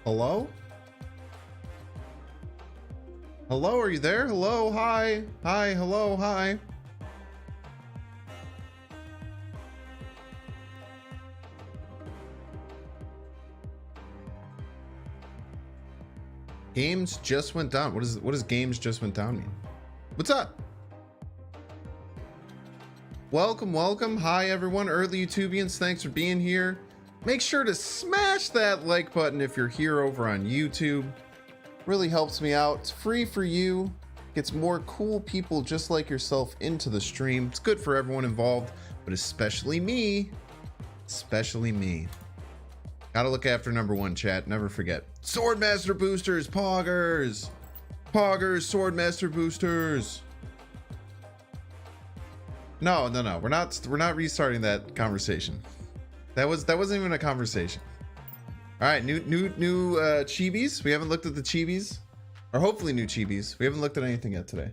Hello? Hello, are you there? Hello, hi. Hi, hello, hi. Games just went down. What does games just went down mean? What's up? Welcome, welcome. Hi everyone, early YouTubians, thanks for being here. Make sure to smash that like button if you're here over on YouTube. Really helps me out. It's free for you. Gets more cool people just like yourself into the stream. It's good for everyone involved, but especially me. Especially me. Gotta look after number one, chat. Never forget. Swordmaster boosters, poggers. Poggers, Swordmaster boosters. No. We're not restarting that conversation. That wasn't even a conversation. All right, new chibis. We haven't looked at the chibis, or hopefully new chibis. We haven't looked at anything yet today.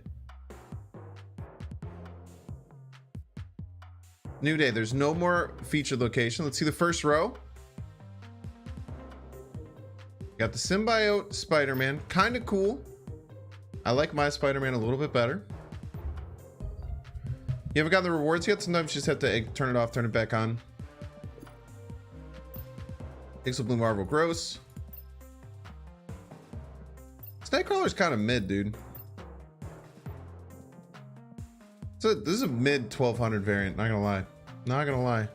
New day. There's no more featured location. Let's see the first row. Got the symbiote Spider-Man, kind of cool. I like my Spider-Man a little bit better. You haven't gotten the rewards yet? Sometimes you just have to turn it off, turn it back on. Pixel Blue Marvel Gross. Nightcrawler's kind of mid, dude. So this is a mid 1200 variant, not gonna lie. Not gonna lie.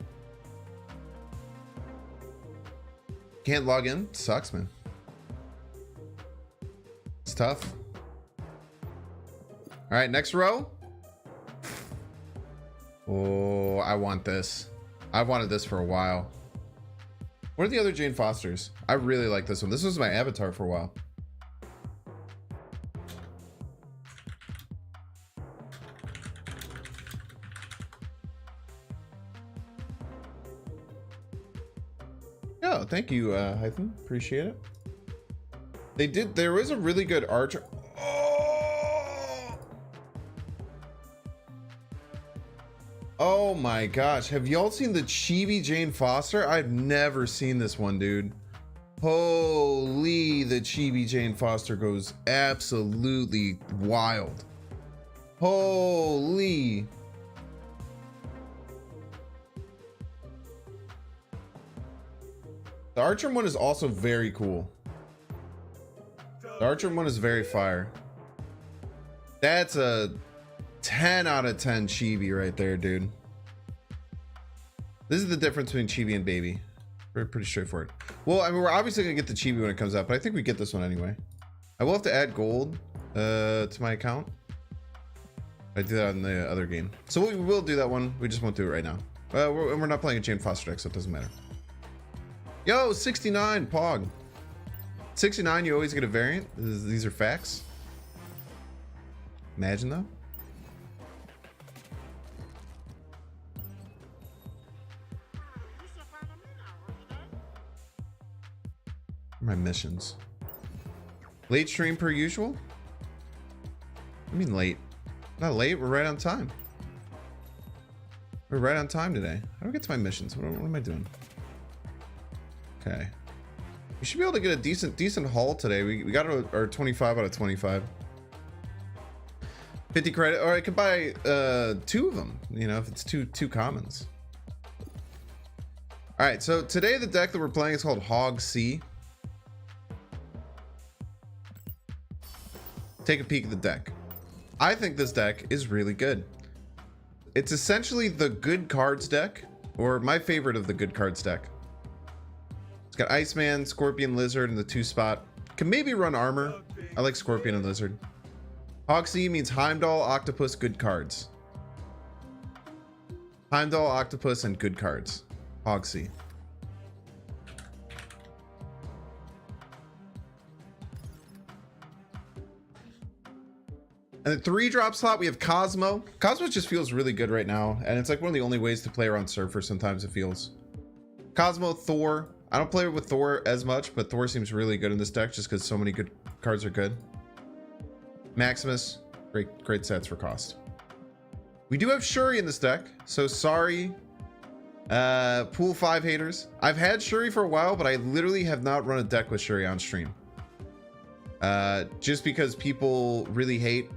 Can't log in? Sucks, man. It's tough. All right, next row. Oh, I want this. I've wanted this for a while. What are the other Jane Fosters? I really like this one. This was my avatar for a while. Oh, thank you, Hythen. Appreciate it. There was a really good archer. Oh my gosh. Have y'all seen the chibi Jane Foster? I've never seen this one, dude. Holy, the chibi Jane Foster goes absolutely wild. Holy. The Archer one is also very cool. The Archer one is very fire. That's a 10 out of 10 chibi right there, dude. This is the difference between chibi and baby. Pretty straightforward. Well, I mean, we're obviously gonna get the chibi when it comes out, but I think we get this one anyway. I will have to add gold to my account. I did that in the other game, so we will do that one. We just won't do it right now. We're not playing a Jane Foster deck, so it doesn't matter. Yo, 69 Pog. 69, you always get a variant. These are facts. Imagine though. My missions. Late stream per usual? I mean late. Not late, we're right on time. We're right on time today. How do I get to my missions? What am I doing? Okay. We should be able to get a decent haul today. We got our 25 out of 25. 50 credit, or I could buy 2 of them, you know, if it's two commons. All right, so today the deck that we're playing is called HogC. Take a peek at the deck. I think this deck is really good. It's essentially the good cards deck, or my favorite of the good cards deck. It's got Iceman, Scorpion, Lizard in the 2-spot. Can maybe run armor. I like Scorpion and Lizard. HogC means Heimdall Octopus good cards. Heimdall Octopus and good cards. HogC. And the 3-drop slot, we have Cosmo. Cosmo just feels really good right now, and it's like one of the only ways to play around Surfer sometimes, it feels. Cosmo, Thor. I don't play with Thor as much, but Thor seems really good in this deck just because so many good cards are good. Maximus, great sets for cost. We do have Shuri in this deck, so sorry Pool 5 haters. I've had Shuri for a while, but I literally have not run a deck with Shuri on stream. Just because people really hate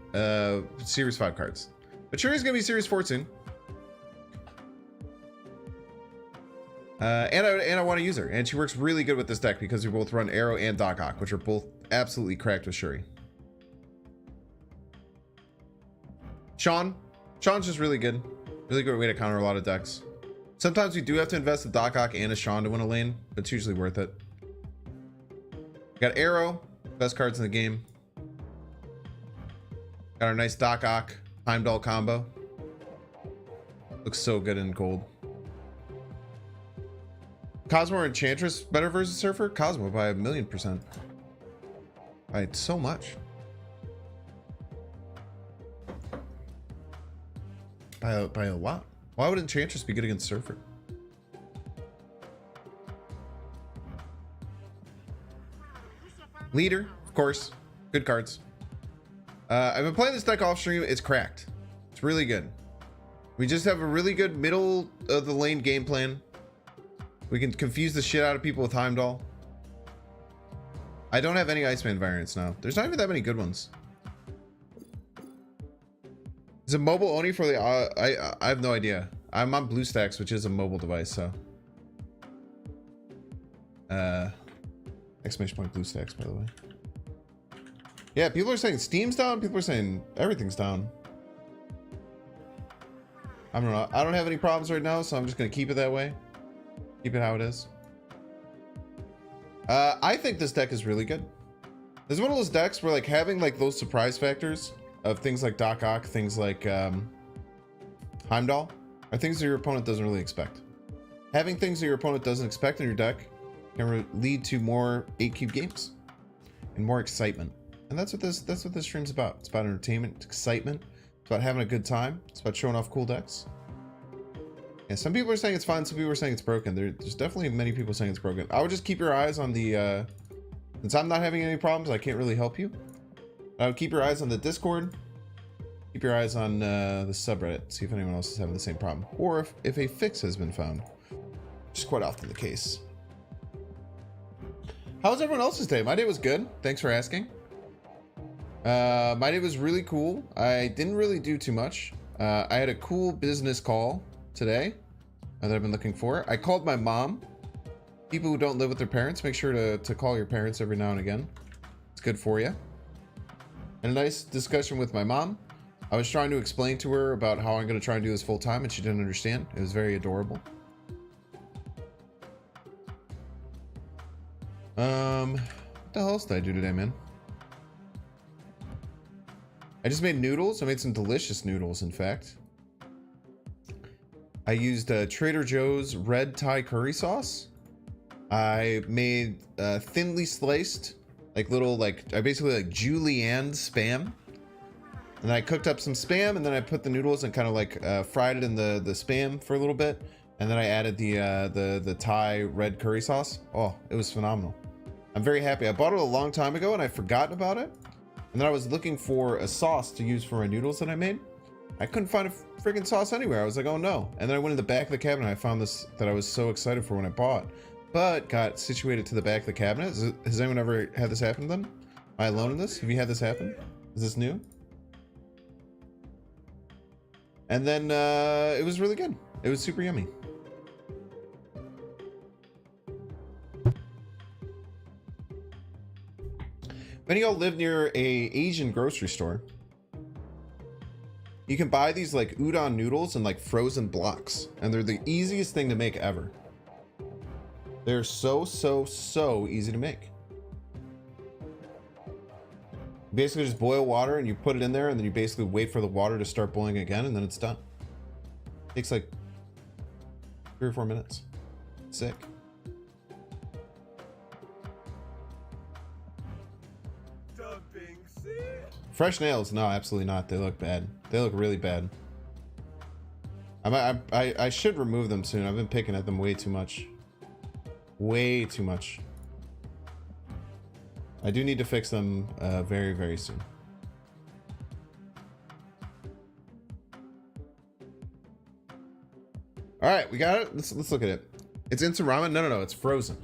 Series 5 cards. But Shuri's gonna be Series 4 soon. And I want to use her. And she works really good with this deck because we both run Arrow and Doc Ock, which are both absolutely cracked with Shuri. Sean's just really good. Really good way to counter a lot of decks. Sometimes we do have to invest a Doc Ock and a Sean to win a lane, but it's usually worth it. Got Arrow, best cards in the game. Got our nice Doc Ock Heimdall combo. Looks so good in gold. Cosmo or Enchantress better versus Surfer? Cosmo by 1,000,000%. By so much. By a lot. Why would Enchantress be good against Surfer? Leader, of course. Good cards. I've been playing this deck off stream. It's cracked. It's really good. We just have a really good middle of the lane game plan. We can confuse the shit out of people with Heimdall. I don't have any Iceman variants now. There's not even that many good ones. Is it mobile only for the... I have no idea. I'm on BlueStacks, which is a mobile device, so... Exclamation point BlueStacks, by the way. Yeah, people are saying Steam's down. People are saying everything's down. I don't know. I don't have any problems right now, so I'm just going to keep it that way. Keep it how it is. I think this deck is really good. This is one of those decks where like having like those surprise factors of things like Doc Ock, things like Heimdall, are things that your opponent doesn't really expect. Having things that your opponent doesn't expect in your deck can lead to more 8-cube games and more excitement. And that's what this stream's about. It's about entertainment, excitement. It's about having a good time. It's about showing off cool decks. Yeah, some people are saying it's fine. Some people are saying it's broken. There's definitely many people saying it's broken. I would just keep your eyes on the, since I'm not having any problems, I can't really help you. I would keep your eyes on the Discord. Keep your eyes on the subreddit. See if anyone else is having the same problem. Or if a fix has been found. Which is quite often the case. How was everyone else's day? My day was good. Thanks for asking. My day was really cool. I didn't really do too much. I had a cool business call today that I've been looking for. I called my mom. People who don't live with their parents, make sure to call your parents every now and again. It's good for you. And a nice discussion with my mom. I was trying to explain to her about how I'm going to try and do this full time, and she didn't understand. It was very adorable. What the hell else did I do today, man? I just made noodles. I made some delicious noodles, in fact. I used Trader Joe's red Thai curry sauce. I made thinly sliced, like little, I basically like julienne spam. And I cooked up some spam, and then I put the noodles and kind of fried it in the spam for a little bit. And then I added the Thai red curry sauce. Oh, it was phenomenal. I'm very happy. I bought it a long time ago and I forgot about it. And then I was looking for a sauce to use for my noodles that I made. I couldn't find a freaking sauce anywhere. I was like, oh no. And then I went in the back of the cabinet. I found this that I was so excited for when I bought, but got situated to the back of the cabinet. Has anyone ever had this happen to them? Am I alone in this? Have you had this happen? Is this new? And then it was really good. It was super yummy. Many of y'all live near a Asian grocery store. You can buy these like udon noodles in like frozen blocks, and they're the easiest thing to make ever. They're so easy to make. You basically just boil water and you put it in there, and then you basically wait for the water to start boiling again, and then it's done. It takes like 3 or 4 minutes. Sick. Fresh nails? No, absolutely not. They look bad. They look really bad. I should remove them soon. I've been picking at them way too much. Way too much. I do need to fix them very, very soon. All right, we got it. Let's look at it. It's instant ramen. No, it's frozen.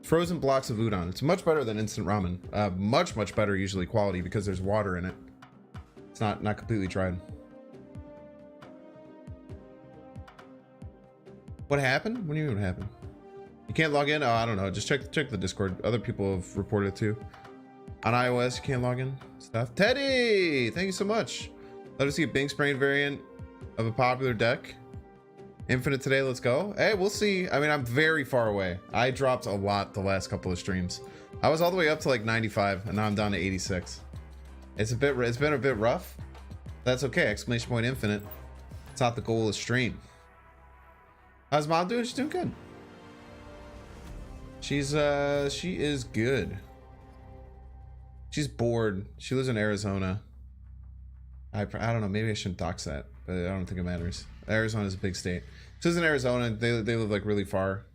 Frozen blocks of udon. It's much better than instant ramen. Much better usually quality because there's water in it. It's not completely dried. What happened? What do you mean what happened? You can't log in? Oh, I don't know. Just check the Discord. Other people have reported it too. On iOS, you can't log in. Stuff. Teddy! Thank you so much. Let us see a Bing Sprain variant of a popular deck. Infinite today, let's go. Hey, we'll see. I mean, I'm very far away. I dropped a lot the last couple of streams. I was all the way up to like 95, and now I'm down to 86. It's been a bit rough. That's okay. Exclamation point infinite. It's not the goal of the stream. How's mom doing? She's doing good. She is good. She's bored. She lives in Arizona. I don't know. Maybe I shouldn't dox that, but I don't think it matters. Arizona is a big state. She lives in Arizona. They live like really far,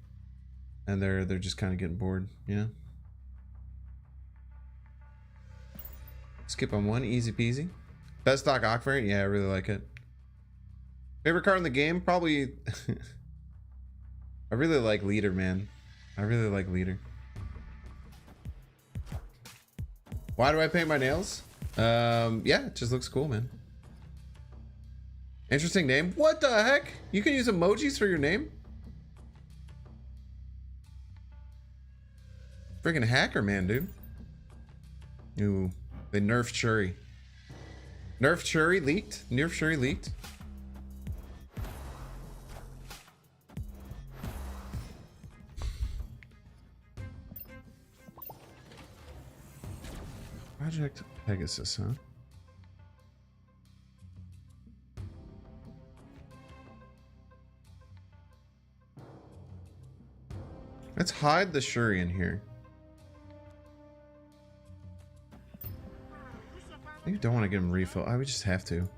and they're just kind of getting bored, you know. Skip on one, easy peasy. Best Doc Ock variant? Yeah, I really like it. Favorite card in the game? Probably. I really like Leader, man. I really like Leader. Why do I paint my nails? Yeah, it just looks cool, man. Interesting name. What the heck? You can use emojis for your name? Freaking hacker, man, dude. Ooh, they nerfed Shuri. Nerfed Shuri leaked? Nerfed Shuri leaked? Project Pegasus, huh? Let's hide the Shuri in here. You don't want to get him refill. I would just have to.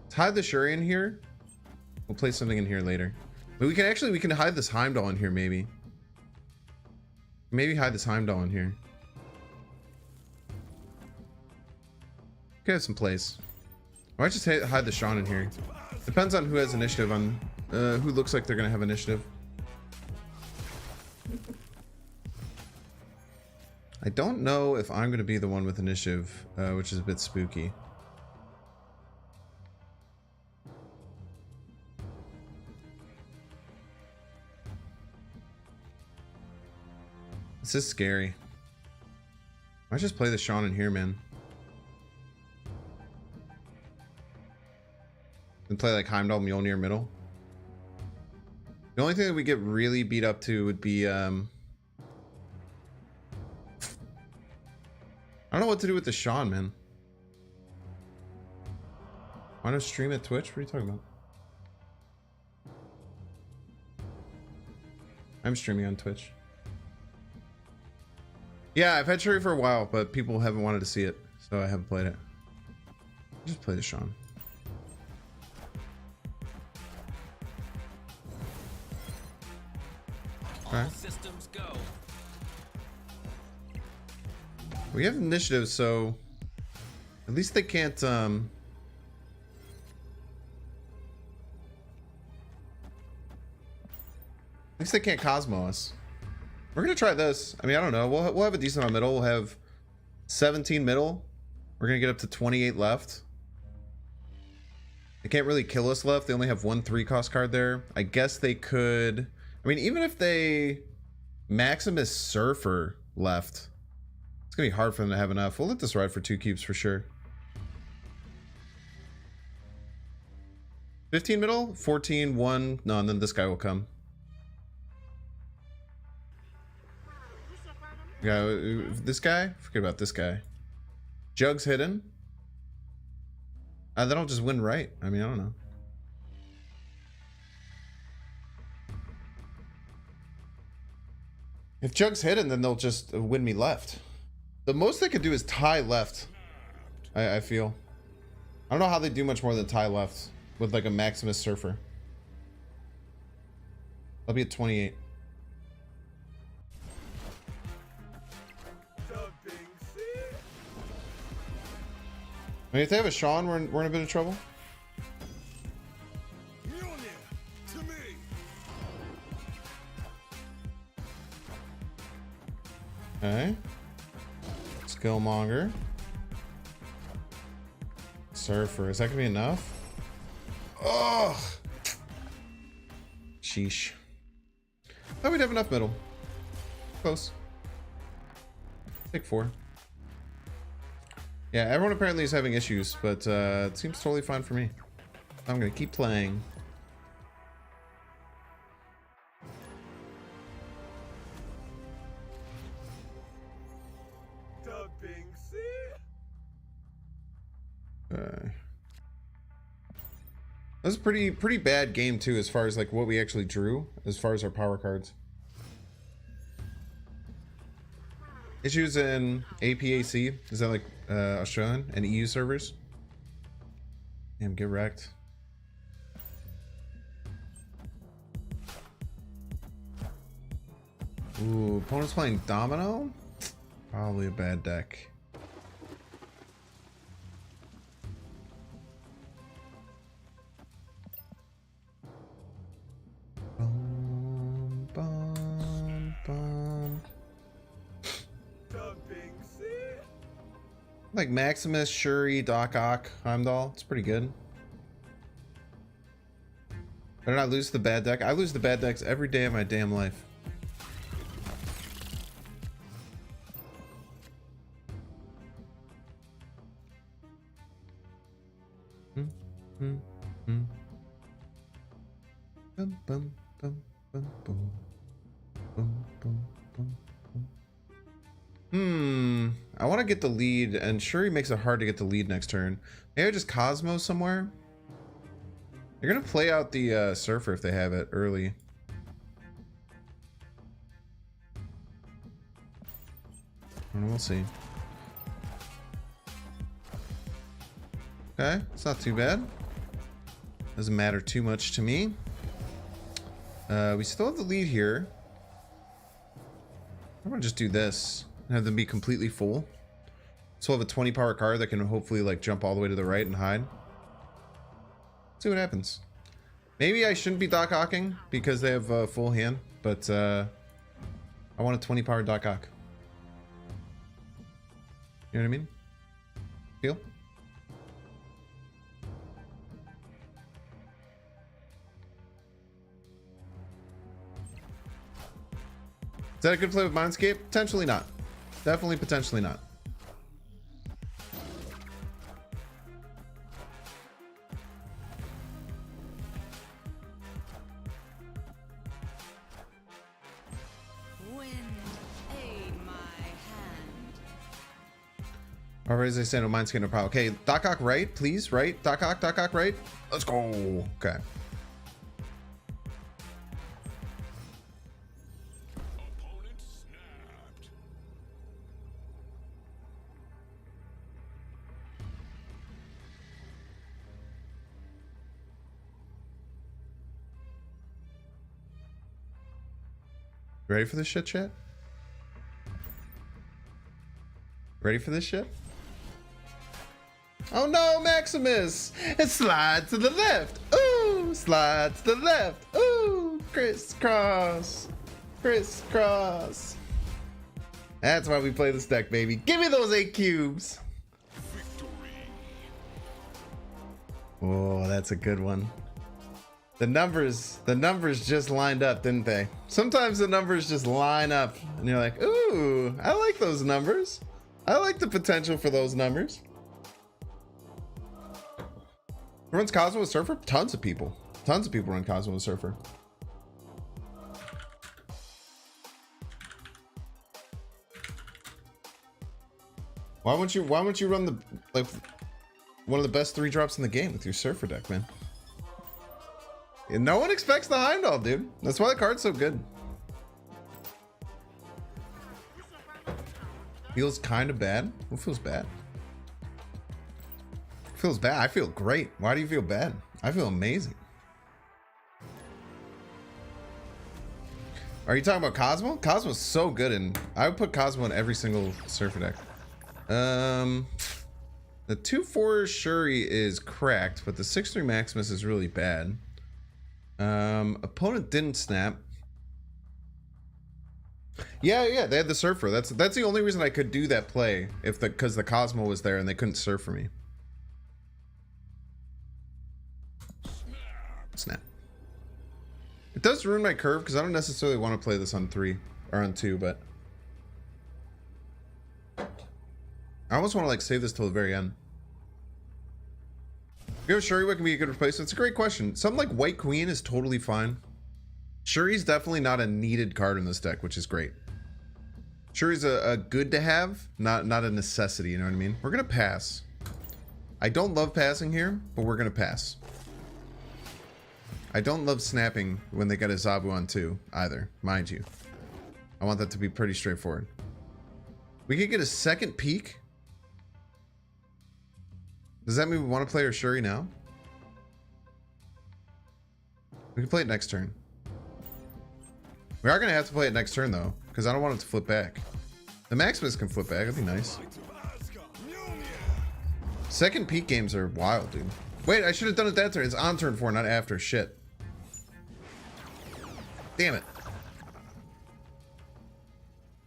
Let's hide the Shuri in here. We'll place something in here later. But we can hide this Heimdall in here, maybe. Maybe hide this Heimdall in here. Could have some place. I might just hide the Sean in here. Depends on who has initiative on who looks like they're gonna have initiative. I don't know if I'm gonna be the one with initiative, which is a bit spooky. This is scary. I might just play the Sean in here, man. And play like Heimdall Mjolnir middle. The only thing that we get really beat up to would be I don't know what to do with the Sean, man. Why not stream at Twitch? What are you talking about? I'm streaming on Twitch. Yeah, I've had Shuri for a while, but people haven't wanted to see it, so I haven't played it. Just play the Sean. Okay. All systems go. We have initiative, so at least they can't at least they can't Cosmo us. We're gonna try this. I mean, I don't know. We'll have a decent amount of middle. We'll have 17 middle. We're gonna get up to 28 left. They can't really kill us left. They only have one 3-cost card there. I guess they could. I mean, even if they Maximus Surfer left, it's gonna be hard for them to have enough. We'll let this ride for 2 cubes for sure. 15 middle, 14, 1. No, and then this guy will come. Yeah, this guy? Forget about this guy. Jug's hidden. Then I'll just win right. I mean, I don't know. If Jug's hidden, then they'll just win me left. The most they could do is tie left. I feel. I don't know how they do much more than tie left with like a Maximus Surfer. I'll be at 28. I mean, if they have a Sean, we're in a bit of trouble. Okay. Skillmonger. Surfer. Is that gonna be enough? Oh, sheesh. Thought we'd have enough middle. Close. Pick 4. Yeah, everyone apparently is having issues, but it seems totally fine for me. I'm gonna keep playing. That was a pretty bad game too, as far as like what we actually drew, as far as our power cards. Issues in APAC, is that like Australian and EU servers? Damn, get wrecked. Ooh, opponent's playing Domino? Probably a bad deck. Bum, bum, bum. Like Maximus, Shuri, Doc Ock, Heimdall. It's pretty good. Better not lose the bad deck. I lose the bad decks every day of my damn life. Bum, bum, bum, bum, bum. Bum, bum, bum, bum. I want to get the lead, and Shuri makes it hard to get the lead next turn. Maybe I just Cosmo somewhere. They're gonna play out the Surfer if they have it early. And we'll see. Okay, it's not too bad. Doesn't matter too much to me. We still have the lead here. I'm gonna just do this and have them be completely full. So we'll have a 20 power card that can hopefully like jump all the way to the right and hide. See what happens. Maybe I shouldn't be Doc Ocking because they have a full hand, but I want a 20 power Doc Ock. You know what I mean? Feel? Is that a good play with Mindscape? Potentially not. Definitely potentially not. Alright, as I said, no Mindscape, no power. Okay, Doc Ock right, please, right? Doc Ock right. Let's go. Okay. Ready for this shit, chat? Ready for this shit? Oh no, Maximus! It slides to the left. Ooh, slide to the left. Ooh, crisscross. Crisscross. That's why we play this deck, baby. Give me those 8 cubes. Oh, that's a good one. The numbers just lined up, didn't they? Sometimes the numbers just line up and you're like, ooh, I like those numbers. I like the potential for those numbers. Who runs Cosmo with Surfer? Tons of people. Tons of people run Cosmo with Surfer. Why wouldn't you run the like one of the best 3 drops in the game with your Surfer deck, man? And no one expects the Heimdall, dude. That's why the card's so good. Feels kind of bad. What feels bad? Feels bad. I feel great. Why do you feel bad? I feel amazing. Are you talking about Cosmo? Cosmo's so good, and I would put Cosmo in every single Surfer deck. The 2/4 Shuri is cracked, but the 6/3 Maximus is really bad. Opponent didn't snap. Yeah, they had the surfer. That's the only reason I could do that play, because the Cosmo was there and they couldn't surf for me. Snap. It does ruin my curve because I don't necessarily want to play this on 3 or on 2, but I almost want to like save this till the very end. Go Shuri, what can be a good replacement? It's a great question. Something like White Queen is totally fine. Shuri's definitely not a needed card in this deck, which is great. Shuri's a good to have, not a necessity, you know what I mean? We're gonna pass. I don't love passing here, but we're gonna pass. I don't love snapping when they got a Zabu on 2 either, mind you. I want that to be pretty straightforward. We could get a second peek. Does that mean we want to play our Shuri now? We can play it next turn. We are going to have to play it next turn though, because I don't want it to flip back. The Maximus can flip back, that'd be nice. Second peak games are wild, dude. Wait, I should have done it that turn. It's on turn 4, not after. Shit. Damn it.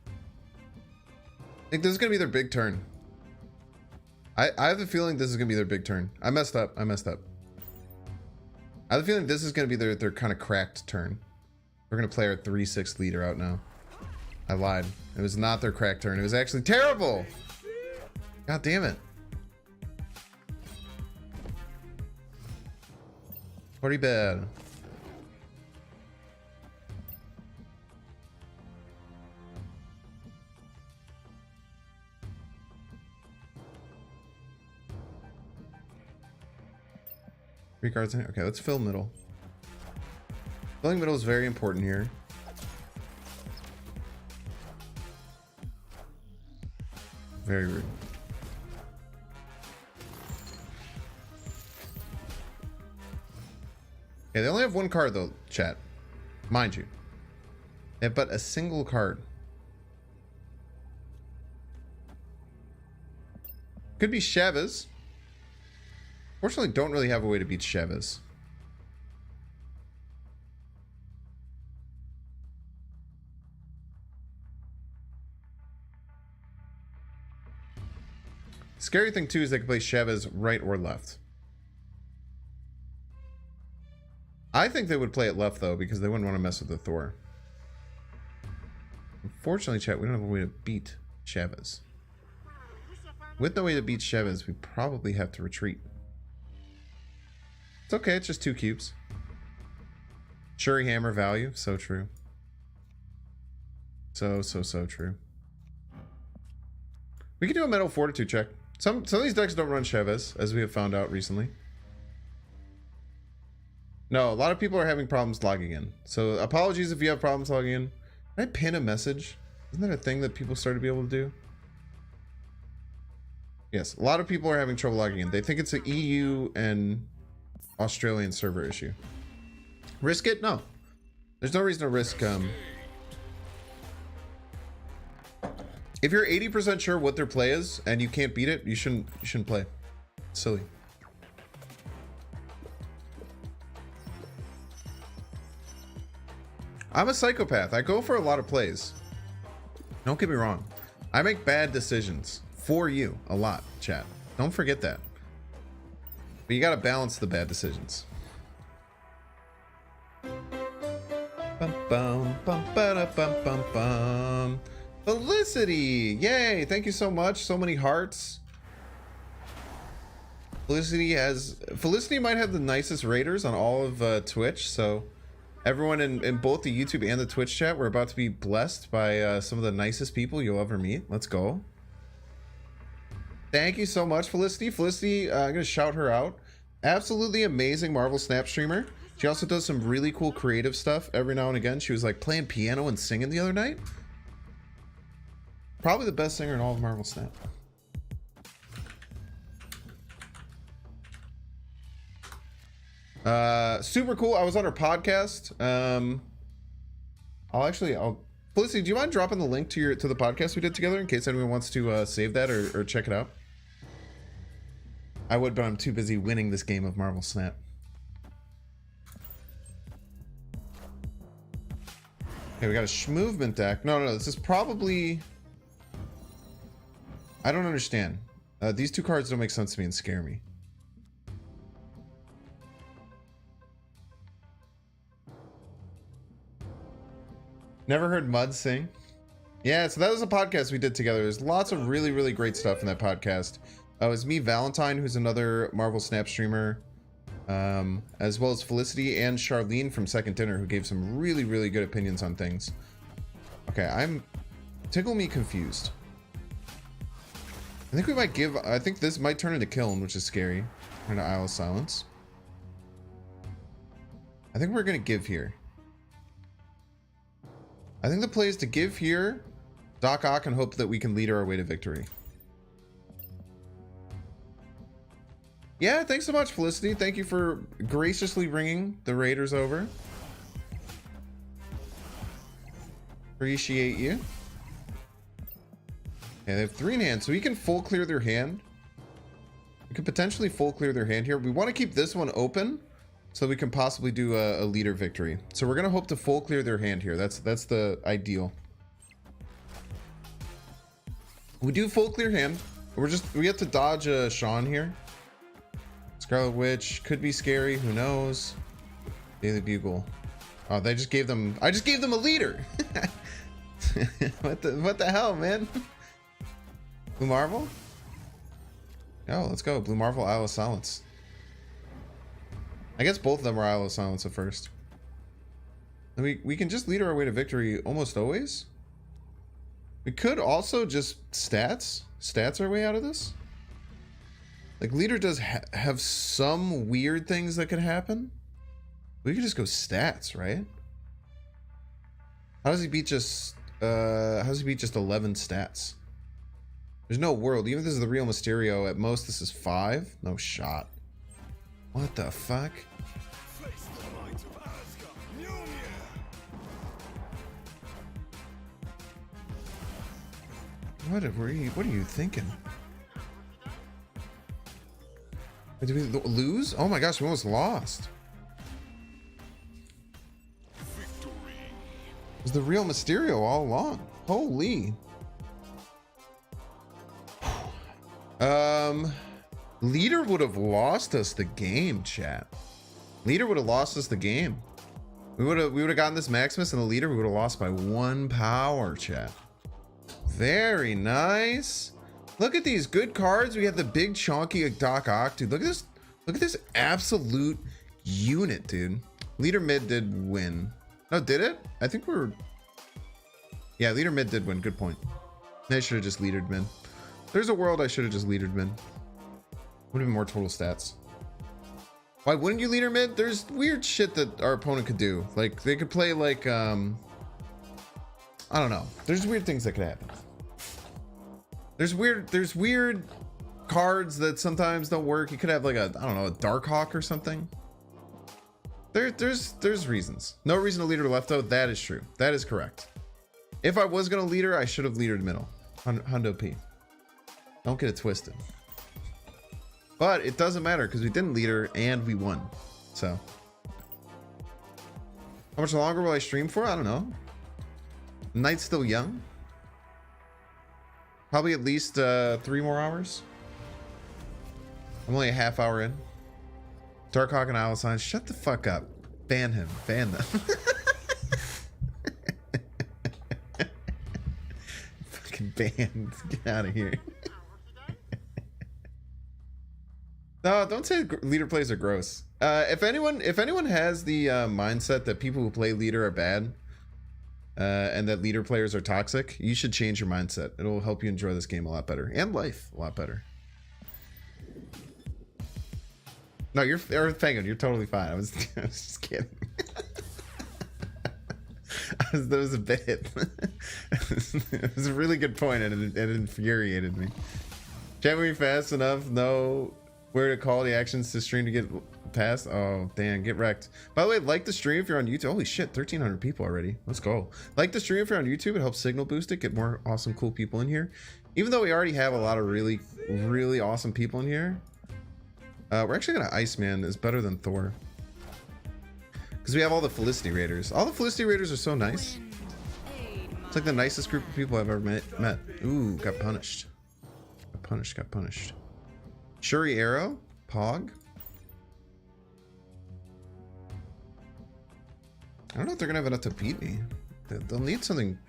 I think this is going to be their big turn. I have a feeling this is going to be their big turn. I messed up. I have a feeling this is going to be their kind of cracked turn. We're going to play our 3/6 leader out now. I lied. It was not their cracked turn. It was actually terrible. God damn it. Pretty bad. Three cards in here. Okay, let's fill middle. Filling middle is very important here. Very rude. Okay, they only have one card though, chat. Mind you. They have but a single card. Could be Chavez. Fortunately, don't really have a way to beat Chavez. Scary thing too is they can play Chavez right or left. I think they would play it left though, because they wouldn't want to mess with the Thor. Unfortunately, chat, we don't have a way to beat Chavez. With no way to beat Chavez, we probably have to retreat. It's okay, it's just 2 cubes. Shuri hammer value, so true. So true. We can do a metal fortitude check. Some of these decks don't run Chavez, as we have found out recently. No, a lot of people are having problems logging in. So apologies if you have problems logging in. Can I pin a message? Isn't that a thing that people started to be able to do? Yes, a lot of people are having trouble logging in. They think it's an EU and Australian server issue. Risk it? No. There's no reason to risk. If you're 80% sure what their play is and you can't beat it, you shouldn't play. It's silly. I'm a psychopath. I go for a lot of plays. Don't get me wrong. I make bad decisions for you a lot, chat. Don't forget that. But you gotta balance the bad decisions. Bum, bum, bum, ba-da, bum, bum, bum. Felicity! Yay! Thank you so much. So many hearts. Felicity might have the nicest raiders on all of Twitch, so everyone in both the YouTube and the Twitch chat, we're about to be blessed by some of the nicest people you'll ever meet. Let's go. Thank you so much, Felicity. Felicity, I'm gonna shout her out. Absolutely amazing Marvel Snap streamer. She also does some really cool creative stuff every now and again. She was like playing piano and singing the other night. Probably the best singer in all of Marvel Snap. Super cool. I was on her podcast. Felicity, do you mind dropping the link to the podcast we did together in case anyone wants to save that or check it out? I would, but I'm too busy winning this game of Marvel Snap. Okay, we got a movement deck. No, this is probably... I don't understand. These two cards don't make sense to me and scare me. Never heard Mud sing? Yeah, so that was a podcast we did together. There's lots of really, really great stuff in that podcast. It was me, Valentine, who's another Marvel Snap streamer, as well as Felicity and Charlene from Second Dinner, who gave some really, really good opinions on things. Okay, Tickle me confused. I think we might give... I think this might turn into Kiln, which is scary. Turn to Isle of Silence. I think we're going to give here. I think the play is to give here, Doc Ock, and hope that we can lead our way to victory. Yeah, thanks so much, Felicity. Thank you for graciously bringing the Raiders over. Appreciate you. Yeah, they have 3 in hand, so we can full clear their hand. We could potentially full clear their hand here. We want to keep this one open so we can possibly do a leader victory. So we're gonna hope to full clear their hand here. That's the ideal. We do full clear hand. We have to dodge Sean here. Scarlet Witch could be scary. Who knows? Daily Bugle. Oh, they just gave them. I just gave them a leader. What the hell, man? Blue Marvel? Oh, let's go. Blue Marvel, Isle of Silence. I guess both of them are Isle of Silence at first. And we can just lead our way to victory almost always. We could also just stats our way out of this. Like, leader does have some weird things that could happen. We could just go stats, right? How does he beat just 11 stats? There's no world. Even if this is the real Mysterio, at most this is 5. No shot. What the fuck? What are you thinking? Did we lose? Oh my gosh, we almost lost. Victory. It was the real Mysterio all along. Holy. Leader would have lost us the game, chat. Leader would have lost us the game. We would have gotten this Maximus and the leader, we would have lost by 1 power, chat. Very nice. Look at these good cards. We have the big chonky Doc Ock, dude. Look at this absolute unit, dude. Leader mid did win. No, did it? I think yeah, leader mid did win. Good point. I should have just leadered mid. There's a world I should have just leadered mid. Would have been more total stats. Why wouldn't you leader mid? There's weird shit that our opponent could do. Like, they could play like, I don't know. There's weird things that could happen. There's weird cards that sometimes don't work. You could have like I don't know, a Dark Hawk or something. There's reasons. No reason to leader left out. That is true. That is correct. If I was gonna leader, I should have leadered middle. Hundo P. Don't get it twisted. But it doesn't matter because we didn't leader and we won. So how much longer will I stream for? I don't know. Night's still young. Probably at least 3 more hours. I'm only a half hour in. Darkhawk and Isle of Silence. Shut the fuck up. Ban him. Ban them. Fucking banned. Get out of here. No, don't say leader plays are gross. If anyone has the mindset that people who play leader are bad, and that leader players are toxic, you should change your mindset. It'll help you enjoy this game a lot better, and life a lot better. No, you're Penguin. You're totally fine. I was just kidding. That was a bit. It was a really good point, and it infuriated me. Can't we fast enough know where to call the actions to stream to get past? Oh, damn, get wrecked. By the way, like the stream if you're on YouTube. Holy shit, 1,300 people already. Let's go. Like the stream if you're on YouTube. It helps signal boost it, get more awesome, cool people in here. Even though we already have a lot of really, really awesome people in here, we're actually gonna Iceman is better than Thor. Because we have all the Felicity Raiders. All the Felicity Raiders are so nice. It's like the nicest group of people I've ever met. Ooh, got punished. Got punished. Shuri arrow? Pog? I don't know if they're gonna have enough to beat me. They'll need something.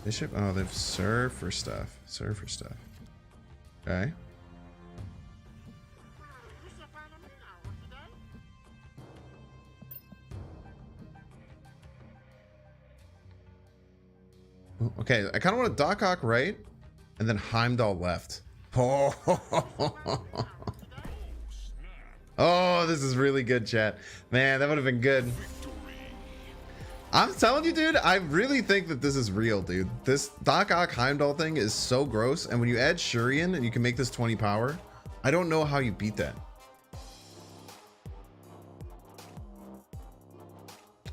Bishop? Oh, they've surfer stuff. Okay. Okay, I kind of want a Doc Ock right, and then Heimdall left. Oh, oh, this is really good, chat. Man, that would have been good. I'm telling you, dude, I really think that this is real, dude. This Doc Ock Heimdall thing is so gross, and when you add Shuri in and you can make this 20 power, I don't know how you beat that.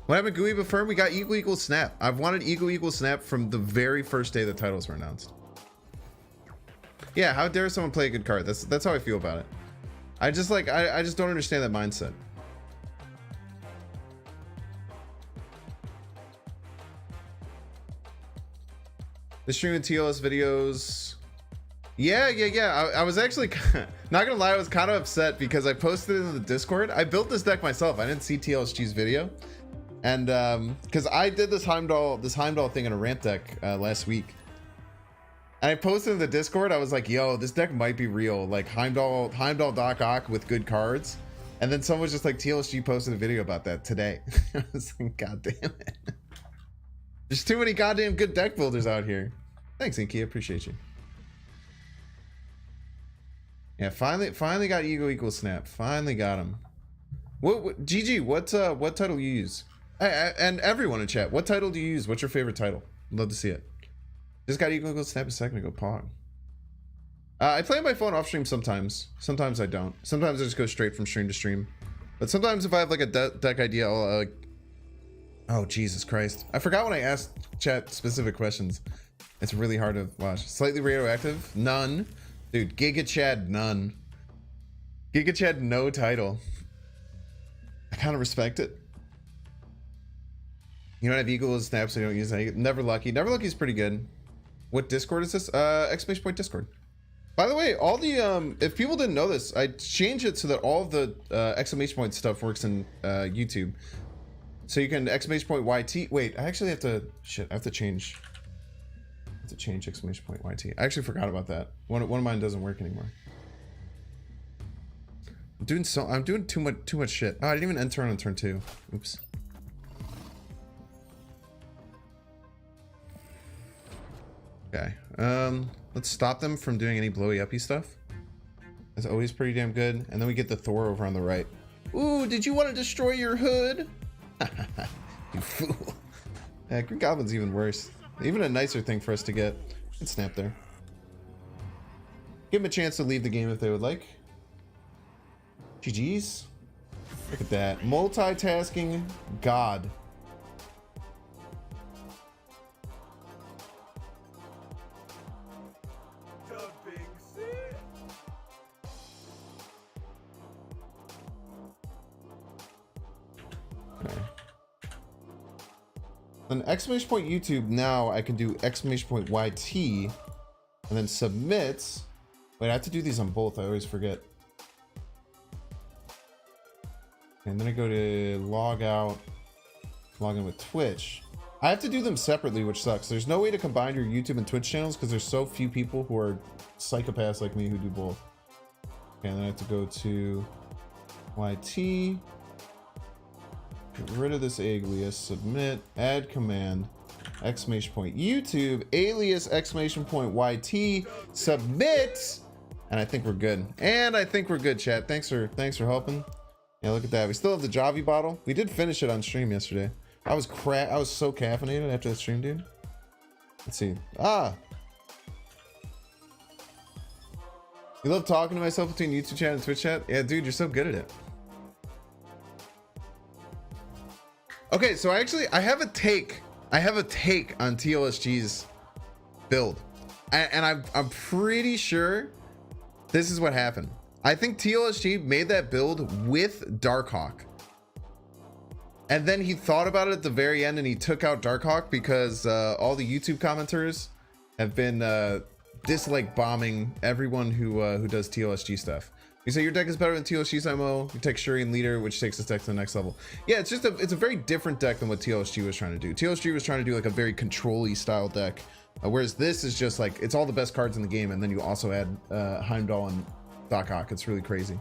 What happened, Gooey but firm? We got equal snap. I've wanted equal snap from the very first day the titles were announced. Yeah, how dare someone play a good card? That's how I feel about it. I just like I just don't understand that mindset. The stream and TLS videos. Yeah. I was actually not gonna lie, I was kind of upset because I posted it in the Discord. I built this deck myself. I didn't see TLSG's video. And because I did this Heimdall thing in a ramp deck last week. And I posted in the Discord, I was like, yo, this deck might be real. Like Heimdall Doc Ock with good cards. And then someone was just like, TLSG posted a video about that today. I was like, god damn it. There's too many goddamn good deck builders out here. Thanks, Inky, I appreciate you. Yeah, finally got equal snap. Finally got him. What GG, what title you use? And everyone in chat, what title do you use? What's your favorite title? Love to see it. Just got equal snap a second ago. Pog. I play on my phone off stream sometimes. Sometimes I don't. Sometimes I just go straight from stream to stream. But sometimes if I have like a deck idea, I'll oh Jesus Christ! I forgot when I asked chat specific questions. It's really hard to watch. Slightly radioactive? None. Dude, Giga Chad, none. Giga Chad, no title. I kind of respect it. You don't have equal snaps, so you don't use it. Never Lucky. Never Lucky is pretty good. What Discord is this? Exclamation point Discord. By the way, all the if people didn't know this, I changed it so that all of the exclamation point stuff works in YouTube. So you can exclamation point YT. Wait, I actually have to I have to change exclamation point YT. I actually forgot about that. One of mine doesn't work anymore. I'm doing too much shit. Oh, I didn't even end turn on turn 2. Oops. Okay. Let's stop them from doing any blowy uppy stuff. That's always pretty damn good. And then we get the Thor over on the right. Ooh, did you want to destroy your hood? You fool. Yeah, Green Goblin's even worse. Even a nicer thing for us to get. Good snap there. Give them a chance to leave the game if they would like. GG's. Look at that. Multitasking God. Then exclamation point YouTube, now I can do exclamation point YT and then submit. Wait, I have to do these on both. I always forget. And then I go to log out, log in with Twitch. I have to do them separately, which sucks. There's no way to combine your YouTube and Twitch channels because there's so few people who are psychopaths like me who do both. Okay, and then I have to go to YT. Get rid of this alias, submit, add command, exclamation point YouTube, alias, exclamation point YT, submit, and I think we're good. And I think we're good, chat. Thanks for helping. Yeah, look at that. We still have the Javi bottle. We did finish it on stream yesterday. I was so caffeinated after the stream, dude. Let's see. Ah. You love talking to myself between YouTube chat and Twitch chat? Yeah, dude, you're so good at it. Okay, so I have a take on TLSG's build, and I'm pretty sure this is what happened. I think TLSG made that build with Darkhawk. And then he thought about it at the very end and he took out Darkhawk because all the YouTube commenters have been dislike bombing everyone who does TLSG stuff. You say your deck is better than TLSG's MO. You take Shuri and Leader, which takes this deck to the next level. Yeah, it's a very different deck than what TLSG was trying to do. TLSG was trying to do like a very control-y style deck, whereas this is just like it's all the best cards in the game, and then you also add Heimdall and Darkhawk. It's really crazy.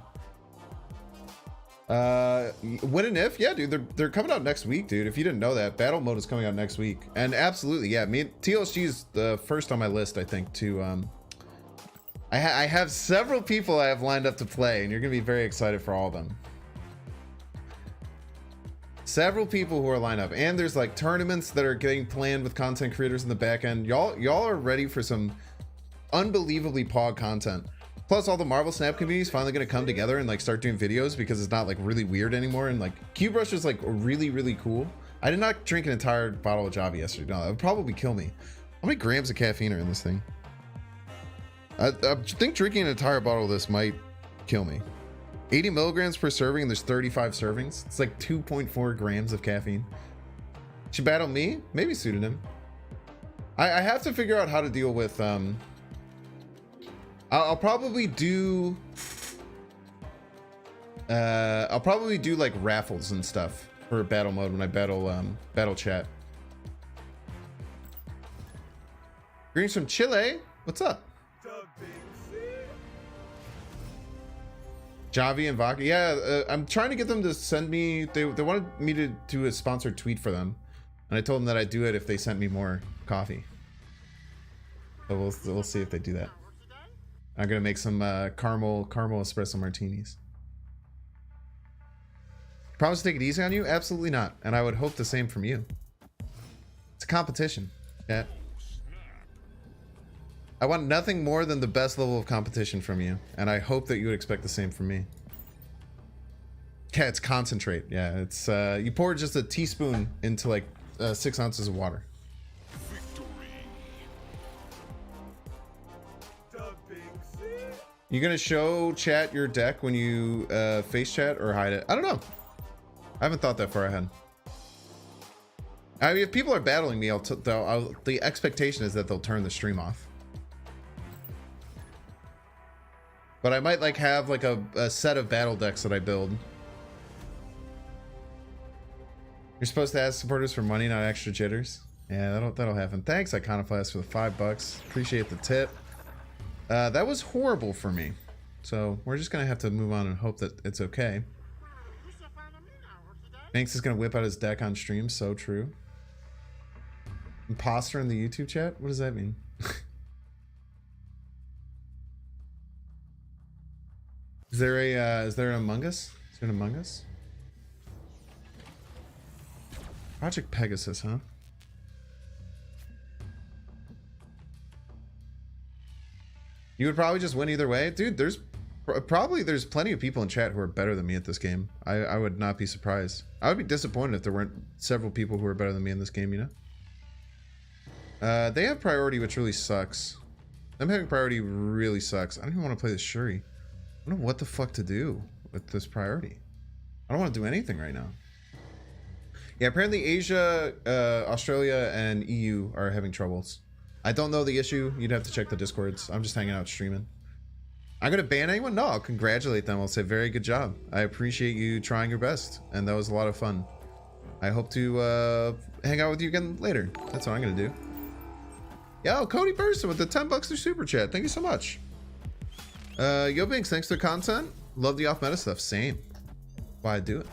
When and if, yeah, dude, they're coming out next week, dude. If you didn't know that, battle mode is coming out next week, and absolutely, yeah, TLSG is the first on my list, I think, to I have several people I have lined up to play, and you're gonna be very excited for all of them. Several people who are lined up, and there's like tournaments that are getting planned with content creators in the back end. Y'all are ready for some unbelievably pog content. Plus, all the Marvel Snap community is finally gonna come together and like start doing videos because it's not like really weird anymore. And like Q-Brush is like really cool. I did not drink an entire bottle of Java yesterday. No, that would probably kill me. How many grams of caffeine are in this thing? I think drinking an entire bottle of this might kill me. 80 milligrams per serving, and there's 35 servings. It's like 2.4 grams of caffeine. Should battle me? Maybe pseudonym. I have to figure out how to deal with I'll probably do like raffles and stuff for battle mode when I battle chat. Greetings from Chile. What's up? Javi and Vodka. Yeah, I'm trying to get them to send me. They wanted me to do a sponsored tweet for them, and I told them that I'd do it if they sent me more coffee. So we'll see if they do that. I'm gonna make some caramel espresso martinis. Promise to take it easy on you? Absolutely not. And I would hope the same from you. It's a competition. Yeah. I want nothing more than the best level of competition from you, and I hope that you would expect the same from me. Yeah, it's concentrate. Yeah, it's you pour just a teaspoon into like 6 ounces of water. You gonna show chat your deck when you face chat or hide it? I don't know. I haven't thought that far ahead. I mean, if people are battling me, the expectation is that they'll turn the stream off. But I might like have like a set of battle decks that I build. You're supposed to ask supporters for money, not extra jitters. Yeah, that'll happen. Thanks, Iconoclast, for the $5. Appreciate the tip. That was horrible for me. So we're just gonna have to move on and hope that it's okay. Banks is gonna whip out his deck on stream. So true. Imposter in the YouTube chat? What does that mean? Is there an Among Us? Is there an Among Us? Project Pegasus, huh? You would probably just win either way. Dude, there's plenty of people in chat who are better than me at this game. I would not be surprised. I would be disappointed if there weren't several people who are better than me in this game, you know? They have priority, which really sucks. Them having priority really sucks. I don't even want to play this Shuri. I don't know what the fuck to do with this priority. I don't want to do anything right now. Yeah, apparently Asia, Australia, and EU are having troubles. I don't know the issue. You'd have to check the Discords. I'm just hanging out streaming. I'm gonna ban anyone? No, I'll congratulate them. I'll say very good job. I appreciate you trying your best, and that was a lot of fun. I hope to hang out with you again later. That's what I'm gonna do. Yo, Cody Burson with the $10 through Super Chat. Thank you so much. Yo Binks, thanks for the content. Love the off-meta stuff. Same. Why I do it.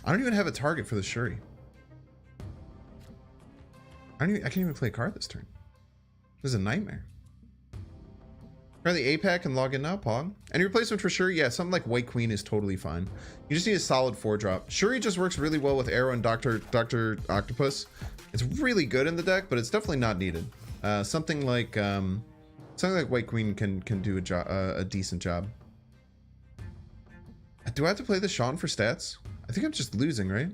I don't even have a target for the Shuri. I can't even play a card this turn. This is a nightmare. Try the APAC and log in now, Pog. Any replacement for Shuri? Yeah, something like White Queen is totally fine. You just need a solid 4-drop. Shuri just works really well with Arrow and Dr. Octopus. It's really good in the deck, but it's definitely not needed. Something like White Queen can do a decent job. Do I have to play the Sean for stats? I think I'm just losing, right?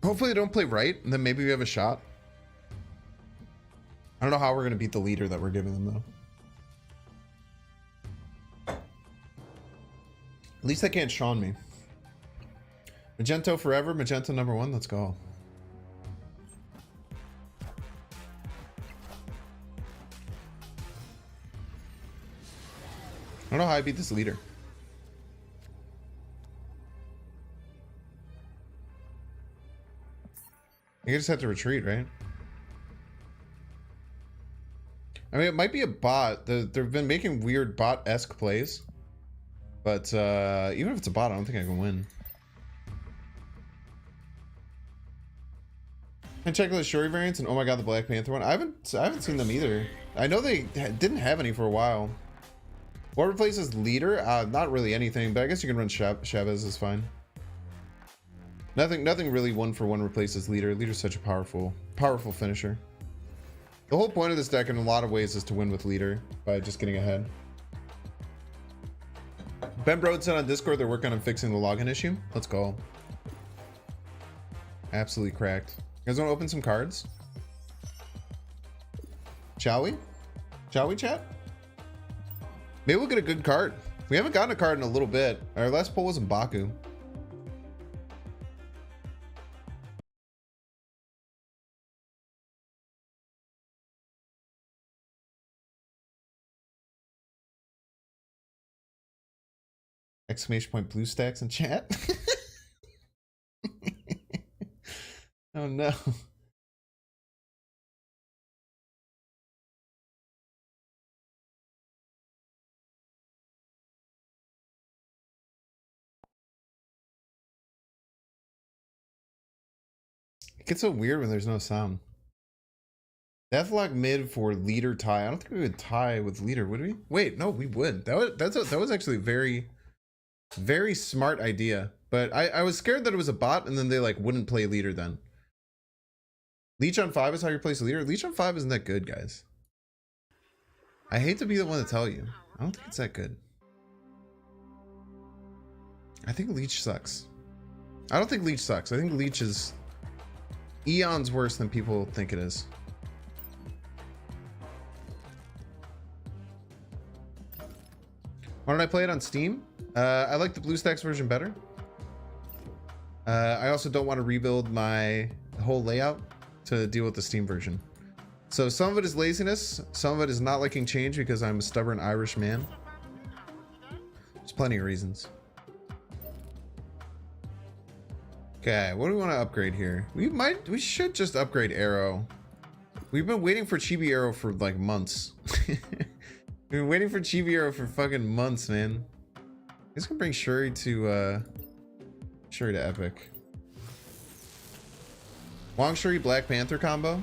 Hopefully they don't play right, and then maybe we have a shot. I don't know how we're going to beat the leader that we're giving them, though. At least they can't Sean me. Magento forever. Magento #1. Let's go. I don't know how I beat this leader. You just have to retreat, right? I mean, it might be a bot. They've been making weird bot-esque plays. But even if it's a bot, I don't think I can win. And check the Shuri variants and oh my god, the Black Panther one. I haven't seen them either. I know they didn't have any for a while. What replaces leader? Not really anything, but I guess you can run Chavez is fine. Nothing really 1-for-1 replaces leader. Leader's such a powerful finisher. The whole point of this deck in a lot of ways is to win with leader by just getting ahead. Ben Broad said on Discord they're working on fixing the login issue. Let's go. Absolutely cracked. You guys want to open some cards? Shall we? Shall we, chat? Maybe we'll get a good card. We haven't gotten a card in a little bit. Our last pull was M'Baku. Exclamation point blue stacks in chat. Oh no. It gets so weird when there's no sound. Deathlock mid for leader tie. I don't think we would tie with leader, would we? Wait, no, we would. That was actually very smart idea. But I was scared that it was a bot and then they like wouldn't play leader then. Leech on 5 is how you place leader. Leech on 5 isn't that good, guys. I hate to be the one to tell you. I don't think it's that good. I think Leech sucks. I don't think Leech sucks. I think Leech is eons worse than people think it is. Why don't I play it on Steam? I like the BlueStacks version better. I also don't want to rebuild my whole layout to deal with the Steam version. So some of it is laziness. Some of it is not liking change because I'm a stubborn Irish man. There's plenty of reasons. Okay, what do we want to upgrade here? We should just upgrade Arrow. We've been waiting for Chibi Arrow for like months. We've been waiting for Chibi Arrow for fucking months, man. This can bring Shuri to Epic. Wong Shuri Black Panther combo.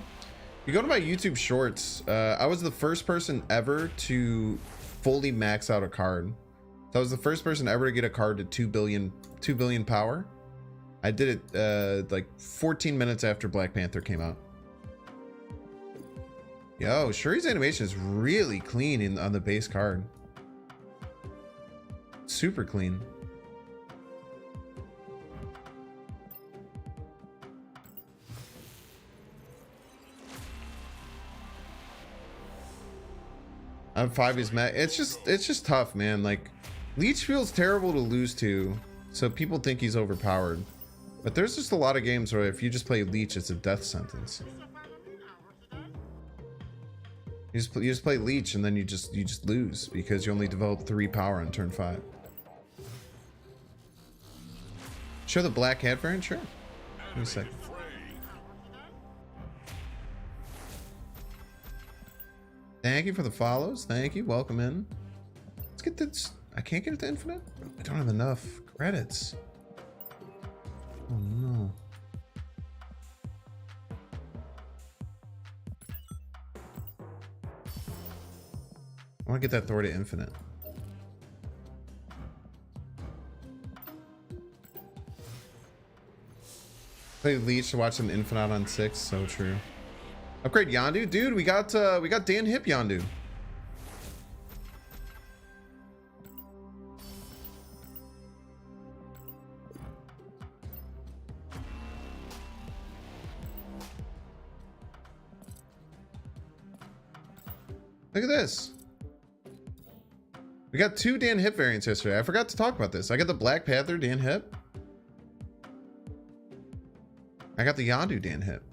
You go to my YouTube shorts. I was the first person ever to fully max out a card. So I was the first person ever to get a card to 2 billion power. I did it like 14 minutes after Black Panther came out. Yo, Shuri's animation is really clean on the base card. Super clean. I'm 5 is mad. It's just tough, man. Like, Leech feels terrible to lose to, so people think he's overpowered. But there's just a lot of games where if you just play Leech, it's a death sentence. You just play Leech and then you just lose because you only develop 3 power on turn 5. Show the Black Cat variant, sure. Give me a second. Thank you for the follows. Thank you. Welcome in. Let's get this. I can't get it to infinite. I don't have enough credits. Oh no. I want to get that Thor to infinite. Play Leech to watch some infinite on 6. So true. Upgrade Yondu, dude. We got Dan Hip Yondu. Look at this. We got 2 Dan Hip variants yesterday. I forgot to talk about this. I got the Black Panther Dan Hip. I got the Yondu Dan Hip.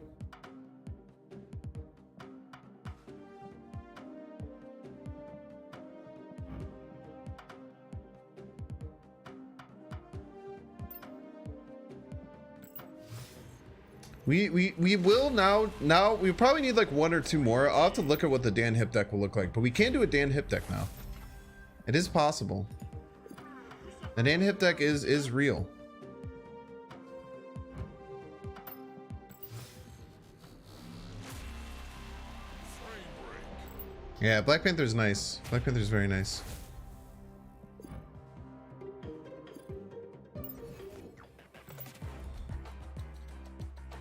We will now we probably need like 1 or 2 more. I'll have to look at what the Dan Hip deck will look like, but we can do a Dan Hip deck now. It is possible. The Dan Hip deck is real. Yeah, Black Panther's nice. Black Panther's very nice.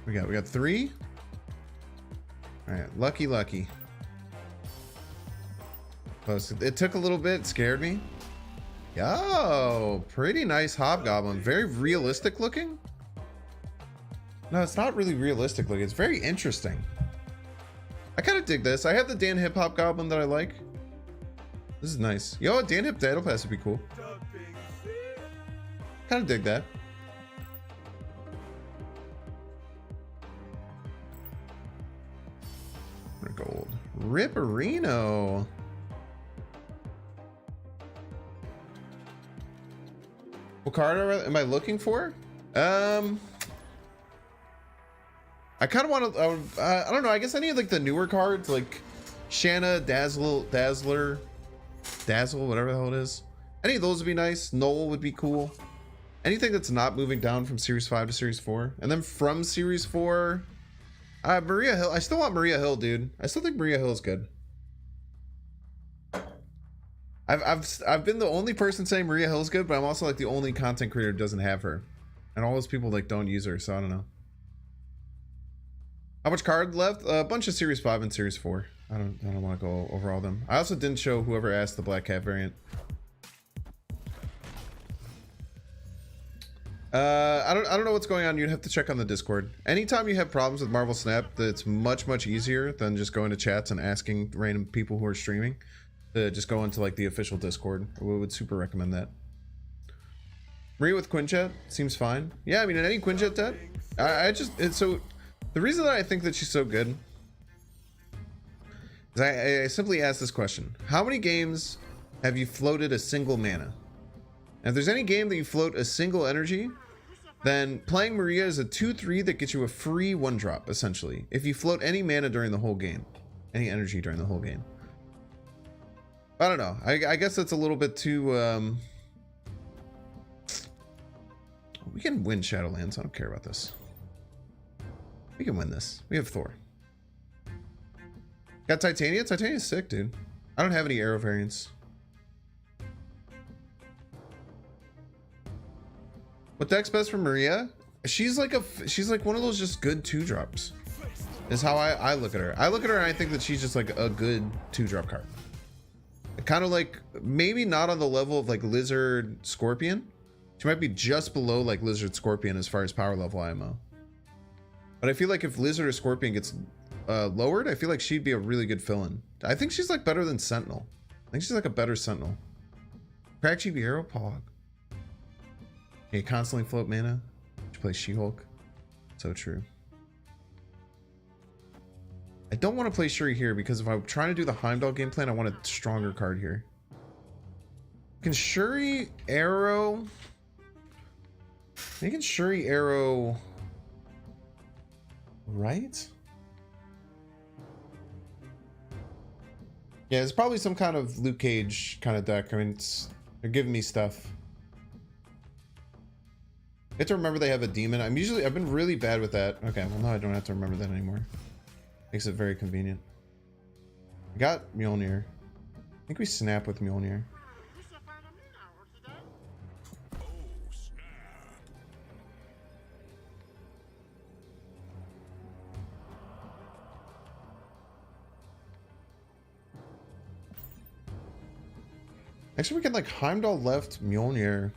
We got 3. All right, lucky. Close. It took a little bit, scared me. Yo, pretty nice Hobgoblin. Very realistic looking. No, it's not really realistic looking. It's very interesting. I kind of dig this. I have the Dan Hip Hobgoblin that I like. This is nice. Yo, a Dan Hip Battle Pass would be cool. Kind of dig that. Gold. Ripperino. What card am I looking for? I kind of want to. I don't know. I guess I need like the newer cards, like Shanna, Dazzle, whatever the hell it is. Any of those would be nice. Noel would be cool. Anything that's not moving down from Series 5 to Series 4, and then from Series 4. Maria Hill. I still want Maria Hill, dude. I still think Maria Hill is good. I've been the only person saying Maria Hill is good, but I'm also like the only content creator who doesn't have her, and all those people like don't use her. So I don't know. How much card left? A bunch of Series 5 and Series 4. I don't want to go over all of them. I also didn't show whoever asked the Black Cat variant. I don't know what's going on. You'd have to check on the Discord. Anytime you have problems with Marvel Snap, it's much easier than just going to chats and asking random people who are streaming to just go into like the official Discord. We would super recommend that. Maria with Quinjet seems fine. Yeah, I mean in any Quinjet deck, so the reason that I think that she's so good is I simply ask this question: how many games have you floated a single mana? And if there's any game that you float a single energy, then playing Maria is a 2/3 that gets you a free 1-drop, essentially. If you float any mana during the whole game. Any energy during the whole game. I don't know. I guess that's a little bit too... We can win Shadowlands. I don't care about this. We can win this. We have Thor. Got Titania? Titania's sick, dude. I don't have any arrow variants. What deck's best for Maria? She's like one of those just good 2-drops. Is how I look at her. I look at her and I think that she's just like a good 2-drop card. Kind of like maybe not on the level of like Lizard Scorpion. She might be just below like Lizard Scorpion as far as power level IMO. But I feel like if Lizard or Scorpion gets lowered, I feel like she'd be a really good fill-in. I think she's like better than Sentinel. I think she's like a better Sentinel. Crack GB Arrow Pog. You constantly float mana. You play She-Hulk. So true. I don't want to play Shuri here because if I'm trying to do the Heimdall game plan, I want a stronger card here. Can Shuri Arrow... Making Shuri Arrow... Right? Yeah, it's probably some kind of Luke Cage kind of deck. I mean, they're giving me stuff. You have to remember they have a demon. I've been really bad with that. Okay, well now I don't have to remember that anymore. Makes it very convenient. I got Mjolnir. I think we snap with Mjolnir. Actually, we can like Heimdall left Mjolnir.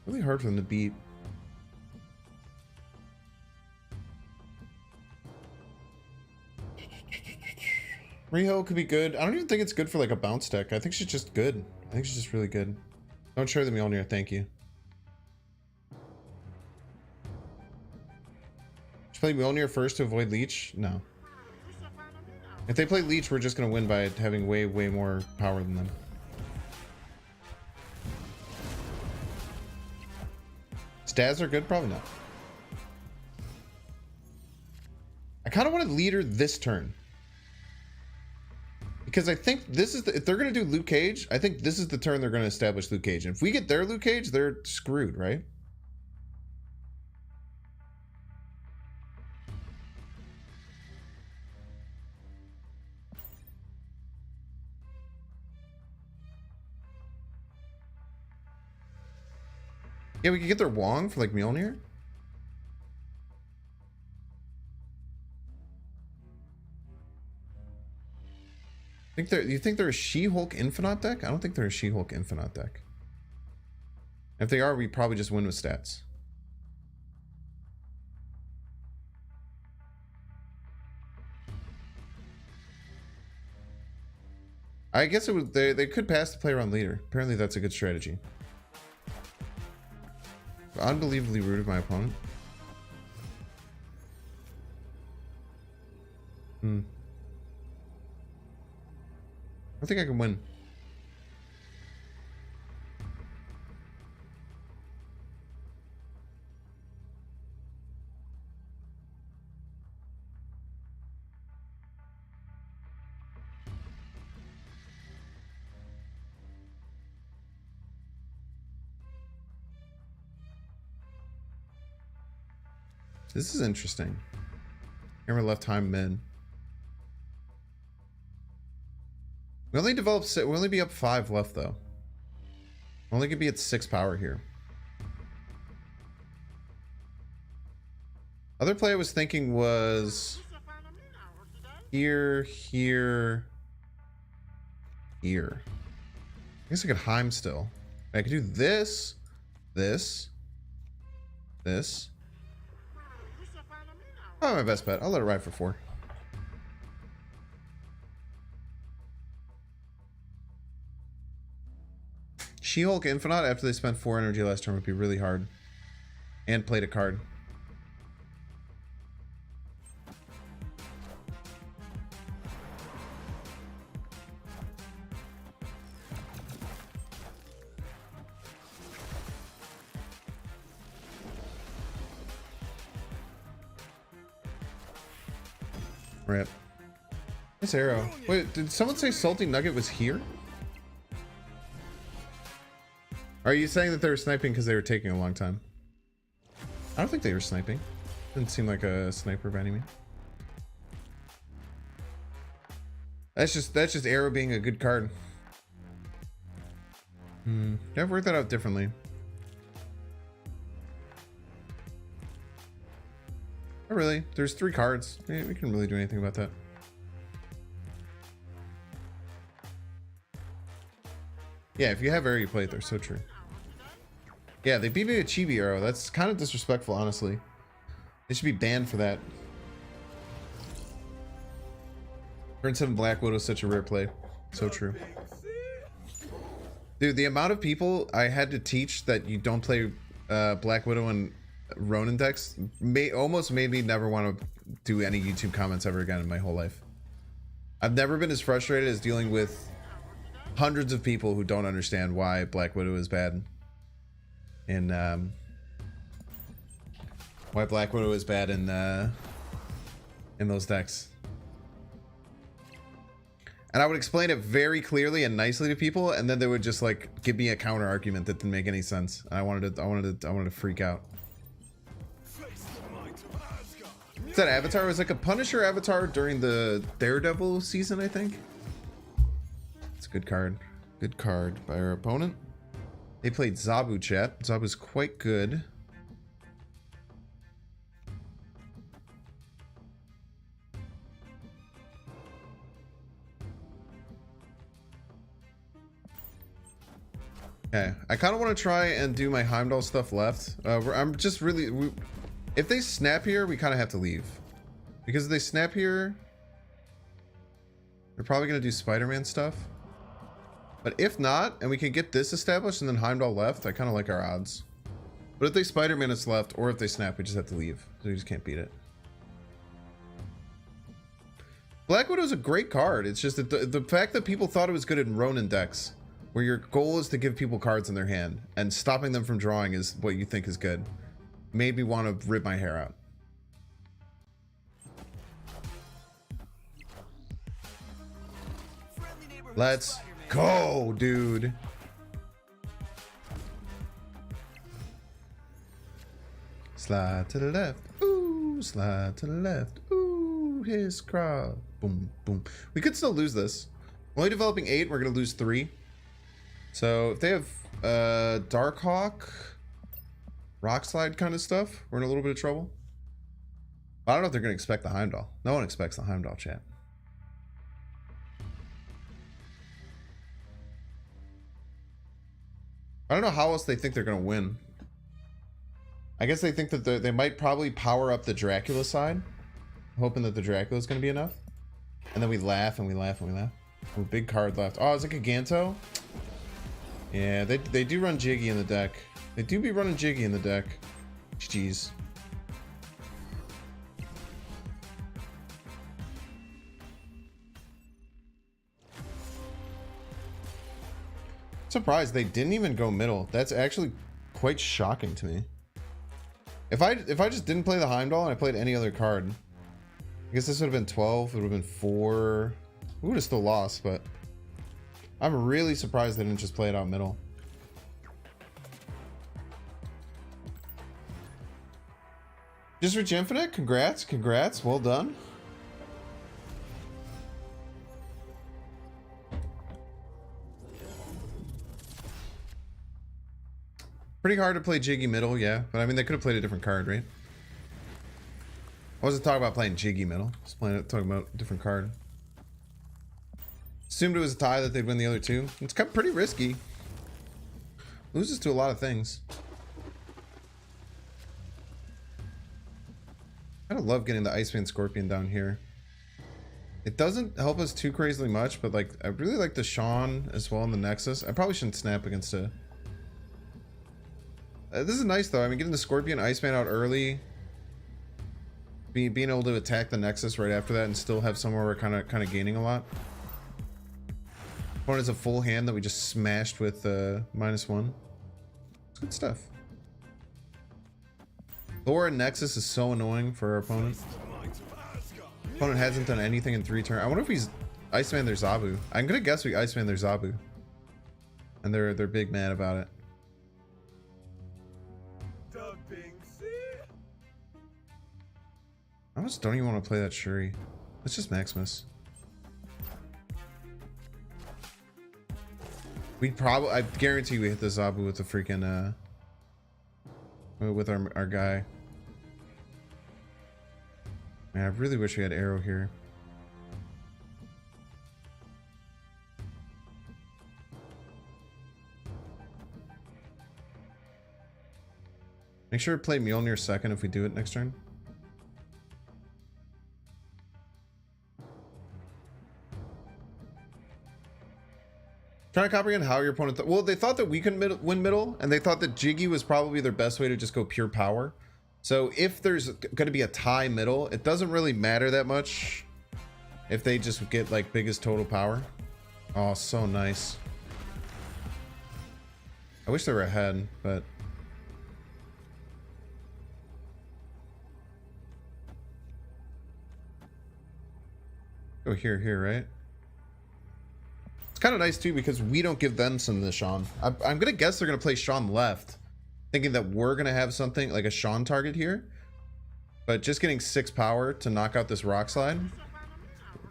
Really hard for them to beat. Riho could be good. I don't even think it's good for like a bounce deck. I think she's just good. I think she's just really good. Don't share the Mjolnir, thank you. Should play Mjolnir first to avoid Leech? No. If they play Leech, we're just gonna win by having way more power than them. Stats are good? Probably not. I kind of want to lead her this turn. Because I think this is if they're going to do Luke Cage, I think this is the turn they're going to establish Luke Cage. And if we get their Luke Cage, they're screwed, right? Yeah, we could get their Wong for like Mjolnir. You think they're a She-Hulk Infinite deck? I don't think they're a She-Hulk Infinite deck. If they are, we probably just win with stats. I guess it would. They could pass the play around leader. Apparently, that's a good strategy. Unbelievably rude of my opponent. I think I can win. This is interesting. Hammer left time mid. We only developed. We'll only be up 5 left though. We only could be at 6 power here. Other play I was thinking was here, here, here. I guess I could Heim still. I could do this, this, this. Oh, my best bet. I'll let it ride for 4. She-Hulk Infinite after they spent 4 energy last turn would be really hard. And played a card. Rip. Nice arrow. Wait, did someone say Salty Nugget was here? Are you saying that they were sniping because they were taking a long time? I don't think they were sniping. Didn't seem like a sniper by any means. That's just arrow being a good card. I've worked that out differently. Not really. There's 3 cards. We can really do anything about that. Yeah, if you have arrow, you play it. They're so true. Yeah, they beat me with Chibi arrow. That's kind of disrespectful, honestly. They should be banned for that. Turn 7 Black Widow is such a rare play. So true. Dude, the amount of people I had to teach that you don't play Black Widow and Ronin decks almost made me never want to do any YouTube comments ever again in my whole life. I've never been as frustrated as dealing with hundreds of people who don't understand why Black Widow is bad. And why Black Widow is bad in those decks. And I would explain it very clearly and nicely to people, and then they would just like give me a counter argument that didn't make any sense. And I wanted to freak out. That avatar was like a Punisher avatar during the Daredevil season, I think. It's a good card. Good card by our opponent. They played Zabu, chat. Zabu's quite good. Okay, I kind of want to try and do my Heimdall stuff left. I'm just really... if they snap here, we kind of have to leave. Because if they snap here... They're probably going to do Spider-Man stuff. But if not, and we can get this established and then Heimdall left, I kind of like our odds. But if they Spider-Man us left, or if they snap, we just have to leave. So we just can't beat it. Black Widow's a great card. It's just that the fact that people thought it was good in Ronin decks, where your goal is to give people cards in their hand, and stopping them from drawing is what you think is good, made me want to rip my hair out. Let's go, dude. Slide to the left. Ooh, slide to the left. Ooh, his crowd. Boom, boom. We could still lose this. We're only developing 8. We're going to lose 3. So if they have Darkhawk, Rock Slide kind of stuff, we're in a little bit of trouble. I don't know if they're going to expect the Heimdall. No one expects the Heimdall, chat. I don't know how else they think they're going to win. I guess they think that they might probably power up the Dracula side, hoping that the Dracula is going to be enough. And then we laugh and we laugh and we laugh. Oh, big card left. Oh, is it Giganto? Yeah, they do run Jiggy in the deck. They do be running Jiggy in the deck. Jeez. Surprised they didn't even go middle. That's actually quite shocking to me. If I just didn't play the Heimdall and I played any other card, I guess this would have been 12. It would have been 4. We would have still lost, but I'm really surprised they didn't just play it out middle. Just Reach Infinite, congrats, well done. Pretty hard to play Jiggy middle, yeah. But I mean, they could have played a different card, right? I wasn't talking about playing Jiggy middle. I was talking about a different card. Assumed it was a tie that they'd win the other two. It's kind of pretty risky. Loses to a lot of things. I kind of love getting the Iceman Scorpion down here. It doesn't help us too crazily much, but like I really like the Sean as well in the Nexus. I probably shouldn't snap against a... this is nice though. I mean, getting the Scorpion Iceman out early, being able to attack the Nexus right after that, and still have somewhere we're kind of gaining a lot. Opponent's a full hand that we just smashed with -1. It's good stuff. Thor and Nexus is so annoying for our opponent. Opponent hasn't done anything in 3 turns. I wonder if he's Iceman their Zabu. I'm gonna guess we Iceman their Zabu, and they're big mad about it. I just don't even want to play that Shuri. Let's just Maximus. We'd probably, I guarantee we hit the Zabu with the freaking, with our guy. Man, I really wish we had Arrow here. Make sure to play Mjolnir second if we do it next turn. Trying to comprehend how your opponent well, they thought that we couldn't win middle, and they thought that Jiggy was probably their best way to just go pure power. So if there's going to be a tie middle, it doesn't really matter that much if they just get like biggest total power. Oh, so nice. I wish they were ahead, but go here, right? It's kind of nice too because we don't give them some of the Sean. I'm gonna guess they're gonna play Sean left, thinking that we're gonna have something like a Sean target here. But just getting 6 power to knock out this Rock Slide,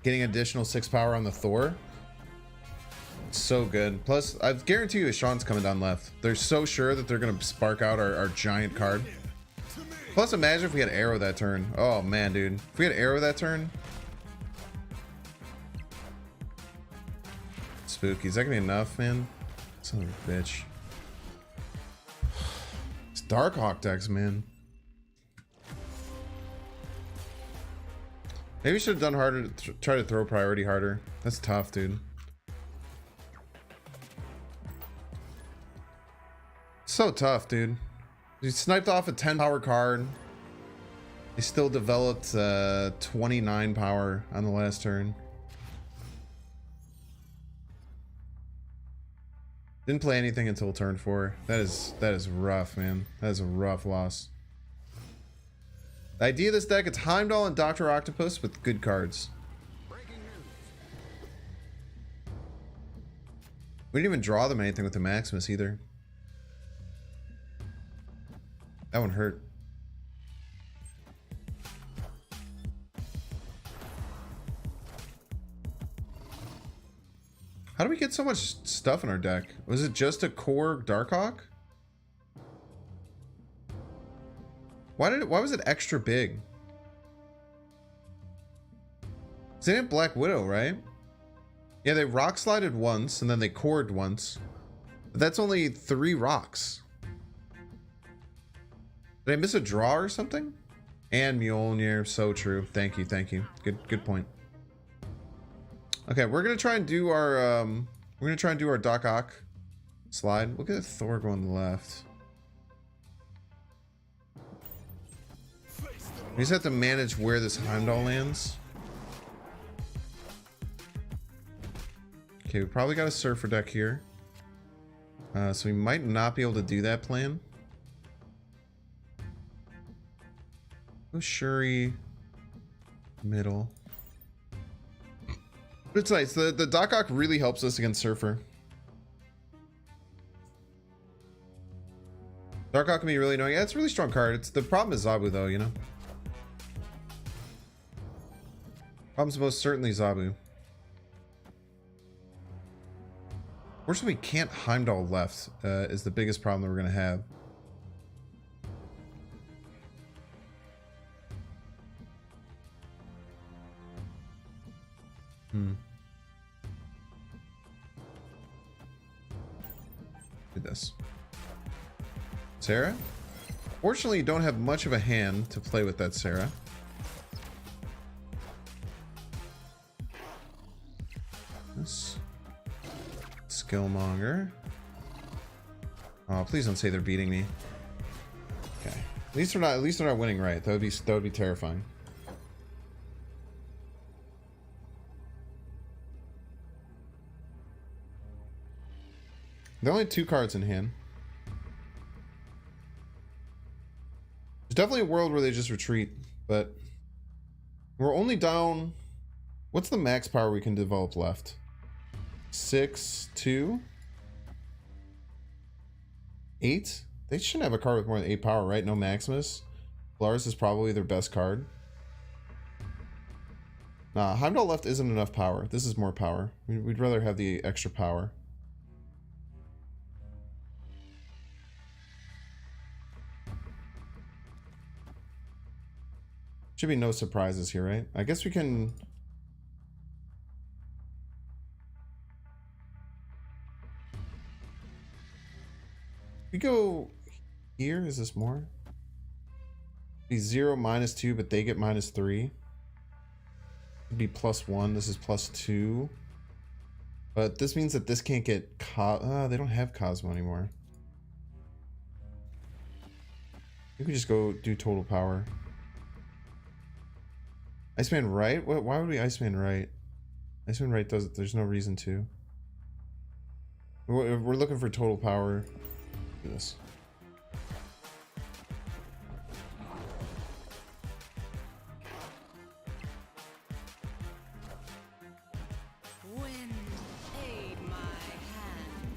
getting additional 6 power on the Thor, it's so good. Plus, I guarantee you, Sean's coming down left. They're so sure that they're gonna spark out our giant card. Plus, imagine if we had Arrow that turn. Oh man, dude, if we had Arrow that turn. Spooky. Is that gonna be enough, man? Son of a bitch. It's Darkhawk decks, man. Maybe we should have done harder to try to throw priority harder. That's tough, dude. So tough, dude. He sniped off a 10 power card. He still developed 29 power on the last turn. Didn't play anything until turn 4. That is rough, man. That is a rough loss. The idea of this deck, it's Heimdall and Dr. Octopus with good cards. We didn't even draw them anything with the Maximus either. That one hurt. How do we get so much stuff in our deck? Was it just a core Darkhawk? Why was it extra big? They didn't Black Widow, right? Yeah, they rock slided once and then they cored once. But that's only 3 rocks. Did I miss a draw or something? And Mjolnir, so true. Thank you, thank you. Good point. Okay, we're gonna try and do our Doc Ock slide. Look at Thor going left. We just have to manage where this Heimdall lands. Okay, we probably got a Surfer deck here. So we might not be able to do that plan. Go Shuri. Middle. But it's nice. The Doc Ock really helps us against Surfer. Dark Ock can be really annoying. Yeah, it's a really strong card. The problem is Zabu though, you know? Problem's most certainly Zabu. Fortunately, we can't Heimdall left, is the biggest problem that we're going to have. Do this. Sarah? Fortunately, you don't have much of a hand to play with that, Sarah. This. Skillmonger. Oh, please don't say they're beating me. Okay. At least they're not winning right. That would be terrifying. There are only 2 cards in hand. There's definitely a world where they just retreat, but we're only down. What's the max power we can develop left? 6, 2, 8. They shouldn't have a card with more than 8 power, right? No Maximus. Lars is probably their best card. Nah, Heimdall left isn't enough power. This is more power. We'd rather have the extra power. Should be no surprises here, right? I guess we can... We go here. Is this more? Be 0 -2, but they get -3. It'd be +1. This is +2. But this means that this can't get they don't have Cosmo anymore. We could just go do total power. Iceman right? Why would we Iceman right? Iceman right does it. There's no reason to. We're looking for total power. Do this. Wind, aid my hand.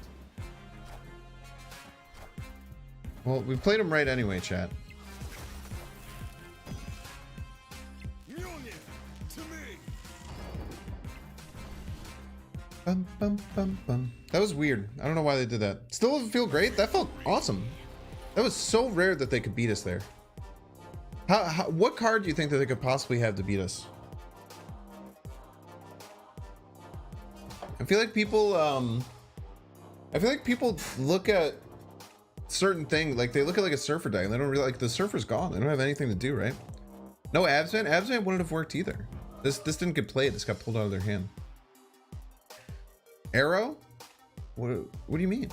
Well, we played him right anyway, chat. Bum, bum, bum, bum. That was weird. I don't know why they did that. Still doesn't feel great. That felt awesome. That was so rare that they could beat us there. What card do you think that they could possibly have to beat us? I feel like people look at certain things, like they look at like a Surfer deck and they don't really, like, the Surfer's gone. They don't have anything to do, right? No Absman. Absman wouldn't have worked either. This didn't get played. This got pulled out of their hand. Arrow? What do you mean?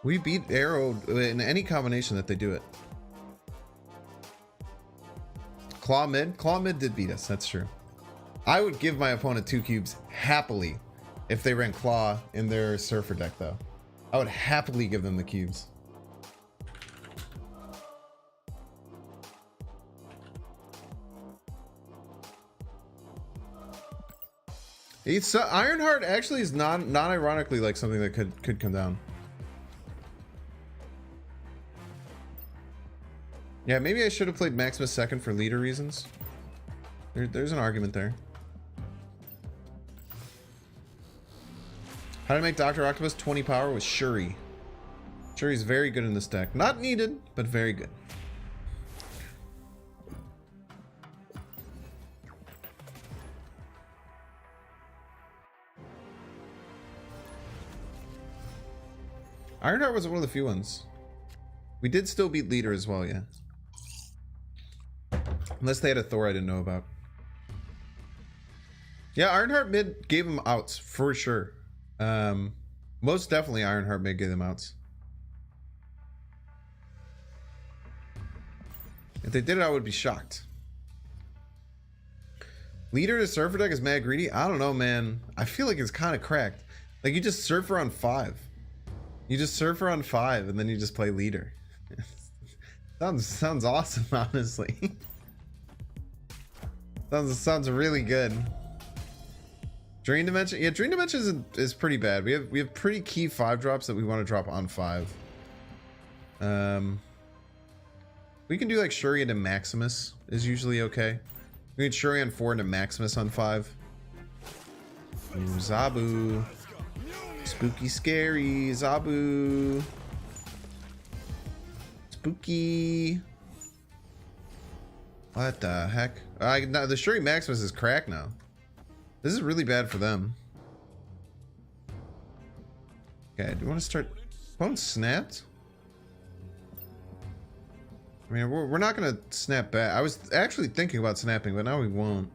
We beat Arrow in any combination that they do it. Claw mid? Claw mid did beat us, that's true. I would give my opponent 2 cubes happily if they ran Claw in their Surfer deck, though. I would happily give them the cubes. It's Ironheart actually is not ironically like something that could come down. Yeah, maybe I should have played Maximus second for leader reasons. There's an argument there. How to make Dr. Octopus 20 power with Shuri. Shuri's very good in this deck. Not needed, but very good. Ironheart was one of the few ones. We did still beat leader as well, yeah. Unless they had a Thor I didn't know about. Yeah, Ironheart mid gave him outs for sure. Most definitely Ironheart mid gave them outs. If they did it, I would be shocked. Leader to Surfer deck is mad greedy? I don't know, man. I feel like it's kind of cracked. Like, you just Surfer on 5. You just Surfer on 5 and then you just play leader. Sounds awesome, honestly. sounds really good. Drain Dimension, yeah, Drain Dimension is pretty bad. We have pretty key 5 drops that we want to drop on 5. We can do like Shuri into Maximus is usually okay. We can Shuri on 4 into Maximus on 5. Ooh, Zabu. Spooky scary, Zabu. Spooky. What the heck? No, the Shuri Maximus is cracked now. This is really bad for them. Okay, do you want to start? Phone snapped? I mean, we're not gonna snap back. I was actually thinking about snapping, but now we won't.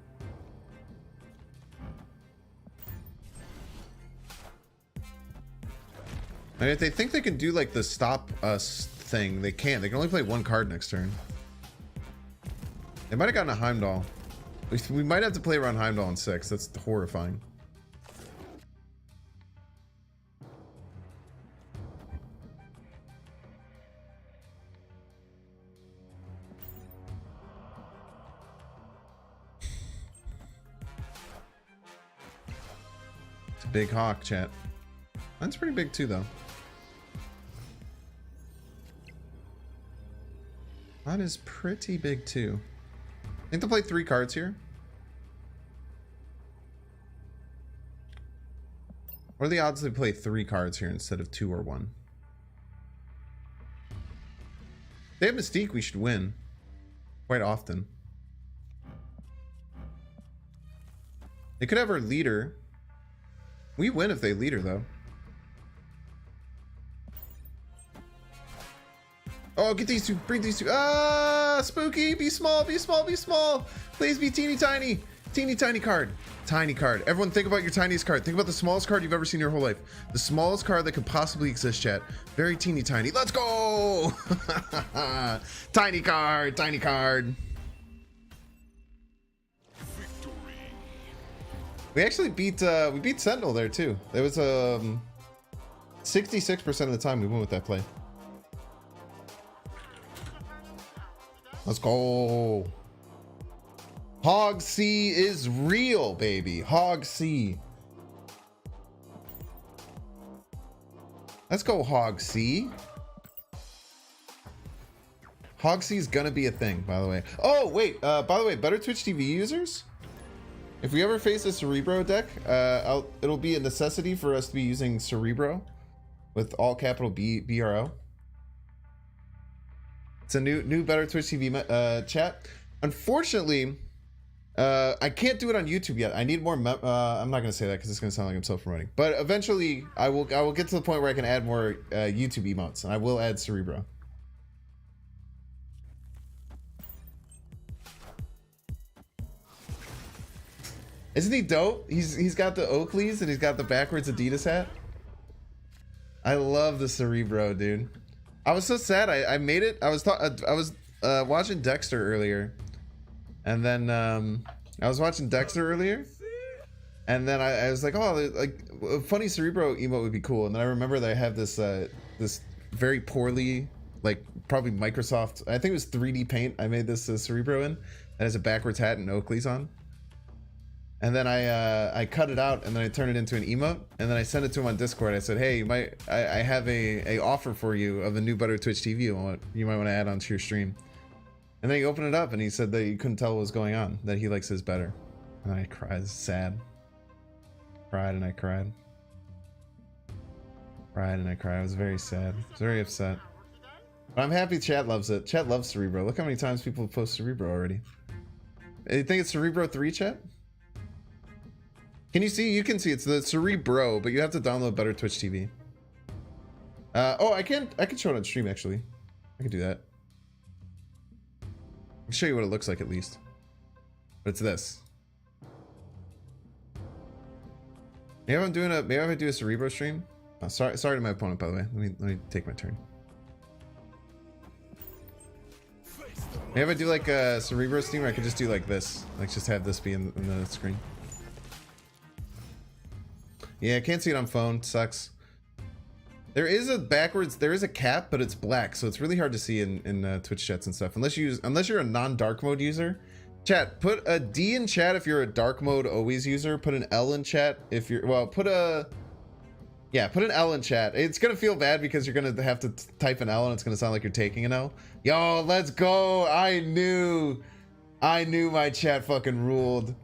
I mean, if they think they can do like the stop us thing, they can't. They can only play 1 card next turn. They might have gotten a Heimdall. We might have to play around Heimdall in 6. That's horrifying. It's a big hawk, chat. Mine's pretty big too, though. Mine is pretty big too. I think they'll play 3 cards here. What are the odds they play 3 cards here instead of 2 or 1? If they have Mystique, we should win. Quite often. They could have our leader. We win if they leader, though. Oh, get these 2. Bring these 2. Ah, spooky. Be small. Be small. Be small. Please be teeny tiny. Teeny tiny card. Tiny card. Everyone think about your tiniest card. Think about the smallest card you've ever seen in your whole life. The smallest card that could possibly exist, chat. Very teeny tiny. Let's go. Tiny card. Tiny card. We actually beat Sentinel there too. There was 66% of the time we went with that play. Let's go. HogC is real, baby. HogC. Let's go, HogC. HogC is gonna be a thing, by the way. Oh, wait. By the way, better Twitch TV users? If we ever face a Cerebro deck, it'll be a necessity for us to be using Cerebro with all capital BRO. It's a new better Twitch TV chat. Unfortunately, I can't do it on YouTube yet. I need more. I'm not gonna say that because it's gonna sound like I'm self-promoting. But eventually, I will get to the point where I can add more YouTube emotes, and I will add Cerebro. Isn't he dope? He's got the Oakleys and he's got the backwards Adidas hat. I love the Cerebro, dude. I was so sad. I made it. I was watching Dexter earlier, and then I was watching Dexter earlier, and then I was like, oh, like a funny Cerebro emote would be cool. And then I remember that I have this this very poorly, like probably Microsoft, I think it was 3D Paint. I made this Cerebro in that has a backwards hat and Oakleys on. And then I cut it out and then I turned it into an emote and then I sent it to him on Discord. I said, hey, I have a offer for you of a new Butter Twitch TV you might want to add onto your stream. And then he opened it up and he said that he couldn't tell what was going on, that he likes his better. And I cried. It's sad. Cried and I cried. Cried and I cried. I was very sad. I was very upset. But I'm happy chat loves it. Chat loves Cerebro. Look how many times people post Cerebro already. You think it's Cerebro 3, chat? Can you see? You can see it's the Cerebro, but you have to download Better Twitch TV. Oh, I can show it on stream actually. I can do that. I can show you what it looks like at least. But it's this. Maybe I'm doing maybe if I do a Cerebro stream. Oh, sorry to my opponent, by the way. Let me take my turn. Maybe if I do like a Cerebro stream, I could just do like this. Like just have this be in the screen. Yeah, I can't see it on phone. Sucks. There is a cap, but it's black, so it's really hard to see in Twitch chats and stuff. Unless you're a non-dark mode user. Chat, put a D in chat if you're a dark mode always user. Put an L in chat if you're put an L in chat. It's gonna feel bad because you're gonna have to type an L and it's gonna sound like you're taking an L. Yo, let's go. I knew my chat fucking ruled.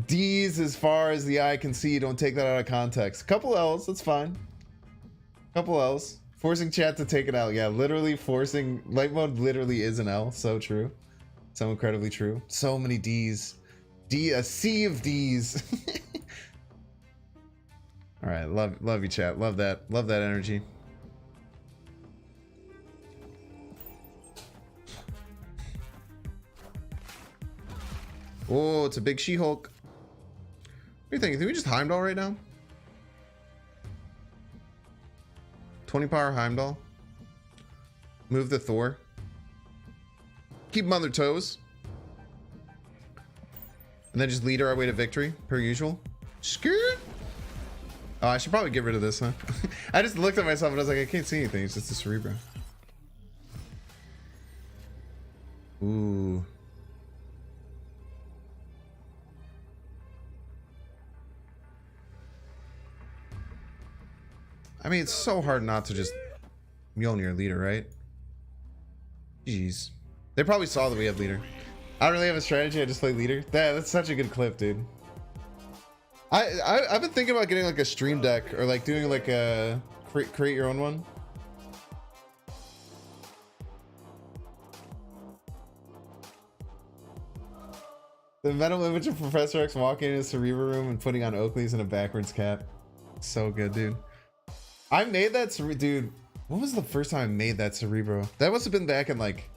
D's as far as the eye can see. Don't take that out of context. Couple L's, that's fine. Couple L's. Forcing chat to take an L. Yeah, literally forcing. Light mode literally is an L. So true. So incredibly true. So many D's. A sea of D's. All right, love you, chat. Love that energy. Oh, it's a big She-Hulk. What do you think? Can we just Heimdall right now? 20 power Heimdall. Move the Thor. Keep them on their toes. And then just lead our way to victory, per usual. Skirt. Oh, I should probably get rid of this, huh? I just looked at myself and I was like, I can't see anything. It's just a Cerebro. Ooh. I mean, it's so hard not to just Mjolnir leader, right? Jeez. They probably saw that we have leader. I don't really have a strategy. I just play leader. That's such a good clip, dude. I've been thinking about getting like a stream deck or like doing like a create your own one. The mental image of Professor X walking in his Cerebro room and putting on Oakleys and a backwards cap. So good, dude. I made that dude. When was the first time I made that Cerebro? That must have been back in like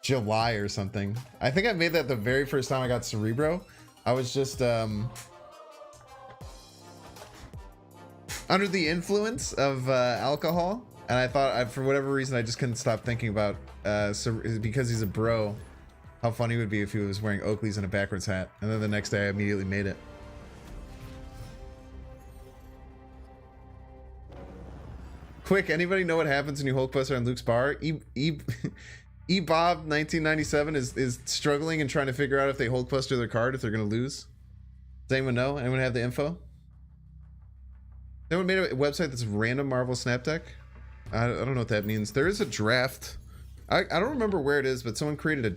July or something. I think I made that the very first time I got Cerebro. I was just under the influence of alcohol, and I thought for whatever reason I just couldn't stop thinking about because he's a bro, how funny it would be if he was wearing Oakleys and a backwards hat. And then the next day I immediately made it. Quick, anybody know what happens when you Hulkbuster on Luke's bar? Bob 1997 is struggling and trying to figure out if they Hulkbuster their card, if they're gonna lose. Does anyone know? Anyone have the info? Anyone made a website that's random Marvel Snap Deck? I don't know what that means. There is a draft. I don't remember where it is, but someone created a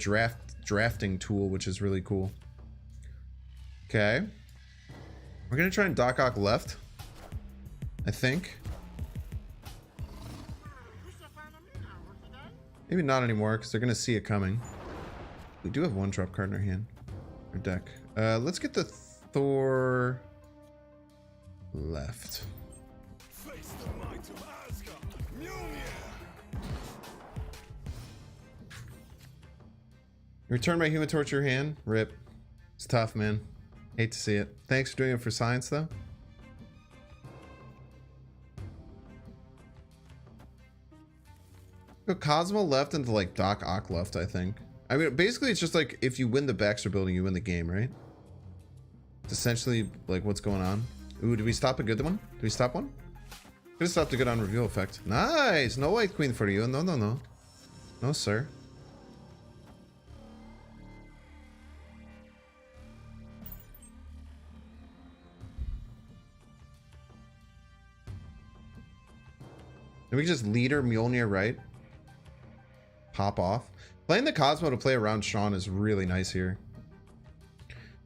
drafting tool, which is really cool. Okay. We're gonna try and Doc Ock left, I think. Maybe not anymore, because they're going to see it coming. We do have one drop card in our hand. Our deck. Let's get the Thor left. Return my Human Torch to your hand. Rip. It's tough, man. Hate to see it. Thanks for doing it for science, though. Go Cosmo left into like Doc Ock left, I think. I mean, basically, it's just like if you win the Baxter building, you win the game, right? It's essentially like what's going on. Ooh, did we stop a good one? Did we stop one? Could have stopped a good on reveal effect. Nice! No White Queen for you. No, no, no. No, sir. Can we just leader Mjolnir right? Pop off. Playing the Cosmo to play around Sean is really nice here.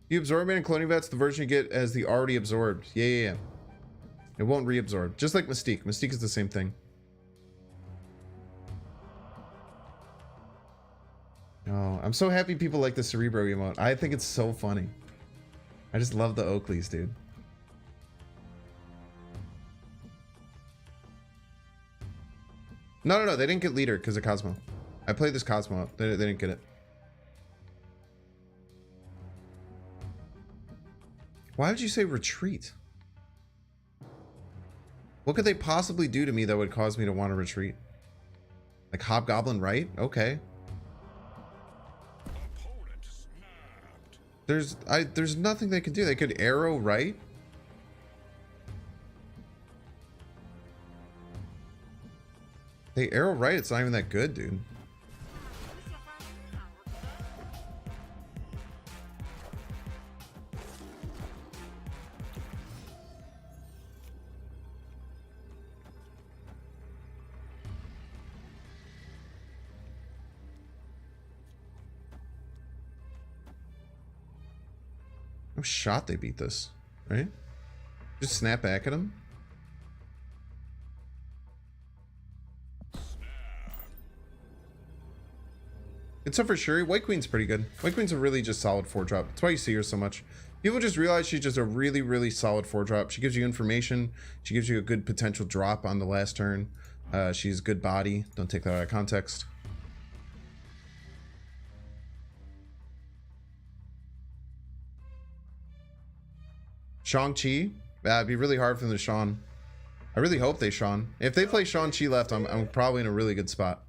You absorb it in cloning vets, the version you get as the already absorbed. Yeah. It won't reabsorb. Just like Mystique. Mystique is the same thing. Oh, I'm so happy people like the Cerebro emote. I think it's so funny. I just love the Oakleys, dude. No, they didn't get leader because of Cosmo. I played this Cosmo up. They didn't get it. Why would you say retreat? What could they possibly do to me that would cause me to want to retreat? Like Hobgoblin right? Okay. There's nothing they could do. They could arrow right. They arrow right, it's not even that good, dude. No shot they beat this, right? Just snap back at him. Except for Shuri, White Queen's pretty good. White Queen's a really just solid 4-drop. That's why you see her so much. People just realize she's just a really, really solid 4-drop. She gives you information. She gives you a good potential drop on the last turn. She's good body. Don't take that out of context. Shang-Chi? It'd be really hard for them to Sean. I really hope they Sean. If they play Shang-Chi left, I'm probably in a really good spot.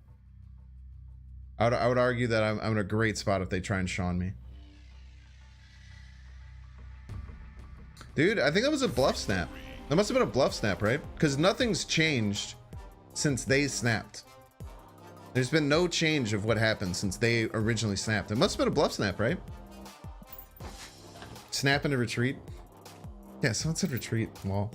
I would argue that I'm in a great spot if they try and Sean me. Dude, I think that was a bluff snap. That must have been a bluff snap, right? Because nothing's changed since they snapped. There's been no change of what happened since they originally snapped. It must have been a bluff snap, right? Snap into retreat. Yeah, someone said retreat. Well,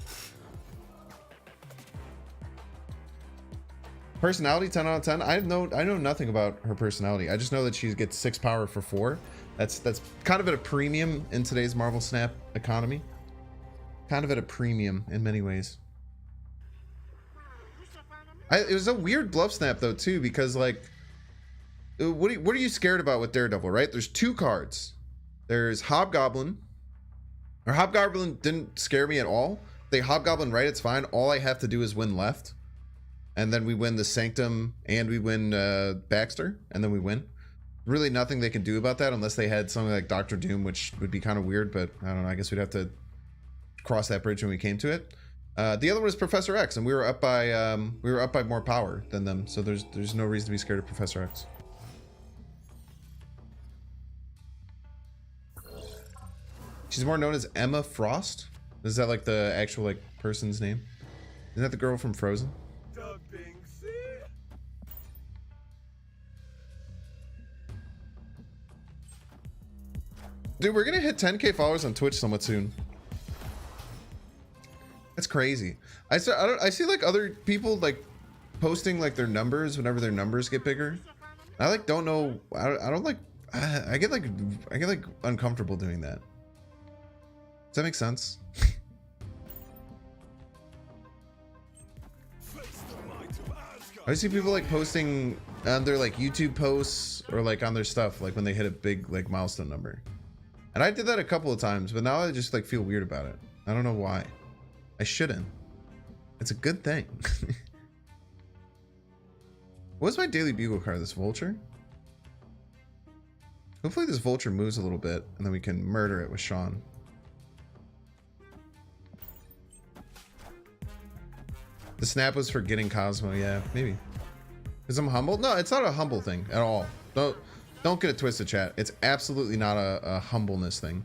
personality 10 out of 10. I know nothing about her personality. I just know that she gets 6 power for 4. That's kind of at a premium in today's Marvel Snap economy. Kind of at a premium in many ways. It was a weird bluff snap though too, because like, what are you scared about with Daredevil? Right? There's 2 cards. There's Hobgoblin. Or Hobgoblin didn't scare me at all. They Hobgoblin right, it's fine. All I have to do is win left. And then we win the Sanctum and we win Baxter. And then we win. Really nothing they can do about that unless they had something like Doctor Doom, which would be kind of weird. But I don't know. I guess we'd have to cross that bridge when we came to it. The other one is Professor X. And we were up by more power than them. So there's no reason to be scared of Professor X. She's more known as Emma Frost. Is that like the actual like person's name? Isn't that the girl from Frozen? Dude, we're gonna hit 10k followers on Twitch somewhat soon. That's crazy. I see like other people like posting like their numbers whenever their numbers get bigger. I like don't know. I don't like. I get like uncomfortable doing that. Does that make sense? I see people like posting on their like YouTube posts or like on their stuff like when they hit a big like milestone number. And I did that a couple of times, but now I just like feel weird about it. I don't know why. I shouldn't. It's a good thing. What's my daily bugle card? This vulture? Hopefully this vulture moves a little bit and then we can murder it with Sean. The snap was for getting Cosmo. Yeah, maybe. Because I'm humble? No, it's not a humble thing at all. Don't get it twisted, chat. It's absolutely not a humbleness thing.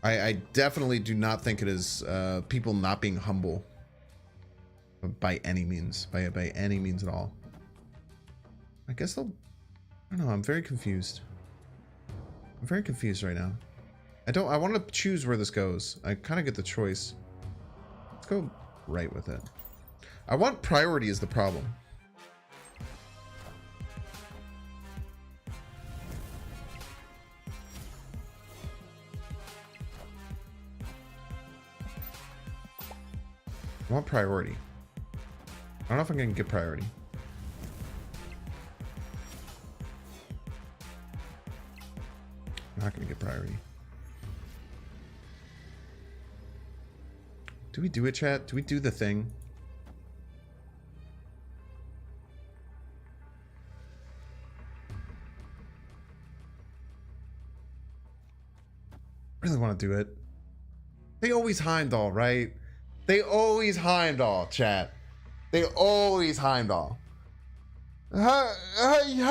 I definitely do not think it is people not being humble by any means, by any means at all. I guess they'll. I don't know. I'm very confused. I'm very confused right now. I want to choose where this goes. I kind of get the choice. Let's go right with it. I want priority is the problem. I want priority. I don't know if I'm going to get priority. I'm not going to get priority. Do we do it, chat? Do we do the thing? I really want to do it. They always Heimdall, right? They always Heimdall, chat. They always Heimdall. How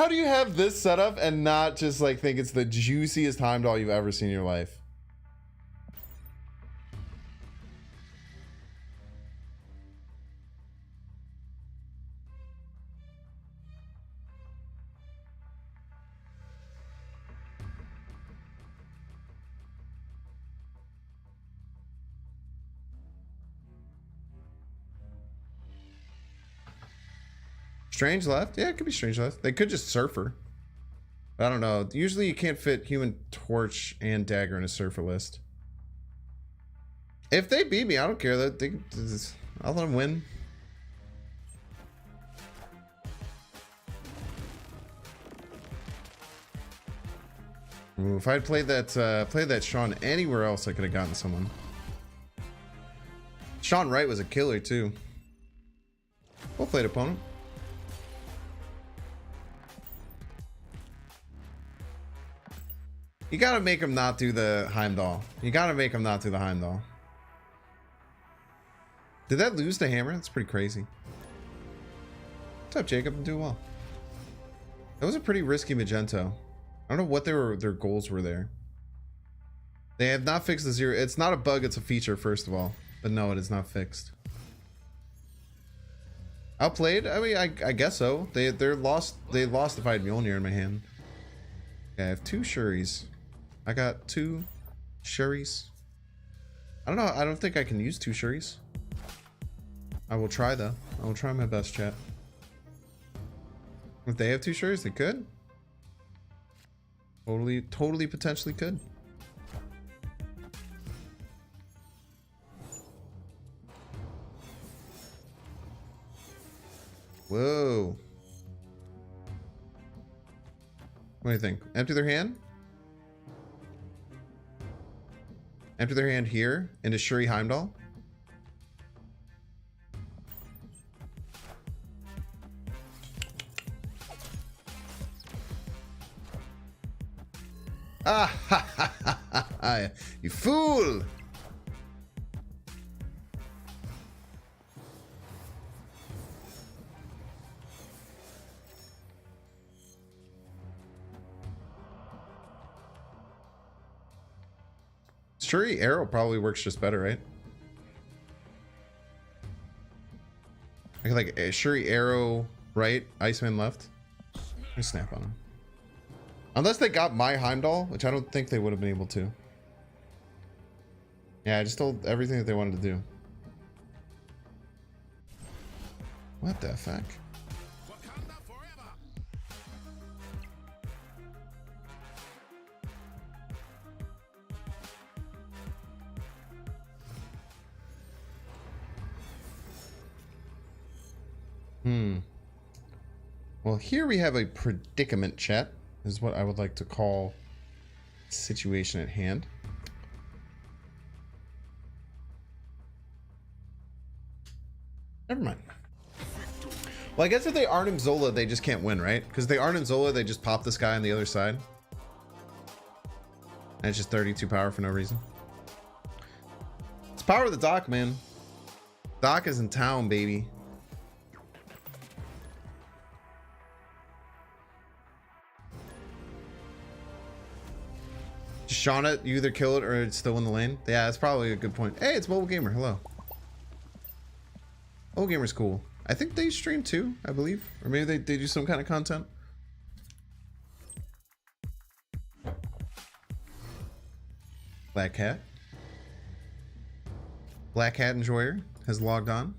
do you have this setup and not just like think it's the juiciest Heimdall you've ever seen in your life? Strange left? Yeah, it could be Strange left. They could just Surfer. I don't know. Usually you can't fit Human Torch and Dagger in a Surfer list. If they beat me, I don't care. I'll let them win. Ooh, if I'd played that Sean anywhere else, I could have gotten someone. Sean Wright was a killer too. Well played, opponent. You gotta make him not do the Heimdall. You gotta make him not do the Heimdall. Did that lose the hammer? That's pretty crazy. What's up, Jacob? I'm doing well. That was a pretty risky Magento. I don't know what their goals were there. They have not fixed the zero. It's not a bug, it's a feature, first of all. But no, it is not fixed. Outplayed? I mean, I guess so. They lost if I had Mjolnir in my hand. Okay, I have 2 Shuris. I got 2 Shuris. I don't know. I don't think I can use 2 Shuris. I will try though. I will try my best, chat. If they have 2 Shuris, they could. Totally potentially could. Whoa. What do you think? Empty their hand? Empty their hand here into Shuri Heimdall? Ah, ha, ha, ha, ha, ha. You fool! Shuri arrow probably works just better, right? I can like Shuri arrow right, Iceman left. Let me snap on him. Unless they got my Heimdall, which I don't think they would have been able to. Yeah, I just told everything that they wanted to do. What the fuck? Well, here we have a predicament, chat, is what I would like to call the situation at hand. Never mind. Well, I guess if they Arnim Zola, they just can't win, right? Because they Arnim Zola, they just pop this guy on the other side. And it's just 32 power for no reason. power of the Doc, man. Doc is in town, baby. Shauna, you either kill it or it's still in the lane. Yeah, that's probably a good point. Hey, it's Mobile Gamer. Hello. Mobile Gamer's cool. I think they stream too, I believe. Or maybe they do some kind of content. Black Cat. Black Cat Enjoyer has logged on.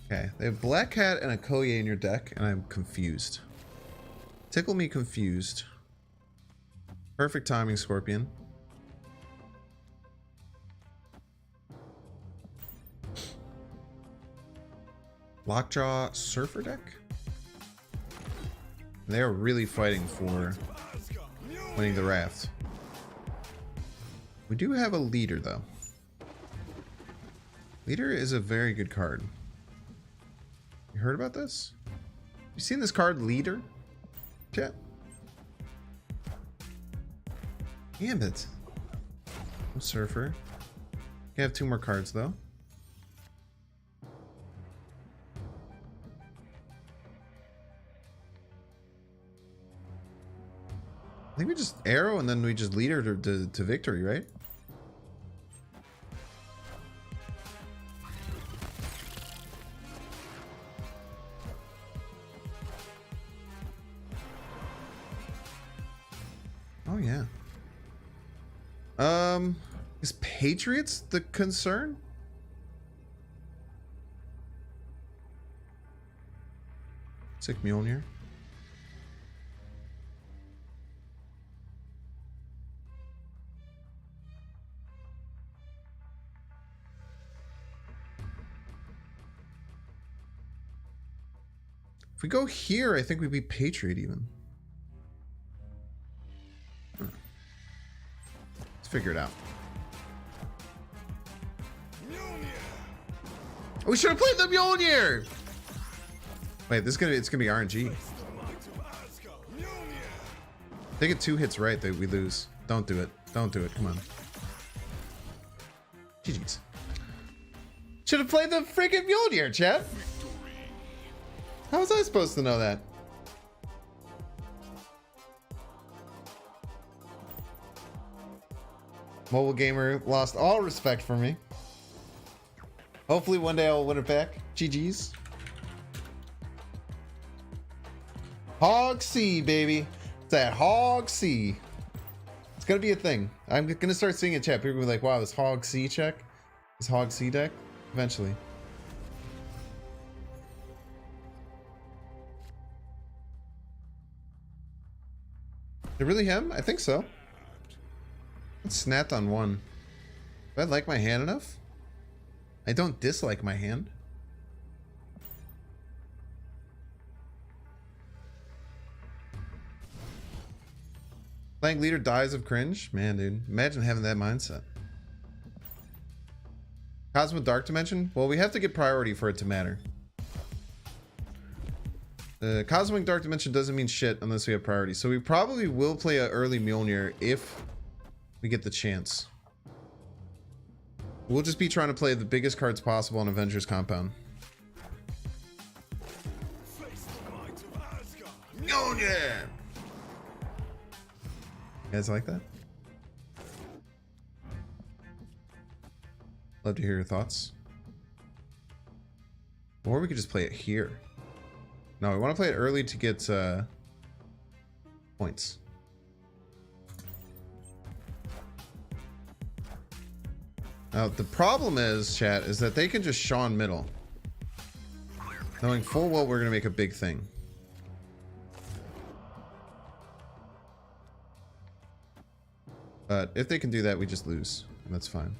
Okay, they have Black Cat and a Koye in your deck, and I'm confused. Tickle me confused. Perfect timing, Scorpion. Lockjaw Surfer deck? They are really fighting for winning the raft. We do have a leader, though. Leader is a very good card. You heard about this? You seen this card, Leader? Chat? Damn it. No Surfer. You have 2 more cards, though. I think we just arrow and then we just lead her to victory, right? Oh yeah. Is Patriots the concern? Sick Mjolnir. If we go here, I think we'd be Patriot even. Let's figure it out. We should have played the Mjolnir! Wait, it's gonna be RNG. I think it 2 hits right that we lose. Don't do it. Don't do it. Come on. GG's. Should have played the freaking Mjolnir, chat. How was I supposed to know that? Mobile Gamer lost all respect for me. Hopefully one day I'll win it back. GG's. HogC, baby. It's that HogC. It's gonna be a thing. I'm gonna start seeing it, chat. People will be like, wow, this HogC check? This HogC deck? Eventually. Is it really him? I think so. It snapped on 1. Do I like my hand enough? I don't dislike my hand. Playing leader dies of cringe? Man, dude. Imagine having that mindset. Cosmic Dark Dimension? Well, we have to get priority for it to matter. The Cosmic Dark Dimension doesn't mean shit unless we have priority. So we probably will play an early Mjolnir if we get the chance. We'll just be trying to play the biggest cards possible on Avengers Compound. Mjolnir! You guys like that? Love to hear your thoughts. Or we could just play it here. No, we want to play it early to get points. Now, the problem is, chat, is that they can just Sean middle. Knowing full well we're going to make a big thing. But if they can do that, we just lose. And that's fine.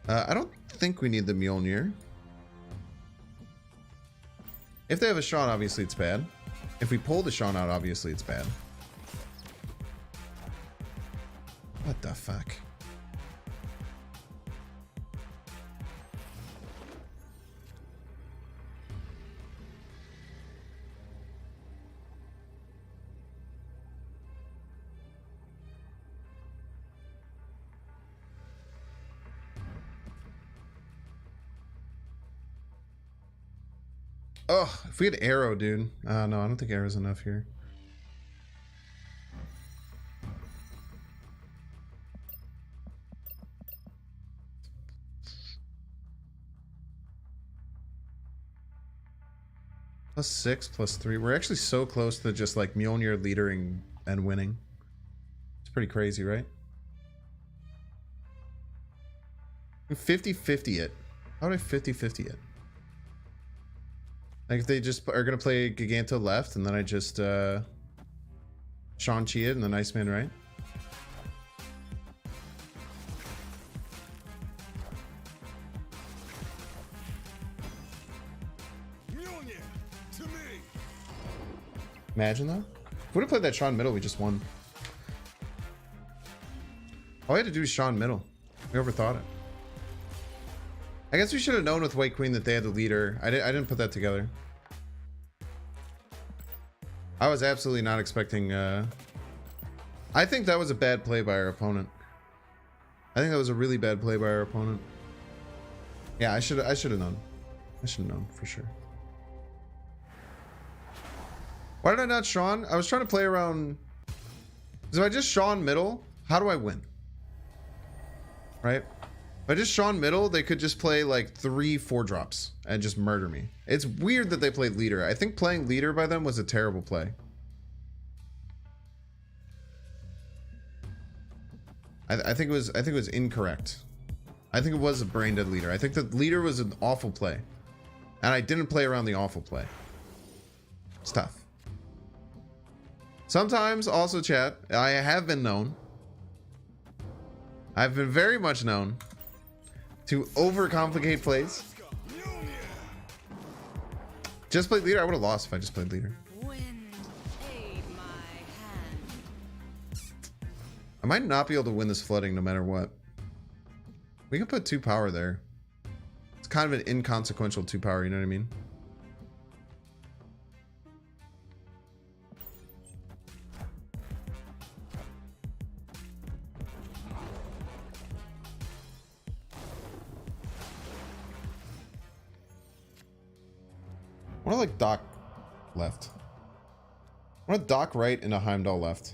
I don't think we need the Mjolnir. If they have a Sean, obviously it's bad. If we pull the Sean out, obviously it's bad. What the fuck? Oh, if we had arrow, dude. No, I don't think arrow's enough here. +6, +3. We're actually so close to just like Mjolnir leadering and winning. It's pretty crazy, right? 50-50 it. How would I 50-50 it? Like if they just are gonna play Giganto left and then I just Shang-Chi it and then Iceman right? Imagine though. If we would have played that Sean middle, we just won. All we had to do is Sean middle. We overthought it. I guess we should have known with White Queen that they had the leader. I didn't put that together. I was absolutely not expecting. I think that was a bad play by our opponent. I think that was a really bad play by our opponent. Yeah, I should have known. I should have known for sure. Why did I not Sean? I was trying to play around. Because if I just Sean middle, how do I win? Right? If I just Sean middle, they could just play like 3 4-drops and just murder me. It's weird that they played leader. I think playing leader by them was a terrible play. I think it was incorrect. I think it was a brain dead leader. I think the leader was an awful play. And I didn't play around the awful play. It's tough. Sometimes also, chat, I have been known. I've been very much known to overcomplicate plays. Just played leader. I would have lost if I just played leader. Wind, aid my hand. I might not be able to win this flooding no matter what. We can put 2 power there. It's kind of an inconsequential 2 power, you know what I mean? I want to like Doc left. I want to Doc right and a Heimdall left.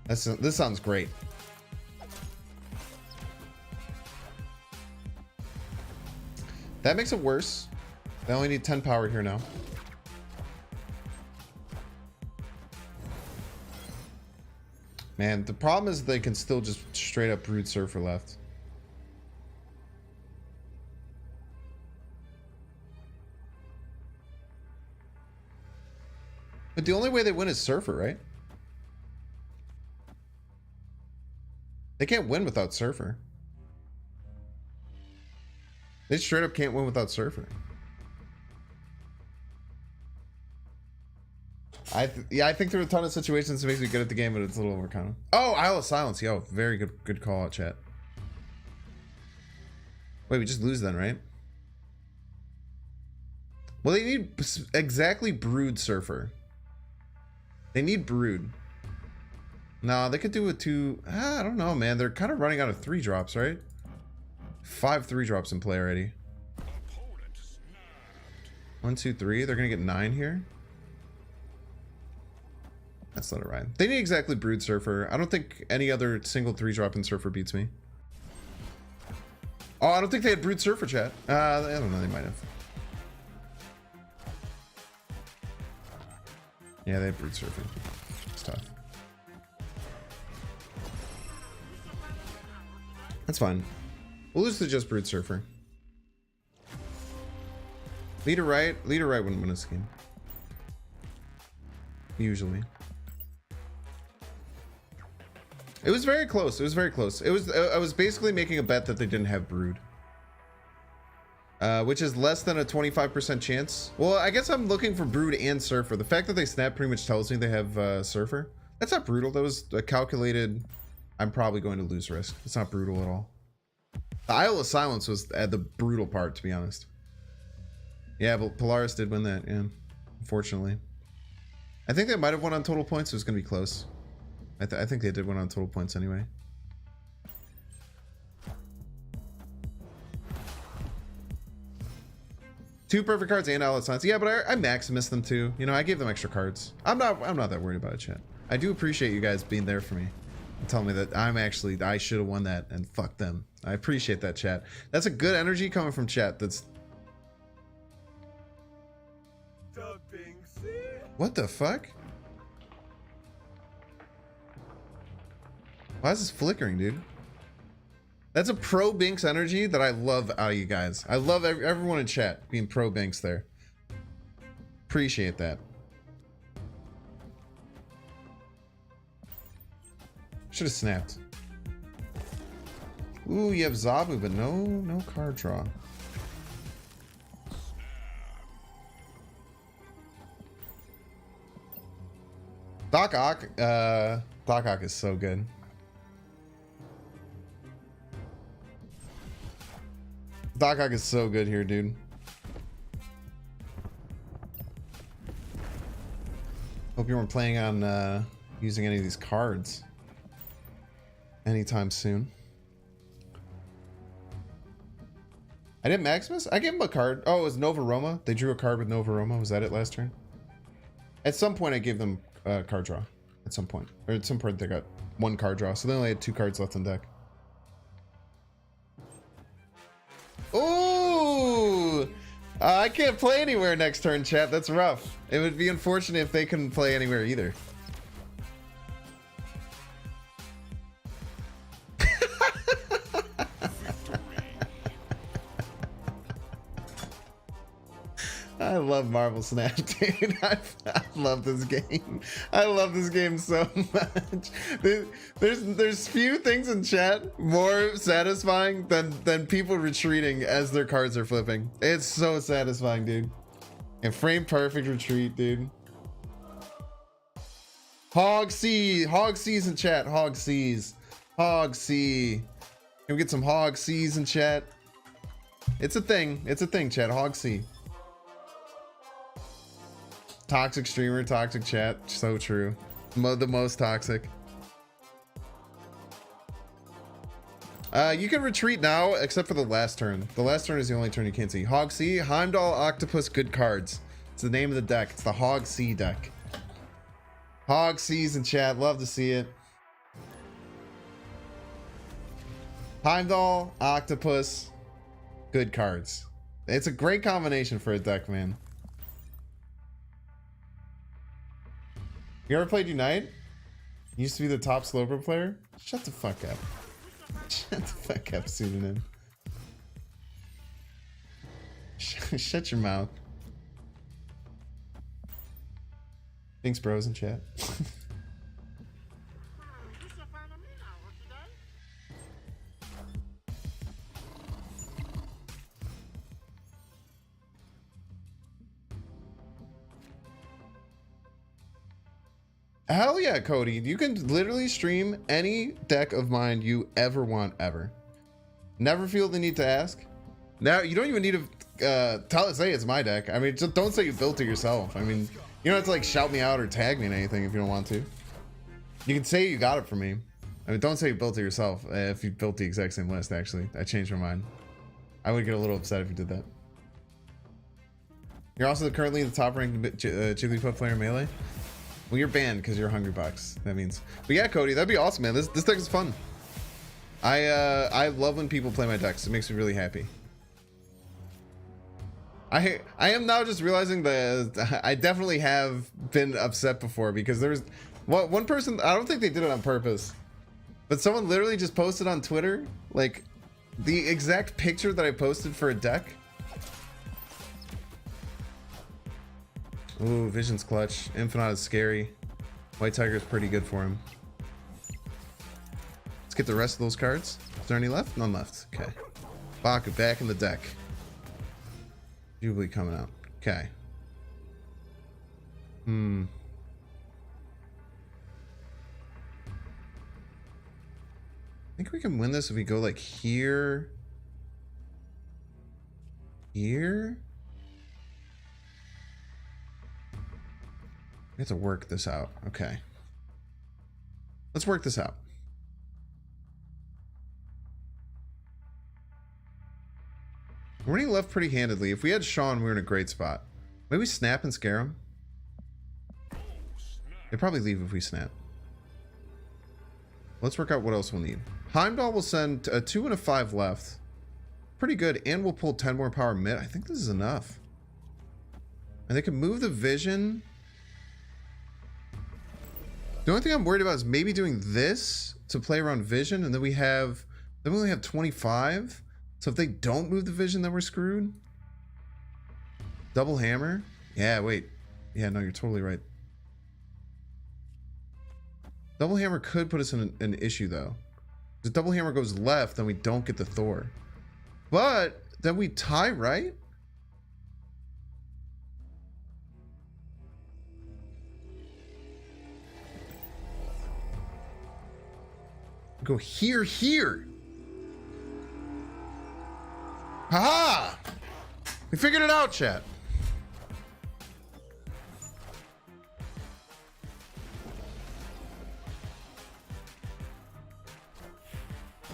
This sounds great. That makes it worse. They only need 10 power here now. Man, the problem is they can still just straight up Brood Surfer left. But the only way they win is Surfer, right? They can't win without Surfer. They straight up can't win without Surfer. I think there are a ton of situations that makes me good at the game, but it's a little overcommon. Oh, Isle of Silence. Yo, very good call out, chat. Wait, we just lose then, right? Well, they need exactly Brood Surfer. They need Brood. No, they could do it 2. I don't know, man. They're kind of running out of 3-drops, right? 5 3-drops in play already. 1, 2, 3. They're gonna get 9 here. That's not a ride. They need exactly Brood Surfer. I don't think any other single 3-drop in Surfer beats me. Oh, I don't think they had Brood Surfer, chat. I don't know. They might have. Yeah, they have Brood Surfing. It's tough. That's fine. We'll lose to just Brood Surfer. Leader right wouldn't win this game. Usually. It was very close. It was very close. It was. I was basically making a bet that they didn't have Brood. Which is less than a 25% chance. Well, I guess I'm looking for Brood and Surfer. The fact that they snap pretty much tells me they have Surfer. That's not brutal. That was a calculated, I'm probably going to lose risk. It's not brutal at all. The Isle of Silence was the brutal part, to be honest. Yeah, but Polaris did win that, yeah. Unfortunately. I think they might have won on total points. It was going to be close. I think they did win on total points anyway. 2 perfect cards and outlet signs. Yeah, but I Maximus them too. You know, I gave them extra cards. I'm not that worried about it, chat. I do appreciate you guys being there for me and telling me that I should have won that and fuck them. I appreciate that, chat. That's a good energy coming from chat. That's what the fuck? Why is this flickering, dude? That's a pro Binks energy that I love out of you guys. I love everyone in chat being pro Binks there. Appreciate that. Should have snapped. Ooh, you have Zabu, but no card draw. Doc Ock is so good. Doc Ock is so good here, dude. Hope you weren't planning on using any of these cards anytime soon. I didn't Maximus? I gave him a card. Oh, it was Nova Roma. They drew a card with Nova Roma. Was that it last turn? At some point, I gave them a card draw. At some point. Or at some point, they got 1 card draw. So they only had 2 cards left on deck. Ooh! I can't play anywhere next turn, chat. That's rough. It would be unfortunate if they couldn't play anywhere either. I love Marvel Snap, dude. I love this game. I love this game so much. There's few things in chat more satisfying than people retreating as their cards are flipping. It's so satisfying, dude. And frame perfect retreat, dude. HogC's in chat. HogC. Can we get some HogC's in chat? It's a thing. It's a thing, chat. HogC. Toxic streamer, toxic chat. So true. The most toxic. You can retreat now, except for the last turn. The last turn is the only turn you can't see. HogC, Heimdall Octopus, good cards. It's the name of the deck. It's the HogC deck. HogC's in chat. Love to see it. Heimdall Octopus, good cards. It's a great combination for a deck, man. You ever played Unite? Used to be the top sloper player? Shut the fuck up. Shut the fuck up, pseudonym. Shut your mouth. Thanks, bros in chat. Hell yeah, Cody. You can literally stream any deck of mine you ever want, ever. Never feel the need to ask. Now, you don't even need to say it's my deck. I mean, just don't say you built it yourself. I mean, you don't have to like shout me out or tag me in anything if you don't want to. You can say you got it from me. I mean, don't say you built it yourself if you built the exact same list, actually. I changed my mind. I would get a little upset if you did that. You're also currently the top ranked Jigglypuff player in Melee. Well, you're banned because you're a Hungry Box. That means. But yeah, Cody, that'd be awesome, man. This deck is fun. I love when people play my decks. It makes me really happy. I am now just realizing that I definitely have been upset before because there's one person. I don't think they did it on purpose, but someone literally just posted on Twitter like the exact picture that I posted for a deck. Ooh, Vision's clutch. Infinite is scary. White Tiger is pretty good for him. Let's get the rest of those cards. Is there any left? None left. Okay. Baku back in the deck. Jubilee coming out. Okay. I think we can win this if we go like here. Here? We have to work this out. Okay. Let's work this out. We're running left pretty handedly. If we had Sean, we were in a great spot. Maybe we snap and scare him. They'd probably leave if we snap. Let's work out what else we'll need. Heimdall will send a 2 and a 5 left. Pretty good. And we'll pull 10 more power mid. I think this is enough. And they can move the vision. The only thing I'm worried about is maybe doing this to play around vision. And then we only have 25. So if they don't move the vision, then we're screwed. Double hammer. Yeah, wait. Yeah, no, you're totally right. Double hammer could put us in an issue, though. If double hammer goes left, then we don't get the Thor. But then we tie, right? Go here, here. Haha! We figured it out, chat.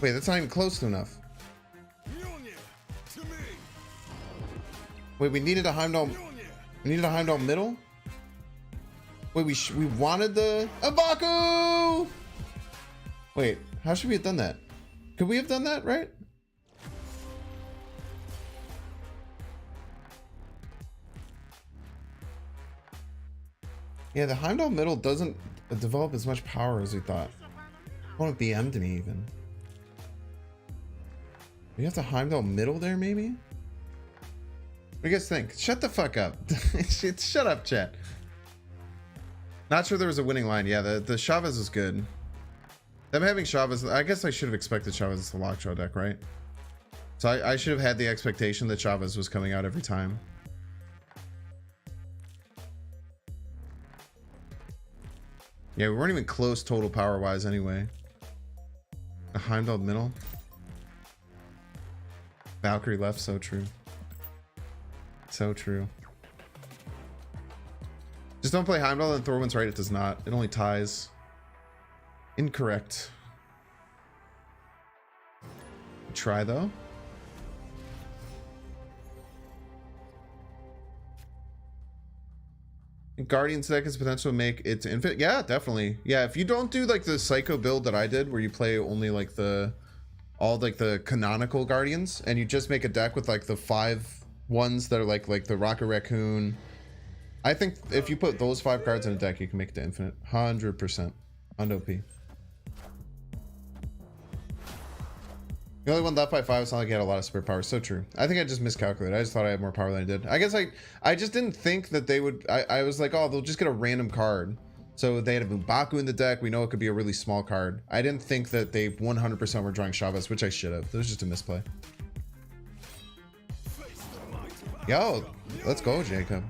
Wait, that's not even close to enough. Wait, we needed a Heimdall. We needed a Heimdall middle. Wait, we wanted the Abaku. Wait, how should we have done that? Could we have done that, right? Yeah, the Heimdall middle doesn't develop as much power as we thought. I want to BM to me even. You have to Heimdall middle there, maybe? What do you guys think? Shut the fuck up. Shut up, chat. Not sure there was a winning line. Yeah, the Chavez is good. Them having Chavez, I guess I should have expected Chavez as the Lockjaw deck, right? So I should have had the expectation that Chavez was coming out every time. Yeah, we weren't even close total power-wise anyway. A Heimdall middle. Valkyrie left, so true. So true. Just don't play Heimdall and Thor wins right. It does not. It only ties. Incorrect. Try though. Guardians deck has potential to make it to infinite. Yeah, definitely. Yeah, if you don't do like the Psycho build that I did, where you play only like all like the canonical Guardians, and you just make a deck with like the 5 ones that are like the Rocket Raccoon. I think if you put those 5 cards in a deck, you can make it to infinite. 100%. On OP. The only one left by 5, it's not like he had a lot of spare power. So true. I think I just miscalculated. I just thought I had more power than I did. I guess I just didn't think that they would. I was like, oh, they'll just get a random card. So they had a M'Baku in the deck. We know it could be a really small card. I didn't think that they 100% were drawing Chavez, which I should have. That was just a misplay. Yo, let's go, Jacob.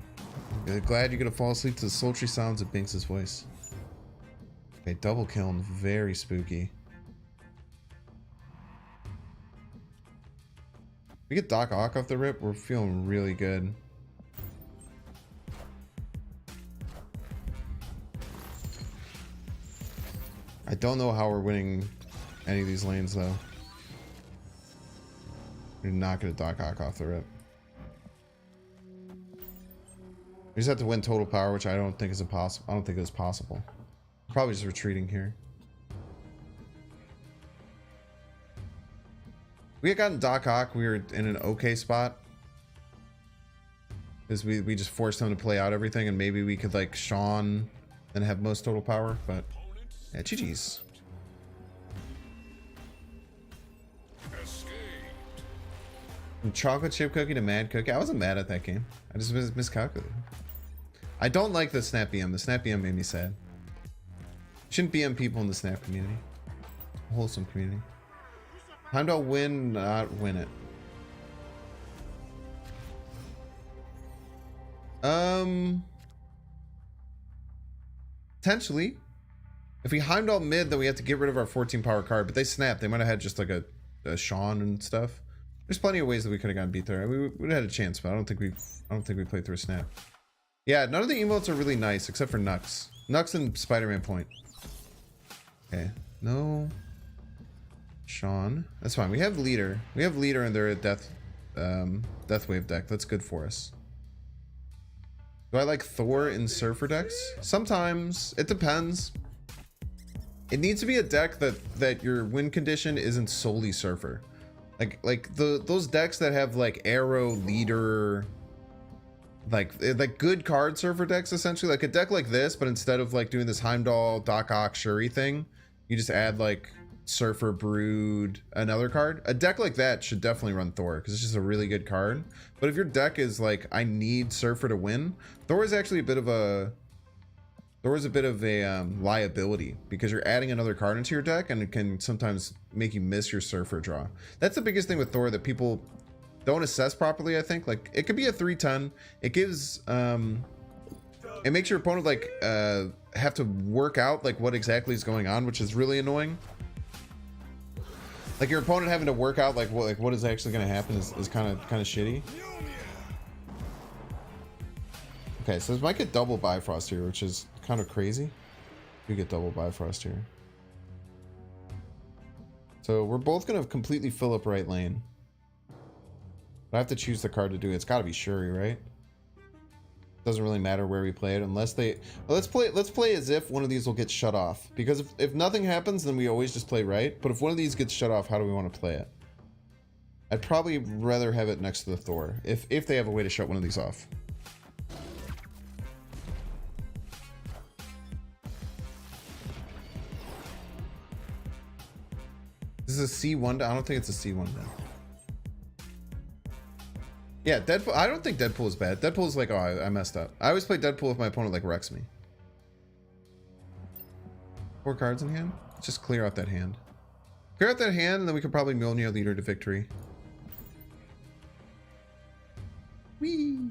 Glad you're gonna fall asleep to the sultry sounds of Binks' voice. Okay, double kill him. Very spooky. We get Doc Ock off the rip, we're feeling really good. I don't know how we're winning any of these lanes though. We're not gonna Doc Ock off the rip. We just have to win total power, which I don't think is impossible. I don't think it's possible. Probably just retreating here. We had gotten Doc Ock, we were in an okay spot. Because we just forced him to play out everything, and maybe we could like Sean and have most total power, but yeah, GG's. From chocolate chip cookie to mad cookie. I wasn't mad at that game. I just miscalculated. I don't like the snap BM. The snap BM made me sad. Shouldn't BM people in the snap community. Wholesome community. Heimdall win, not win it. Potentially. If we Heimdall mid, then we have to get rid of our 14 power card, but they snapped. They might have had just like a Sean and stuff. There's plenty of ways that we could have gotten beat there. We would have had a chance, but I don't think we played through a snap. Yeah, none of the emotes are really nice except for Nux. Nux and Spider-Man point. Okay. No. Sean. That's fine. We have leader. We have leader and they're at death. Death Wave deck. That's good for us. Do I like Thor in Surfer decks? Sometimes. It depends. It needs to be a deck that your win condition isn't solely Surfer. Like those decks that have like Arrow, Leader, like good card Surfer decks, essentially. Like a deck like this, but instead of like doing this Heimdall HogC Shuri thing, you just add like Surfer, Brood, another card. A deck like that should definitely run Thor because it's just a really good card. But if your deck is like, I need Surfer to win, Thor is actually a bit of a liability because you're adding another card into your deck and it can sometimes make you miss your Surfer draw. That's the biggest thing with Thor that people don't assess properly. I think like it could be a 3/10. It gives it makes your opponent like have to work out like what exactly is going on, which is really annoying. Like your opponent having to work out like what is actually going to happen is kind of shitty. Okay, so this might get double Bifrost here, which is kind of crazy. We get double Bifrost here. So we're both going to completely fill up right lane. But I have to choose the card to do it. It's got to be Shuri, right? Doesn't really matter where we play it unless they... Well, let's play as if one of these will get shut off. Because if nothing happens, then we always just play right. But if one of these gets shut off, how do we want to play it? I'd probably rather have it next to the Thor. If they have a way to shut one of these off. This is a C1. I don't think it's a C1 then. Yeah, Deadpool. I don't think Deadpool is bad. Deadpool is like, oh, I messed up. I always play Deadpool if my opponent like wrecks me. 4 cards in hand. Let's just clear out that hand. Clear out that hand, and then we could probably Mjolnir Leader to victory. Whee!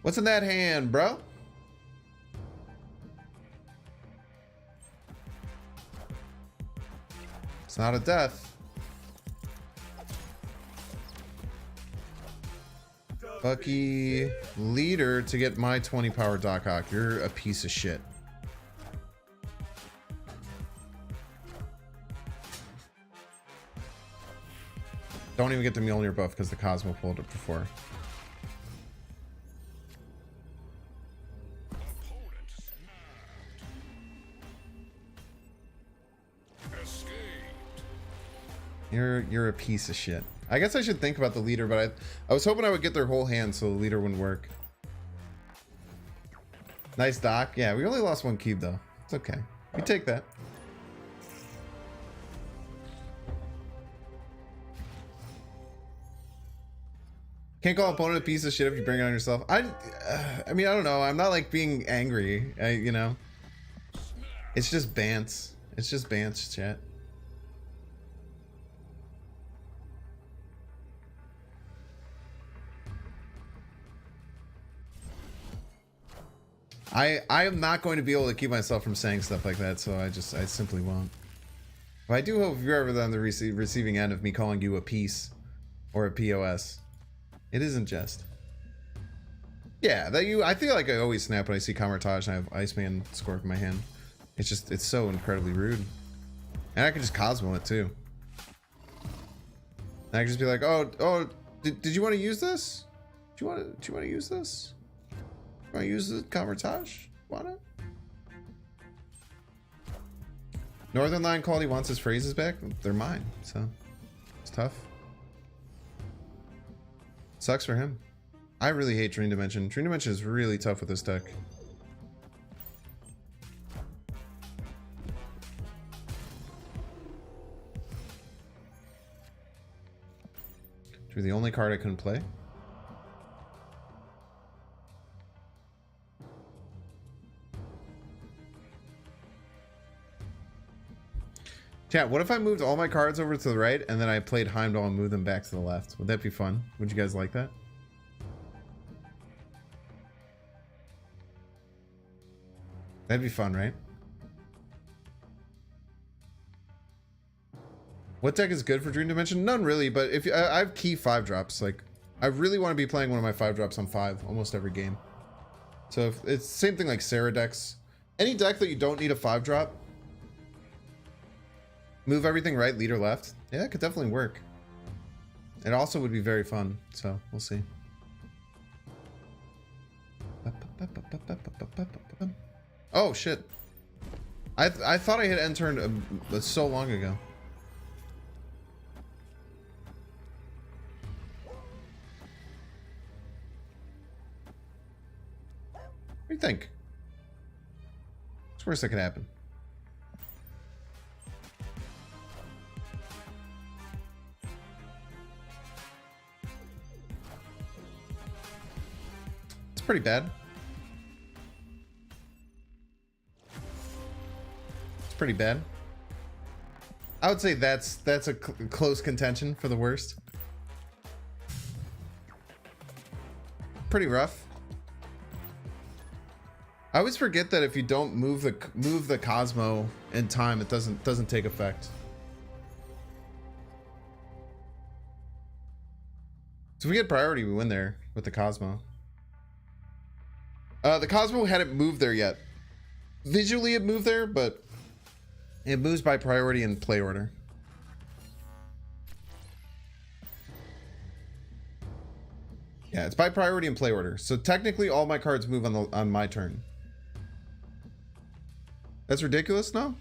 What's in that hand, bro? It's not a death. Bucky Leader to get my 20 power Doc Ock. You're a piece of shit. Don't even get the Mjolnir buff because the Cosmo pulled it before. You're a piece of shit. I guess I should think about the Leader, but I was hoping I would get their whole hand so the Leader wouldn't work. Nice Doc. Yeah, we only lost 1 cube though. It's okay. We take that. Can't call opponent a piece of shit if you bring it on yourself. I mean, I don't know. I'm not like being angry. You know, it's just bants. It's just bants, chat. I am not going to be able to keep myself from saying stuff like that, so I simply won't. But I do hope you're ever on the receiving end of me calling you a piece or a POS. It isn't just. Yeah, I feel like I always snap when I see Camertage and I have Iceman Scorp in my hand. It's so incredibly rude. And I can just Cosmo it too. And I can just be like, oh, did you want to use this? Do you want to use this? Want to use the Camertage? Want it? Northern Line Quality wants his phrases back. They're mine, so it's tough. Sucks for him. I really hate Dream Dimension. Dream Dimension is really tough with this deck. Drew the only card I couldn't play. Chat, what if I moved all my cards over to the right and then I played Heimdall and moved them back to the left? Would that be fun? Would you guys like that? That'd be fun, right? What deck is good for Dream Dimension? None really, but if I have key 5-drops, like I really want to be playing one of my 5-drops on 5 almost every game. So if it's the same thing like Sarah decks. Any deck that you don't need a 5-drop, Move everything right, leader left. Yeah, it could definitely work. It also would be very fun, so we'll see. Oh shit. I thought I had end turned so long ago. What do you think? What's the worst that could happen? It's pretty bad. It's pretty bad. I would say that's a close contention for the worst. Pretty rough. I always forget that if you don't move the Cosmo in time, it doesn't take effect. So if we get priority, we win there with the Cosmo. The Cosmo hadn't moved there yet. Visually it moved there, but it moves by priority and play order. Yeah, it's by priority and play order. So technically all my cards move on my turn. That's ridiculous? No.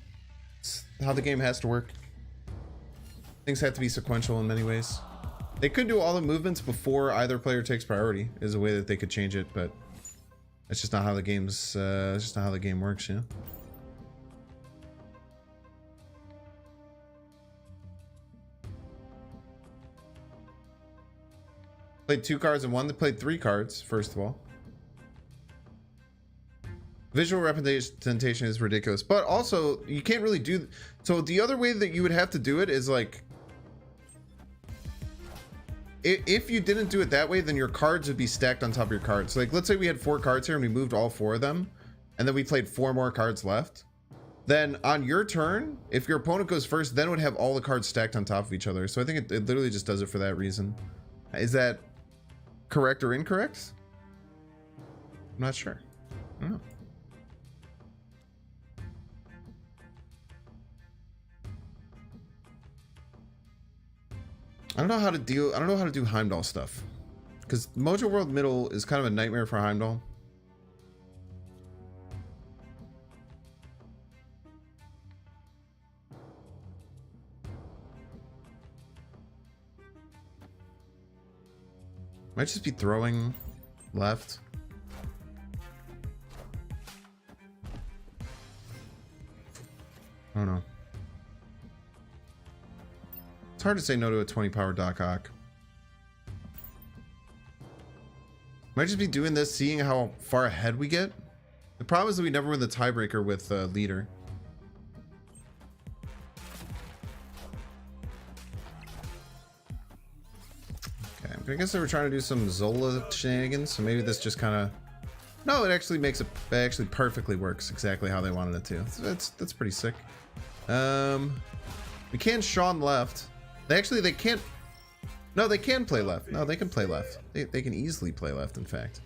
It's how the game has to work. Things have to be sequential in many ways. They could do all the movements before either player takes priority, is a way that they could change it, but that's just not how the game's it's just not how the game works, you know? Played 2 cards and one. They played 3 cards, first of all. Visual representation is ridiculous, but also you can't really do. So the other way that you would have to do it is like, if you didn't do it that way, then your cards would be stacked on top of your cards. So like, let's say we had 4 cards here and we moved all 4 of them, and then we played 4 more cards left. Then on your turn, if your opponent goes first, then it would have all the cards stacked on top of each other. So I think it literally just does it for that reason. Is that correct or incorrect? I'm not sure. I don't know. I don't know how to do Heimdall stuff, because Mojo World Middle is kind of a nightmare for Heimdall. Might just be throwing left. I don't know. It's hard to say no to a 20 power Doc Ock. Might just be doing this, seeing how far ahead we get. The problem is that we never win the tiebreaker with leader. Okay, I guess they were trying to do some Zola shenanigans, so maybe this just kind of... No, it actually makes it... It actually perfectly works exactly how they wanted it to. That's pretty sick. We can Sean left. They can't. No, they can play left. No, they can play left. They can easily play left. In fact,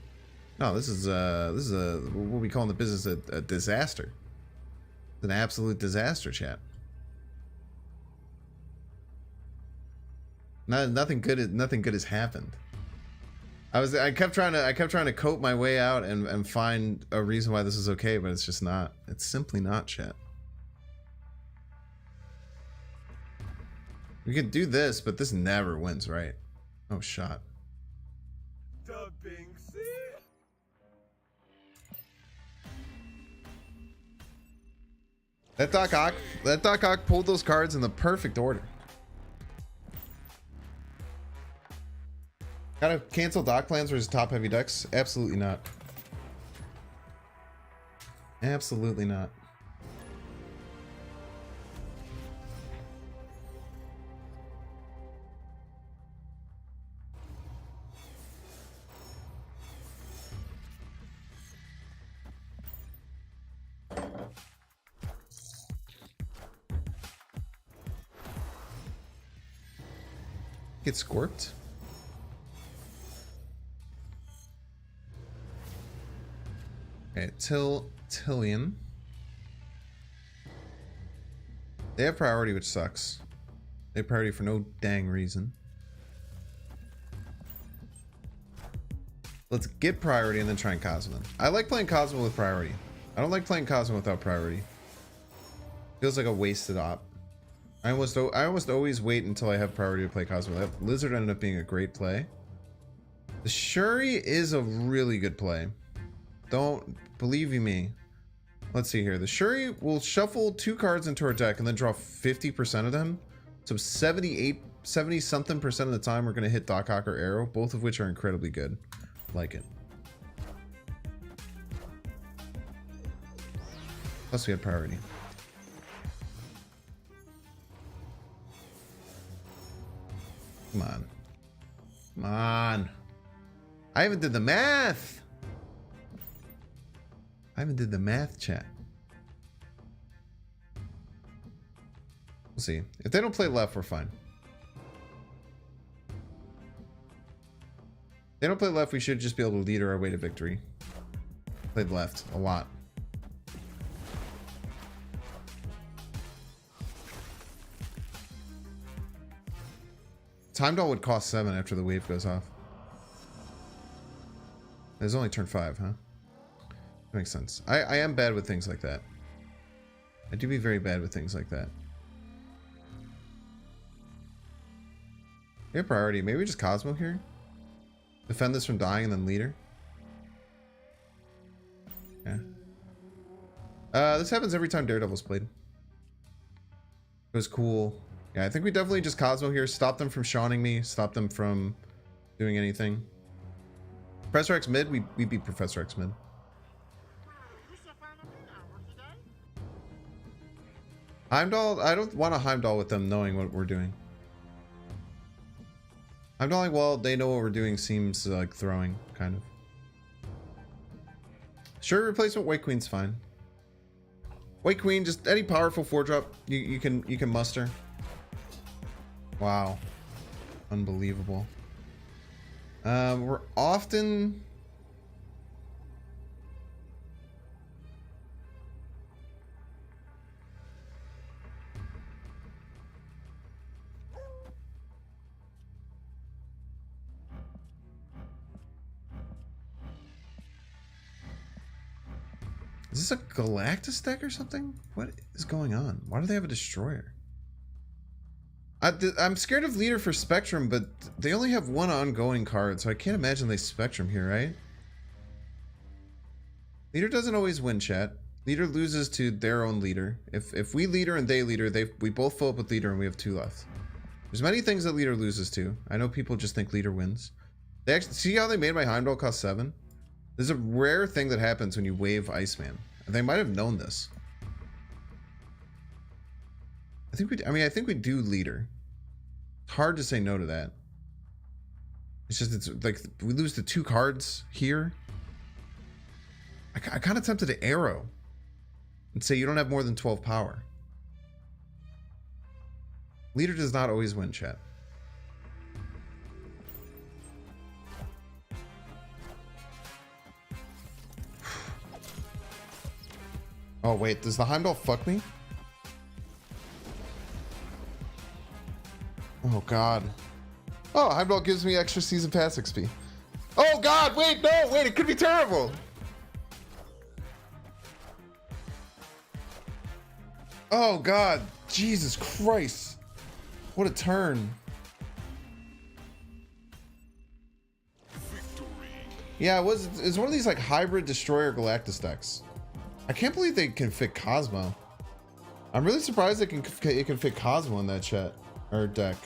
no, this is what we call in the business a disaster. It's an absolute disaster, chat. Nothing good has happened. I kept trying to cope my way out and find a reason why this is okay, but it's just not. It's simply not, chat. We could do this, but this never wins, right? Oh, shot. That Doc Ock pulled those cards in the perfect order. Gotta cancel dock plans versus top heavy decks? Absolutely not. Absolutely not. Get scorped. Okay, Tillian. They have priority, which sucks. They have priority for no dang reason. Let's get priority and then try and Cosmo. I like playing Cosmo with priority. I don't like playing Cosmo without priority. Feels like a wasted op. I almost always wait until I have priority to play Cosmo. That Lizard ended up being a great play. The Shuri is a really good play. Don't believe you me. Let's see here. The Shuri will shuffle 2 cards into our deck and then draw 50% of them. So 70 something percent of the time we're going to hit Doc Ock or Arrow, both of which are incredibly good. Like it. Plus we had priority. Come on. Come on. I even did the math. I even did the math, chat. We'll see. If they don't play left, we're fine. They don't play left, we should just be able to lead our way to victory. Played left a lot. Heimdall would cost 7 after the wave goes off. It's only turn 5, huh? That makes sense. I am bad with things like that. I do be very bad with things like that. We have priority. Maybe we just Cosmo here? Defend this from dying and then leader? Yeah. This happens every time Daredevil's played. It was cool. Yeah, I think we definitely just Cosmo here. Stop them from shawning me. Stop them from doing anything. Professor X mid? We beat Professor X mid. Heimdall? I don't want to Heimdall with them knowing what we're doing. Heimdalling, well, they know what we're doing seems like throwing, kind of. Sure, replacement White Queen's fine. White Queen, just any powerful 4-drop you can muster. Wow. Unbelievable. We're often... Is this a Galactus deck or something? What is going on? Why do they have a Destroyer? I'm scared of Leader for Spectrum, but they only have 1 ongoing card, so I can't imagine they Spectrum here, right? Leader doesn't always win, chat. Leader loses to their own leader. If we leader and they leader, we both fill up with leader and we have 2 left. There's many things that leader loses to. I know people just think leader wins. They actually see how they made my Heimdall cost 7? There's a rare thing that happens when you wave Iceman. And they might have known this. I think we do leader. It's hard to say no to that. It's like we lose the 2 cards here. I kind of tempted to arrow and say you don't have more than 12 power. Leader does not always win, chat. Oh wait, does the Heimdall fuck me? Oh god. Oh, Heimdall gives me extra season pass XP. Oh god, wait, no, wait, it could be terrible. Oh god, Jesus Christ. What a turn. Yeah, it's one of these like hybrid Destroyer Galactus decks. I can't believe they can fit Cosmo. I'm really surprised it can fit Cosmo in that chat or deck.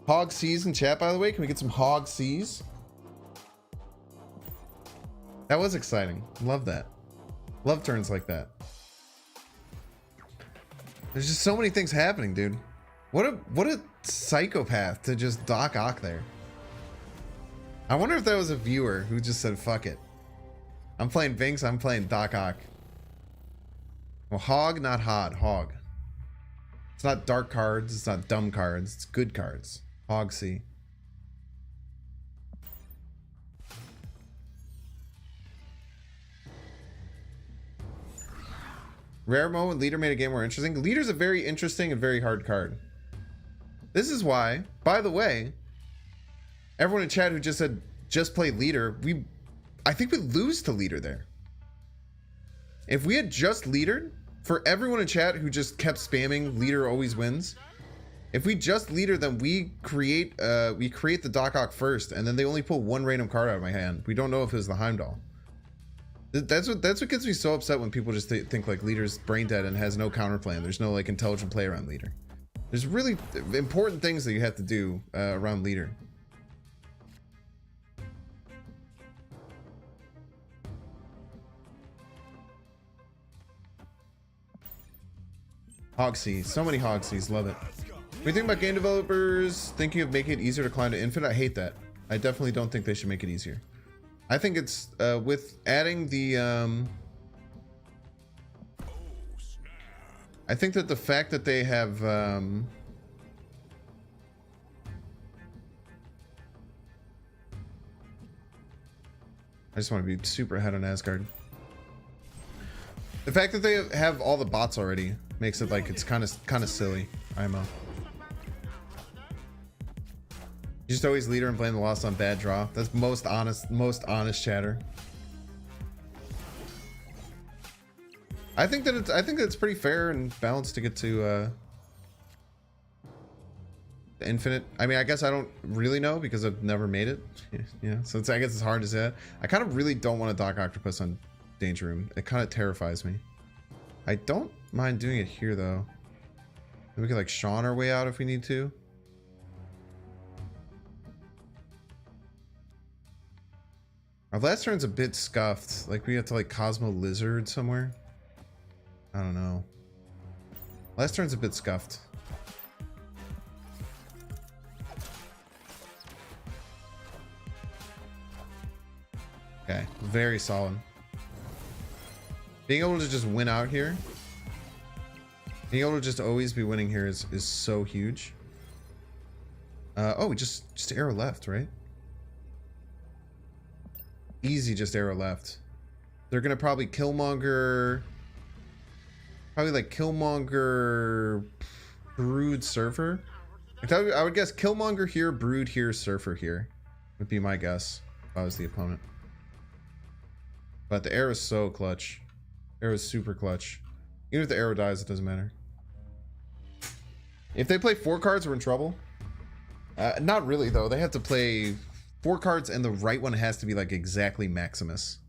HogC's in chat, by the way. Can we get some HogC's? That was exciting. Love that. Love turns like that. There's just so many things happening, dude. What a psychopath to just Doc Ock there. I wonder if that was a viewer who just said, fuck it. I'm playing Vinx, I'm playing Doc Ock. Well, Hog, not Hod. Hog. It's not dark cards, it's not dumb cards, it's good cards. HogC. Rare moment leader made a game more interesting. Leader's a very interesting and very hard card. This is why, by the way, everyone in chat who just said just play leader, I think we lose to leader there. If we had just leadered, for everyone in chat who just kept spamming leader always wins, if we just leader, then we create the Doc Ock first, and then they only pull one random card out of my hand. We don't know if it was the Heimdall. That's what gets me so upset when people just think like leader's brain dead and has no counter plan. There's no like intelligent play around leader. There's really important things that you have to do around leader. HogC, so many HogCs, love it. What do you think about game developers thinking of making it easier to climb to infinite? I hate that. I definitely don't think they should make it easier. I think it's with adding the I think that the fact that they have I just want to be super ahead on Asgard. The fact that they have all the bots already makes it like it's kind of silly. IMO. You just always leader and blame the loss on bad draw. That's most honest chatter. I think that it's pretty fair and balanced to get to the infinite. I mean, I guess I don't really know because I've never made it. Yeah, so I guess it's hard to say that. I kind of really don't want a Doc Octopus on Danger Room. It kind of terrifies me. I don't mind doing it here though. We can like Sean our way out if we need to. Our last turn's a bit scuffed. Like we have to like Cosmo Lizard somewhere. I don't know. Last turn's a bit scuffed. Okay, very solid. Being able to just win out here. Being able to just always be winning here is so huge. Oh, we just arrow left, right? Easy, just arrow left. They're gonna probably Killmonger. Probably like Killmonger, Brood, Surfer. I would guess Killmonger here, Brood here, Surfer here. Would be my guess if I was the opponent. But the arrow is so clutch. Arrow is super clutch. Even if the arrow dies, it doesn't matter. If they play 4 cards, we're in trouble. Not really though. They have to play 4 cards and the right one has to be like exactly Maximus.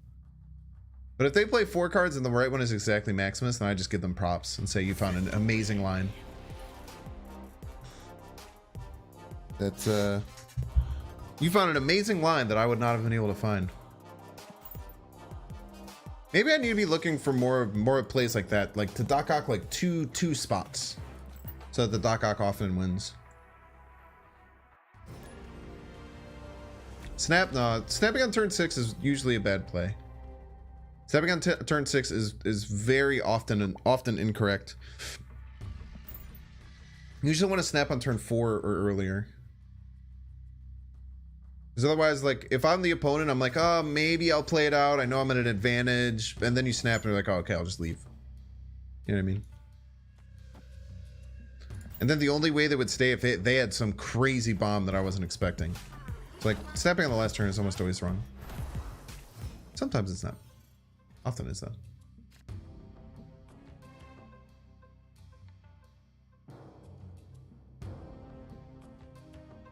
But if they play 4 cards and the right one is exactly Maximus, then I just give them props and say you found an amazing line. That's you found an amazing line that I would not have been able to find. Maybe I need to be looking for more plays like that, like to Doc Ock like two spots, so that the Doc Ock often wins. Snapping on turn 6 is usually a bad play. Snapping on turn 6 is very often incorrect. You usually want to snap on turn 4 or earlier. Because otherwise, like, if I'm the opponent, I'm like, oh, maybe I'll play it out. I know I'm at an advantage. And then you snap and you're like, oh, okay, I'll just leave. You know what I mean? And then the only way they would stay if they had some crazy bomb that I wasn't expecting. So, like, snapping on the last turn is almost always wrong. Sometimes it's not. Often it's not.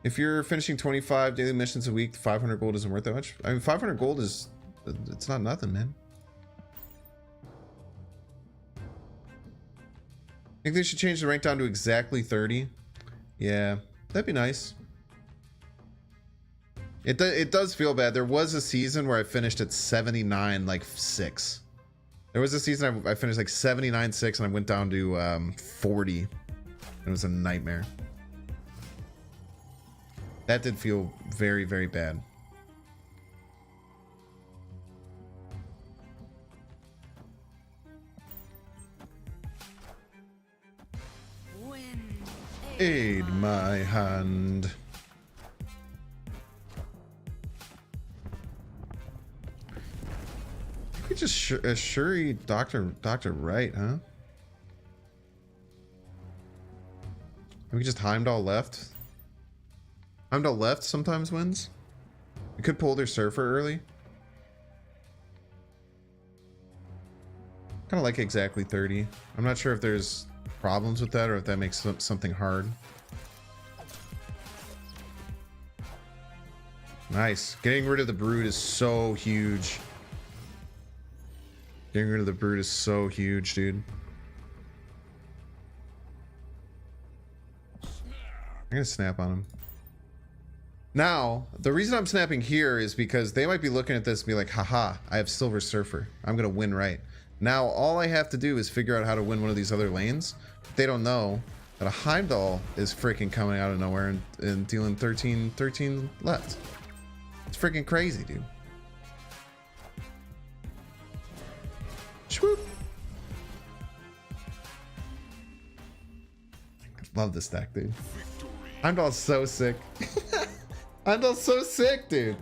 If you're finishing 25 daily missions a week, 500 gold isn't worth that much. I mean, 500 gold is, it's not nothing, man. Think they should change the rank down to exactly 30? Yeah, that'd be nice. It does feel bad. There was a season where I finished at 79, like 6. There was a season I finished like 79, 6, and I went down to 40. It was a nightmare. That did feel very, very bad. Aid my hand. We just Shuri Dr. Right, huh? We just Heimdall left. Heimdall left sometimes wins. We could pull their Surfer early. Kind of like exactly 30. I'm not sure if there's problems with that or if that makes something hard. Nice. Getting rid of the Brood is so huge. Getting rid of the Brood is so huge, dude. I'm gonna snap on him. Now, the reason I'm snapping here is because they might be looking at this and be like, haha, I have Silver Surfer. I'm gonna win right. Now, all I have to do is figure out how to win one of these other lanes. They don't know that a Heimdall is freaking coming out of nowhere and dealing 13 left. It's freaking crazy, dude. Swoop. Love this deck, dude. Heimdall's so sick. Heimdall's so sick, dude.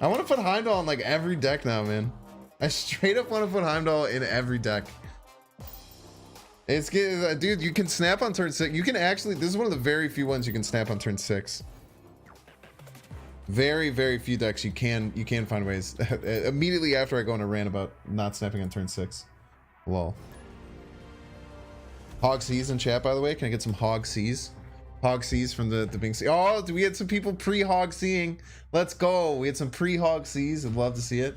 I want to put Heimdall in like every deck now, man. I straight up want to put Heimdall in every deck. It's good, dude. You can snap on turn 6. You can actually. This is one of the very few ones you can snap on turn 6. Very, very few decks you can find ways. Immediately after I go on a rant about not snapping on turn 6. Lol. HogC's in chat, by the way. Can I get some HogC's? HogC's from the Bing C. Oh, we had some people pre-HogCing. Let's go. We had some pre-HogC's. I'd love to see it.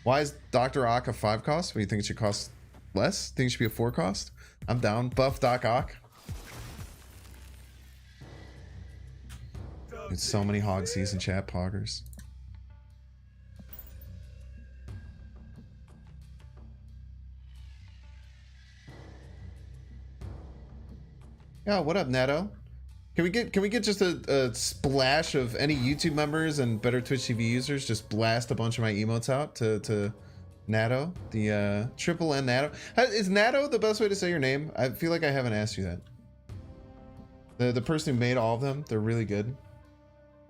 Why is Dr. Ock a 5 cost? What do you think it should cost less? Think it should be a 4 cost? I'm down. Buff Doc Ock. There's so many HogC's in chat, poggers. Yeah, what up, Netto? Can we get just a splash of any YouTube members and better Twitch TV users? Just blast a bunch of my emotes out to Natto, the triple N Natto. Is Natto the best way to say your name? I feel like I haven't asked you that. The person who made all of them, they're really good.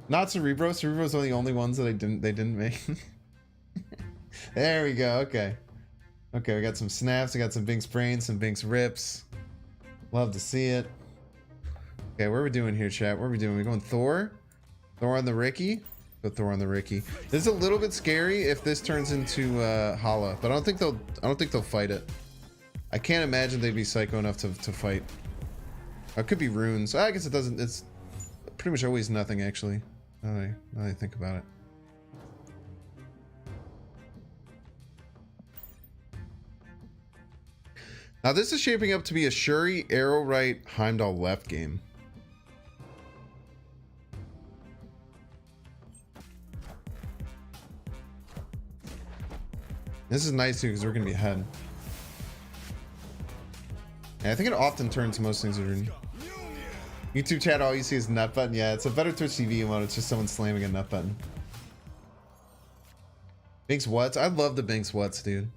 Not Cerebro. Cerebro's one of the only ones that they didn't make. There we go. Okay. Okay, we got some snaps. We got some Binks brains, some Binks rips. Love to see it. Okay, what are we doing here, chat? What are we doing? We going Thor? Thor on the Ricky? Go Thor on the Ricky. This is a little bit scary if this turns into Hala, but I don't think they'll fight it. I can't imagine they'd be psycho enough to fight. It could be runes. I guess it doesn't. It's pretty much always nothing, actually. Now that I think about it. Now this is shaping up to be a Shuri, Arrow right, Heimdall left game. This is nice too because we're gonna be ahead. Yeah, I think it often turns most things around. YouTube chat, all you see is nut button. Yeah, it's a better Twitch TV mode. It's just someone slamming a nut button. Binks What's? I love the Binks What's, dude.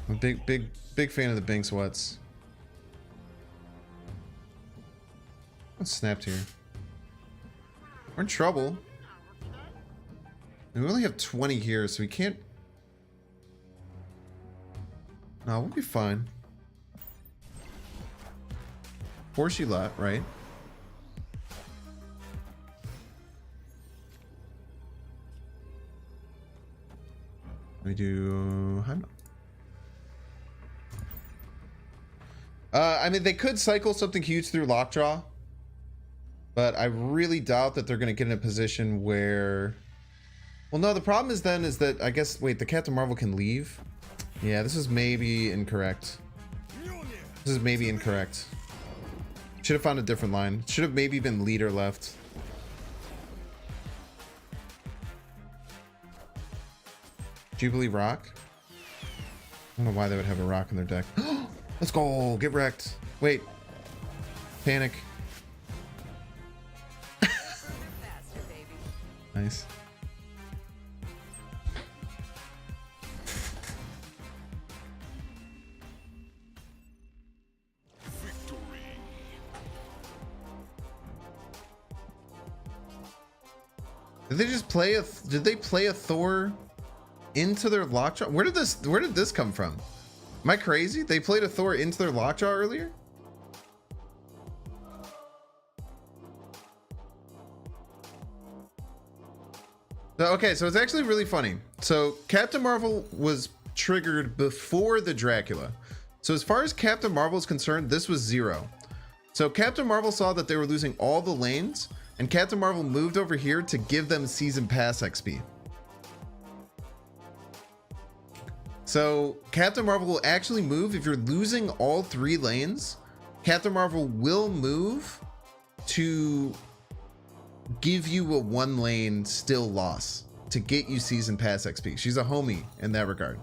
I'm a big fan of the Binks What's. What's snapped here? We're in trouble. And we only have 20 here, so we can't. No, we'll be fine. Force you lot, right? We do Heimdall. I mean, they could cycle something huge through Lockjaw, but I really doubt that they're going to get in a position where. Well, no. The problem is then is that I guess wait, the Captain Marvel can leave. Yeah, this is maybe incorrect. This is maybe incorrect. Should have found a different line. Should have maybe been leader left. Jubilee Rock. I don't know why they would have a rock in their deck. Let's go. Get wrecked. Wait. Panic. Nice. Did they just play a? Did they play a Thor into their Lockjaw? Where did this come from? Am I crazy? They played a Thor into their Lockjaw earlier? Okay, so it's actually really funny. So Captain Marvel was triggered before the Dracula. So as far as Captain Marvel is concerned, this was 0. So Captain Marvel saw that they were losing all the lanes, and Captain Marvel moved over here to give them season pass XP. So Captain Marvel will actually move if you're losing all 3 lanes. Captain Marvel will move to give you a 1 lane still loss to get you season pass XP. She's a homie in that regard.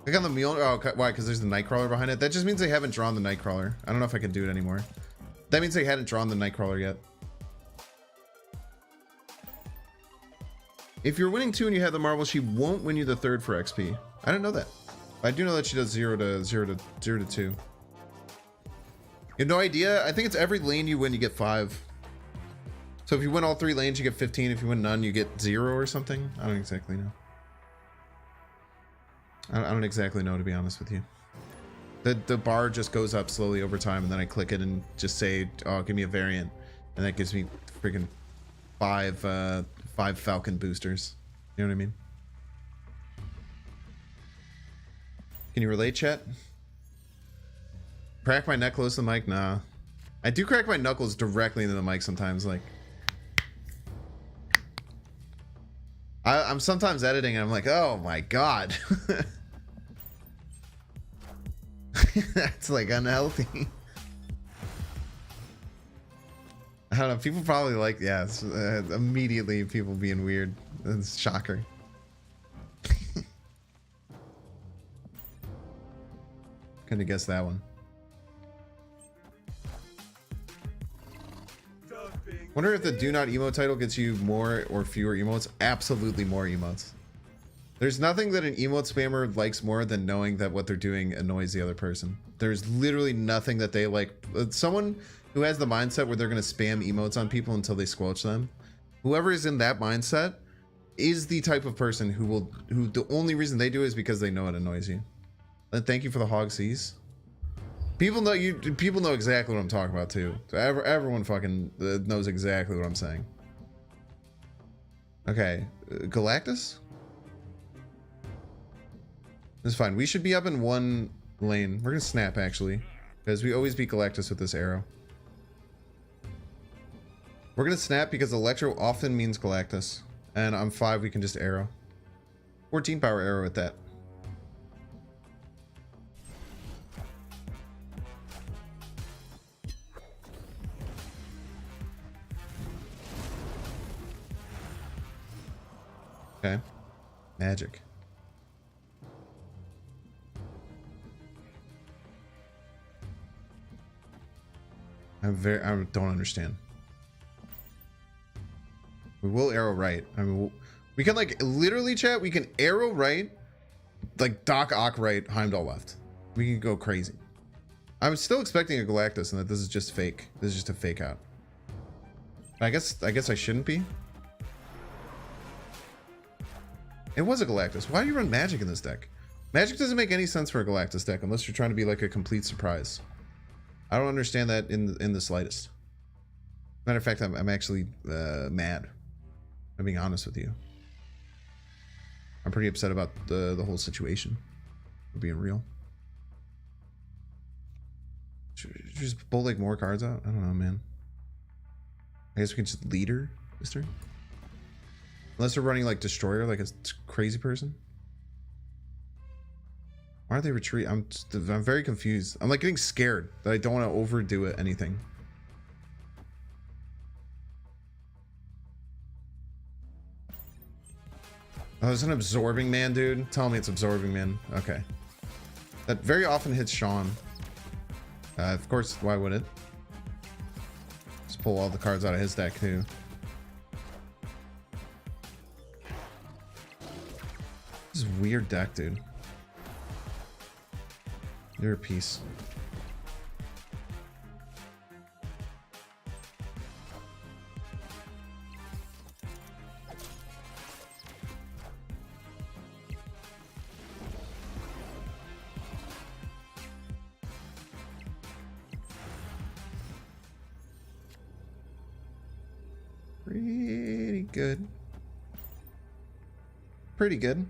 Click on the Mjolnir. Oh, okay. Why? Because there's the Nightcrawler behind it. That just means they haven't drawn the Nightcrawler. I don't know if I can do it anymore. That means they hadn't drawn the Nightcrawler yet. If you're winning 2 and you have the Marvel, she won't win you the 3rd for XP. I didn't know that. I do know that she does 0 to 2. You have no idea? I think it's every lane you win, you get 5. So if you win all 3 lanes, you get 15. If you win none, you get 0 or something. I don't exactly know. I don't exactly know, to be honest with you. The bar just goes up slowly over time, and then I click it and just say, oh, give me a variant. And that gives me freaking 5 Falcon boosters. You know what I mean? Can you relate, chat? Crack my neck close to the mic? Nah. I do crack my knuckles directly into the mic sometimes, like. I'm sometimes editing and I'm like, oh my god. That's like unhealthy. I don't know, people probably like, yeah, immediately people being weird. It's shocker. Couldn't have guessed that one. Wonder if the do not emote title gets you more or fewer emotes. Absolutely more emotes. There's nothing that an emote spammer likes more than knowing that what they're doing annoys the other person. There's literally nothing that they like. Someone who has the mindset where they're going to spam emotes on people until they squelch them. Whoever is in that mindset is the type of person who the only reason they do it is because they know it annoys you. And thank you for the HogCs. People know exactly what I'm talking about too. So everyone fucking knows exactly what I'm saying. Okay, Galactus? This is fine. We should be up in 1 lane. We're gonna snap actually, because we always beat Galactus with this arrow. We're gonna snap because Electro often means Galactus, and I'm 5. We can just arrow. 14 power arrow with that. Okay. Magic. I don't understand. We will arrow right. I mean, we can like literally, chat, we can arrow right, like Doc Ock right, Heimdall left. We can go crazy. I'm still expecting a Galactus and that this is just fake. This is just a fake out. I guess I shouldn't be. It was a Galactus. Why do you run Magic in this deck? Magic doesn't make any sense for a Galactus deck unless you're trying to be like a complete surprise. I don't understand that in the slightest. Matter of fact, I'm actually mad. I'm being honest with you. I'm pretty upset about the whole situation. For being real. Should we just pull like more cards out? I don't know, man. I guess we can just leader this turn. Unless we're running like Destroyer, like a crazy person. Why are they retreat? I'm very confused. I'm like getting scared that I don't want to overdo it anything. Oh, it's an Absorbing Man, dude. Tell me it's Absorbing Man. Okay. That very often hits Sean. Of course, why would it? Just pull all the cards out of his deck too. This is a weird deck, dude. You're a piece. Pretty good. Pretty good.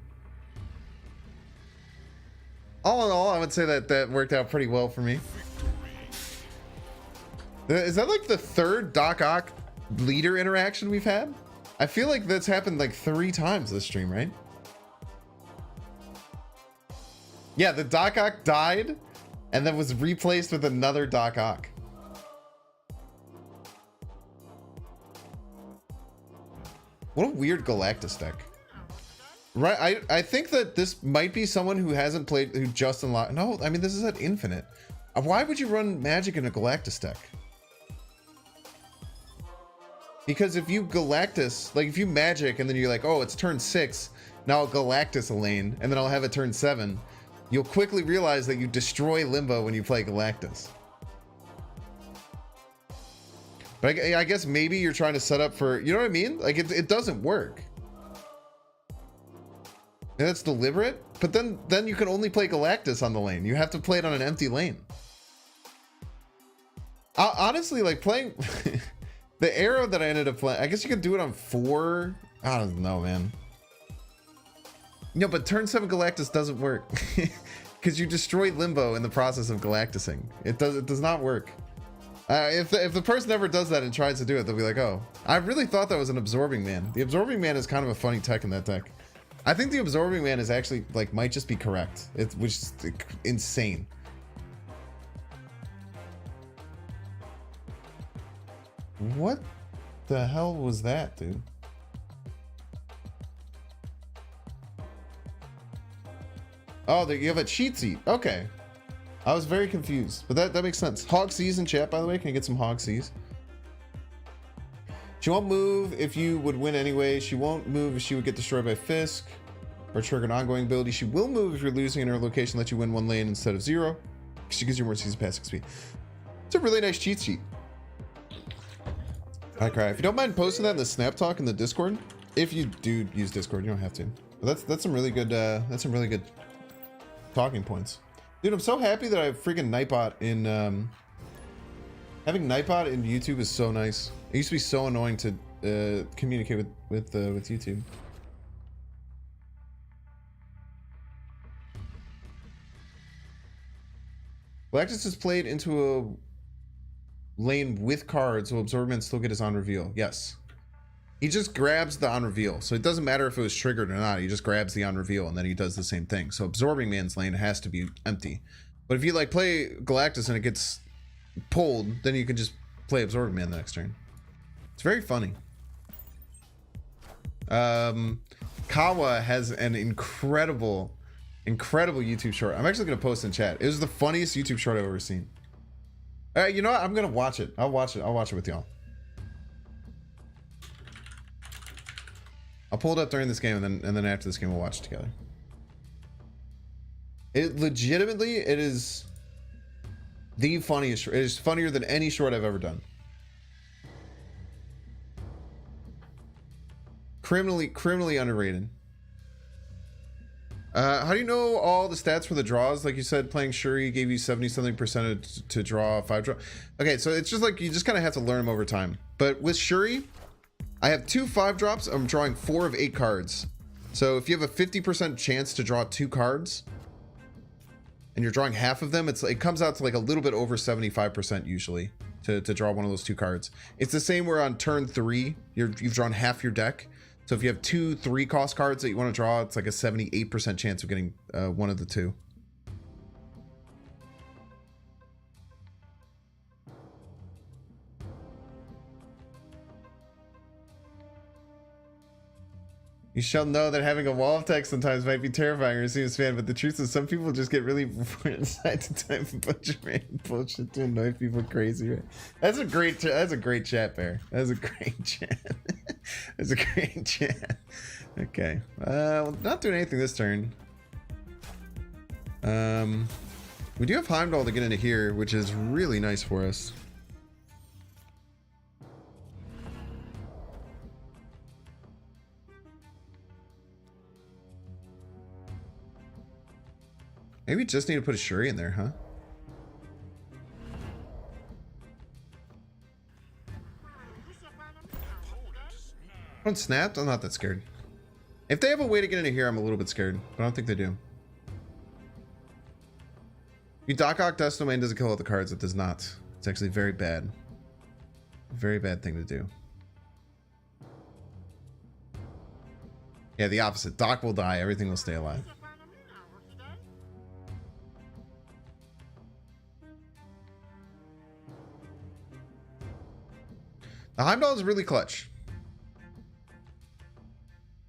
All in all, I would say that that worked out pretty well for me. Is that like the third Doc Ock leader interaction we've had? I feel like that's happened like 3 times this stream, right? Yeah, the Doc Ock died and then was replaced with another Doc Ock. What a weird Galactus deck. Right, I think that this might be someone who hasn't played, who just unlocked. No, I mean, this is at Infinite. Why would you run Magic in a Galactus deck? Because if you Galactus, like if you Magic and then you're like, oh, it's turn 6, now I'll Galactus a lane, and then I'll have it turn 7, you'll quickly realize that you destroy Limbo when you play Galactus. But I guess maybe you're trying to set up for, you know what I mean? Like it doesn't work. And that's deliberate, but then you can only play Galactus on the lane. You have to play it on an empty lane. Honestly, like playing the arrow that I ended up playing, I guess you could do it on 4. I don't know, man. No, but turn 7 Galactus doesn't work because you destroy Limbo in the process of Galactusing. It does not work. If the person ever does that and tries to do it, they'll be like, oh, I really thought that was an Absorbing Man. The Absorbing Man is kind of a funny tech in that deck. I think the Absorbing Man is actually, like, might just be correct. Which is insane. What the hell was that, dude? Oh, you have a cheat sheet. Okay. I was very confused, but that makes sense. HogC's in chat, by the way. Can I get some HogC's? She won't move if you would win anyway. She won't move if she would get destroyed by Fisk or trigger an ongoing ability. She will move if you're losing in her location, let you win 1 lane instead of 0. She gives you more season pass XP. It's a really nice cheat sheet. I cry. If you don't mind posting that in the Snap Talk in the Discord, if you do use Discord, you don't have to. But that's some really good talking points. Dude, I'm so happy that I have freaking Nightbot in having Nightbot in YouTube is so nice. It used to be so annoying to communicate with YouTube. Galactus is played into a lane with cards, will Absorbman still get his on reveal? Yes. He just grabs the on reveal. So it doesn't matter if it was triggered or not. He just grabs the on reveal and then he does the same thing. So Absorbing Man's lane has to be empty. But if you like play Galactus and it gets pulled, then you can just play Absorbing Man the next turn. It's very funny. Kawa has an incredible YouTube short. I'm actually going to post in chat. It was the funniest YouTube short I've ever seen. You know what? I'm going to watch it. I'll watch it with y'all. I'll pull it up during this game and then after this game we'll watch it together. It legitimately, it is the funniest short. It is funnier than any short I've ever done. Criminally underrated. How do you know all the stats for the draws? Like you said, playing Shuri gave you 70-something% to draw 5 draw. Okay, so it's just like you just kind of have to learn them over time. But with Shuri, I have 2 5 drops. I'm drawing 4 of 8 cards. So if you have a 50% chance to draw 2 cards, and you're drawing half of them, it comes out to like a little bit over 75% usually to draw one of those 2 cards. It's the same where on turn 3, you've drawn half your deck. So if you have 2 3-cost cards that you want to draw, it's like a 78% chance of getting one of the 2. You shall know that having a wall of text sometimes might be terrifying or a serious fan, but the truth is some people just get really inside to type a bunch of random bullshit to annoy people crazy, right? That's a great chat, Bear. That's a great chat. That's a great chat. Okay. Well, not doing anything this turn. We do have Heimdall to get into here, which is really nice for us. Maybe just need to put a Shuri in there, huh? Don't snap. I'm not that scared. If they have a way to get into here, I'm a little bit scared, but I don't think they do. You Doc Ock Dust Domain doesn't kill all the cards. It does not. It's actually very bad. Very bad thing to do. Yeah, the opposite. Doc will die. Everything will stay alive. The Heimdall is really clutch.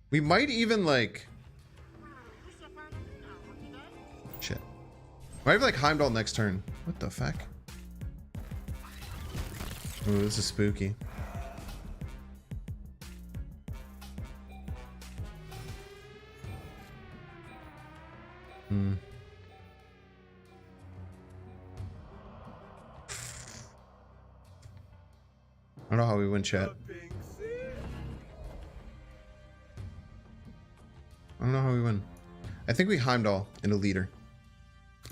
We might even like... Shit. Might have like Heimdall next turn. What the fuck? Ooh, this is spooky. I don't know how we win, chat. I don't know how we win. I think we Heimdall in a leader.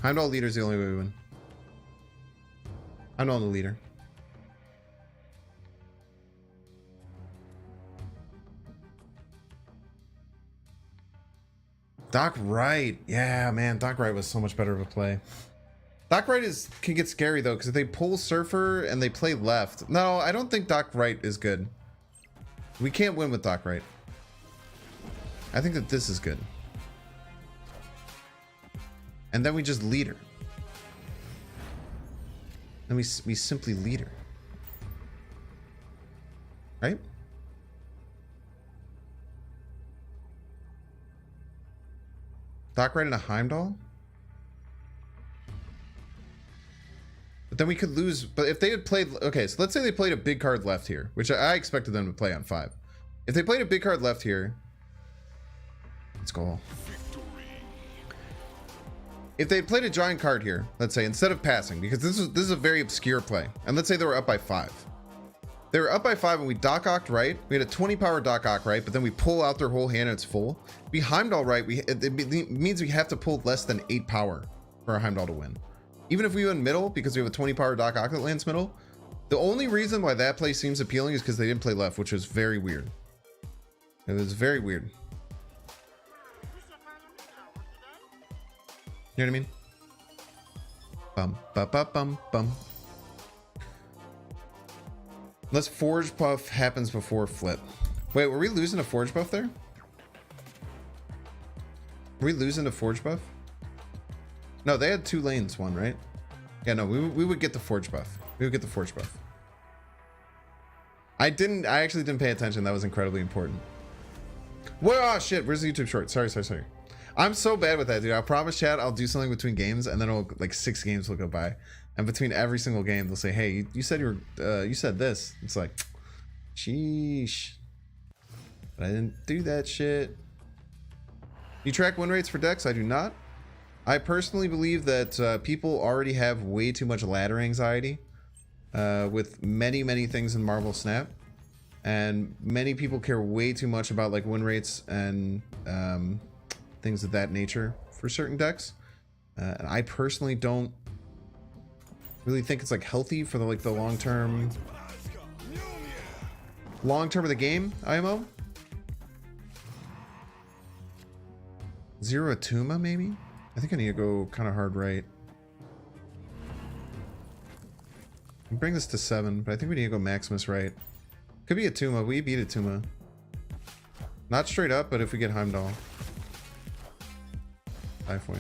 Heimdall leader is the only way we win. Heimdall in the leader. Doc Wright. Yeah, man. Doc Wright was so much better of a play. Doc Wright can get scary though, because if they pull Surfer and they play left. No, I don't think Doc Wright is good. We can't win with Doc Wright. I think that this is good. And then we just lead her. Then we simply lead her. Right? Doc Wright and a Heimdall? But then we could lose. But if they had played... Okay, so let's say they played a big card left here, which I expected them to play on 5. If they played a big card left here... Let's go. If they played a giant card here, let's say, instead of passing, because this is a very obscure play. And let's say they were up by 5. They were up by 5 and we Doc Ocked right. We had a 20 power Doc Ock right, but then we pull out their whole hand and it's full. Be Heimdall right, it means we have to pull less than 8 power for a Heimdall to win. Even if we win middle, because we have a 20 power Doc Ock that lands middle, the only reason why that play seems appealing is because they didn't play left, which was very weird. It was very weird. You know what I mean? Bum, ba, ba, bum, bum. Unless Forge Buff happens before flip. Wait, were we losing a Forge Buff there? Were we losing a Forge Buff? No, they had 2 lanes, one, right? Yeah, no, we would get the Forge Buff. We would get the Forge Buff. I actually didn't pay attention. That was incredibly important. Whoa, oh, shit. Where's the YouTube short? Sorry. I'm so bad with that, dude. I promise, chat, I'll do something between games, and then it'll, like 6 games will go by, and between every single game, they'll say, "Hey, you said you said this." It's like, sheesh. But I didn't do that shit. You track win rates for decks? I do not. I personally believe that people already have way too much ladder anxiety with many things in Marvel Snap, and many people care way too much about like win rates and things of that nature for certain decks, and I personally don't really think it's like healthy for the long term of the game. IMO Zero Atuma, maybe. I think I need to go kind of hard right. Bring this to 7, but I think we need to go Maximus right. Could be Atuma. We beat Atuma. Not straight up, but if we get Heimdall. Typhoid.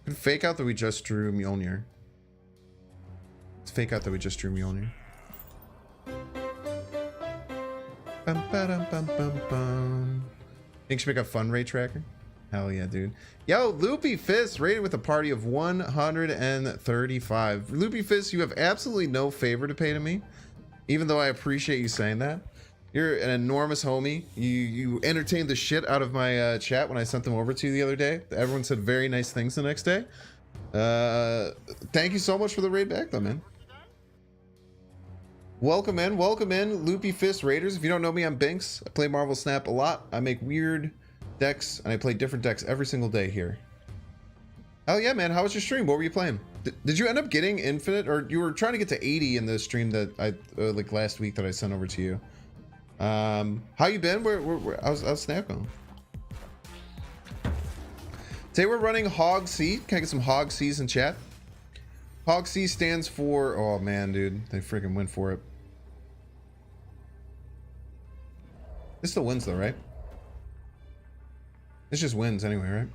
Could fake out that we just drew Mjolnir. Let's fake out that we just drew Mjolnir. Bum, ba-dum, bum, bum, bum. Think you should make a fun rate tracker? Hell yeah, dude. Yo, Loopy Fist rated with a party of 135. Loopy Fist, you have absolutely no favor to pay to me, even though I appreciate you saying that. You're an enormous homie. You entertained the shit out of my chat when I sent them over to you the other day. Everyone said very nice things the next day. Thank you so much for the raid back though, man. Welcome in, Loopy Fist Raiders. If you don't know me, I'm Binks. I play Marvel Snap a lot. I make weird decks, and I play different decks every single day here. Oh yeah, man. How was your stream? What were you playing? Did you end up getting infinite, or you were trying to get to 80 in the stream that I like last week that I sent over to you? How you been? How's Snap going? Today we're running HogC. Can I get some HogCs in chat? HogC stands for, oh man, dude, they freaking went for it. This still wins though, right? This just wins anyway, right?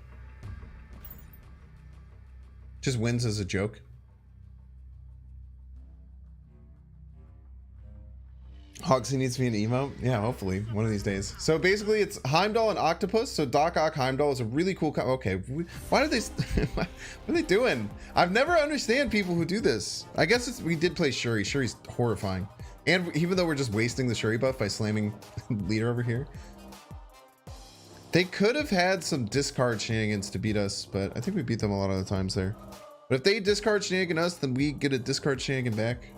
Just wins as a joke. HogC needs to be an emote? Yeah, hopefully, one of these days. So basically it's Heimdall and Octopus. So Doc Ock Heimdall is a really cool okay, why did they, what are they doing? I've never understand people who do this. I guess we did play Shuri. Shuri's horrifying. And even though we're just wasting the Shuri buff by slamming leader over here. They could have had some discard shenanigans to beat us, but I think we beat them a lot of the times there. But if they discard shenanigan us, then we get a discard shenanigan back.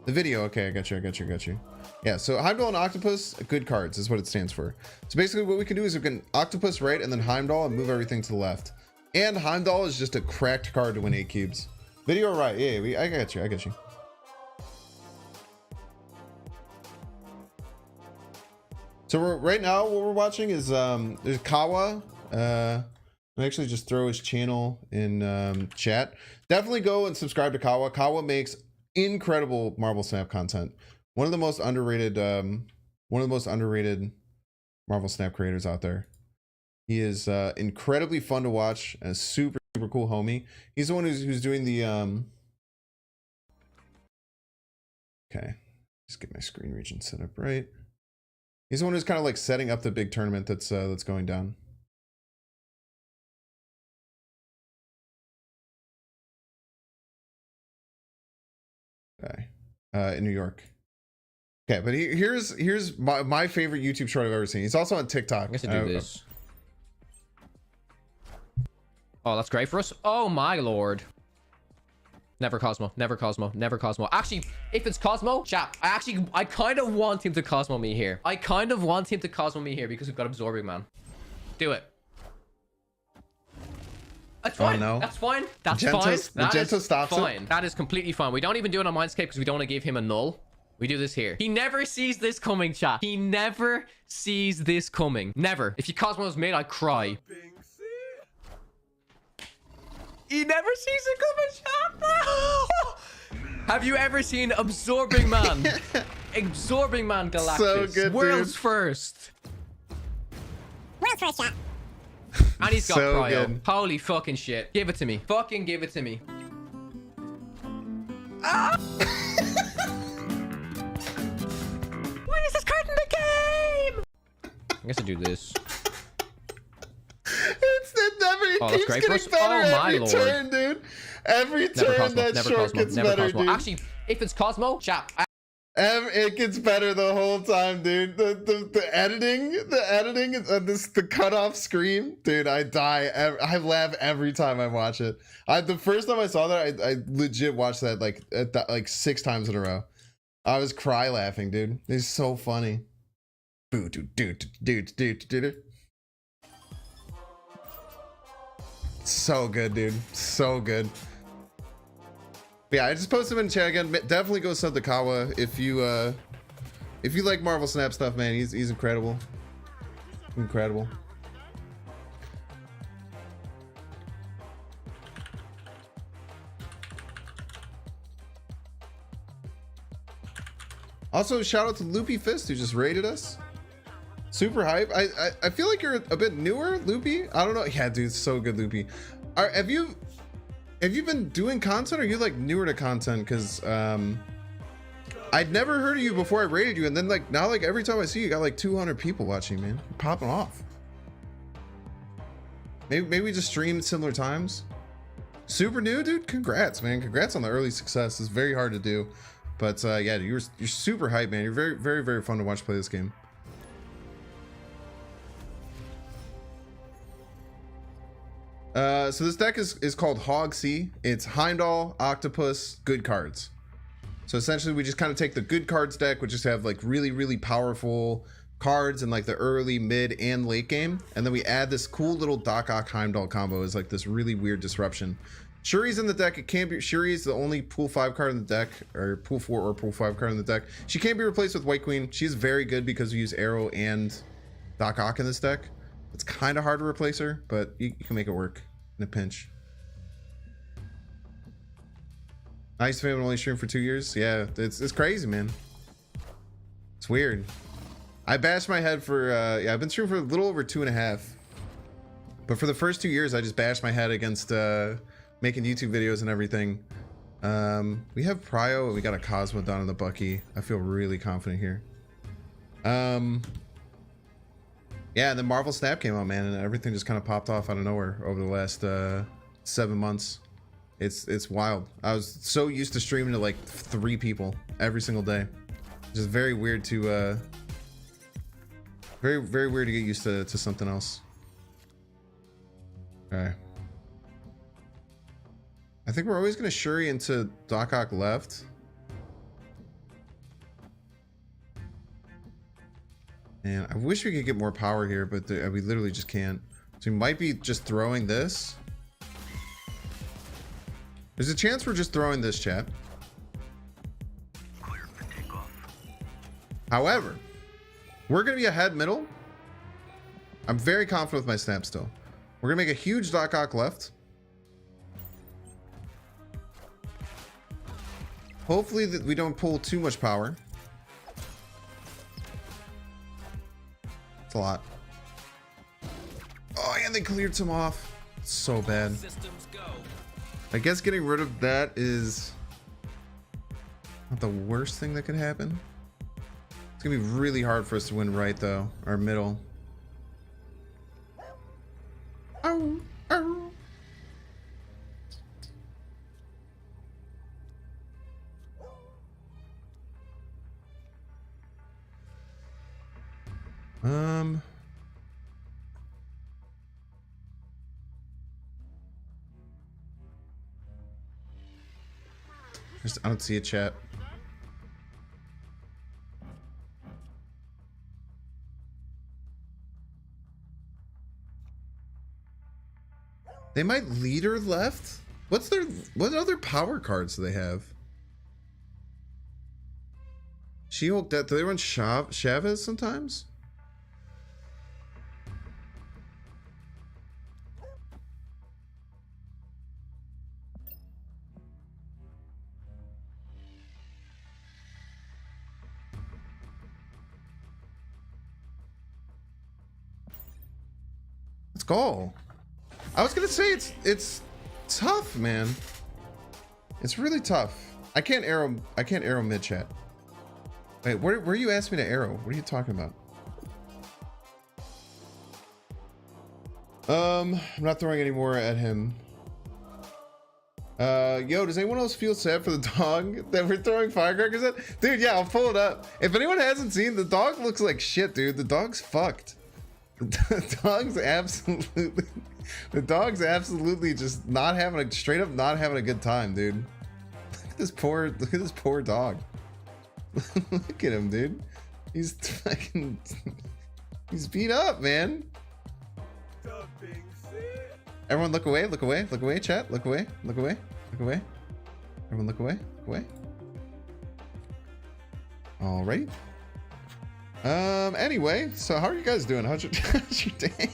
The video, okay, I got you. Yeah, so Heimdall and Octopus, good cards is what it stands for. So basically what we can do is we can Octopus right and then Heimdall and move everything to the left. And Heimdall is just a cracked card to win 8 cubes. Video right, yeah, I got you. So right now what we're watching is there's Kawa. I actually just throw his channel in chat. Definitely go and subscribe to Kawa. Kawa makes incredible Marvel Snap content. One of the most underrated Marvel Snap creators out there. He is incredibly fun to watch and a super cool homie. He's the one who's doing the okay, just get my screen region set up right. He's the one who's kind of like setting up the big tournament that's going down. Okay, in New York. Okay, but here's my favorite YouTube short I've ever seen. He's also on TikTok. I guess I do this. Oh, that's great for us. Oh my lord. Never Cosmo. Actually, if it's Cosmo, chat, I kind of want him to Cosmo me here. Because we've got Absorbing Man. Do it. That's fine. Oh, no. That's fine. That's Magento, fine. Magento stops fine. That is completely fine. We don't even do it on Mindscape because we don't want to give him a null. We do this here. He never sees this coming, chat. He never sees this coming. Never. If you Cosmo's mid, I cry. He never sees it coming, chat. Have you ever seen Absorbing Man? Absorbing Man Galactus. So good, World's dude. first. World's first shot. And he's got So cryo. good. Holy fucking shit. Give it to me. Fucking give it to me. Ah! Why is this card in the game? I guess I do this. It never Oh, that's keeps great for getting us. better Oh, my every lord. turn, dude. Every Never turn Cosmo. that Never short Cosmo. gets Never better, Cosmo. dude. Actually, if it's Cosmo, chat. It gets better the whole time, dude. The editing the cutoff screen, dude. I die. I laugh every time I watch it. The first time I saw that, I legit watched that like 6 times in a row. I was cry laughing, dude. It's so funny. Dude. So good, dude. So good. Yeah, I just posted him in chat again. Definitely go sub to Kawa if you like Marvel Snap stuff, man. He's incredible. Incredible. Also, shout out to Loopy Fist who just raided us. Super hype. I feel like you're a bit newer, Loopy. I don't know. Yeah, dude, so good, Loopy. Have you been doing content, or are you like newer to content? Because I'd never heard of you before I rated you, and then like now, like every time I see you, got like 200 people watching, man. You're popping off. Maybe we just streamed similar times. Super new, dude. Congrats, man. Congrats on the early success. It's very hard to do, but yeah, you're super hype, man. You're very fun to watch play this game. So this deck is called HogC. It's Heimdall, Octopus, good cards. So essentially we just kind of take the good cards deck, which just have like really powerful cards in like the early, mid, and late game, and then we add this cool little Doc Heimdall combo as like this really weird disruption. Shuri's in the deck. It can't be. Shuri is the only pool 5 card in the deck, or pool 4 or pool 5 card in the deck. She can't be replaced with White Queen. She's very good because we use Arrow and Doc Ock in this deck. It's kind of hard to replace her, but you can make it work in a pinch. Nice fan only stream for 2 years. Yeah, it's crazy, man. It's weird. I bashed my head for yeah, I've been streaming for a little over 2.5, but for the first 2 years I just bashed my head against making YouTube videos and everything. We have Prio and we got a Cosmo down in the Bucky. I feel really confident here. Yeah, and then Marvel Snap came out, man, and everything just kind of popped off out of nowhere over the last 7 months. It's wild. I was so used to streaming to like 3 people every single day. Just very weird to very weird to get used to something else. Okay. I think we're always gonna Shuri into Doc Ock left. Man, I wish we could get more power here, but we literally just can't. So we might be just throwing this. There's a chance we're just throwing this, chat. However, we're gonna be ahead middle. I'm very confident with my snap still. We're gonna make a huge Doc Ock left. Hopefully that we don't pull too much power. It's a lot. Oh, and they cleared some off. It's so bad. I guess getting rid of that is not the worst thing that could happen. It's gonna be really hard for us to win right though, our middle. Ow, ow. I don't see a chat. They might leader left. What other power cards do they have? She-Hulk death. Do they run Chavez sometimes? Let's go. I was gonna say it's tough, man. It's really tough. I can't arrow mid chat. Wait, where you asked me to arrow? What are you talking about? I'm not throwing any more at him. Yo, does anyone else feel sad for the dog that we're throwing firecrackers at? Dude, yeah, I'll pull it up. If anyone hasn't seen, the dog looks like shit, dude. The dog's fucked. The dog's absolutely just not having straight up not having a good time, dude. Look at this poor dog. Look at him, dude. He's fucking he's beat up, man. Everyone look away, chat. Look away. Everyone look away. All right. Anyway, so how are you guys doing? How's your day?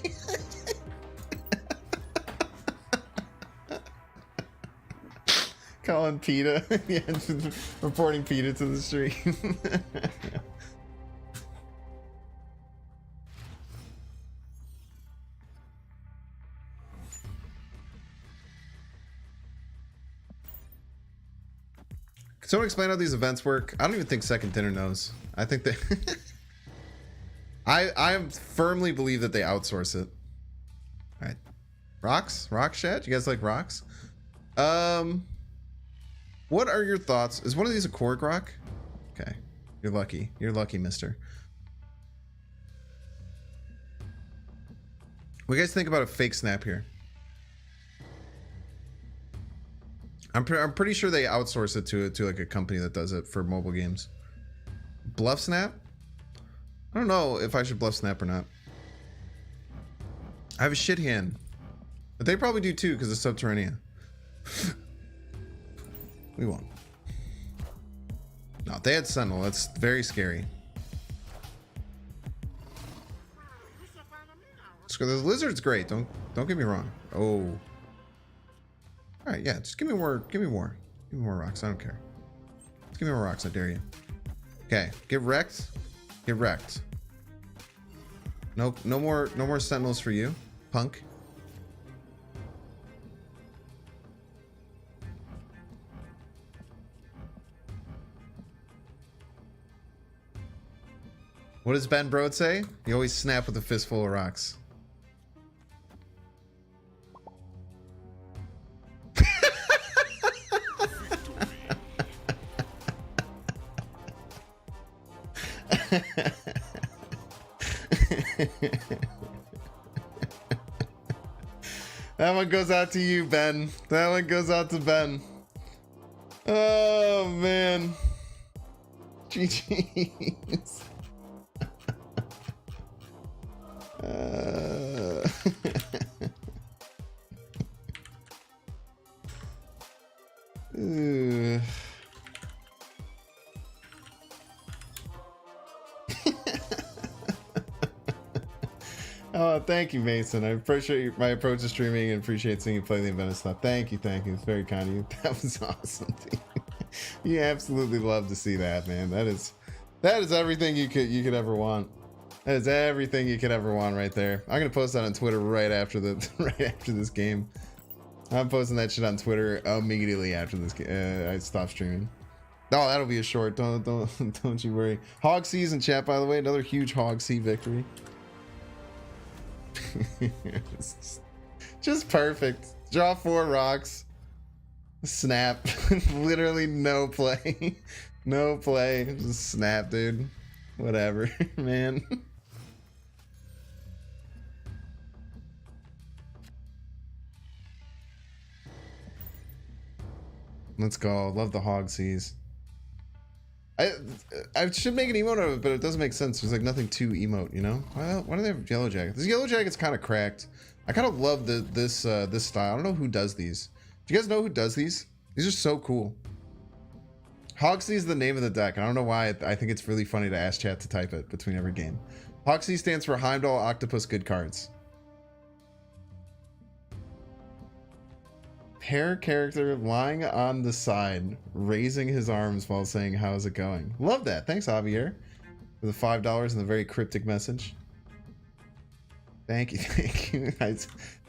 Calling PETA. Yeah, reporting PETA to the stream. Can someone explain how these events work? I don't even think Second Dinner knows. I think they I firmly believe that they outsource it. All right. Rocks chat? You guys like rocks? What are your thoughts? Is one of these a Korg rock? Okay. You're lucky, mister. What do you guys think about a fake snap here? I'm pretty sure they outsource it to like a company that does it for mobile games. Bluff snap? I don't know if I should bluff snap or not. I have a shit hand. But they probably do too because it's Subterranea. We won't. No, they had Sentinel. That's very scary. The lizard's great. Don't get me wrong. Oh. All right, yeah. Just give me more. Give me more rocks. I don't care. Just give me more rocks. I dare you. Okay. Get wrecked. Get wrecked. No more sentinels for you, punk. What does Ben Brode say? You always snap with a fistful of rocks. That one goes out to you, Ben. That one goes out to Ben. Oh, man. GG's. Ooh. Oh, thank you, Mason. I appreciate my approach to streaming and appreciate seeing you play the inventive stuff. Thank you, thank you. It's very kind of you. That was awesome, dude. You absolutely love to see that, man. That is everything you could ever want. That is everything you could ever want right there. I'm gonna post that on Twitter right after this game. I'm posting that shit on Twitter immediately after this I stop streaming. Oh, that'll be a short. Don't you worry. HogC's in chat, by the way. Another huge HogC victory. just perfect. Draw 4 rocks. Snap. Literally no play. No play. Just snap, dude. Whatever, man. Let's go. Love the HogC's. I should make an emote of it, but it doesn't make sense. There's like nothing to emote, you know? Why do they have yellow jacket? This yellow jacket's kind of cracked. I kind of love this style. I don't know who does these. Do you guys know who does these? These are so cool. HogC is the name of the deck. I don't know why. I think it's really funny to ask chat to type it between every game. HogC stands for Heimdall Octopus Good Cards. Pair character lying on the side, raising his arms while saying, "How's it going?" Love that. Thanks, Javier, for the $5 and the very cryptic message. Thank you, thank you.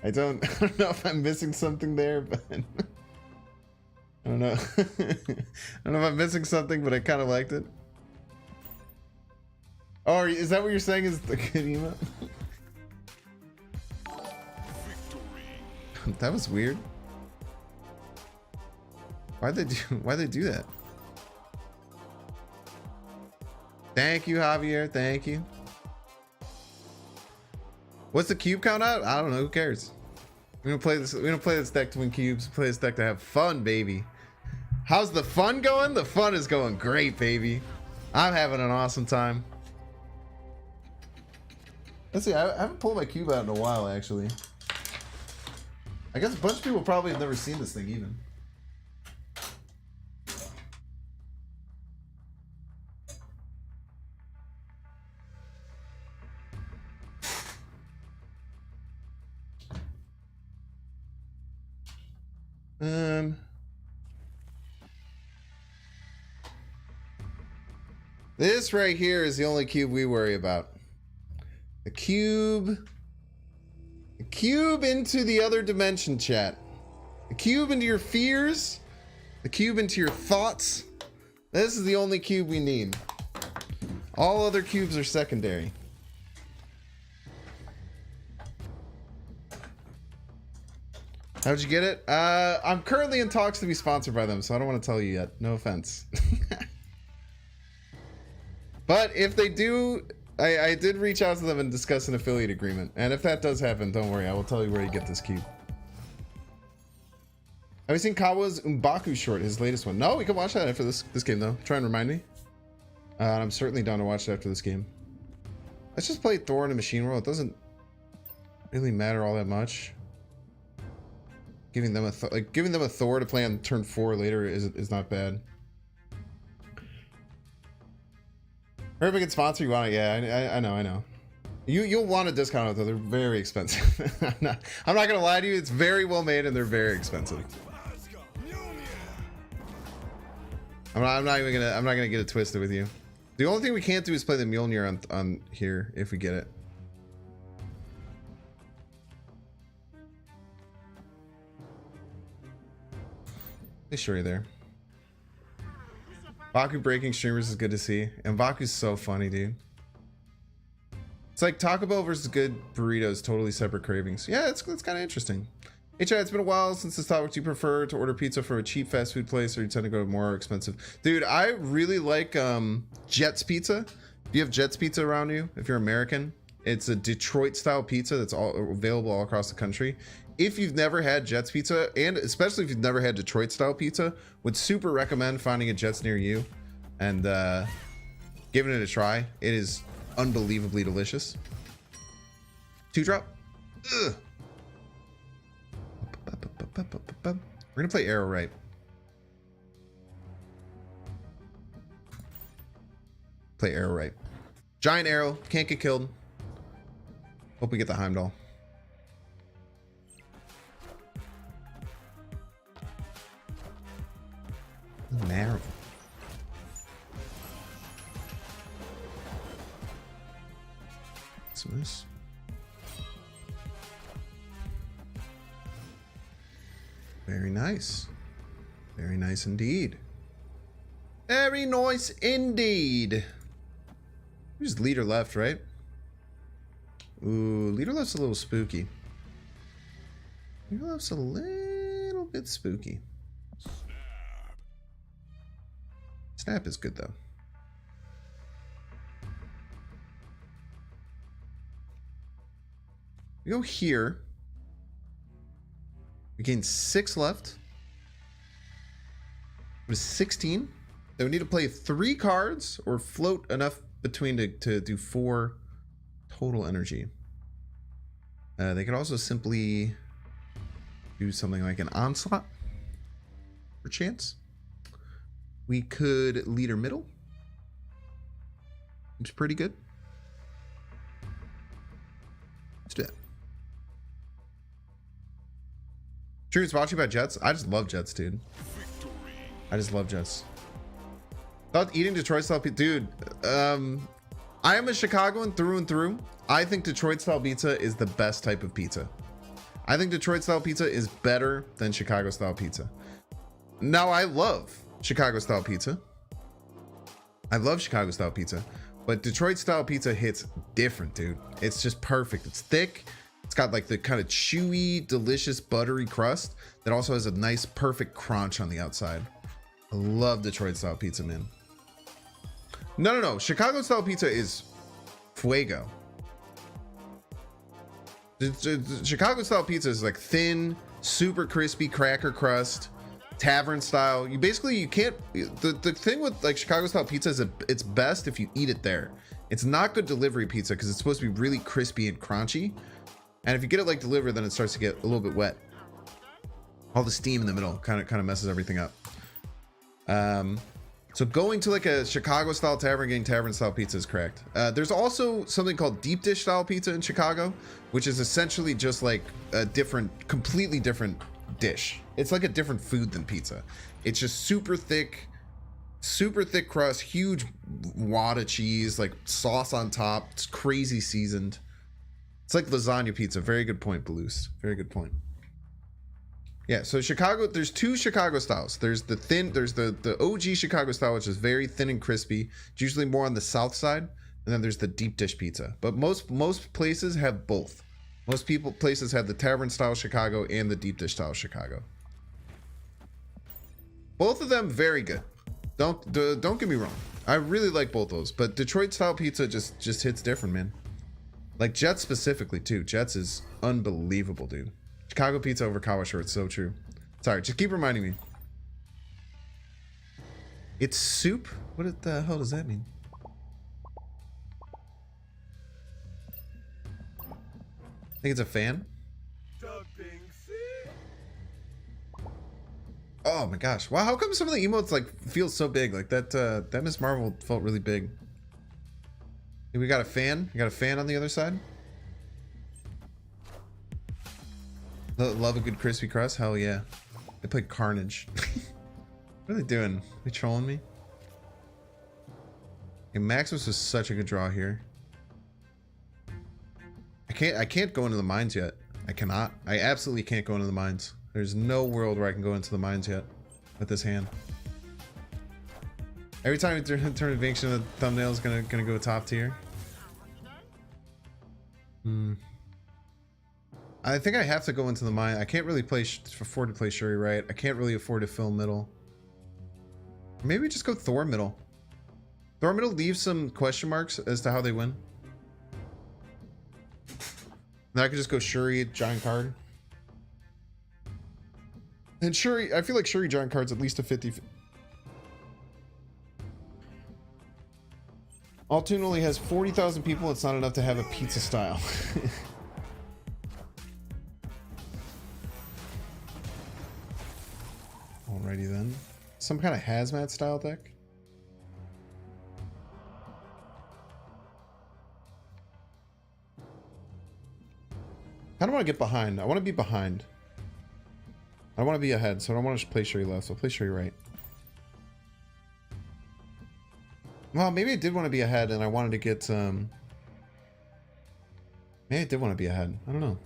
I don't know if I'm missing something there, but I don't know. I don't know if I'm missing something, but I kind of liked it. Oh, is that what you're saying? Is the good emote? That was weird. Why'd they do that? Thank you, Javier. Thank you. What's the cube count out? I don't know. Who cares? We don't play this. We don't play this deck to win cubes. We play this deck to have fun, baby. How's the fun going? The fun is going great, baby. I'm having an awesome time. Let's see. I haven't pulled my cube out in a while, actually. I guess a bunch of people probably have never seen this thing even. This right here is the only cube we worry about. The cube into the other dimension, chat. The cube into your fears. The cube into your thoughts. This is the only cube we need. All other cubes are secondary. How'd you get it? I'm currently in talks to be sponsored by them, so I don't want to tell you yet. No offense. But if they do, I did reach out to them and discuss an affiliate agreement. And if that does happen, don't worry. I will tell you where you get this cube. Have you seen Kawa's M'Baku short, his latest one? No, we can watch that after this game, though. Try and remind me. I'm certainly down to watch it after this game. Let's just play Thor in a machine world. It doesn't really matter all that much. Giving them a Thor to play on turn 4 later is not bad. Or if I can sponsor you want it, yeah, I know. You'll want a discount though. They're very expensive. I'm not gonna lie to you. It's very well made and they're very expensive. I'm not gonna get it twisted with you. The only thing we can't do is play the Mjolnir on here if we get it. Hey, Shuri there. Baku breaking streamers is good to see. And Baku's so funny, dude. It's like Taco Bell versus good burritos, totally separate cravings. Yeah, it's kind of interesting. Hey Chad, it's been a while since this topic. Do you prefer to order pizza from a cheap fast food place or you tend to go to more expensive? Dude, I really like Jet's Pizza. Do you have Jet's Pizza around you? If you're American, it's a Detroit style pizza that's all available all across the country. If you've never had Jet's Pizza, and especially if you've never had Detroit style pizza, would super recommend finding a Jet's near you and giving it a try. It is unbelievably delicious. 2-drop. Ugh. We're gonna play arrow right. Play arrow right. Giant arrow, can't get killed. Hope we get the Heimdall. Marvel. What's this? Very nice. Very nice indeed. Very nice indeed. There's leader left, right? Ooh, leader left's a little spooky. Leader left's a little bit spooky. Snap is good though. We go here. We gain 6 left. It was 16. Then we need to play 3 cards or float enough between to do 4 total energy. They could also simply do something like an onslaught for chance. We could leader middle. It's pretty good. Let's do that. True, it's watching about Jets. I just love Jets, dude. I just love Jets. Thought eating Detroit style pizza, dude. I am a Chicagoan through and through. I think Detroit style pizza is the best type of pizza. I think Detroit style pizza is better than Chicago style pizza. Now I love Chicago style pizza. I love Chicago style pizza, but Detroit style pizza hits different, dude. It's just perfect. It's thick. It's got like the kind of chewy, delicious, buttery crust that also has a nice, perfect crunch on the outside. I love Detroit style pizza, man. No. Chicago style pizza is fuego. The Chicago style pizza is like thin, super crispy cracker crust, tavern style. You can't. The thing with like Chicago style pizza is it's best if you eat it there. It's not good delivery pizza because it's supposed to be really crispy and crunchy. And if you get it like delivered, then it starts to get a little bit wet. All the steam in the middle kind of messes everything up. So going to like a Chicago style tavern, getting tavern style pizza is correct. There's also something called deep dish style pizza in Chicago, which is essentially just like a completely different dish. It's like a different food than pizza. It's just super thick crust, huge wad of cheese, like sauce on top. It's crazy seasoned. It's like lasagna pizza. Very good point, Blues. Very good point. Yeah, so Chicago, there's 2 Chicago styles. There's the thin, there's the OG Chicago style, which is very thin and crispy. It's usually more on the south side. And then there's the deep dish pizza. But most places have both. Places have the tavern style Chicago and the deep dish style Chicago. Both of them very good. Don't get me wrong. I really like both those, but Detroit style pizza just hits different, man. Like Jets specifically too. Jets is unbelievable, dude. Chicago pizza over Kawa shorts, so true. Sorry, just keep reminding me. It's soup? What the hell does that mean? think it's a fan. Oh my gosh. Wow, how come some of the emotes like feel so big? Like that Miss Marvel felt really big. Hey, we got a fan. You got a fan on the other side? Love a good crispy crust? Hell yeah. They played Carnage. What are they doing? Are they trolling me? Okay, Maximus was such a good draw here. I can't go into the mines yet. I cannot. I absolutely can't go into the mines. There's no world where I can go into the mines yet with this hand. Every time you turn Adventure, the thumbnail is gonna go top tier. I think I have to go into the mine. I can't really afford to play Shuri right. I can't really afford to fill middle. Maybe just go Thor middle. Thor middle leaves some question marks as to how they win. Then I could just go Shuri giant card. And Shuri, I feel like Shuri giant card's at least a 50. Altoon only has 40,000 people. It's not enough to have a pizza style. Alrighty then. Some kind of hazmat style deck. I don't want to get behind. I want to be behind. I want to be ahead, so I don't want to play Shuri left, so I'll play Shuri right. Well, maybe I did want to be ahead and I wanted to get maybe I did want to be ahead. I don't know.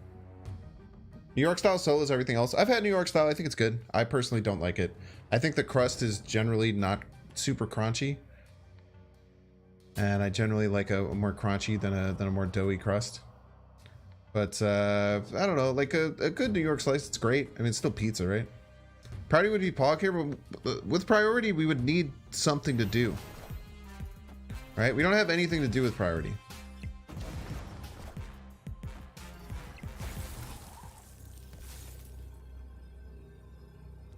New York style solo is everything else. I've had New York style. I think it's good. I personally don't like it. I think the crust is generally not super crunchy. And I generally like a more crunchy than a more doughy crust. But I don't know, like a good New York slice, it's great. I mean, it's still pizza, right? Priority would be Pog here, but with priority, we would need something to do. Right? We don't have anything to do with priority.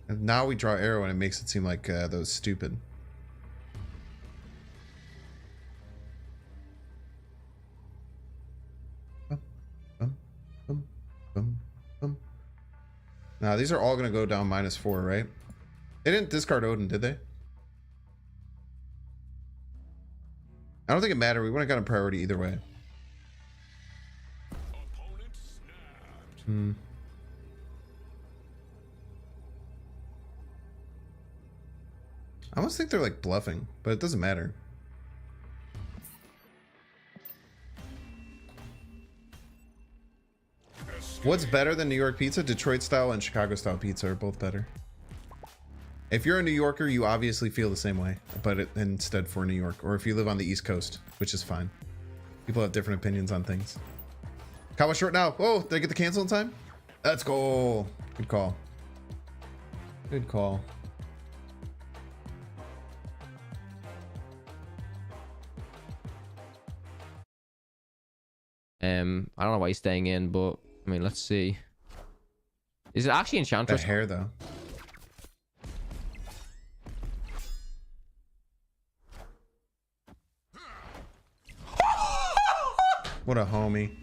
And now we draw arrow and it makes it seem like that was stupid. Now these are all going to go down -4, right? They didn't discard Odin, did they? I don't think it mattered. We wouldn't have gotten priority either way. I almost think they're like bluffing, but it doesn't matter. What's better than New York pizza? Detroit style and Chicago style pizza are both better. If you're a New Yorker, you obviously feel the same way, but instead for New York, or if you live on the East Coast, which is fine. People have different opinions on things. Kawa short now. Oh, did I get the cancel in time? Let's go. Good call. Good call. I don't know why he's staying in, but I mean, let's see. Is it actually Enchantress? That hair, though. What a homie.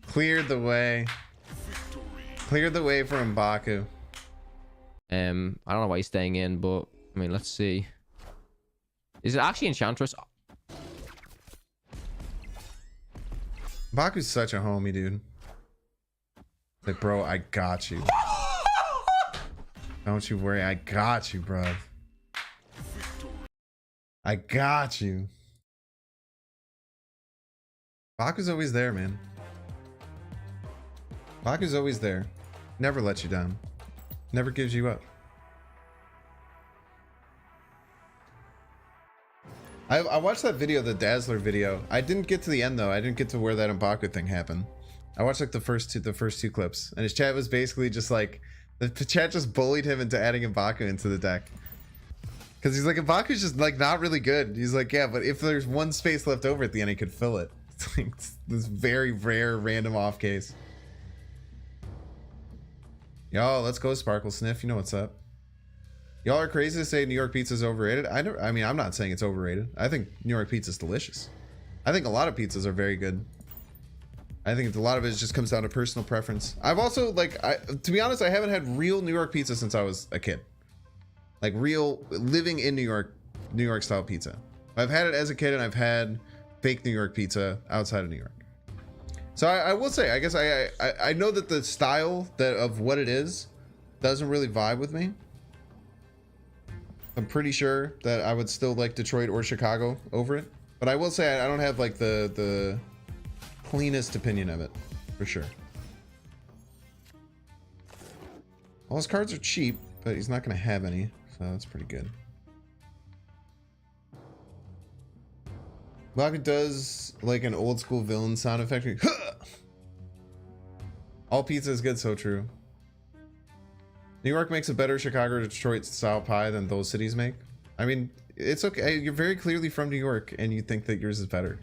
Cleared the way. Cleared the way for M'Baku. I don't know why he's staying in, but I mean, let's see. Is it actually Enchantress? M'Baku's such a homie, dude. Like, bro, I got you. Don't you worry, I got you, bro. I got you. Baku's always there, man. Baku's always there. Never lets you down. Never gives you up. I watched that video, the Dazzler video. I didn't get to the end though. I didn't get to where that M'Baku thing happened. I watched like the first two clips, and his chat was basically just like the chat just bullied him into adding M'Baku into the deck. Because he's like, M'Baku's just like not really good. He's like, yeah, but if there's one space left over at the end, he could fill it. It's like this very rare random off case. Yo, let's go Sparkle Sniff. You know what's up. Y'all are crazy to say New York pizza is overrated. I mean, I'm not saying it's overrated. I think New York pizza is delicious. I think a lot of pizzas are very good. I think a lot of it just comes down to personal preference. I've also to be honest, I haven't had real New York pizza since I was a kid. Like real living in New York style pizza. I've had it as a kid, and I've had fake New York pizza outside of New York. So I will say, I guess I know that the style of what it is doesn't really vibe with me. I'm pretty sure that I would still like Detroit or Chicago over it. But I will say I don't have like the cleanest opinion of it, for sure. All his cards are cheap, but he's not going to have any, so that's pretty good. Bobby does like an old school villain sound effect. All pizza is good, so true. New York makes a better Chicago or Detroit style pie than those cities make. I mean, it's okay. You're very clearly from New York, and you think that yours is better.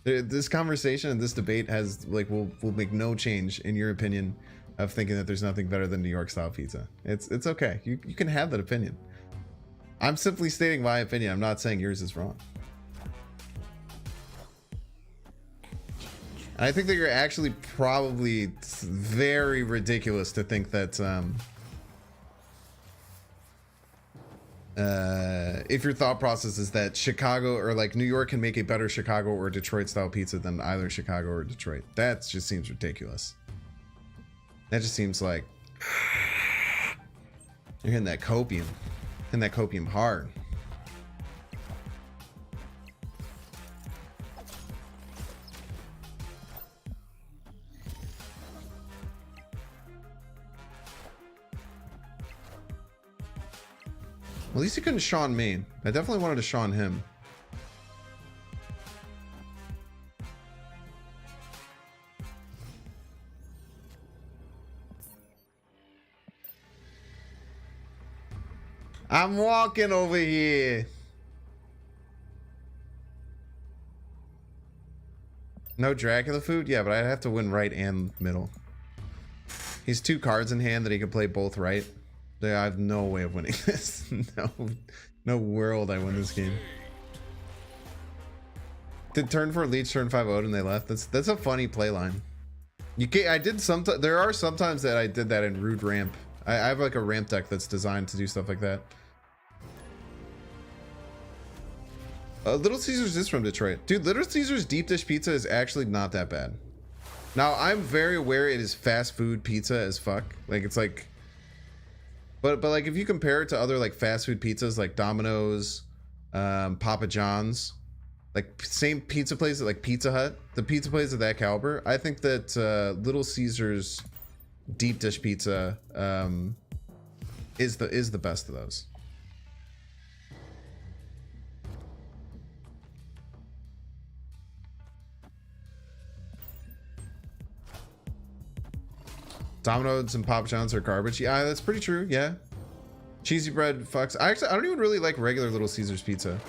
This conversation and this debate has like will make no change in your opinion of thinking that there's nothing better than New York style pizza. It's okay. You can have that opinion. I'm simply stating my opinion. I'm not saying yours is wrong. And I think that you're actually probably very ridiculous to think that if your thought process is that Chicago or like New York can make a better Chicago or Detroit style pizza than either Chicago or Detroit. That just seems ridiculous. That just seems like you're hitting that copium. Hitting that copium hard. At least he couldn't Sean me. I definitely wanted to Sean him. I'm walking over here. No Dracula food? Yeah, but I'd have to win right and middle. He's 2 cards in hand that he can play both right. I have no way of winning this. No world I win this game. Did turn 4 leech, turn 5 out, and they left. That's a funny play line. You can't. I did sometimes. There are sometimes that I did that in Rude Ramp. I have like a ramp deck that's designed to do stuff like that. Little Caesars is from Detroit, dude. Little Caesars deep dish pizza is actually not that bad. Now I'm very aware it is fast food pizza as fuck. Like it's like. But like if you compare it to other like fast food pizzas like Domino's, Papa John's, like same pizza places like Pizza Hut, the pizza places of that caliber, I think that Little Caesars deep dish pizza is the best of those. Domino's and Papa John's are garbage. Yeah, that's pretty true. Yeah. Cheesy bread fucks. I don't even really like regular Little Caesars pizza.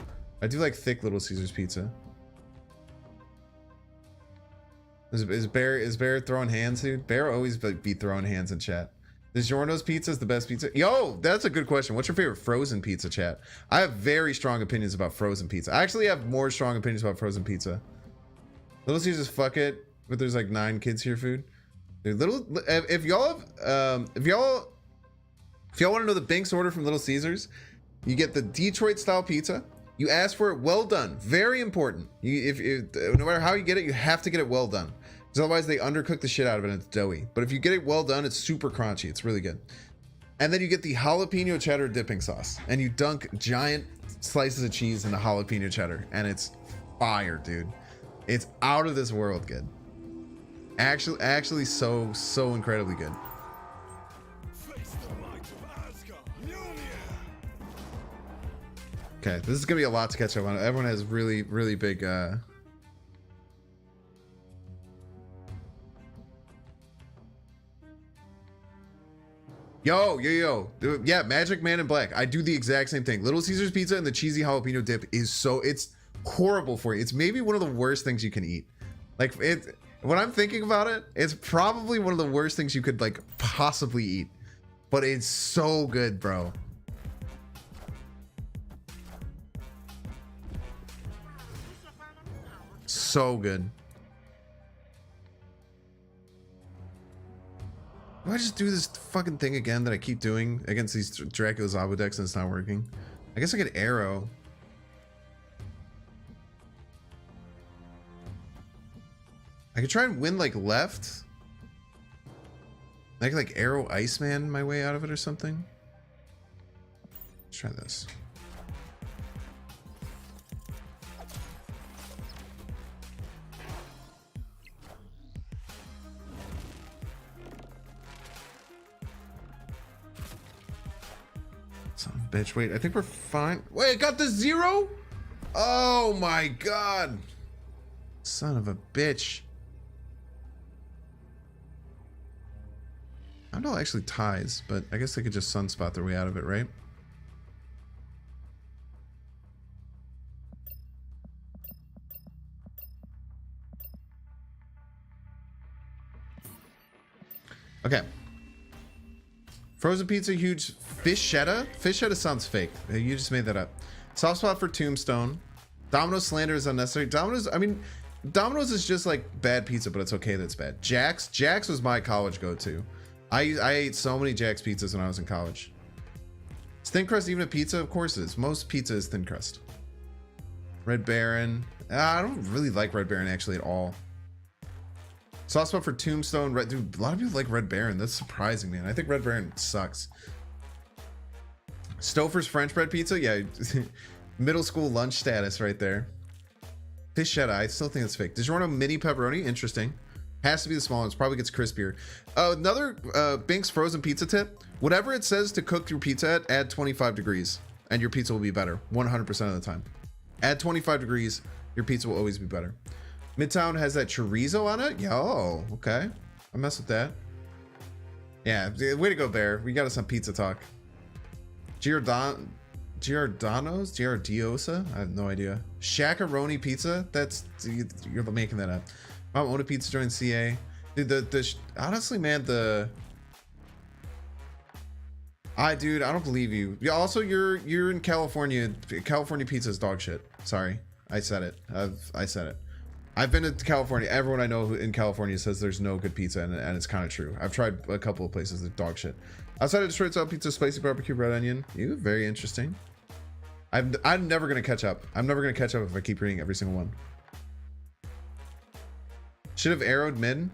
I do like thick Little Caesars pizza. Is Bear throwing hands, dude? Bear always be throwing hands in chat. DiGiorno's pizza is the best pizza. Yo, that's a good question. What's your favorite frozen pizza, chat? I have very strong opinions about frozen pizza. I actually have more strong opinions about frozen pizza. Little Caesars, fuck it. But there's like 9 kids here food. Dude, if y'all want to know the Binks order from Little Caesars, you get the Detroit style pizza. You ask for it well done. Very important. No matter how you get it, you have to get it well done. Because otherwise they undercook the shit out of it and it's doughy. But if you get it well done, it's super crunchy. It's really good. And then you get the jalapeno cheddar dipping sauce. And you dunk giant slices of cheese in the jalapeno cheddar. And it's fire, dude. It's out of this world good. Actually so incredibly good. Okay, this is gonna be a lot to catch up on. Everyone has really big Yo, yeah, Magic Man in Black. I do the exact same thing. Little Caesars pizza and the cheesy jalapeno dip is it's horrible for you. It's maybe one of the worst things you can eat. Like when I'm thinking about it, it's probably one of the worst things you could like possibly eat. But it's so good, bro. So good. Do I just do this fucking thing again that I keep doing against these Dracula's Abo decks and it's not working? I guess I could arrow. I could try and win like left. I could like arrow Iceman my way out of it or something. Let's try this. Son of a bitch. Wait, I think we're fine. Wait, I got the 0? Oh my god. Son of a bitch. Heimdall actually ties, but I guess they could just sunspot their way out of it, right? Okay. Frozen pizza, huge fishetta. Fishetta sounds fake. You just made that up. Soft spot for Tombstone. Domino's slander is unnecessary. Domino's, I mean, Domino's is just like bad pizza, but it's okay that it's bad. Jack's was my college go-to. I ate so many Jack's pizzas when I was in college. Is thin crust even a pizza? Of course it is. Most pizza is thin crust. Red Baron. I don't really like Red Baron actually at all. Soft spot for Tombstone. Dude, a lot of people like Red Baron. That's surprising, man. I think Red Baron sucks. Stouffer's French bread pizza. Yeah, middle school lunch status right there. Fischetta. I still think it's fake. DiGiorno mini pepperoni. Interesting. Has to be the small ones. Probably gets crispier. Another Binks frozen pizza tip. Whatever it says to cook your pizza at, add 25 degrees. And your pizza will be better. 100% of the time. Add 25 degrees. Your pizza will always be better. Midtown has that chorizo on it. Yo, okay. I mess with that. Yeah, way to go, Bear. We got us some pizza talk. Giordano's? I have no idea. Shakaroni pizza? That's, you're making that up. Mom owned a pizza joint CA. Dude, honestly, man, dude, I don't believe you. Yeah, also, you're in California. California pizza is dog shit. Sorry. I said it. I said it. I've been to California. Everyone I know who in California says there's no good pizza, and it's kind of true. I've tried a couple of places that dog shit. Outside of Detroit style pizza, spicy barbecue, red onion. Very interesting. I'm never gonna catch up. I'm never gonna catch up if I keep reading every single one. Should have arrowed mid.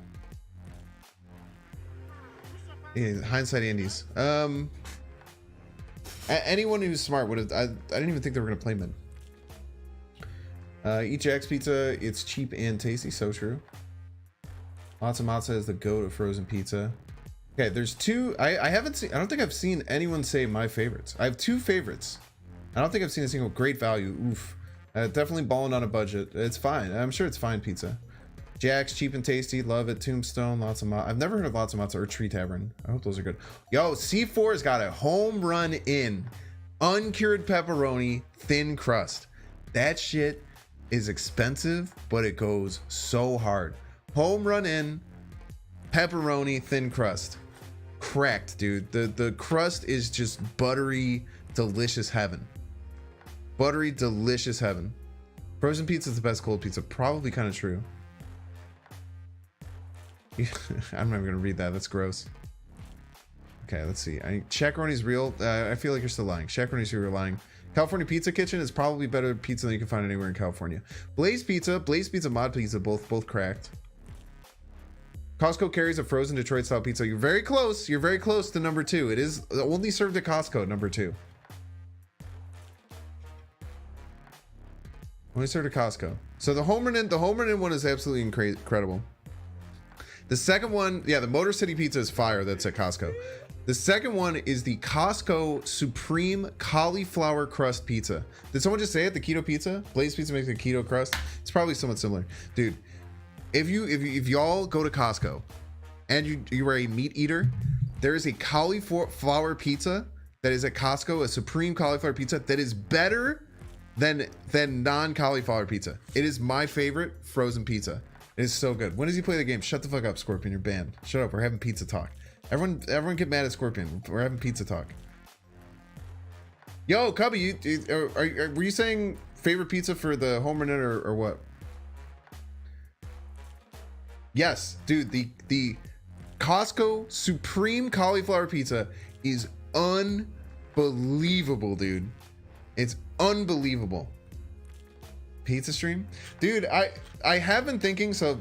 Yeah, hindsight Andes. Anyone who's smart would have. I didn't even think they were gonna play mid. Eat Jack's pizza. It's cheap and tasty. So true. Lots of matzo is the goat of frozen pizza. Okay, there's two. I haven't seen. I don't think I've seen anyone say my favorites. I have two favorites. I don't think I've seen a single great value. Oof. Definitely balling on a budget. It's fine. I'm sure it's fine pizza. Jack's cheap and tasty. Love it. Tombstone. Lots of matzo. I've never heard of lots of matzo or Tree Tavern. I hope those are good. Yo, C4 has got a home run in uncured pepperoni thin crust. That shit is expensive, but it goes so hard. Home run in pepperoni thin crust. Cracked, dude. The crust is just buttery, delicious heaven. Buttery, delicious heaven. Frozen pizza is the best cold pizza. Probably kind of true. I'm not even gonna read that. That's gross. Okay, let's see. Shakaroni's real. I feel like you're still lying. Shakaroni's you're lying. California Pizza Kitchen is probably better pizza than you can find anywhere in California. Blaze Pizza, Mod Pizza, both cracked. Costco carries a frozen Detroit style pizza. You're very close. You're very close to number 2. It is only served at Costco. Number 2. Only served at Costco. So the home run in one is absolutely incredible. The second one, yeah, the Motor City Pizza is fire. That's at Costco. The second one is the Costco Supreme Cauliflower Crust Pizza. Did someone just say it? The keto pizza? Blaze Pizza makes a keto crust. It's probably somewhat similar, dude. If y'all go to Costco and you are a meat eater, there is a cauliflower pizza that is at Costco, a Supreme Cauliflower Pizza that is better than non-cauliflower pizza. It is my favorite frozen pizza. It is so good. When does he play the game? Shut the fuck up, Scorpion. You're banned. Shut up. We're having pizza talk. Everyone get mad at Scorpion. We're having pizza talk. Yo, Cubby, were you saying favorite pizza for the home run or what? Yes, dude. The Costco Supreme Cauliflower Pizza is unbelievable, dude. It's unbelievable. Pizza stream? Dude, I have been thinking, so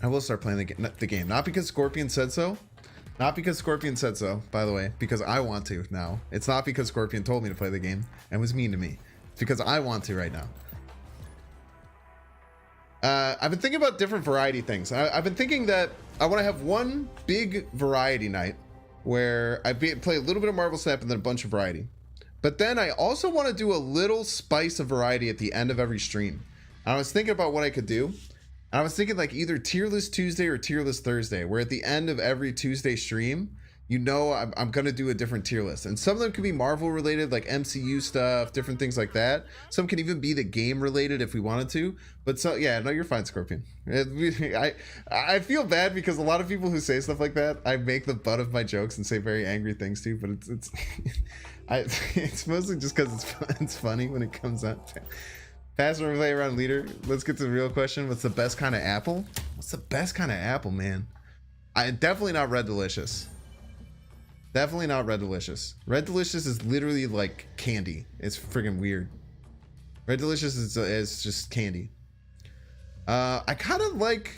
I will start playing the game. Not because Scorpion said so. Not because Scorpion said so, by the way, because I want to now. It's not because Scorpion told me to play the game and was mean to me. It's because I want to right now. I've been thinking about different variety things. I've been thinking that I want to have one big variety night where I play a little bit of Marvel Snap and then a bunch of variety. But then I also want to do a little spice of variety at the end of every stream. And I was thinking about what I could do. And I was thinking like either tier list Tuesday or tier list Thursday, where at the end of every Tuesday stream, you know, I'm going to do a different tier list. And some of them could be Marvel related, like MCU stuff, different things like that. Some can even be the game related if we wanted to. But so, yeah, no, you're fine, Scorpion. I feel bad because a lot of people who say stuff like that, I make the butt of my jokes and say very angry things too. But it's mostly just because it's funny when it comes out. Fast play around leader. Let's get to the real question. What's the best kind of apple? What's the best kind of apple, man? Definitely not Red Delicious. Definitely not Red Delicious. Red Delicious is literally like candy. It's freaking weird. Red Delicious is just candy. I kind of like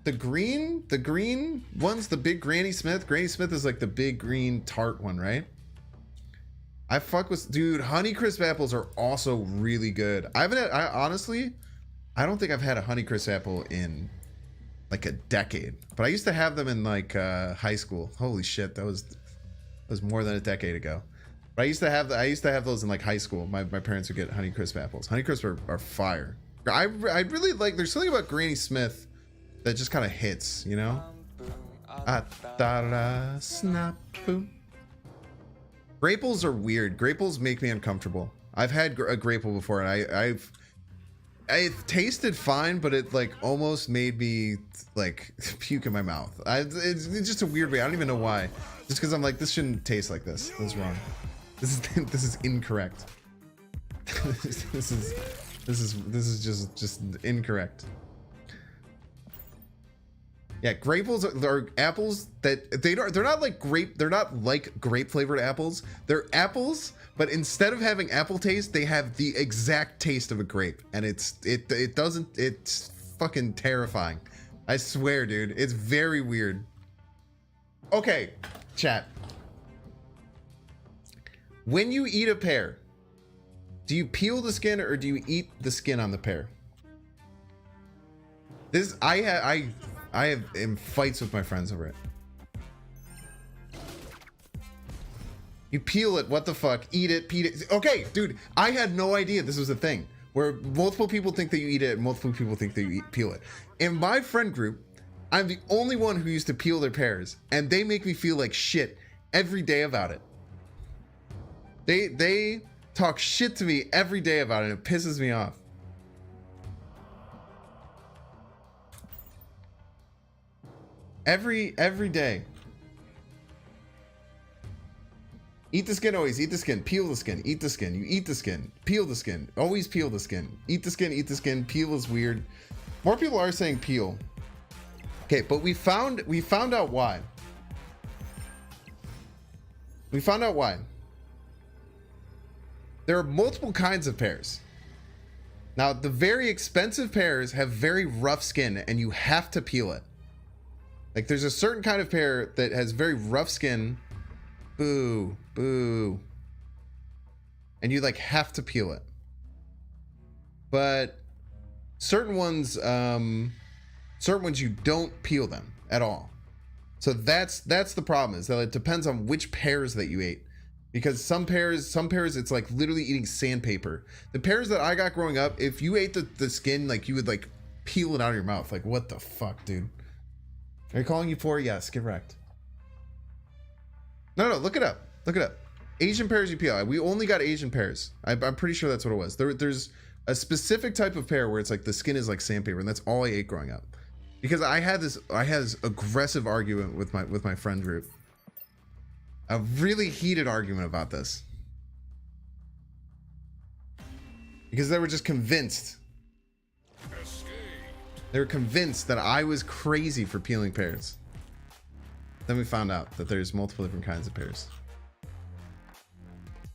the green ones, the big Granny Smith. Granny Smith is like the big green tart one, right? I fuck with, dude, Honeycrisp apples are also really good. I honestly, I don't think I've had a Honeycrisp apple in like a decade, but I used to have them in like high school. Holy shit, that was more than a decade ago. But I used to have those in like high school. My parents would get Honeycrisp apples. Honeycrisp are fire. I really like, there's something about Granny Smith that just kind of hits, you know? Snap, boom. Graples are weird. Graples make me uncomfortable. I've had a grapple before, and I've tasted fine, but it like almost made me like puke in my mouth. It's just a weird way. I don't even know why. Just because I'm like, this shouldn't taste like this. This is wrong. This is incorrect. this is just incorrect. Yeah, grapes are apples that they're not like grape flavored apples. They're apples, but instead of having apple taste, they have the exact taste of a grape, and it's fucking terrifying. I swear, dude, it's very weird. Okay, chat. When you eat a pear, do you peel the skin or do you eat the skin on the pear? I have in fights with my friends over it. You peel it, what the fuck? Eat it, peel it. Okay, dude, I had no idea this was a thing where multiple people think that you eat it and multiple people think that you peel it. In my friend group, I'm the only one who used to peel their pears, and they make me feel like shit every day about it. They talk shit to me every day about it, and it pisses me off. Every day. Eat the skin, always eat the skin, peel the skin, eat the skin, you eat the skin, peel the skin, always peel the skin, eat the skin, peel is weird. More people are saying peel. Okay, but we found out why. We found out why. There are multiple kinds of pears. Now, the very expensive pears have very rough skin, and you have to peel it. Like, there's a certain kind of pear that has very rough skin. Boo, boo. And you, like, have to peel it. But certain ones you don't peel them at all. So that's the problem, is that it depends on which pears that you ate. Because some pears, it's like literally eating sandpaper. The pears that I got growing up, if you ate the skin, like, you would, like, peel it out of your mouth. Like, what the fuck, dude? Are you calling you for? Yes, get wrecked. No, look it up. Look it up. Asian pears you peel. We only got Asian pears. I'm pretty sure that's what it was. There's a specific type of pear where it's like the skin is like sandpaper, and that's all I ate growing up. Because I had this aggressive argument with my friend group. A really heated argument about this. Because they were just convinced. They were convinced that I was crazy for peeling pears. Then we found out that there's multiple different kinds of pears.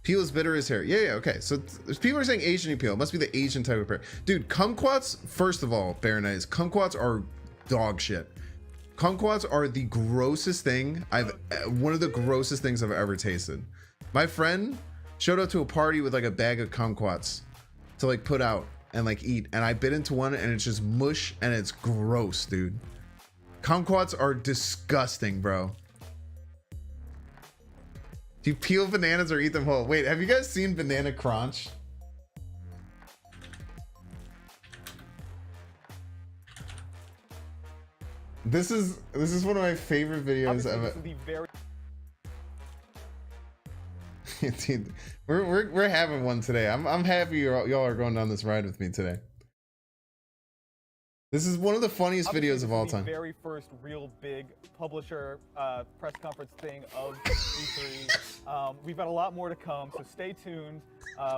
Peel is bitter as hair. Yeah, okay. So people are saying Asian peel. It must be the Asian type of pear. Dude, kumquats, first of all, Baroness, kumquats are dog shit. Kumquats are the grossest thing one of the grossest things I've ever tasted. My friend showed up to a party with like a bag of kumquats to like put out and like eat. And I bit into one and it's just mush and it's gross, dude. Kumquats are disgusting, bro. Do you peel bananas or eat them whole? Wait, have you guys seen Banana Crunch? This is one of my favorite videos ever. Dude, we're having one today. I'm happy y'all are going down this ride with me today. This is one of the funniest videos of all time. The very first real big publisher press conference thing of E3. We've got a lot more to come, so stay tuned.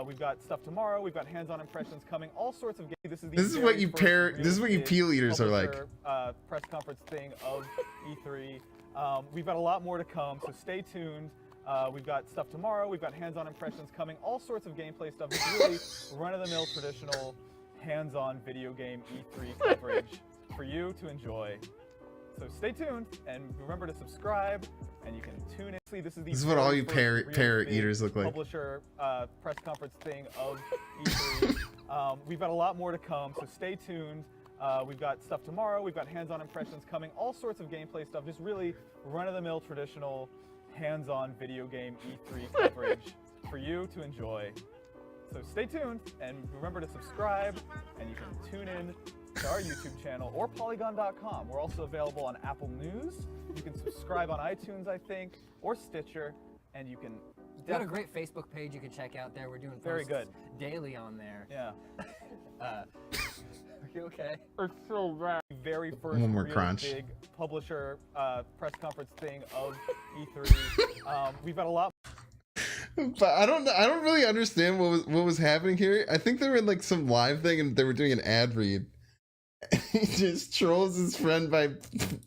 We've got stuff tomorrow. We've got hands-on impressions coming. All sorts of games. This is what you pair. This is what you peel eaters are like. Press conference thing of E3. We've got a lot more to come, so stay tuned. We've got stuff tomorrow. We've got hands-on impressions coming. All sorts of gameplay stuff. It's really run-of-the-mill traditional hands-on video game E3 coverage for you to enjoy. So stay tuned and remember to subscribe, and you can tune in. This is what all you pear eaters look like. Publisher press conference thing of E3. We've got a lot more to come, so stay tuned. We've got stuff tomorrow. We've got hands-on impressions coming. All sorts of gameplay stuff. Just really run-of-the-mill traditional hands-on video game E3 coverage for you to enjoy. So stay tuned and remember to subscribe, and you can tune in to our YouTube channel or Polygon.com. We're also available on Apple News. You can subscribe on iTunes, I think, or Stitcher, and you can. We've got a great Facebook page you can check out there. We're doing very posts good daily on there. Yeah. Are you okay? It's so bad. Very first one more real crunch. Big publisher press conference thing of E3. We've got a lot. But I don't really understand what was happening here. I think they were in like some live thing and they were doing an ad read. He just trolls his friend by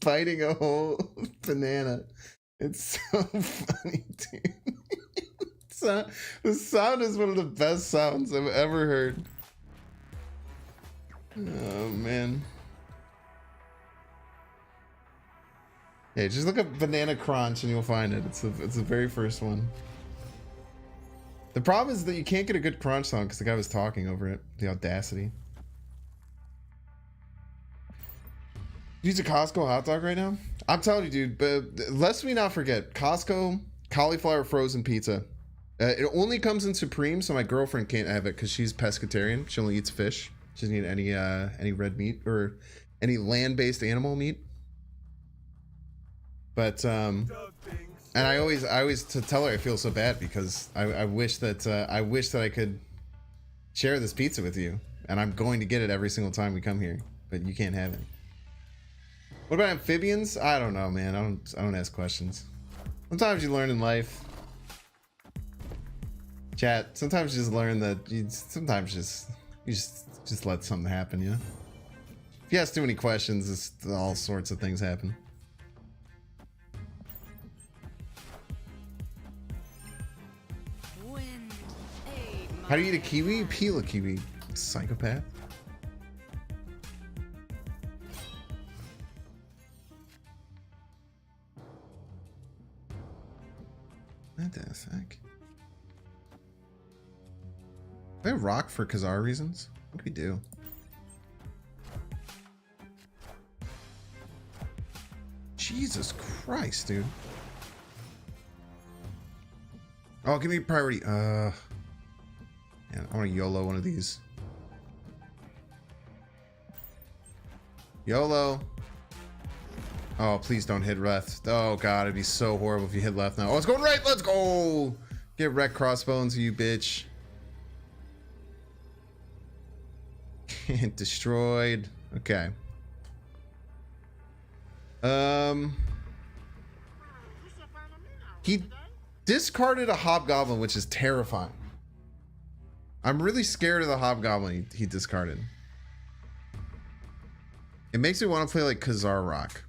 biting a whole banana. It's so funny, dude. The sound is one of the best sounds I've ever heard. Oh man. Yeah, just look up Banana Crunch and you'll find it. It's the very first one. The problem is that you can't get a good crunch sound because the guy was talking over it. The audacity. Use a Costco hot dog right now? I'm telling you, dude, but lest we not forget, Costco cauliflower frozen pizza. It only comes in Supreme, so my girlfriend can't have it because she's pescatarian. She only eats fish. She doesn't eat any red meat or any land-based animal meat. But and I always to tell her I feel so bad because I wish that I could share this pizza with you, and I'm going to get it every single time we come here, but you can't have it. What about amphibians? I don't know, man. I don't ask questions. Sometimes you learn in life. Chat. Sometimes you just learn that you just let something happen, you know? If you ask too many questions, all sorts of things happen. How do you eat a kiwi? You peel a kiwi, psychopath. What the heck? Do I rock for Khazar reasons? What do we do? Jesus Christ, dude. Oh, give me priority. Yeah, I want to YOLO one of these. YOLO. Oh, please don't hit left. Oh god, it'd be so horrible if you hit left now. Oh, it's going right. Let's go. Get wrecked, crossbones, you bitch. Destroyed. Okay. He discarded a hobgoblin, which is terrifying. I'm really scared of the hobgoblin he discarded. It makes me want to play like Khazar Rock.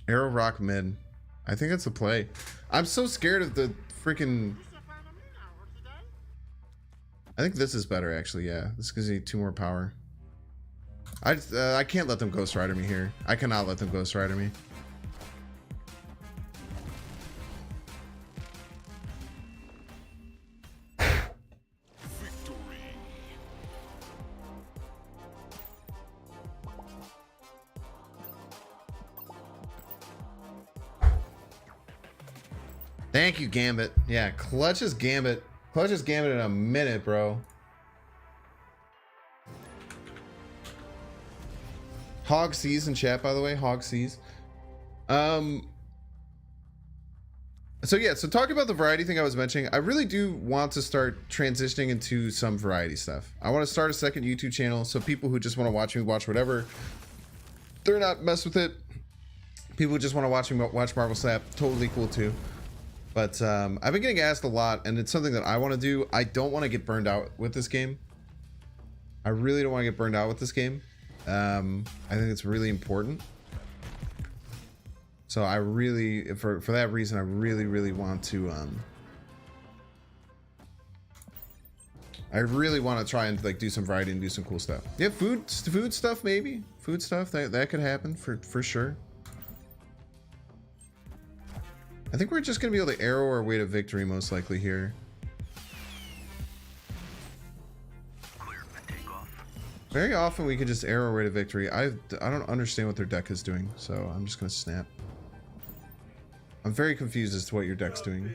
Arrow Rock mid. I think that's the play. I'm so scared of the freaking... I think this is better, actually. Yeah, this gives me 2 more power. I can't let them Ghost Rider me here. I cannot let them Ghost Rider me. Thank you, Gambit. Yeah, clutches Gambit. Clutches Gambit in a minute, bro. HogC's in chat, by the way. HogC's. So yeah, so talking about the variety thing I was mentioning, I really do want to start transitioning into some variety stuff. I want to start a second YouTube channel so people who just want to watch me watch whatever, they're not mess with it. People who just want to watch me watch Marvel Snap, totally cool too. But I've been getting asked a lot, and it's something that I want to do. I don't want to get burned out with this game. I really don't want to get burned out with this game. I think it's really important. So I really, for that reason, I really want to, I really want to try and like do some variety and do some cool stuff. Yeah, food stuff maybe. Food stuff, that could happen for sure. I think we're just going to be able to arrow our way to victory most likely here. Very often we can just arrow our way to victory. I don't understand what their deck is doing, so I'm just going to snap. I'm very confused as to what your deck's doing.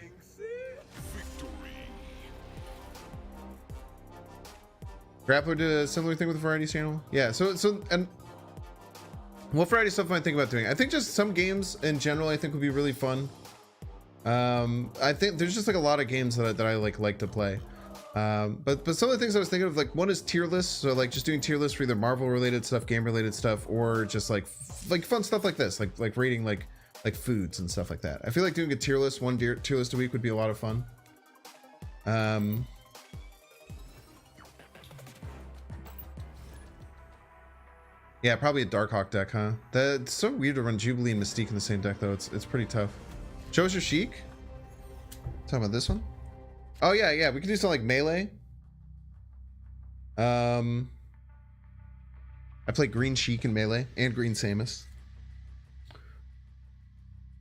Grappler did a similar thing with the variety channel. Yeah, and what variety stuff am I thinking about doing? I think just some games in general I think would be really fun. I think there's just like a lot of games that I like to play. But some of the things I was thinking of, like, one is tier lists, so like just doing tier lists for either Marvel related stuff, game related stuff, or just like fun stuff like this, like rating like foods and stuff like that. I feel like doing a tier list, one tier list a week would be a lot of fun. Yeah, probably a Darkhawk deck, huh? That's so weird to run Jubilee and Mystique in the same deck though. It's pretty tough. Show us your Sheik. Talking about this one. Oh yeah, we can do something like melee. I play green Sheik in melee and green Samus.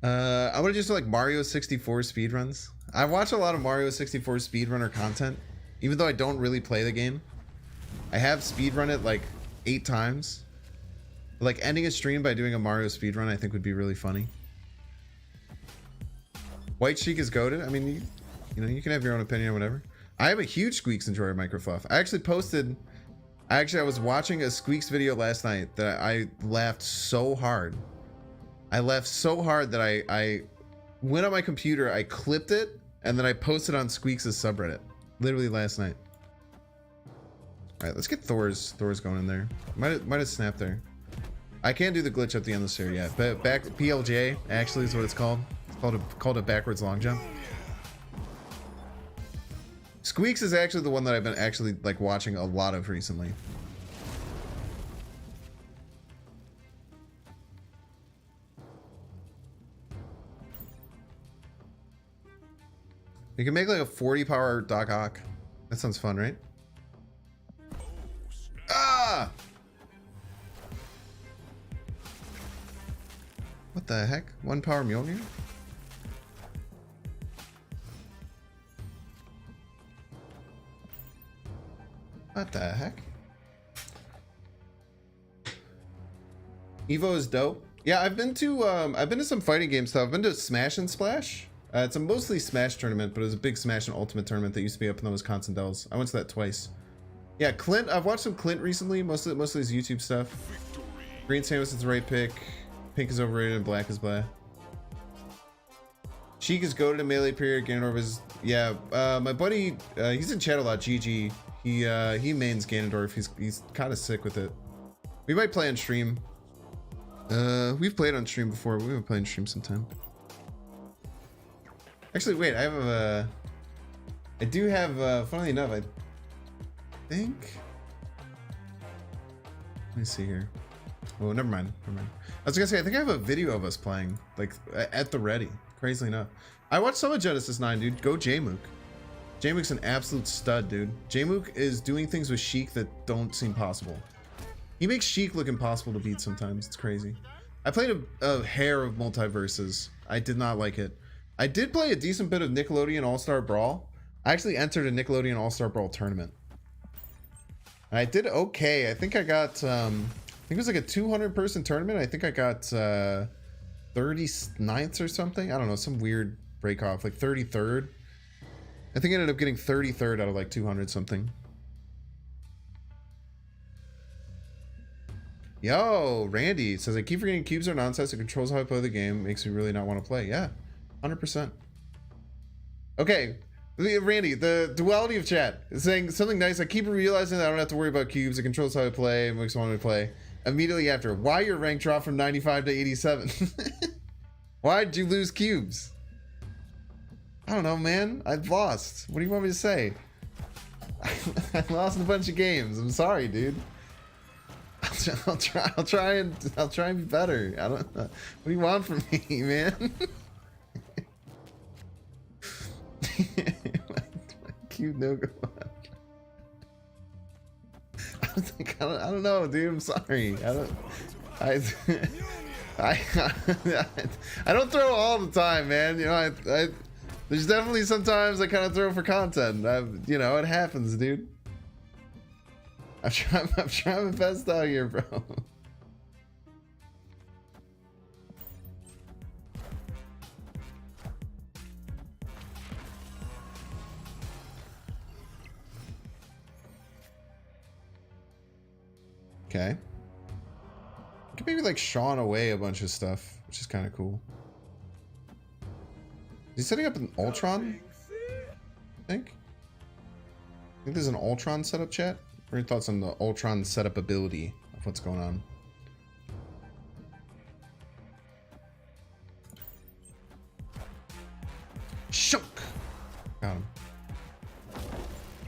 I want to do some like Mario 64 speedruns. I watch a lot of Mario 64 speedrunner content, even though I don't really play the game. I have speedrun it like 8 times. Like ending a stream by doing a Mario speedrun, I think would be really funny. White Sheik is goated. I mean, you know, you can have your own opinion or whatever. I am a huge Squeaks enjoyer of Microfluff. I was watching a Squeaks video last night that I laughed so hard. I laughed so hard that I went on my computer, I clipped it, and then I posted on Squeaks' subreddit. Literally last night. Alright, let's get Thor's going in there. Might have snapped there. I can't do the glitch at the end of this here yet. But back PLJ actually is what it's called. It's called a backwards long jump. Squeaks is actually the one that I've been actually like watching a lot of recently. You can make like a 40 power Doc Ock. That sounds fun, right? Ah! What the heck? 1 power Mjolnir? What the heck? Evo is dope. Yeah, I've been to some fighting game stuff. I've been to Smash and Splash. It's a mostly Smash tournament, but it was a big Smash and Ultimate tournament that used to be up in the Wisconsin Dells. I went to that twice. Yeah, Clint. I've watched some Clint recently. Most of his YouTube stuff. Green Samus is the right pick. Pink is overrated and black is blah. Sheik is goated in melee period. Ganondorf is, yeah. My buddy, he's in chat a lot. GG. He mains Ganondorf. He's kind of sick with it. We might play on stream. We've played on stream before. We might play on stream sometime. Actually, wait. I do have. Funnily enough, I think. Let me see here. Oh, never mind. Never mind. I was gonna say, I think I have a video of us playing, like, at the ready. Crazily enough. I watched some of Genesis 9, dude. Go Jmook. Jmook's an absolute stud, dude. Jmook is doing things with Sheik that don't seem possible. He makes Sheik look impossible to beat sometimes. It's crazy. I played a hair of multiverses. I did not like it. I did play a decent bit of Nickelodeon All-Star Brawl. I actually entered a Nickelodeon All-Star Brawl tournament. I did okay. I think I got, I think it was like a 200-person tournament. I think I got 39th or something. I don't know, some weird break off, like 33rd. I think I ended up getting 33rd out of like 200 something. Yo, Randy says, I keep forgetting cubes are nonsense. It controls how I play the game. Makes me really not want to play. Yeah, 100%. Okay, Randy, the duality of chat is saying something nice. I keep realizing that I don't have to worry about cubes. It controls how I play. It makes me want to play. Immediately after, why your rank dropped from 95 to 87? Why'd you lose cubes? I don't know, man. I've lost. What do you want me to say? I lost a bunch of games. I'm sorry, dude. I'll try and be better. I don't know. What do you want from me, man? my cube no go. I don't know, dude. I'm sorry. I don't throw all the time, man. You know, there's definitely sometimes I kind of throw for content. You know, it happens, dude. I'm trying my best out here, bro. Okay. I could maybe like Sean away a bunch of stuff, which is kind of cool. Is he setting up an Ultron? I think there's an Ultron setup, chat. What are your thoughts on the Ultron setup ability of what's going on? Shook! Got him.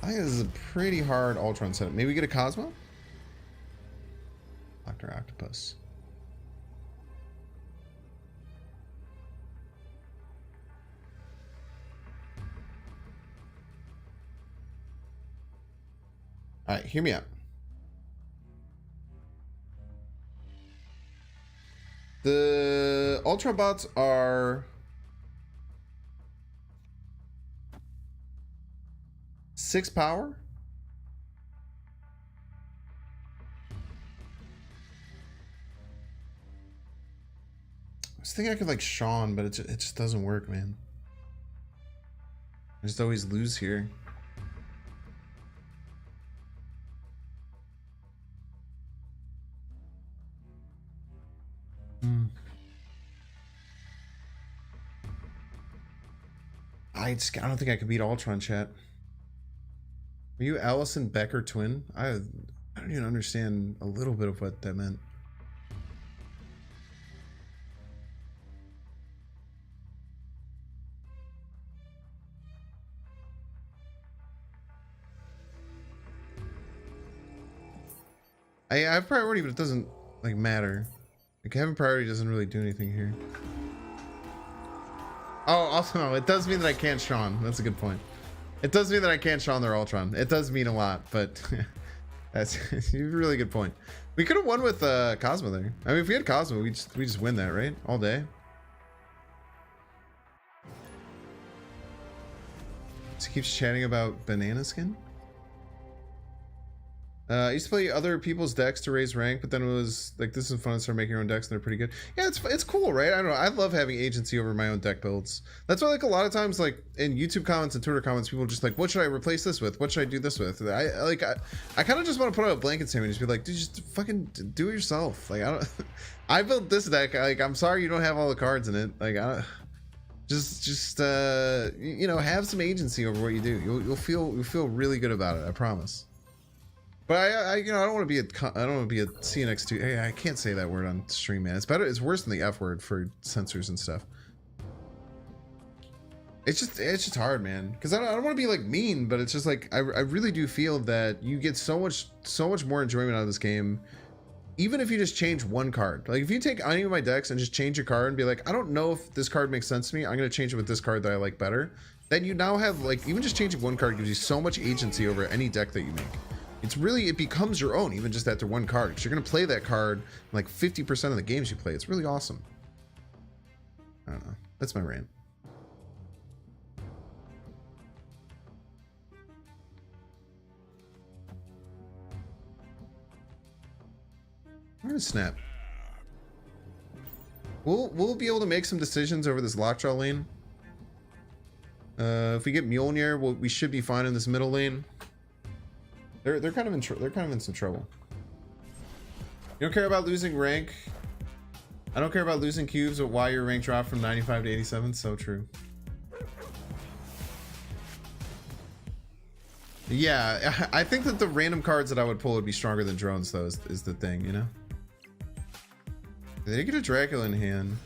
I think this is a pretty hard Ultron setup. Maybe we get a Cosmo? Dr. Octopus. All right, hear me out. The Ultra bots are 6 power. I was thinking I could like Sean, but it just doesn't work, man. I just always lose here. I don't think I could beat Ultron, chat. Are you Allison Becker twin? I don't even understand a little bit of what that meant. I have priority, but it doesn't like matter. Like having priority doesn't really do anything here. Oh, also no, it does mean that I can't Sean. That's a good point. It does mean that I can't Sean their Ultron. It does mean a lot, but that's a really good point. We could have won with Cosmo there. I mean, if we had Cosmo, we just win that, right? All day. So he keeps chatting about banana skin. I used to play other people's decks to raise rank, but then it was like, this is fun to start making your own decks and they're pretty good. Yeah, it's cool, right? I don't know. I love having agency over my own deck builds. That's why like a lot of times like in YouTube comments and Twitter comments, people are just like, what should I replace this with? What should I do this with? I kind of just want to put out a blanket statement and just be like, dude, just fucking do it yourself. Like, I don't, I built this deck. Like, I'm sorry you don't have all the cards in it. Like, just you know, have some agency over what you do. You'll feel really good about it. I promise. But you know, I don't want to be a CNX2. Hey, I can't say that word on stream, man. It's better. It's worse than the F word for censors and stuff. It's just hard, man. Because I don't want to be like mean, but it's just like I really do feel that you get so much more enjoyment out of this game, even if you just change one card, like if you take any of my decks and just change a card and be like, I don't know if this card makes sense to me, I'm going to change it with this card that I like better, then you now have, like, even just changing one card gives you so much agency over any deck that you make. It's really, it becomes your own, even just after one card, because you're going to play that card in like 50% of the games you play. It's really awesome. I don't know. That's my rant. I'm gonna snap. We'll be able to make some decisions over this lockjaw lane. If we get Mjolnir, we should be fine in this middle lane. They're kind of in some trouble. You don't care about losing rank. I don't care about losing cubes, but why your rank dropped from 95 to 87. So true. Yeah, I think that the random cards that I would pull would be stronger than drones, though, is the thing, you know? Did they get a Dracula in hand?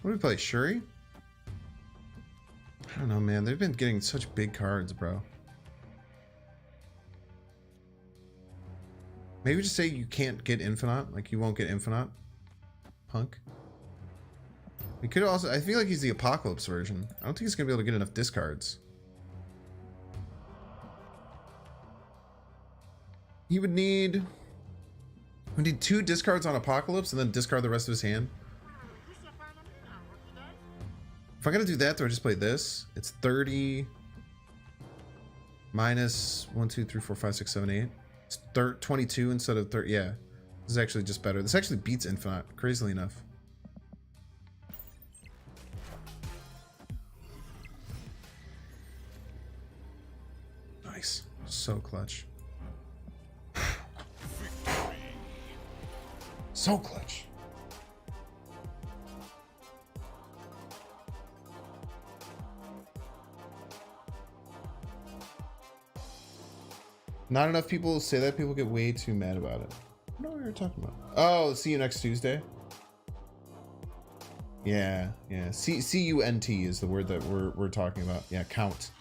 What do we play? Shuri? I don't know, man. They've been getting such big cards, bro. Maybe just say you can't get Infinite. Like, you won't get Infinite. Punk. We could also... I feel like he's the Apocalypse version. I don't think he's going to be able to get enough discards. He would need... We need 2 discards on Apocalypse and then discard the rest of his hand. If I gotta do that, do I just play this? It's 30 minus 1, 2, 3, 4, 5, 6, 7, 8. It's 22 instead of 30. Yeah, this is actually just better. This actually beats Infinite, crazily enough. Nice, so clutch. So clutch. Not enough people say that. People get way too mad about it. I don't know what you're talking about. Oh, see you next Tuesday. Yeah, yeah. C-U-N-T is the word that we're talking about. Yeah, count.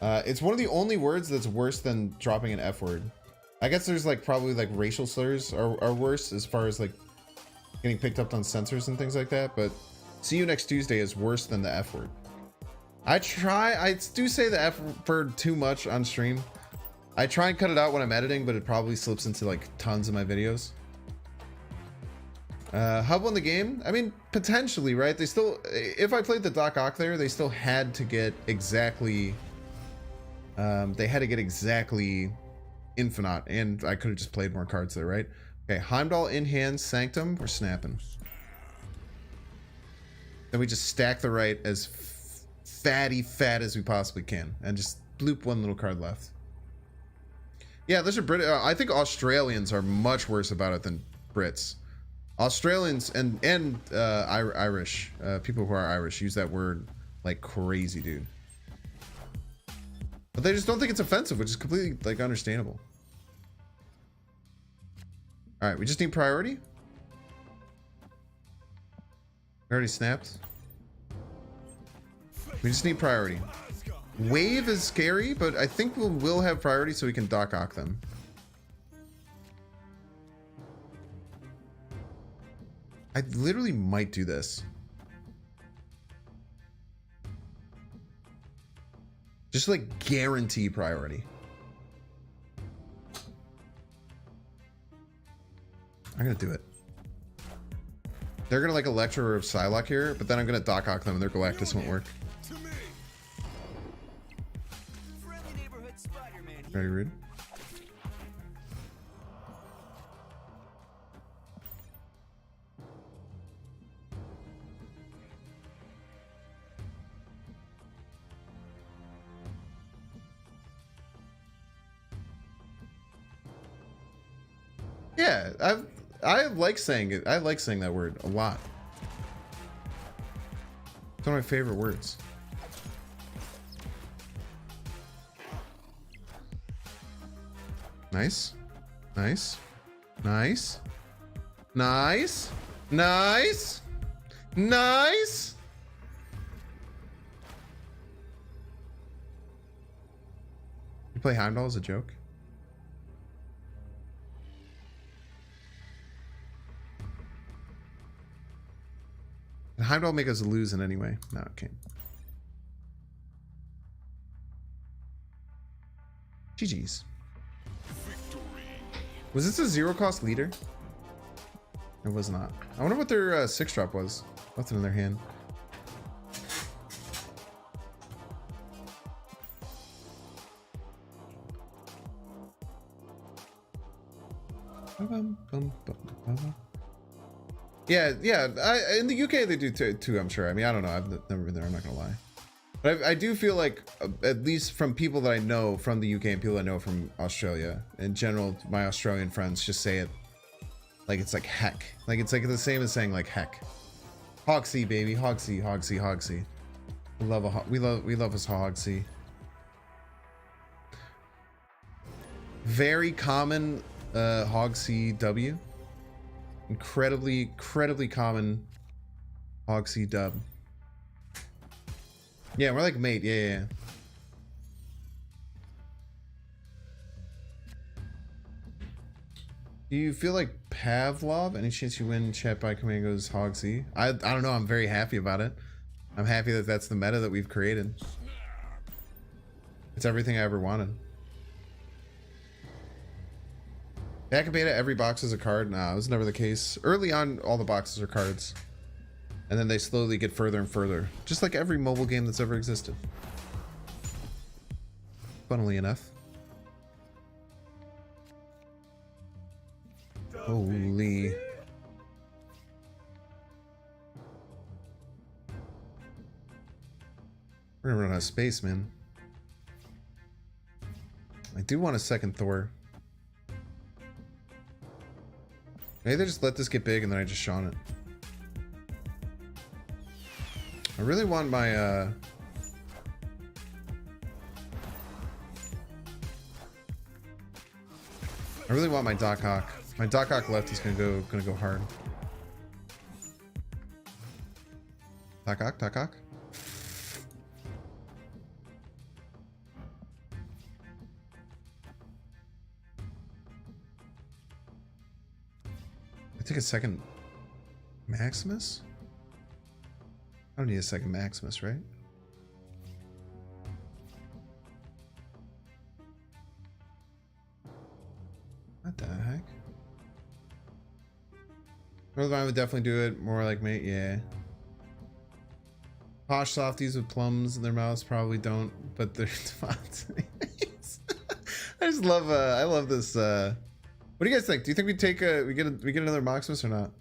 It's one of the only words that's worse than dropping an F word. I guess there's like probably like racial slurs are worse as far as like getting picked up on censors and things like that. But see you next Tuesday is worse than the F word. I do say the F word too much on stream. I try and cut it out when I'm editing, but it probably slips into like tons of my videos. Hub won the game? I mean, potentially, right? They still, if I played the Doc Ock there, they still had to get exactly, Infinite, and I could have just played more cards there, right? Okay, Heimdall in hand, Sanctum, we're snapping. Then we just stack the right as fat as we possibly can, and just bloop one little card left. Yeah, those are Brit. I think Australians are much worse about it than Brits. Australians and Irish people who are Irish use that word like crazy, dude. But they just don't think it's offensive, which is completely like understandable. All right, we just need priority. We already snapped. We just need priority. Wave is scary, but I think we'll have priority so we can Doc Ock them. I literally might do this. Just like guarantee priority. I'm gonna do it. They're gonna like Electro or Psylocke here, but then I'm gonna Doc Ock them and their Galactus won't work. Very rude. Yeah, I like saying it. I like saying that word a lot. It's one of my favorite words. Nice. Nice. Nice. Nice. Nice. Nice. You play Heimdall as a joke? Can Heimdall make us lose in any way? No, it can't. GG's. Was this a zero cost leader? It was not. I wonder what their 6-drop was. Left it in their hand. Yeah, in the UK they do too, I'm sure. I mean, I don't know. I've never been there. I'm not gonna lie. But I do feel like, at least from people that I know from the UK and people I know from Australia, in general, my Australian friends just say it like it's like heck. Like it's like the same as saying like heck. HogC, baby. HogC, HogC, HogC. We love us HogC. Very common HogC W. Incredibly common HogC dub. Yeah, we're like mate. Yeah. Do you feel like Pavlov? Any chance you win chat by command goes HogC? I don't know. I'm very happy about it. I'm happy that that's the meta that we've created. It's everything I ever wanted. Back in beta, every box is a card. Nah, it was never the case. Early on, all the boxes are cards. And then they slowly get further and further. Just like every mobile game that's ever existed. Funnily enough. Holy. We're gonna run out of space, man. I do want a second Thor. Maybe they just let this get big and then I just Shawn it. I really want my I really want my Doc Ock. My Doc Ock left is gonna go hard. Doc Ock, Doc Ock. I take a second Maximus? I don't need a second Maximus, right? What the heck? Northern would definitely do it. More like mate, yeah. Posh softies with plums in their mouths probably don't, but they're I just love I love this what do you guys think? Do you think we take we get another Maximus or not?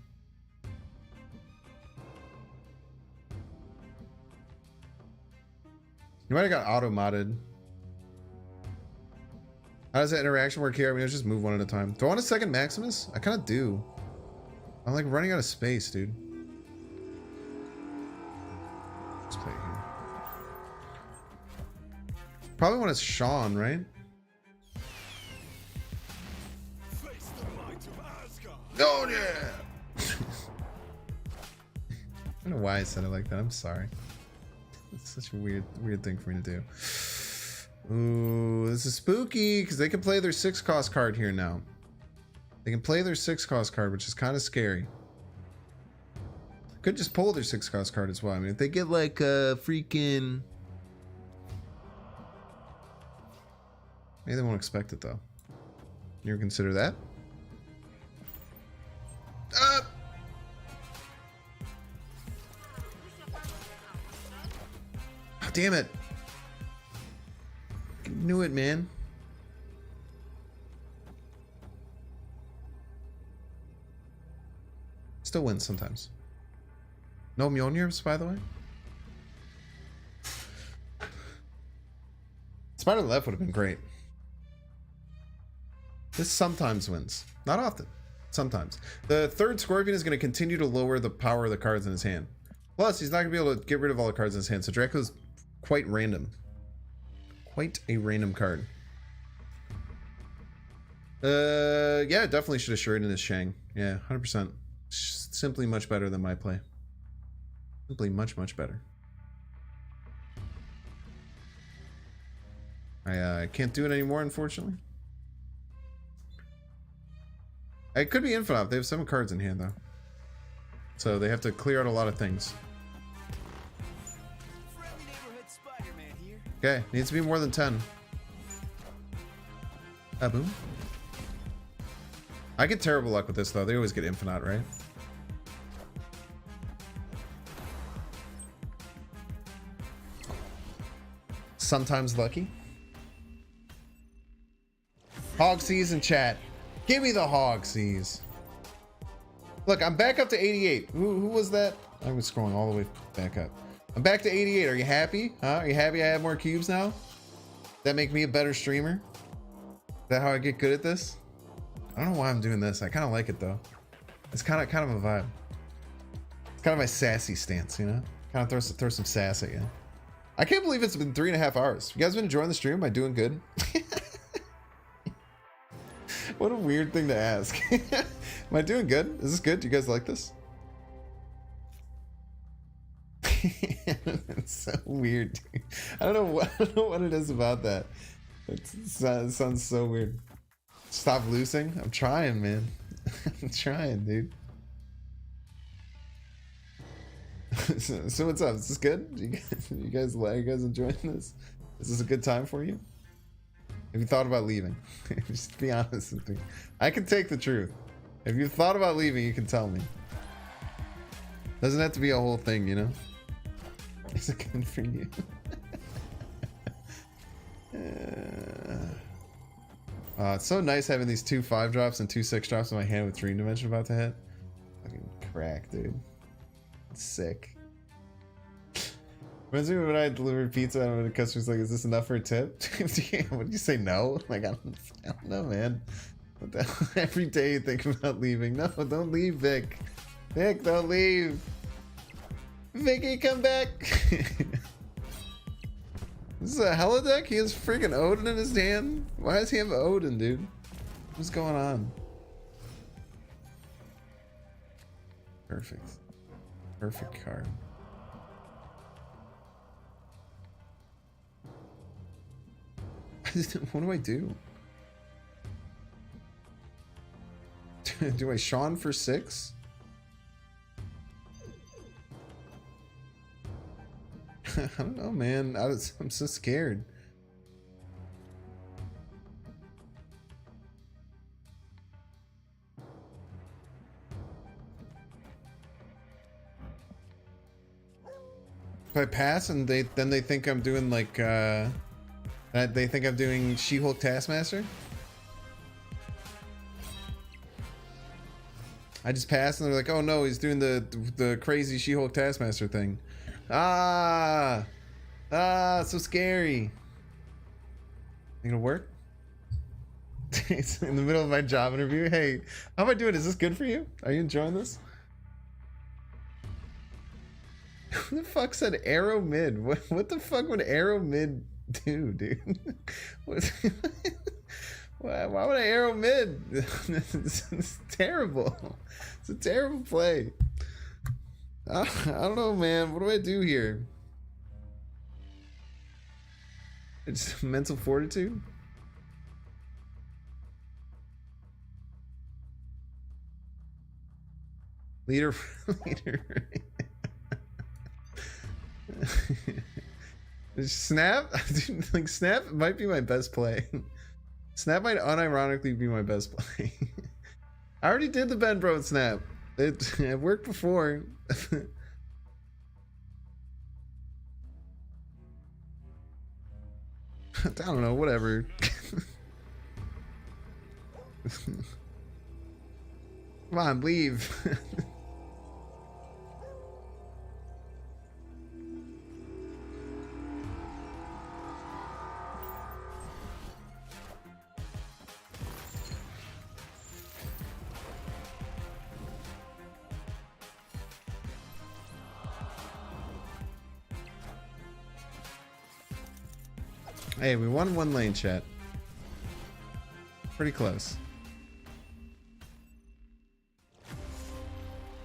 You might have got auto modded. How does that interaction work here? I mean, let's just move one at a time. Do I want a second Maximus? I kind of do. I'm like running out of space, dude. Let's play here. Probably want a Shawn, right? Oh yeah! I don't know why I said it like that. I'm sorry. It's such a weird thing for me to do. Ooh, this is spooky because they can play their 6-cost card here now. They can play their 6-cost card, which is kind of scary. Could just pull their 6-cost card as well. I mean, if they get like a freaking... Maybe they won't expect it though. You ever consider that? Oh, damn it. I knew it, man. Still wins sometimes. No Mjolnirs, by the way. Spider left would have been great. This sometimes wins. Not often. Sometimes. The third Scorpion is going to continue to lower the power of the cards in his hand. Plus, he's not going to be able to get rid of all the cards in his hand. So Draco's quite random. Quite a random card. Yeah, definitely should have Shuried in his Shang. Yeah, 100%. Simply much better than my play. Simply much better. I can't do it anymore, unfortunately. It could be infinite. They have 7 cards in hand, though. So they have to clear out a lot of things. Okay, needs to be more than 10. Boom. I get terrible luck with this, though. They always get infinite, right? Sometimes lucky. HogC's in chat. Give me the HogC's. Look, I'm back up to 88. Who was that? I was scrolling all the way back up. I'm back to 88. Are you happy? Huh? Are you happy I have more cubes now? Does that make me a better streamer? Is that how I get good at this? I don't know why I'm doing this. I kind of like it though. It's kind of a vibe. It's kind of my sassy stance, you know? Kind of throw some sass at you. I can't believe it's been 3.5 hours. You guys been enjoying the stream? Am I doing good? What a weird thing to ask. Am I doing good? Is this good? Do you guys like this? It's so weird, dude. I don't know what it is about that. It sounds so weird. Stop losing? I'm trying, man. I'm trying, dude. So what's up? Is this good? You guys enjoying this? Is this a good time for you? Have you thought about leaving? Just be honest with me. I can take the truth. If you've thought about leaving, you can tell me. Doesn't have to be a whole thing, you know? Is it good for you? It's so nice having these 2 5-drops and 2 6-drops in my hand with Dream Dimension about to hit. Fucking crack, dude. It's sick. Reminds me when I delivered pizza and the customer's like, is this enough for a tip? What did you say, no? Like, I don't know, man. Every day you think about leaving. No, don't leave, Vic. Vic, don't leave. Vicky, come back. This is a holodeck? He has freaking Odin in his hand? Why does he have Odin, dude? What's going on? Perfect. Perfect card. What do I do? Do I Sean for 6? I don't know, man. I'm so scared. If I pass and then they think I'm doing like they think I'm doing She-Hulk Taskmaster. I just pass and they're like, oh no, he's doing the crazy She-Hulk Taskmaster thing. So scary. You gonna work? It's in the middle of my job interview. Hey, how am I doing? Is this good for you? Are you enjoying this? Who the fuck said arrow mid? What the fuck would arrow mid do, dude? Why would I arrow mid? It's terrible. It's a terrible play. I don't know, man. What do I do here? It's mental fortitude. Leader. Snap? Like, Snap might be my best play. Snap might unironically be my best play. I already did the Ben Bro Snap. It worked before. I don't know, whatever. Come on, leave. Hey, we won 1 lane, chat. Pretty close.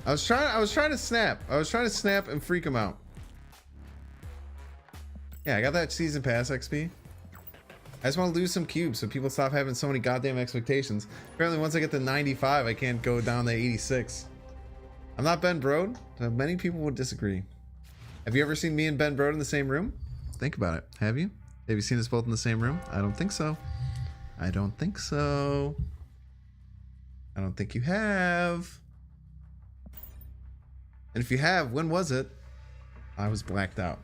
I was trying to snap. I was trying to snap and freak him out. Yeah, I got that season pass XP. I just want to lose some cubes so people stop having so many goddamn expectations. Apparently, once I get to 95, I can't go down to 86. I'm not Ben Brode. Many people would disagree. Have you ever seen me and Ben Brode in the same room? Think about it. Have you? Have you seen us both in the same room? I don't think so. I don't think so. I don't think you have. And if you have, when was it? I was blacked out.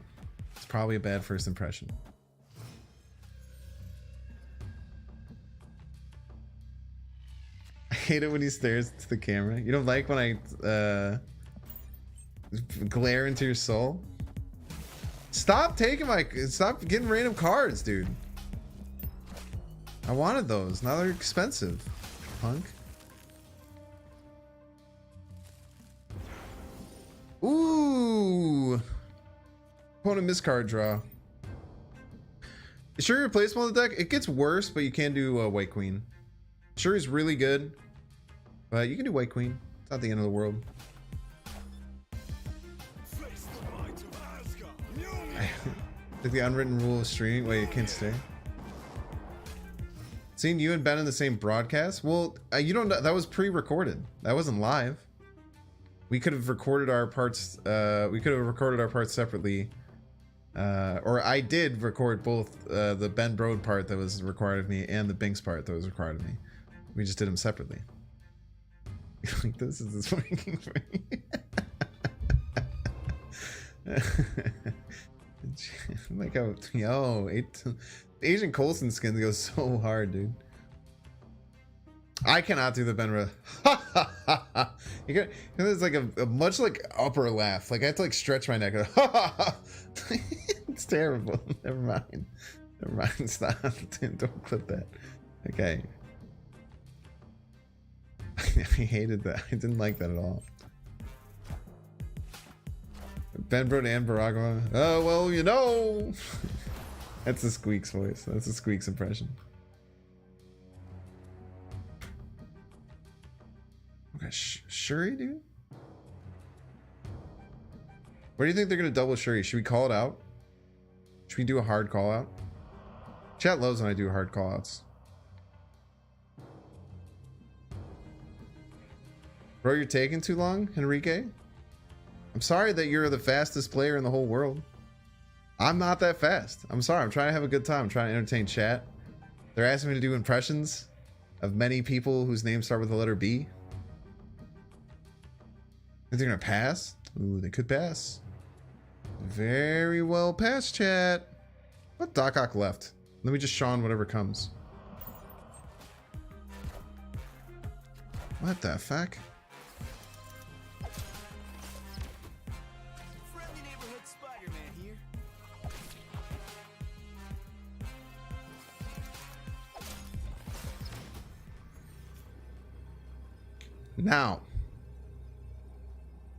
It's probably a bad first impression. I hate it when he stares to the camera. You don't like when I glare into your soul? Stop taking stop getting random cards, dude. I wanted those. Now they're expensive, punk. Ooh. Opponent miscard draw. Is Shuri replaceable in the deck? It gets worse, but you can do White Queen. Shuri's really good, but you can do White Queen. It's not the end of the world. Like the unwritten rule of streaming. Wait, it can't stay. Seeing you and Ben in the same broadcast? Well, you don't know. That was pre-recorded. That wasn't live. We could have recorded our parts. We could have recorded our parts separately. Or I did record both the Ben Brode part that was required of me and the Binks part that was required of me. We just did them separately. Like, this is working for me. Like, oh, yo, Asian Coulson skin goes so hard, dude. I cannot do the Ben Brode. There's like a much like upper laugh. Like I have to like stretch my neck. It's terrible. Never mind. Never mind. Stop. Don't clip that. Okay. I hated that. I didn't like that at all. Ben Brode and Baragwa. Oh, well, you know. That's the Squeaks voice. That's the Squeaks impression. Okay, Shuri, dude? Where do you think they're going to double Shuri? Should we call it out? Should we do a hard call out? Chat loves when I do hard call outs. Bro, you're taking too long, Enrique? I'm sorry that you're the fastest player in the whole world. I'm not that fast. I'm sorry. I'm trying to have a good time. I'm trying to entertain chat. They're asking me to do impressions of many people whose names start with the letter B. Think they're gonna pass? Ooh, they could pass. Very well pass, chat. What Doc Ock left? Let me just Sean whatever comes. What the fuck? Friendly neighborhood Spider-Man here.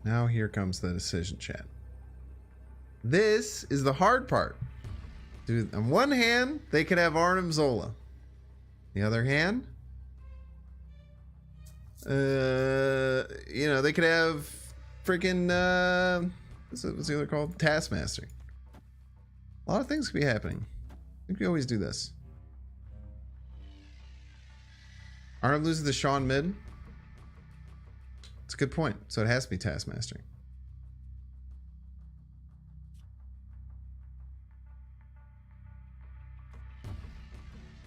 Now here comes the decision, chat. This is the hard part. Dude, on one hand, they could have Arnim Zola. The other hand, you know, they could have freaking what's the other called? Taskmaster. A lot of things could be happening. I think we always do this. Arnim loses to Sean mid. It's a good point. So it has to be Taskmaster.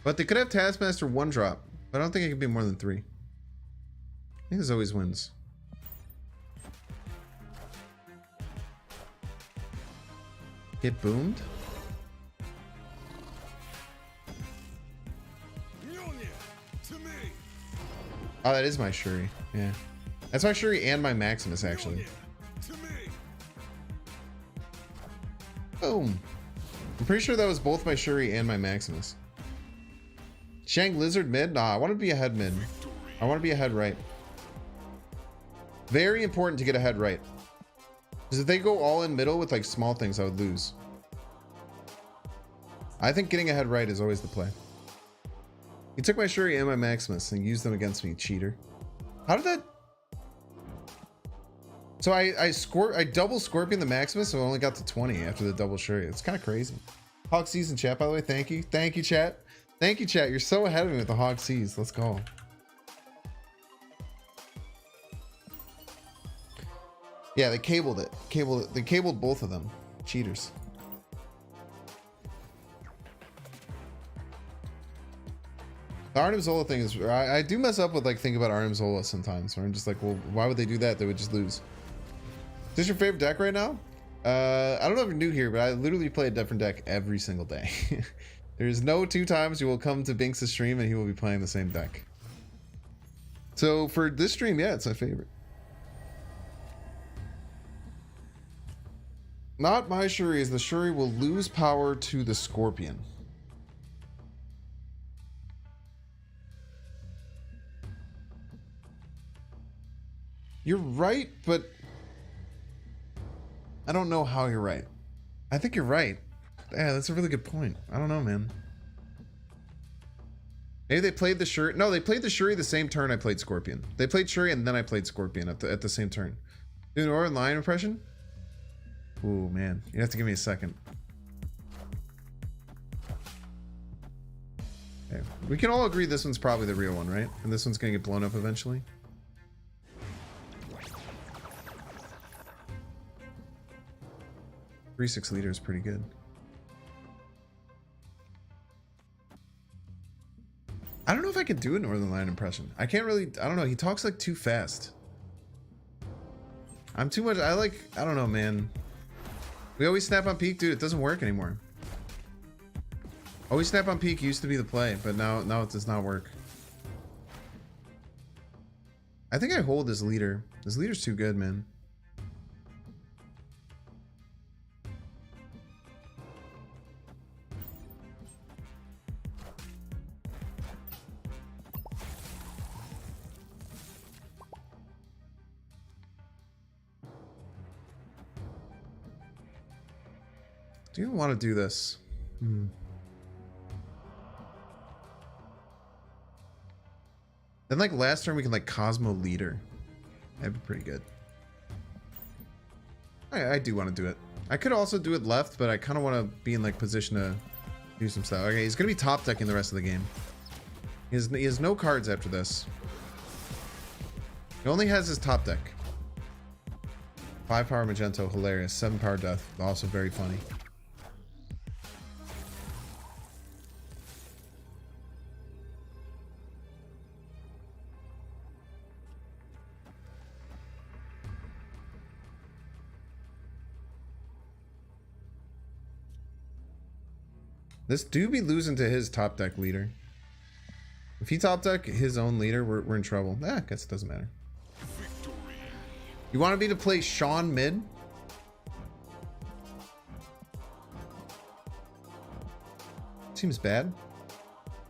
But they could have Taskmaster one drop, but I don't think it could be more than 3. I think this always wins. Get boomed? Oh, that is my Shuri. Yeah. That's my Shuri and my Maximus, actually. Boom. I'm pretty sure that was both my Shuri and my Maximus. Shang Lizard mid? Nah, I want to be a head mid. I want to be a head right. Very important to get a head right. Because if they go all in middle with like small things, I would lose. I think getting a head right is always the play. You took my Shuri and my Maximus and used them against me, cheater. How did that... So I double Scorpion the Maximus, so I only got to 20 after the double Shuri. It's kind of crazy. HogC in chat, by the way. Thank you. Thank you, chat. Thank you, chat. You're so ahead of me with the HogCs. Let's go. Yeah, they cabled it. They cabled both of them. Cheaters. The Arnim Zola thing is, I do mess up with like thinking about Arnim Zola sometimes, where I'm just like, well, why would they do that? They would just lose. Is this your favorite deck right now? I don't know if you're new here, but I literally play a different deck every single day. There's no 2 times you will come to Binks' stream and he will be playing the same deck. So for this stream, yeah, it's my favorite. Not my Shuri, is the Shuri will lose power to the Scorpion. You're right, but I don't know how you're right. I think you're right. Yeah, that's a really good point. I don't know, man. Maybe they played the Shuri. No, they played the Shuri the same turn I played Scorpion. They played Shuri and then I played Scorpion at the same turn. Do an Northern Lion impression? Ooh, man. You have to give me a second. Okay. We can all agree this one's probably the real one, right? And this one's gonna get blown up eventually. 3-6 liter is pretty good. I don't know if I could do a Northern Lion impression. I can't really, I don't know. He talks like too fast. I'm too much, I don't know, man. We always snap on peak, dude. It doesn't work anymore. Always snap on peak used to be the play, but now it does not work. I think I hold this leader. This leader's too good, man. Do you want to do this? Then like last turn we can like Cosmo leader. That'd be pretty good. I do want to do it. I could also do it left, but I kind of want to be in like position to do some stuff. Okay, he's gonna be top decking the rest of the game. He has no cards after this. He only has his top deck. 5 power Magento, hilarious. 7 power Death, also very funny. This do be losing to his top deck leader. If he top deck his own leader, we're in trouble. I guess it doesn't matter. You wanted me to play Sean mid? Seems bad.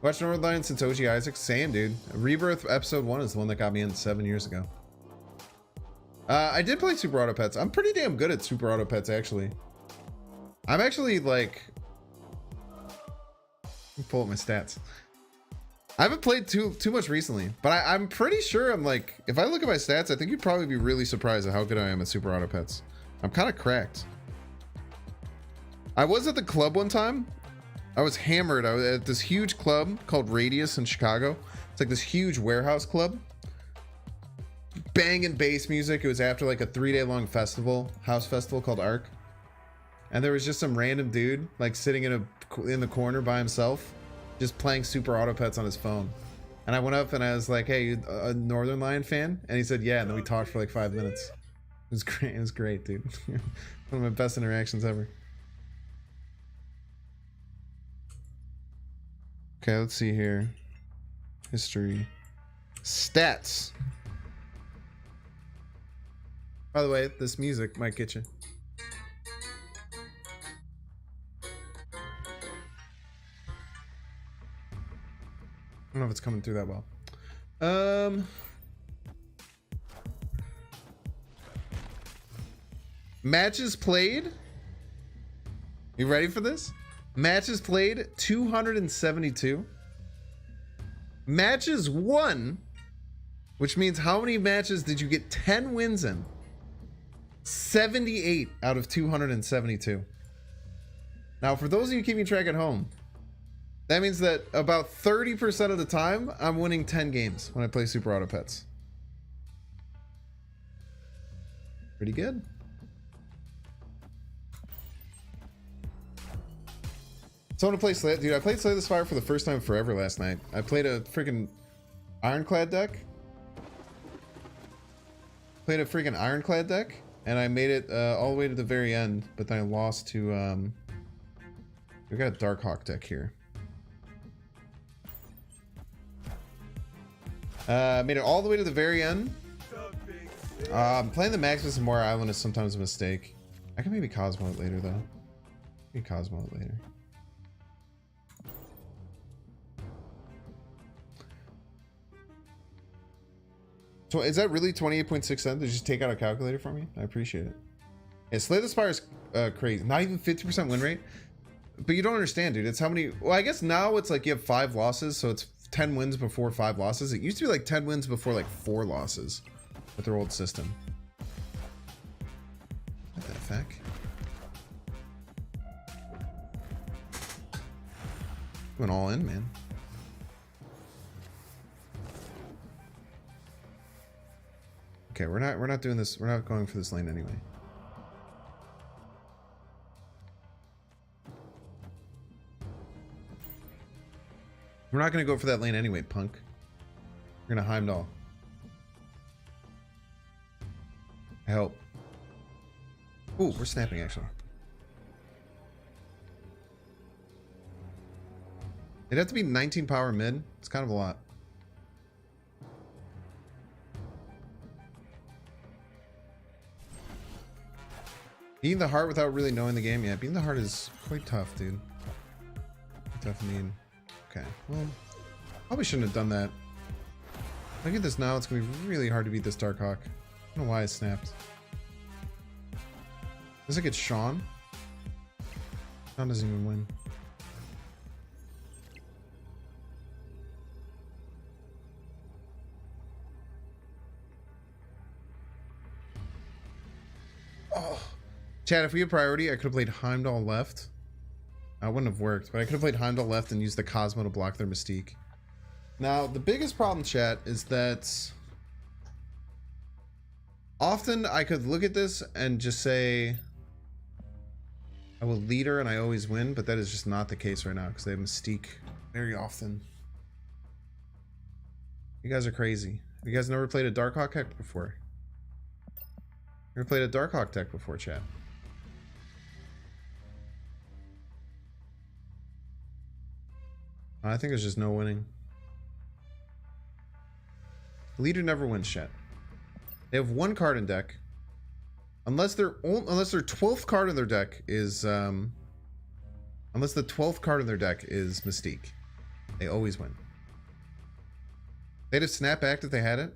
Watched Northern Lion since OG Isaac. Same, dude. Rebirth episode 1 is the one that got me in 7 years ago. I did play Super Auto Pets. I'm pretty damn good at Super Auto Pets, actually. I'm actually like... Let me pull up my stats. I haven't played too much recently, but I'm pretty sure I'm like, if I look at my stats, I think you'd probably be really surprised at how good I am at Super Auto Pets. I'm kind of cracked. I was at the club one time. I was hammered. I was at this huge club called Radius in Chicago. It's like this huge warehouse club. Banging bass music. It was after like a 3-day long festival, house festival called Arc. And there was just some random dude like sitting in the corner by himself, just playing Super Auto Pets on his phone. And I went up and I was like, "Hey, you a Northern Lion fan?" And he said, "Yeah." And then we talked for like 5 minutes. It was great. It was great, dude. One of my best interactions ever. Okay, let's see here. History. Stats. By the way, this music might get you. I don't know if it's coming through that well. Matches played. You ready for this? Matches played 272. Matches won, which means how many matches did you get 10 wins in? 78 out of 272. Now, for those of you keeping track at home, That means that about 30% of the time, I'm winning 10 games when I play Super Auto Pets. Pretty good. So I want to play Slay. Dude, I played Slay the Spire for the first time forever last night. I played a freaking Ironclad deck. Played a freaking Ironclad deck. And I made it all the way to the very end. But then I lost to... we got a Darkhawk deck here. Made it all the way to the very end. Playing the Maximus and Moira Island is sometimes a mistake. I can maybe Cosmo it later though. Maybe Cosmo it later. So is that really 28.6 cents? Did you just take out a calculator for me? I appreciate it. Yeah, Slay the Spire is crazy. Not even 50% win rate. But you don't understand, dude. It's how many... Well, I guess now it's like you have 5 losses, so it's 10 wins before 5 losses. It used to be like 10 wins before like 4 losses with their old system. What the fuck? Going all in, man. Okay, we're not doing this. We're not going for this lane anyway. We're not going to go for that lane anyway, punk. We're going to Heimdall. I hope. Ooh, we're snapping, actually. It'd have to be 19 power mid. It's kind of a lot. Beating the heart without really knowing the game? Yeah, beating the heart is quite tough, dude. Definitely. Okay, well, probably shouldn't have done that. Look at this now. It's going to be really hard to beat this Darkhawk. I don't know why it snapped. Does it get Sean? Sean doesn't even win. Oh. Chad, if we had priority, I could have played Heimdall left. I wouldn't have worked, but I could have played Heimdall left and used the Cosmo to block their Mystique. Now, the biggest problem, chat, is that often I could look at this and just say I will leader and I always win, but that is just not the case right now because they have Mystique very often. You guys are crazy. You guys never played a Darkhawk deck before? Never played a Darkhawk deck before, chat? I think there's just no winning. Leader never wins, chat. They have 1 card in deck. Unless their 12th card in their deck is unless the 12th card in their deck is Mystique. They always win. They'd have snap backed if they had it.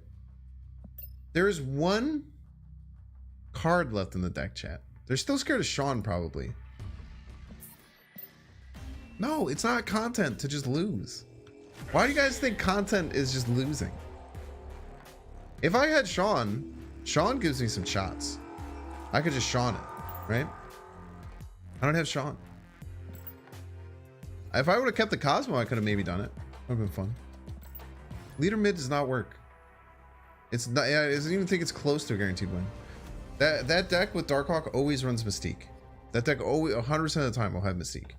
There is 1 card left in the deck, chat. They're still scared of Sean, probably. No, it's not content to just lose. Why do you guys think content is just losing? If I had Sean, Sean gives me some shots. I could just Sean it, right? I don't have Sean. If I would have kept the Cosmo, I could have maybe done it. Would have been fun. Leader mid does not work. It's not. I don't even think it's close to a guaranteed win. That deck with Darkhawk always runs Mystique. That deck always 100% of the time will have Mystique.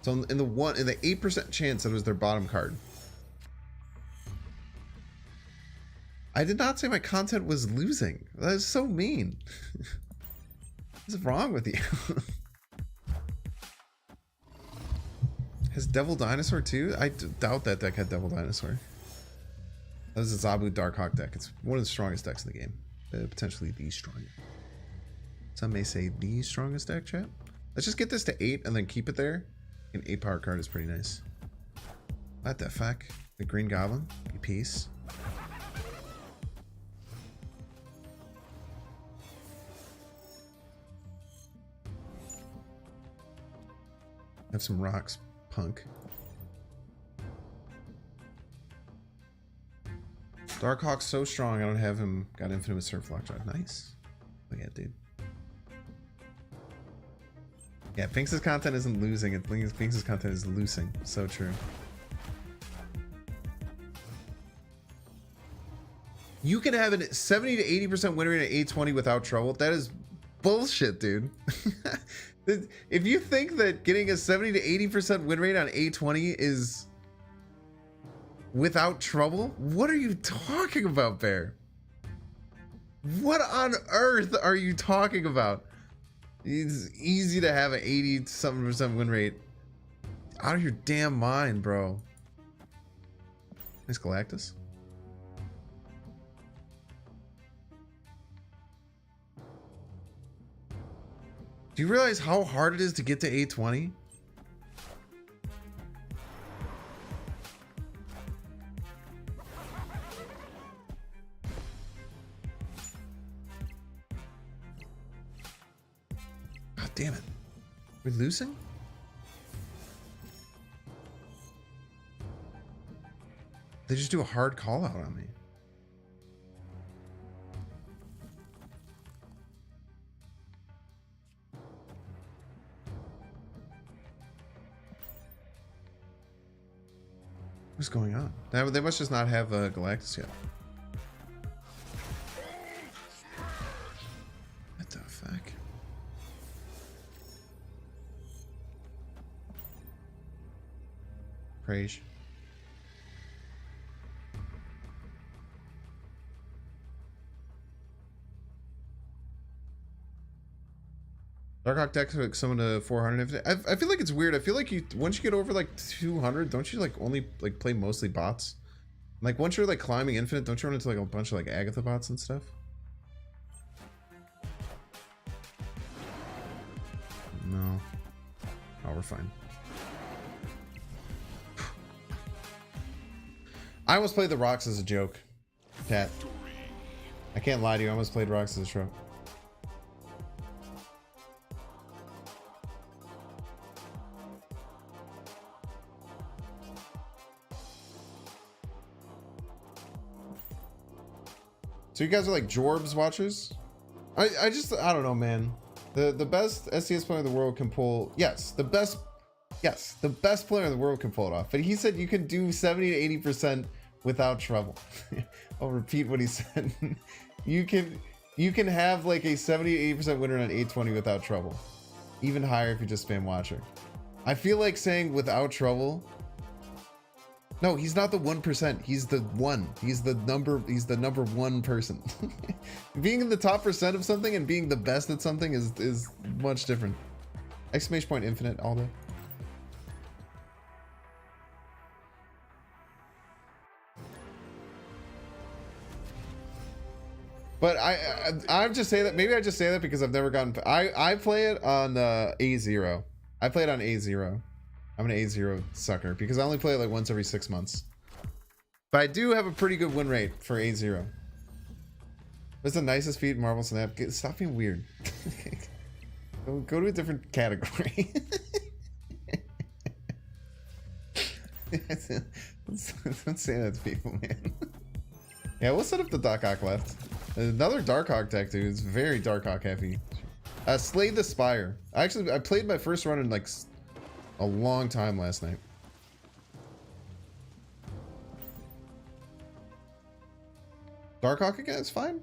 So in the 8% chance that it was their bottom card. I did not say my content was losing. That is so mean. What's wrong with you? Has Devil Dinosaur too? I doubt that deck had Devil Dinosaur. That was a Zabu Darkhawk deck. It's one of the strongest decks in the game. Potentially the strongest. Some may say the strongest deck, chat. Let's just get this to 8 and then keep it there. An 8 power card is pretty nice. What the fuck? The Green Goblin? Be peace. Have some rocks, punk. Darkhawk's so strong, I don't have him. Got infinite with Surf Lockjaw. Nice. Look at it, dude. Yeah, Pinks' content isn't losing. Pinks' content is losing. So true. You can have a 70 to 80% win rate at 820 without trouble. That is bullshit, dude. If you think that getting a 70 to 80% win rate on 820 is without trouble, what are you talking about, Bear? What on earth are you talking about? It's easy to have an 80-something% win rate. Out of your damn mind, bro. Nice Galactus. Do you realize how hard it is to get to 820? God damn it. We're losing? They just do a hard call out on me. What's going on? They must just not have Galactus yet. What the fuck? Praise. Darkhawk decks like summon to 400. I feel like it's weird. I feel like you once you get over like 200, don't you like only like play mostly bots? Like once you're like climbing infinite, don't you run into like a bunch of like Agatha bots and stuff? No. Oh, we're fine. I almost played the rocks as a joke. Cat. I can't lie to you. I almost played rocks as a joke. So you guys are like Jorbs watchers? I don't know, man. The best SCS player in the world can pull, the best player in the world can pull it off. But he said you can do 70 to 80% without trouble. I'll repeat what he said. you can have like a 70 to 80% winner on 820 without trouble. Even higher if you just spam watcher. I feel like saying without trouble. No, he's not the 1%. He's the one. He's the number one person. Being in the top percent of something and being the best at something is much different. Exclamation point infinite all day. But I just say that, maybe I just say that because I've never gotten, I play it on A0. I play it on A0. I'm an A0 sucker because I only play it like once every 6 months. But I do have a pretty good win rate for A0. What's the nicest feat in Marvel Snap? Stop being weird. Go to a different category. Don't say that to people, man. Yeah, we'll set up the Darkhawk left. Another Darkhawk deck, dude. It's very Darkhawk heavy. Slay the Spire. I played my first run in like a long time last night. Darkhawk again, it's fine.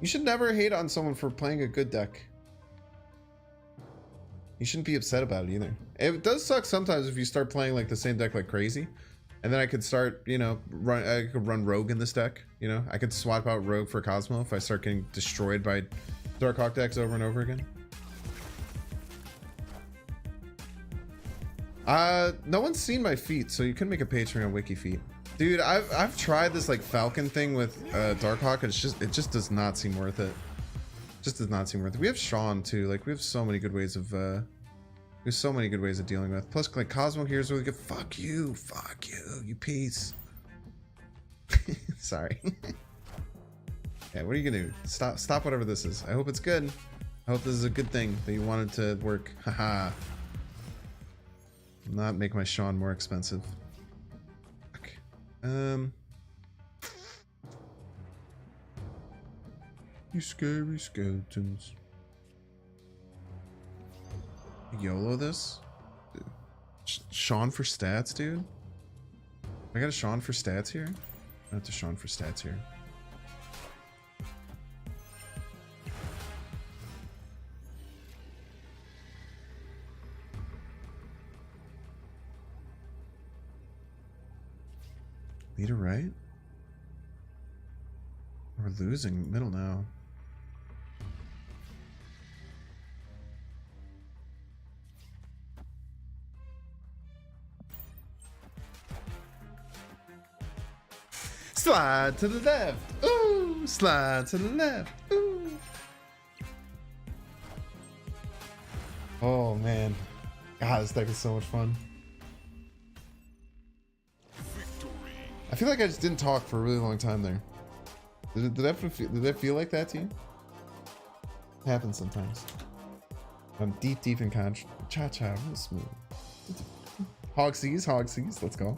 You should never hate on someone for playing a good deck. You shouldn't be upset about it either. It does suck sometimes if you start playing like the same deck like crazy. And then I could start, you know, I could run Rogue in this deck. You know, I could swap out Rogue for Cosmo if I start getting destroyed by Darkhawk decks over and over again. No one's seen my feet, so you can make a Patreon wiki feat. Dude, I've tried this like Falcon thing with Darkhawk, and it just does not seem worth it. Just does not seem worth it. We have Sean too. Like we have so many good ways of dealing with. Plus, like Cosmo here is really good. Fuck you, you piece. Sorry. Yeah, what are you gonna do? Stop whatever this is. I hope it's good. I hope this is a good thing that you wanted to work. Haha. Not make my Sean more expensive. Fuck. You scary skeletons. YOLO this. Sean for stats, dude. I got a Sean for stats here. I have to Sean for stats here. Leader right? We're losing middle now. Slide to the left. Ooh, slide to the left. Ooh. Oh man. God, this deck is so much fun. I feel like I just didn't talk for a really long time there. Did that feel like that to you? It happens sometimes. I'm deep in cha-cha, real smooth. HogCs, let's go.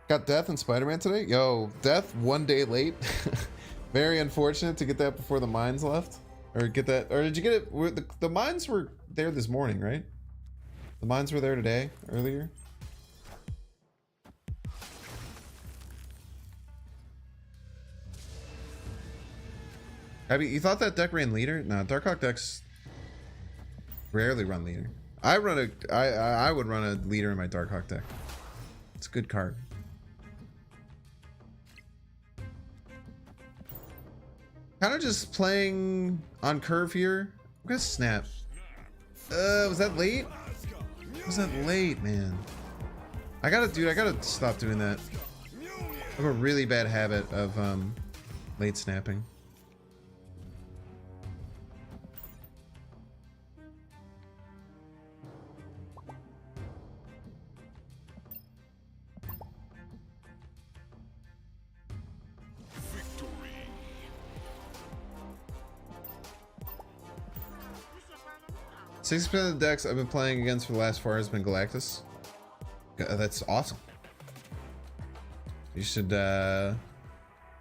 Got Death and Spider-Man today? Yo, Death 1 day late. Very unfortunate to get that before the mines left. Or get that, or did you get it? The mines were there this morning, right? The mines were there today, earlier. I mean, you thought that deck ran leader? No, Darkhawk decks rarely run leader. I would run a leader in my Darkhawk deck. It's a good card. Kind of just playing on curve here. I'm gonna snap. Was that late? Was that late, man? I gotta stop doing that. I have a really bad habit of late snapping. Six% of the decks I've been playing against for the last 4 hours has been Galactus. That's awesome. You should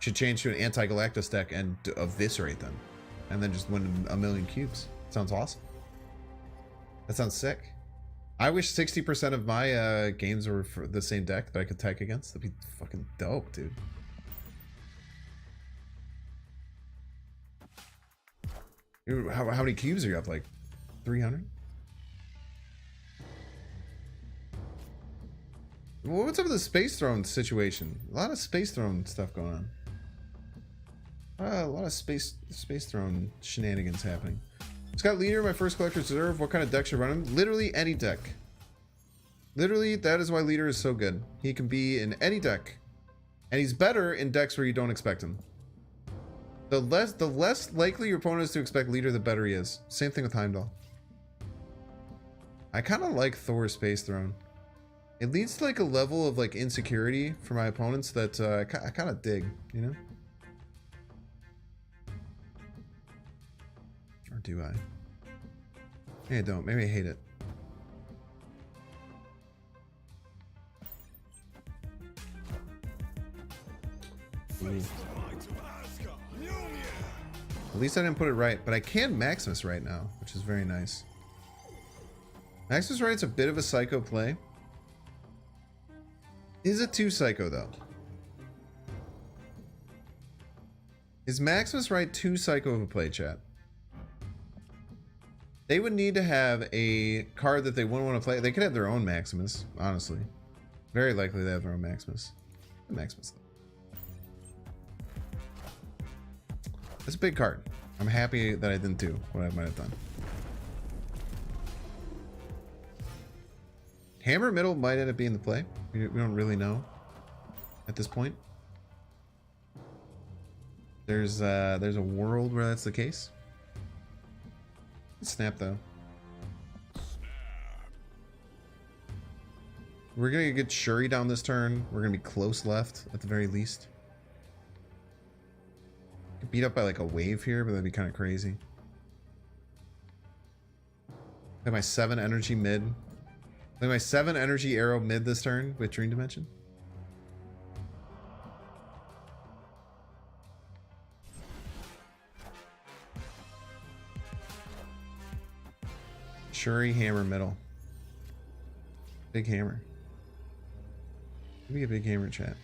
change to an anti-Galactus deck and eviscerate them, and then just win a million cubes. Sounds awesome. That sounds sick. I wish 60% of my games were for the same deck that I could tech against. That'd be fucking dope, dude. How many cubes are you up? Like 300? What's up with the Space Throne situation? A lot of Space Throne stuff going on. A lot of Space Throne shenanigans happening. It's got leader, my first collector's reserve. What kind of deck should run him? Literally any deck. Literally, that is why leader is so good. He can be in any deck. And he's better in decks where you don't expect him. The less likely your opponent is to expect leader, the better he is. Same thing with Heimdall. I kind of like Thor's Space Throne. It leads to like a level of like insecurity for my opponents that I kind of dig, you know? Or do I? Maybe I don't. Maybe I hate it. Ooh. At least I didn't put it right, but I can Maximus right now, which is very nice. Maximus Right's a bit of a psycho play. Is it too psycho though? Is Maximus Right too psycho of a play, chat? They would need to have a card that they wouldn't want to play. They could have their own Maximus, honestly. Very likely they have their own Maximus. Maximus. It's a big card. I'm happy that I didn't do what I might have done. Hammer middle might end up being the play. We don't really know at this point. There's a world where that's the case. Snap though. We're gonna get Shuri down this turn. We're gonna be close left at the very least. Beat up by like a wave here, but that'd be kind of crazy. Have my 7 energy mid. Play my 7 energy arrow mid this turn with Dream Dimension. Shuri hammer middle. Big hammer. Give me a big hammer, chat.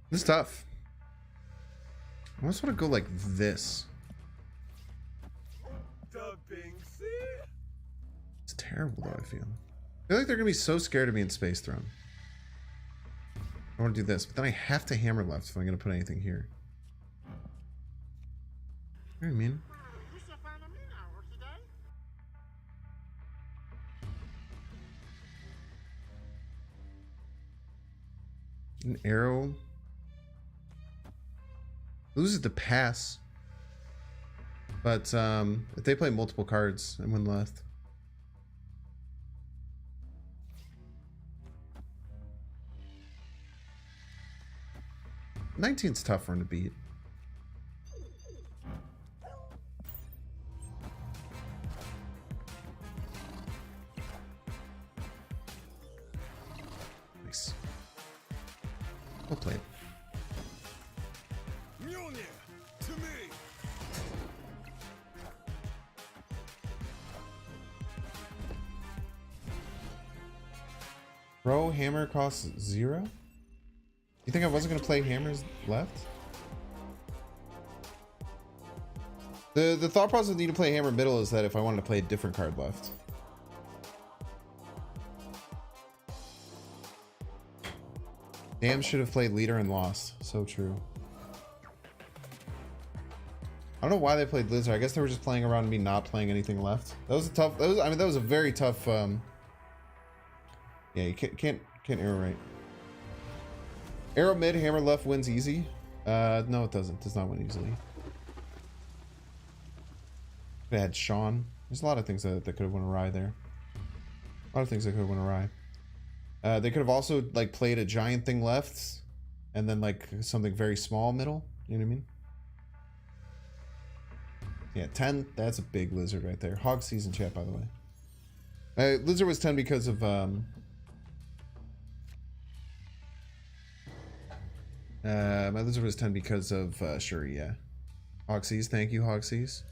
This is tough. I almost want to go like this. It's terrible though, I feel. I feel like they're gonna be so scared of me in Space Throne. I want to do this, but then I have to hammer left if I'm gonna put anything here. You know what I mean? An arrow loses the pass, but if they play multiple cards and one left, 19's tough one to beat. Nice. Well played. Mjolnir, to me. Bro, hammer costs 0? You think I wasn't gonna play hammers left? The thought process of need to play hammer middle is that if I wanted to play a different card left. Damn, should have played leader and lost. So true. I don't know why they played Lizard. I guess they were just playing around me not playing anything left. That was a tough. That was, I mean, that was a very tough. Yeah, you can't arrow right. Arrow mid, hammer left wins easy. No, it doesn't. It does not win easily. They had Sean. There's a lot of things that could have went awry there. A lot of things that could have went awry. They could have also like played a giant thing left, and then like something very small middle. You know what I mean? Yeah, 10. That's a big lizard right there. HogC in chat, by the way. Lizard was 10 because of my lizard was 10 because of Shuri. Yeah. HogC's. Thank you, HogC's.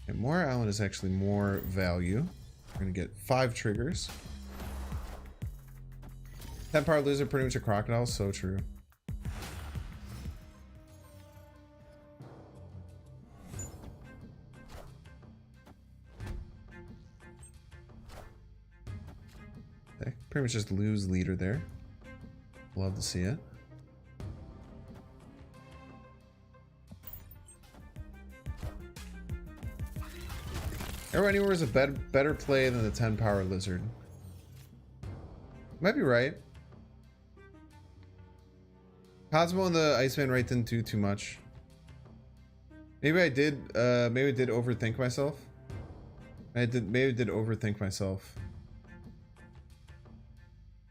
And more Allen is actually more value. We're gonna get 5 triggers. 10 power lizard, pretty much a crocodile. So true. Okay, pretty much just lose leader there. Love to see it. Arrow Anywhere is a better play than the 10 power lizard. Might be right. Cosmo and the Iceman right didn't do too much. Maybe I did overthink myself. Maybe I did overthink myself.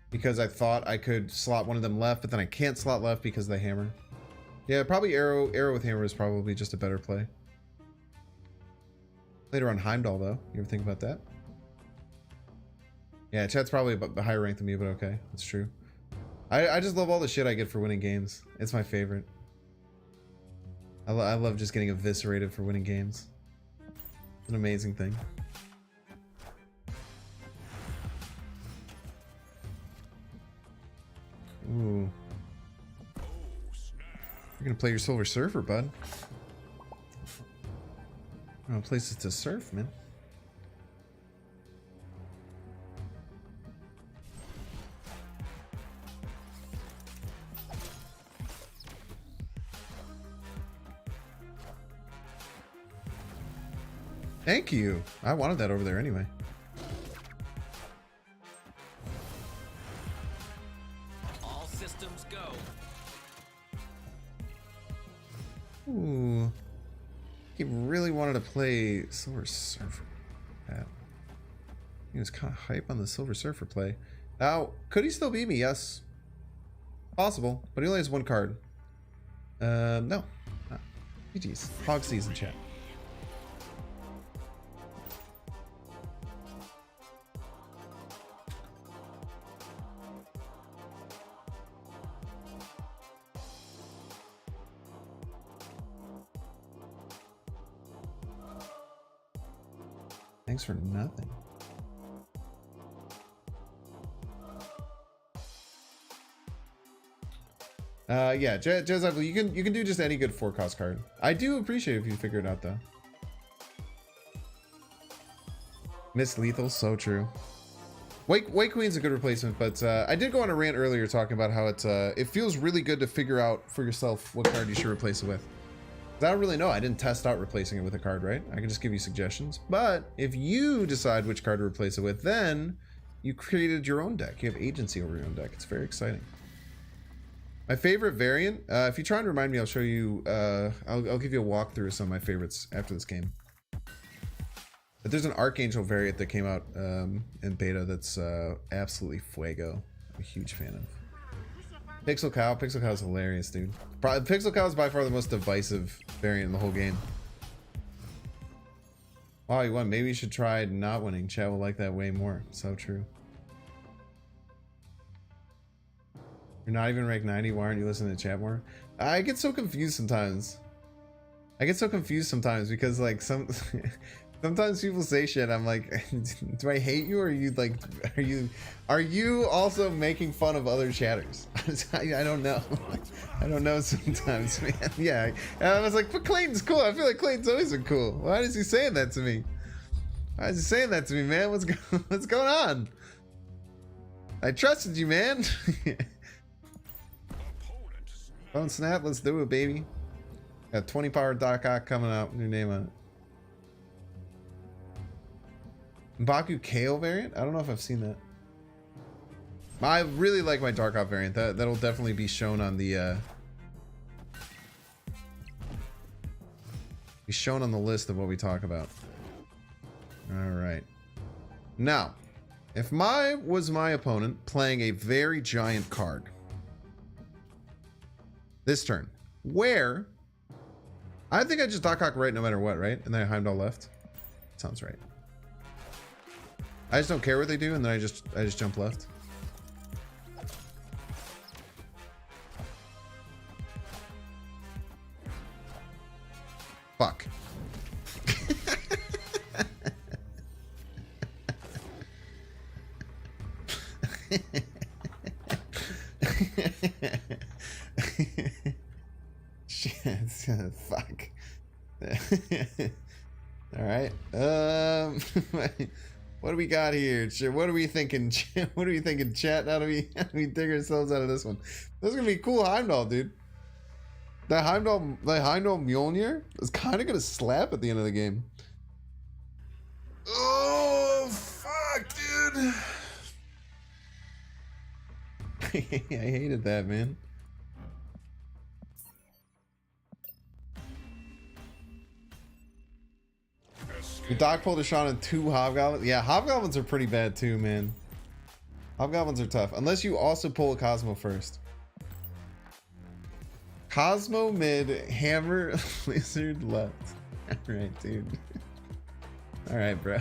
Because I thought I could slot one of them left, but then I can't slot left because of the hammer. Yeah, probably arrow with hammer is probably just a better play. Later on Heimdall though. You ever think about that? Yeah, chat's probably a higher rank than me, but okay. That's true. I just love all the shit I get for winning games. It's my favorite. I love just getting eviscerated for winning games. It's an amazing thing. Ooh. You're gonna play your Silver Surfer, bud. Oh, places to surf, man. Thank you. I wanted that over there anyway. All systems go. Ooh. He really wanted to play Silver Surfer. Yeah. He was kind of hype on the Silver Surfer play. Now, could he still beat me? Yes. Possible, but he only has one card. No. GG's. HogC in chat. Thanks for nothing. Yeah, Jezebel, you can do just any good 4-cost card. I do appreciate if you figure it out though. Miss Lethal, so true. White Queen's a good replacement, but I did go on a rant earlier talking about how it feels really good to figure out for yourself what card you should replace it with. 'Cause I don't really know. I didn't test out replacing it with a card, right? I can just give you suggestions. But if you decide which card to replace it with, then you created your own deck. You have agency over your own deck. It's very exciting. My favorite variant, if you try and remind me, I'll show you, I'll give you a walkthrough of some of my favorites after this game. But there's an Archangel variant that came out in beta that's absolutely fuego. I'm a huge fan of. Pixel Cow is hilarious, dude. Pixel Cow is by far the most divisive variant in the whole game. Wow, you won. Maybe you should try not winning. Chat will like that way more. So true. You're not even ranked 90. Why aren't you listening to chat more? I get so confused sometimes. Because like sometimes people say shit. I'm like, do I hate you, or are you like, are you also making fun of other chatters? I don't know. I don't know sometimes, man. Yeah, I was like, but Clayton's cool. I feel like Clayton's always been cool. Why is he saying that to me? Why is he saying that to me, man? What's going on? I trusted you, man. Phone snap, let's do it, baby. Got 20 power Dark Ock coming out with your name on it. Mbaku KO variant? I don't know if I've seen that. I really like my Dark Ock variant. That'll definitely be shown on the list of what we talk about. Alright. Now, if was my opponent playing a very giant card this turn, where I think I just Dark Ock right no matter what, right? And then I Heimdall left. Sounds right. I just don't care what they do, and then I just jump left. Fuck. Shit, fuck. All right. What do we got here? What are we thinking? What are we thinking, chat? How do we dig ourselves out of this one? This is gonna be a cool Heimdall, dude. That Heimdall Mjolnir is kind of gonna slap at the end of the game. Oh fuck, dude. I hated that, man. You Doc pulled a shot on 2 Hobgoblins? Yeah, Hobgoblins are pretty bad too, man. Hobgoblins are tough. Unless you also pull a Cosmo first. Cosmo mid, Hammer, Lizard left. Alright, dude. Alright, bro.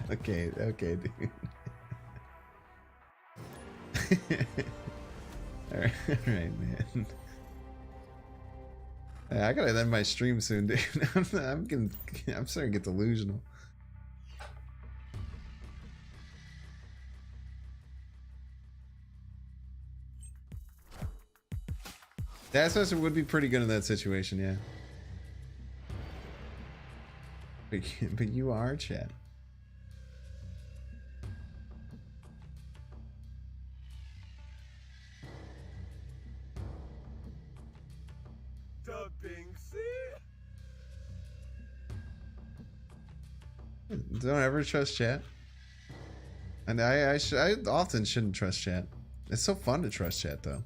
Okay, dude. Alright, man. I gotta end my stream soon, dude. I'm starting to get delusional. Taskmaster would be pretty good in that situation, yeah. But you are, chat. Don't ever trust chat. And I often shouldn't trust chat. It's so fun to trust chat though.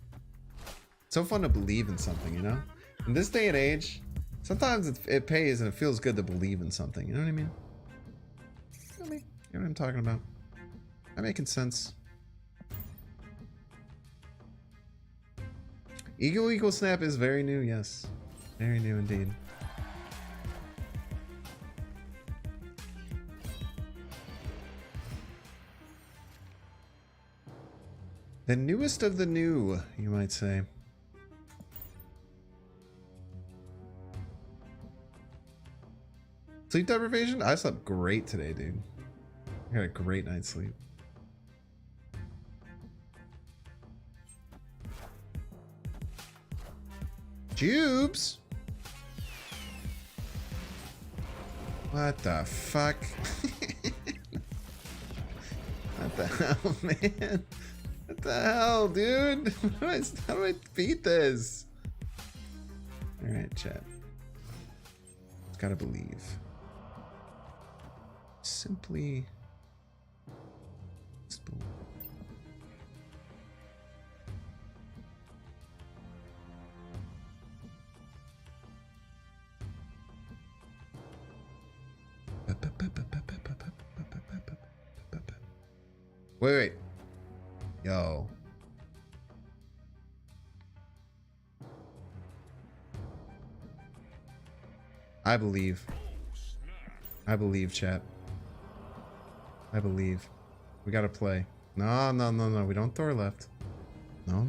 It's so fun to believe in something, you know? In this day and age, sometimes it pays and it feels good to believe in something, you know what I mean? You know what I'm talking about? Am I making sense? Eagle Snap is very new, yes. Very new indeed. The newest of the new, you might say. Sleep deprivation? I slept great today, dude. I got a great night's sleep. Jubes? What the fuck? What the hell, man? What the hell, dude? How do I beat this? Alright, chat. Just gotta believe. Simply. Just believe. Wait. Yo. I believe. I believe, chat. I believe. We gotta play. No. We don't Thor left. No.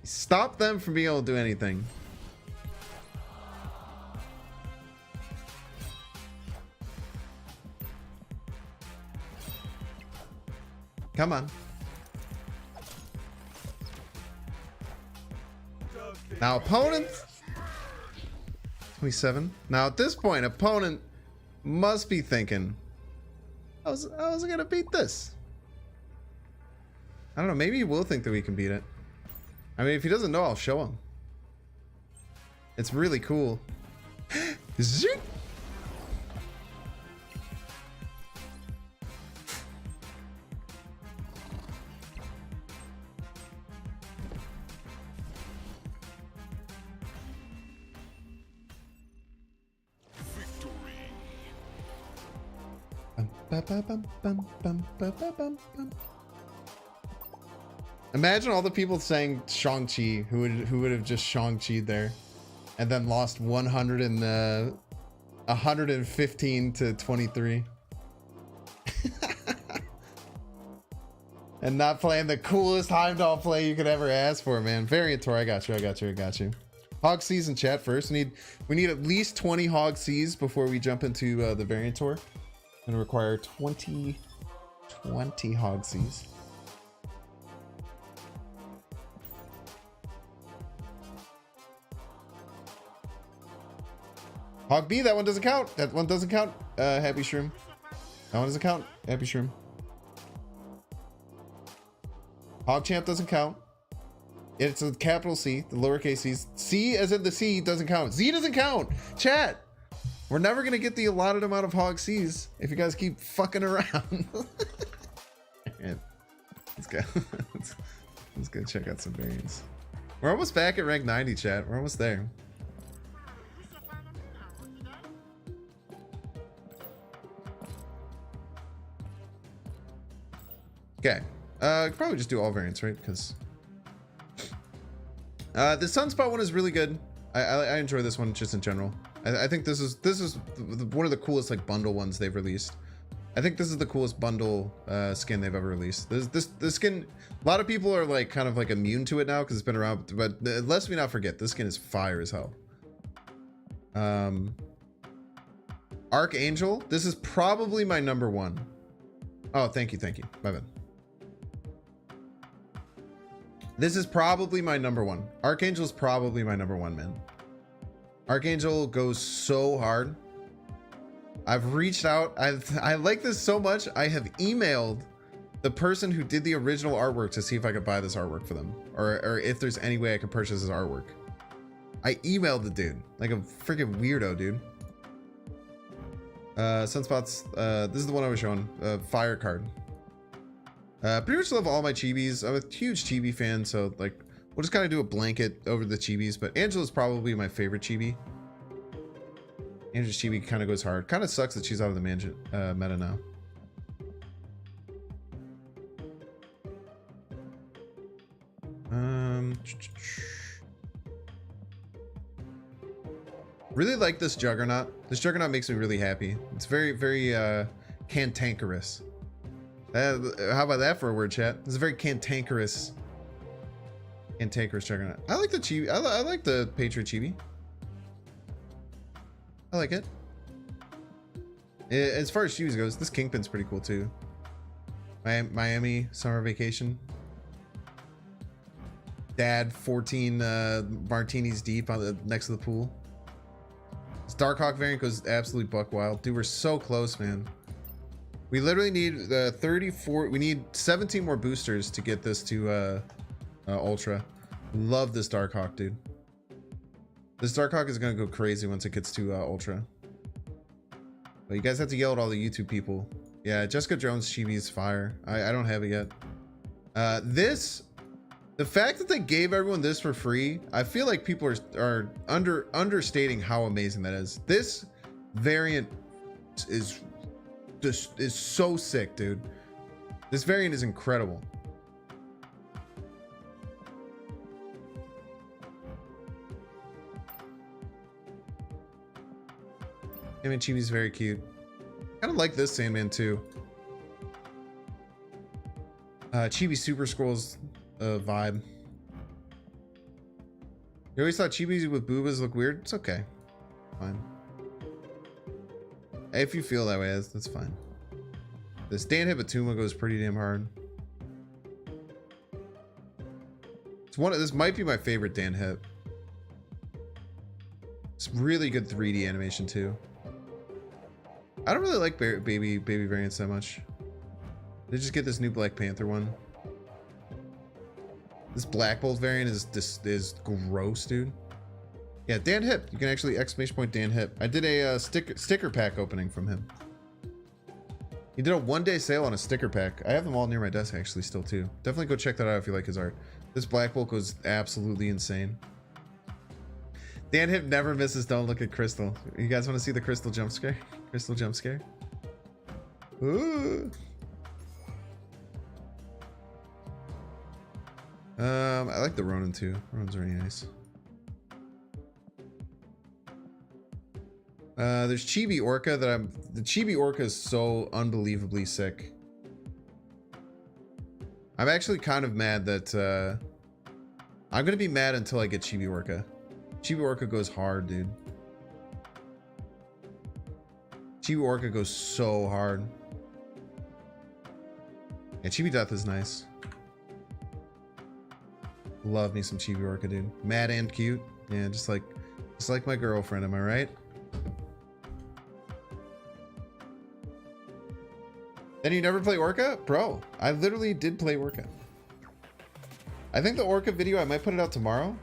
Stop them from being able to do anything. Come on. Now, opponent. 27. Now, at this point, opponent must be thinking, how is it gonna beat this? I don't know. Maybe he will think that we can beat it. I mean, if he doesn't know, I'll show him. It's really cool. Zoop. Imagine all the people saying Shang-Chi who would have just Shang-Chi'd there and then lost 115 to 23. And not playing the coolest Heimdall play you could ever ask for, man. Variant tour, I got you. HogC's in chat first. We need at least 20 HogC's before we jump into the variant tour. Gonna require 20 HogC's. Hog B, that one doesn't count. That one doesn't count. Happy Shroom. That one doesn't count. Happy Shroom. Hog Champ doesn't count. It's a capital C, the lowercase c's. C as in the C doesn't count. Z doesn't count. Chat. We're never gonna get the allotted amount of Hog C's if you guys keep fucking around. Right, let's go. Let's go check out some variants. We're almost back at rank 90, chat. We're almost there. Okay. Probably just do all variants, right? Because the Sunspot one is really good. I enjoy this one just in general. I think this is one of the coolest like bundle ones they've released. I think this is the coolest bundle skin they've ever released. This skin, a lot of people are like kind of like immune to it now because it's been around, but lest we not forget, this skin is fire as hell. Archangel, this is probably my number one. Oh, thank you. My bad. This is probably my number one. Archangel is probably my number one, man. Archangel goes so hard. I've reached out. I like this so much. I have emailed the person who did the original artwork to see if I could buy this artwork for them, or if there's any way I could purchase his artwork. I emailed the dude like a freaking weirdo, dude. Sunspots. This is the one I was showing. Fire card. Pretty much love all my chibis. I'm a huge chibi fan, so like we'll just kind of do a blanket over the chibis. But Angela's probably my favorite chibi. Angela's chibi kind of goes hard. Kind of sucks that she's out of the meta now. Really like this Juggernaut. This Juggernaut makes me really happy. It's very, very cantankerous. How about that for a word, chat? It's a very cantankerous Juggernaut. I like the chibi. I like the Patriot chibi. I like it. As far as chibis goes, this Kingpin's pretty cool too. Miami summer vacation. Dad 14 martinis deep on the next to the pool. This Darkhawk variant goes absolutely buck wild. Dude, we're so close, man. We literally need 34. We need 17 more boosters to get this to Ultra. Love this Darkhawk, dude. This Darkhawk is gonna go crazy once it gets to Ultra. But you guys have to yell at all the YouTube people. Yeah, Jessica Jones chibi is fire. I don't have it yet. The fact that they gave everyone this for free, I feel like people are understating how amazing that is. This variant is so sick, dude. This variant is incredible. Sandman Chibi is very cute. Kind of like this Sandman too. Chibi Super Scrolls vibe. You always thought chibis with boobas look weird? It's okay. Fine. If you feel that way, that's fine. This Dan Hibatuma goes pretty damn hard. This might be my favorite Dan Hip. It's really good 3D animation too. I don't really like baby variants that much. They just get this new Black Panther one. This Black Bolt variant is gross, dude. Yeah, Dan Hip. You can actually ! Dan Hip. I did a sticker pack opening from him. He did a one-day sale on a sticker pack. I have them all near my desk actually still too. Definitely go check that out if you like his art. This Black Bolt goes absolutely insane. Dan Hip never misses Don't Look at Crystal. You guys want to see the Crystal jump scare? Crystal jump scare? Ooh. I like the Ronin too. Ronin's really nice. There's Chibi Orca the Chibi Orca is so unbelievably sick. I'm actually kind of mad that I'm gonna be mad until I get Chibi Orca. Chibi Orca goes hard, dude. Chibi Orca goes so hard. Yeah, Chibi Death is nice. Love me some Chibi Orca, dude. Mad and cute. Yeah, just like my girlfriend, am I right? Then you never play Orca? Bro, I literally did play Orca. I think the Orca video, I might put it out tomorrow.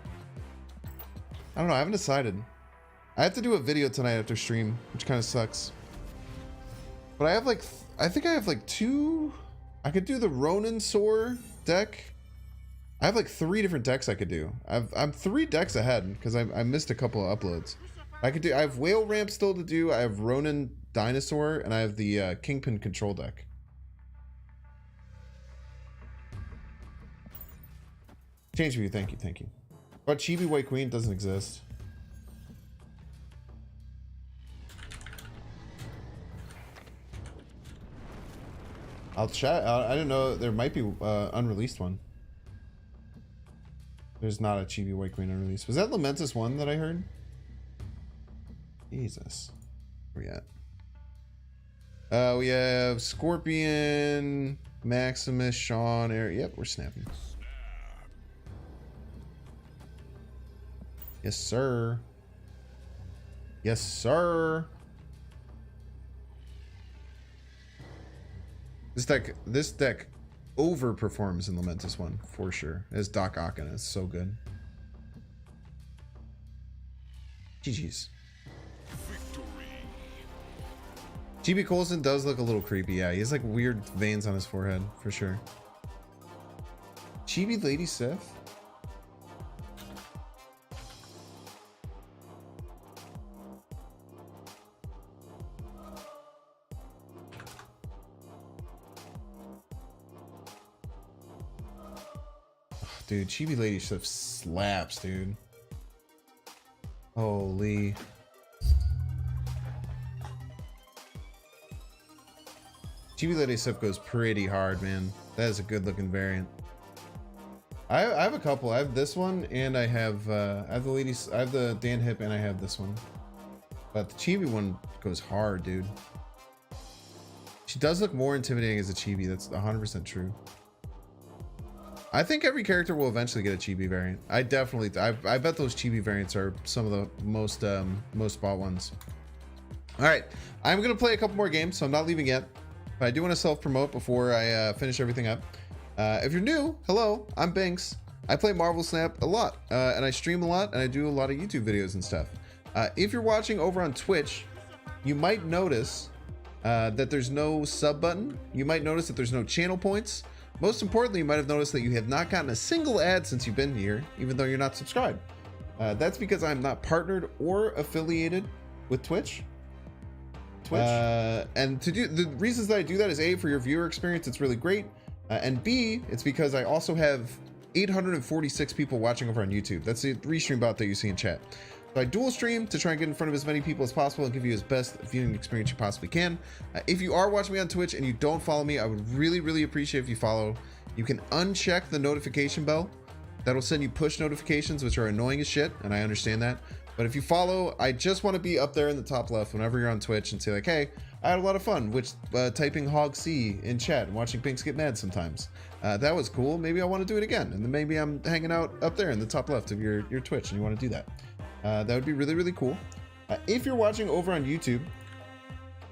I don't know, I haven't decided. I have to do a video tonight after stream, which kind of sucks. But I have like, I think I have like I could do the Ronin Soar deck. I have like 3 different decks I could do. I'm 3 decks ahead because I missed a couple of uploads. I have Whale Ramp still to do. I have Ronin Dinosaur, and I have the Kingpin control deck. Change view, thank you. But Chibi White Queen doesn't exist. I'll chat. I didn't know there might be unreleased one. There's not a Chibi White Queen unreleased. Was that Lamentus 1 that I heard? Jesus. Where we at? We have Scorpion, Maximus, Sean, Eric. Yep, we're snapping. Yes, sir. Yes, sir. This deck overperforms in Lamentus 1 for sure. As Doc Ock in it. It's so good. GG's. GB Coulson does look a little creepy. Yeah, he has like weird veins on his forehead for sure. Chibi Lady Sif. dude, Chibi Lady stuff slaps, dude. Holy. Chibi Lady stuff goes pretty hard, man. That is a good looking variant. I have a couple. I have this one, and I have the ladies. I have the Dan Hip, and I have this one. But the Chibi one goes hard, dude. She does look more intimidating as a Chibi. That's 100% true. I think every character will eventually get a Chibi variant. I bet those Chibi variants are some of the most bought ones. All right, I'm gonna play a couple more games, so I'm not leaving yet. But I do want to self-promote before I finish everything up. If you're new, hello, I'm Binks. I play Marvel Snap a lot, and I stream a lot, and I do a lot of YouTube videos and stuff. If you're watching over on Twitch, you might notice that there's no sub button. You might notice that there's no channel points. Most importantly, you might have noticed that you have not gotten a single ad since you've been here, even though you're not subscribed. That's because I'm not partnered or affiliated with Twitch. And to do the reasons that I do that is A, for your viewer experience, it's really great. And B, it's because I also have 846 people watching over on YouTube. That's the restream bot that you see in chat. So I dual stream to try and get in front of as many people as possible and give you as best viewing experience you possibly can. If you are watching me on Twitch and you don't follow me, I would really, really appreciate if you follow. You can uncheck the notification bell. That'll send you push notifications, which are annoying as shit, and I understand that. But if you follow, I just want to be up there in the top left whenever you're on Twitch and say like, hey, I had a lot of fun typing HogC in chat and watching Pinks get mad sometimes. That was cool. Maybe I want to do it again. And then maybe I'm hanging out up there in the top left of your Twitch and you want to do that. That would be really, really cool. If you're watching over on YouTube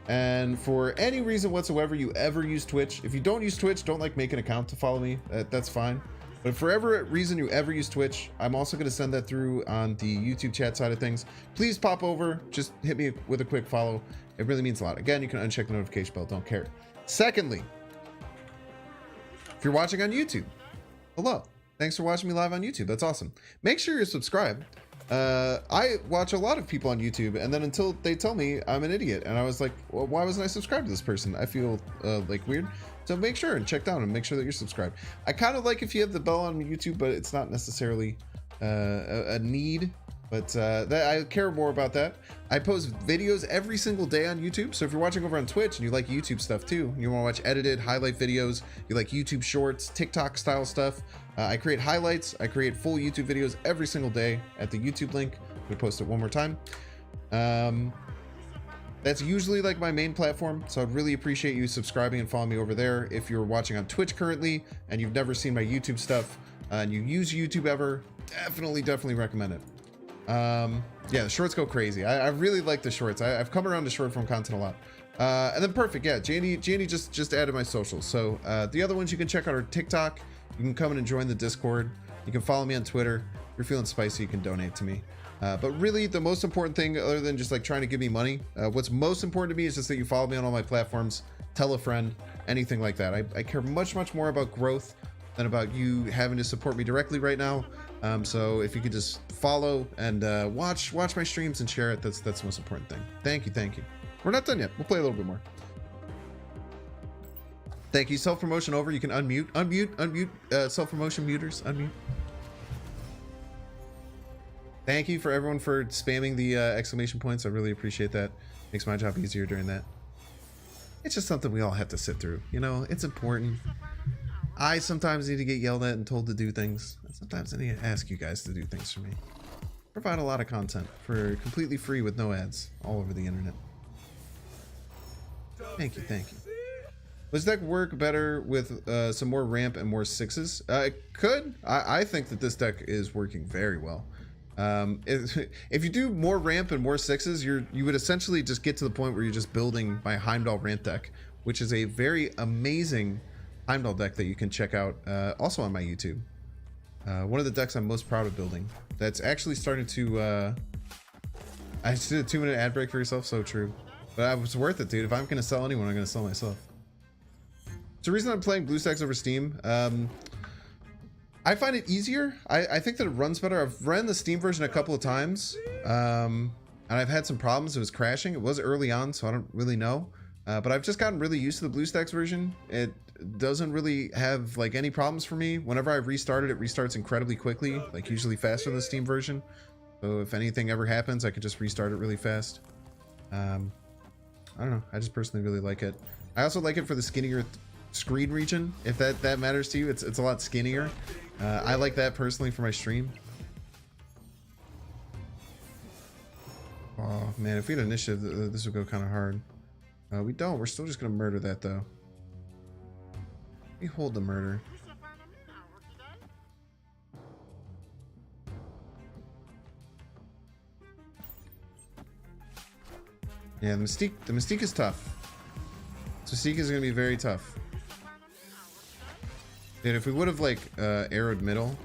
and for any reason whatsoever you ever use Twitch, if you don't use Twitch, don't like make an account to follow me. That's fine. But for every reason you ever use Twitch, I'm also going to send that through on the YouTube chat side of things. Please pop over. Just hit me with a quick follow. It really means a lot. Again, you can uncheck the notification bell. Don't care. Secondly, if you're watching on YouTube, hello. Thanks for watching me live on YouTube. That's awesome. Make sure you're subscribed. I watch a lot of people on YouTube, and then until they tell me I'm an idiot, and I was like, well, why wasn't I subscribed to this person? I feel like weird. So make sure and check down and make sure that you're subscribed. I kind of like if you have the bell on YouTube, but it's not necessarily a need. But that I care more about that. I post videos every single day on YouTube. So if you're watching over on Twitch and you like YouTube stuff too, you want to watch edited highlight videos, you like YouTube shorts, TikTok style stuff, I create highlights. I create full YouTube videos every single day at the YouTube link. We post it one more time. That's usually like my main platform. So I'd really appreciate you subscribing and following me over there. If you're watching on Twitch currently and you've never seen my YouTube stuff and you use YouTube ever, definitely recommend it. Yeah, the shorts go crazy. I really like the shorts. I've come around to short form content a lot. And then perfect. Yeah, Janie just added my socials. So the other ones you can check out are TikTok. You can come in and join the Discord. You can follow me on Twitter. If you're feeling spicy, you can donate to me. But really, the most important thing, other than just like trying to give me money, what's most important to me is just that you follow me on all my platforms, tell a friend, anything like that. I care much more about growth than about you having to support me directly right now. So if you could just follow and watch my streams and share it, that's the most important thing. Thank you. We're not done yet. We'll play a little bit more. Thank you. Self-promotion over. You can unmute. Self-promotion muters, unmute. Thank you for everyone for spamming the exclamation points. I really appreciate that. Makes my job easier during that. It's just something we all have to sit through. You know, it's important. I sometimes need to get yelled at and told to do things. Sometimes I need to ask you guys to do things for me. Provide a lot of content for completely free with no ads all over the internet. Thank you. Does deck work better with some more ramp and more sixes? It could. I think that this deck is working very well. If you do more ramp and more sixes, you would essentially just get to the point where you're just building my Heimdall ramp deck, which is a very amazing Heimdall deck that you can check out also on my YouTube. One of the decks I'm most proud of building. That's actually starting to... I just did a 2-minute ad break for yourself, so true. But it was worth it, dude. If I'm going to sell anyone, I'm going to sell myself. So the reason I'm playing BlueStacks over Steam, I find it easier. I think that it runs better. I've ran the Steam version a couple of times, and I've had some problems. It was crashing. It was early on, so I don't really know. But I've just gotten really used to the BlueStacks version. It doesn't really have like any problems for me. Whenever I restart it, it restarts incredibly quickly, like usually faster than the Steam version. So if anything ever happens, I can just restart it really fast. I don't know. I just personally really like it. I also like it for the skinnier screen region. If that matters to you, it's a lot skinnier. I like that personally for my stream. Oh man, if we had initiative, this would go kind of hard. We don't. We're still just gonna murder that though. We hold the murder. Yeah, the Mystique is tough. Mystique is gonna be very tough. Dude, if we would have like arrowed middle,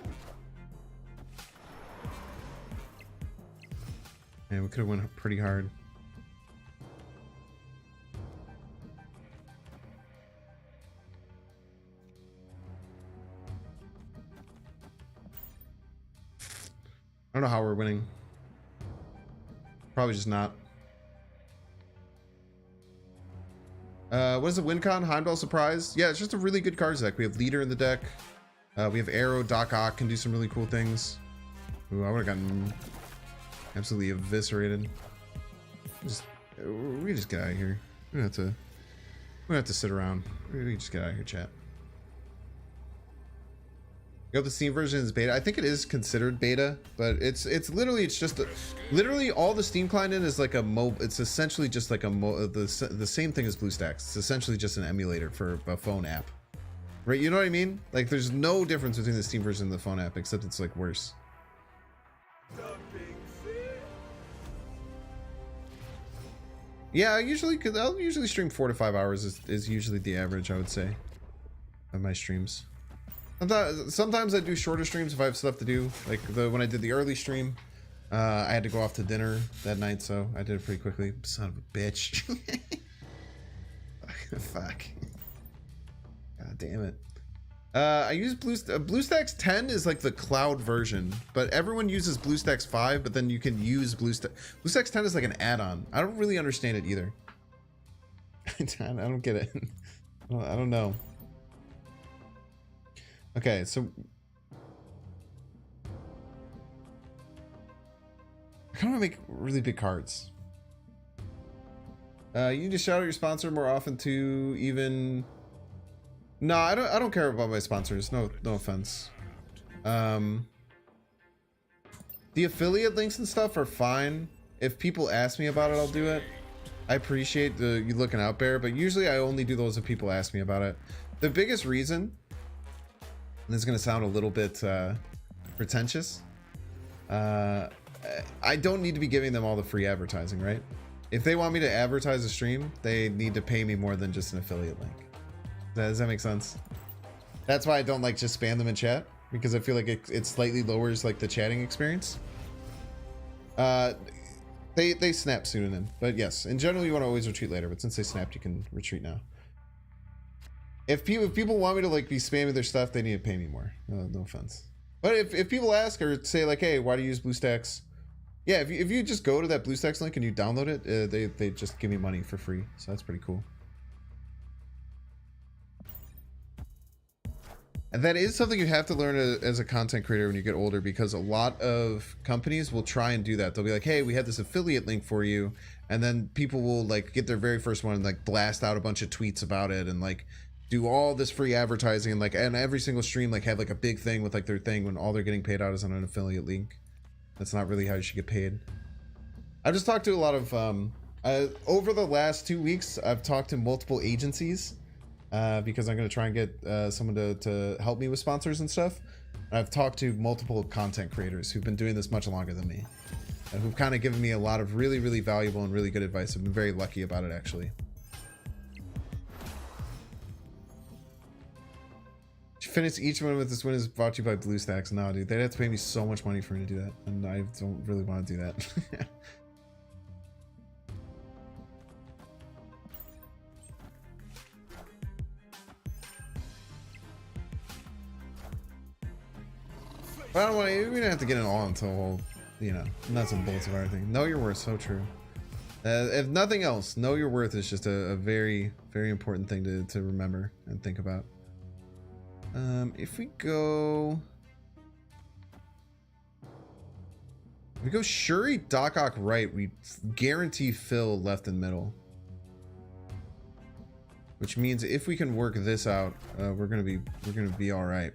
yeah, we could have went pretty hard. I don't know how we're winning. Probably just not. What is the win con? Heimdall surprise? Yeah, it's just a really good cards deck. We have leader in the deck. We have arrow. Doc Ock can do some really cool things. Ooh, I would have gotten absolutely eviscerated. We just get out of here. We don't have to sit around. We just get out of here, chat. You know, the Steam version is beta. I think it is considered beta, but it's just literally all the Steam client in is like a it's essentially just like the same thing as BlueStacks. It's essentially just an emulator for a phone app, right? You know what I mean? Like there's no difference between the Steam version and the phone app, except it's like worse. Yeah, I'll usually stream 4 to 5 hours is usually the average, I would say, of my streams. Sometimes I do shorter streams if I have stuff to do. Like when I did the early stream, I had to go off to dinner that night, so I did it pretty quickly. Son of a bitch. Fuck. God damn it. I use BlueStacks 10 is like the cloud version, but everyone uses BlueStacks 5, but then you can use BlueStacks 10 is like an add-on. I don't really understand it either. I don't get it. I don't know. Okay, so I kind of make really big cards. You need to shout out your sponsor more often to even. No, I don't care about my sponsors. No offense. The affiliate links and stuff are fine. If people ask me about it, I'll do it. I appreciate you looking out there, but usually I only do those if people ask me about it. The biggest reason. And this is going to sound a little bit pretentious. I don't need to be giving them all the free advertising, right? If they want me to advertise a stream, they need to pay me more than just an affiliate link. Does that make sense? That's why I don't like just spam them in chat, because I feel like it slightly lowers like the chatting experience. They snap soon in, but yes, in general you want to always retreat later, but since they snapped, you can retreat now. If people want me to like be spamming their stuff, they need to pay me more. No offense. But if people ask or say like, hey, why do you use BlueStacks? Yeah, if you just go to that BlueStacks link and you download it, they just give me money for free. So that's pretty cool. And that is something you have to learn as a content creator when you get older, because a lot of companies will try and do that. They'll be like, hey, we have this affiliate link for you. And then people will like get their very first one and like blast out a bunch of tweets about it and like do all this free advertising and like and every single stream like have like a big thing with like their thing when all they're getting paid out is on an affiliate link. That's not really how you should get paid. I've just talked to a lot of over the last 2 weeks I've talked to multiple agencies because I'm going to try and get someone to help me with sponsors and stuff. I've talked to multiple content creators who've been doing this much longer than me and who've kind of given me a lot of really, really valuable and really good advice. I've been very lucky about it, actually. Finish each one with this win is brought to you by BlueStacks. No, dude, they'd have to pay me so much money for me to do that, and I don't really want to do that. But I don't want to. We don't have to get it all until, you know, nuts and bolts of everything. Know your worth, so true. If nothing else, know your worth is just a very, very important thing to remember and think about. If we go Shuri, Doc right, we guarantee fill left and middle. Which means if we can work this out, we're gonna be all right.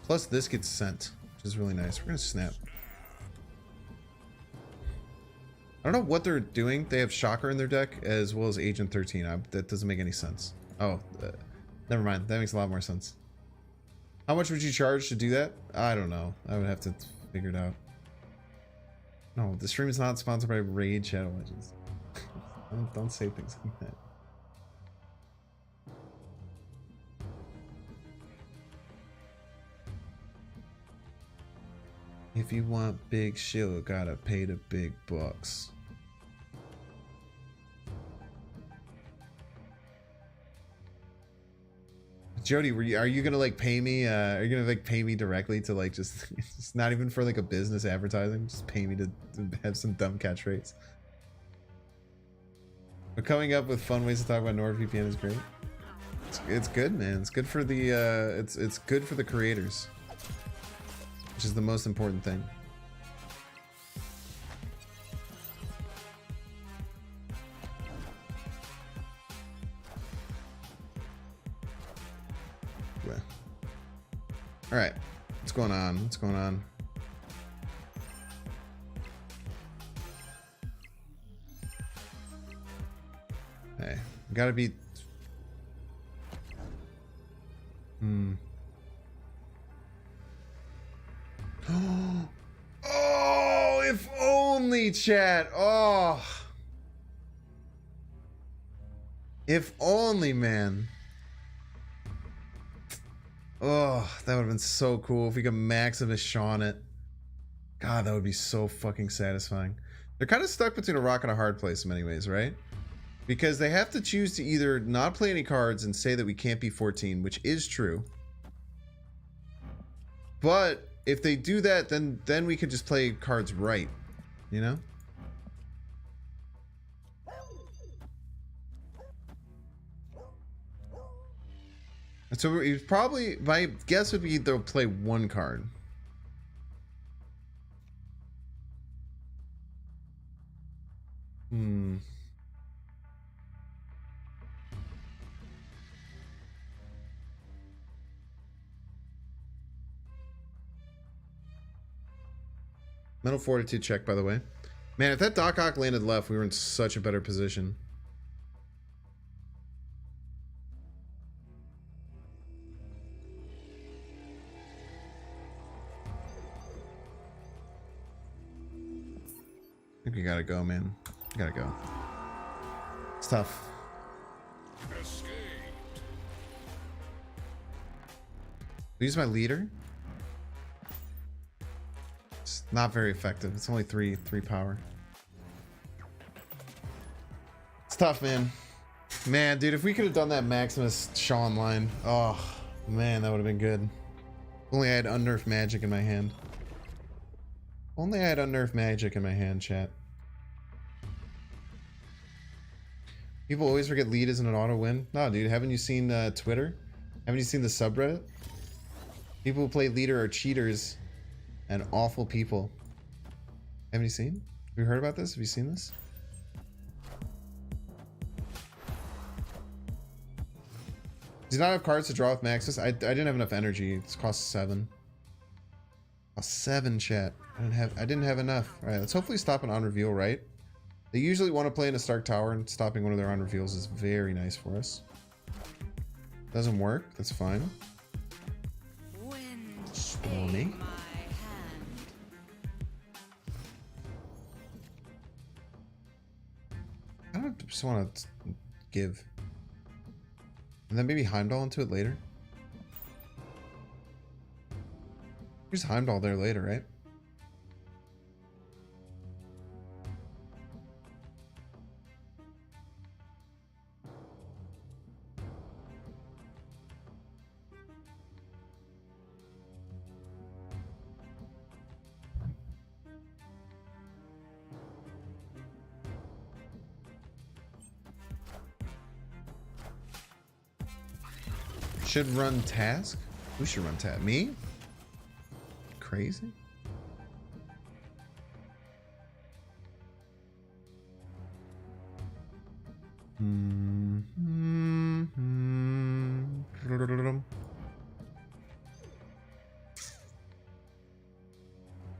Plus this gets sent, which is really nice. We're gonna snap. I don't know what they're doing. They have Shocker in their deck as well as Agent 13. That doesn't make any sense. Oh, never mind. That makes a lot more sense. How much would you charge to do that? I don't know. I would have to figure it out. No, the stream is not sponsored by Raid Shadow Legends. Don't say things like that. If you want big shield, gotta pay the big bucks. Jody, are you gonna like pay me? Are you gonna like pay me directly to like just it's not even for like a business advertising? Just pay me to have some dumb catchphrase. But coming up with fun ways to talk about NordVPN is great. It's good, man. It's good for the it's good for the creators, which is the most important thing. All right, what's going on? What's going on? Hey, gotta be. Oh, if only, chat. Oh, if only, man. Oh, that would have been so cool if we could Maximus Shawn it. God, that would be so fucking satisfying. They're kind of stuck between a rock and a hard place in many ways, right? Because they have to choose to either not play any cards and say that we can't be 14, which is true. But if they do that, then we could just play cards right, you know? So he's probably, my guess would be they'll play one card. Mental Fortitude check, by the way. Man, if that Doc Ock landed left, we were in such a better position. I think we gotta go, man. We gotta go. It's tough. Escaped. Use my leader. It's not very effective. It's only three power. It's tough, man. Man, dude, if we could have done that Maximus Shawn line, oh man, that would have been good. If only I had unnerved magic in my hand. Only I had unnerved magic in my hand, chat. People always forget lead isn't an auto win. No, dude, haven't you seen Twitter? Haven't you seen the subreddit? People who play leader are cheaters and awful people. Haven't you seen? Have you heard about this? Have you seen this? Do you not have cards to draw with Maxis? I didn't have enough energy. It's cost 7. Cost 7, chat. I didn't have enough. All right, let's hopefully stop an on reveal, right? They usually want to play in a Stark Tower, and stopping one of their on reveals is very nice for us. Doesn't work. That's fine. Wind Stony. my hand. I don't just want to give. And then maybe Heimdall into it later. Here's Heimdall there later, right? Should run task? Who should run task? Me? Crazy? I don't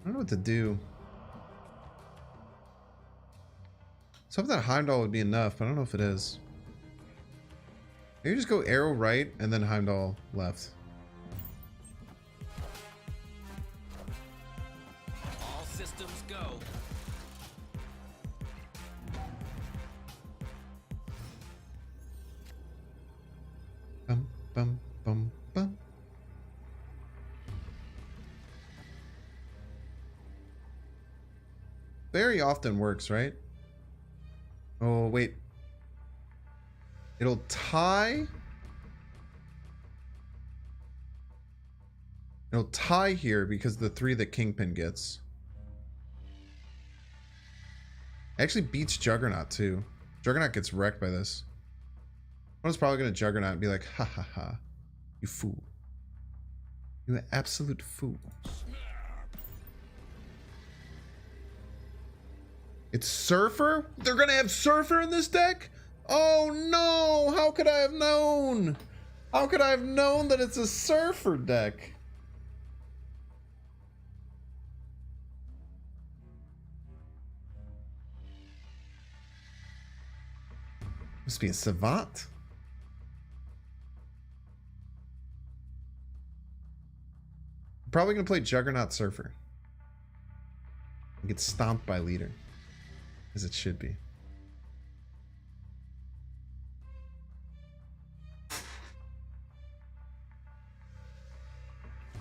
know what to do. Some of that Heimdall would be enough, but I don't know if it is. Maybe just go arrow right and then Heimdall left. All systems go. Bum, bum, bum, bum. Very often works, right? Oh, wait. It'll tie. It'll tie here because the 3 that Kingpin gets. Actually beats Juggernaut too. Juggernaut gets wrecked by this. One's probably gonna Juggernaut and be like, ha ha ha. You fool. You an absolute fool. It's Surfer? They're gonna have Surfer in this deck? Oh no! How could I have known? How could I have known that it's a Surfer deck? Must be a Savant. I'm probably gonna play Juggernaut Surfer. And get stomped by leader. As it should be.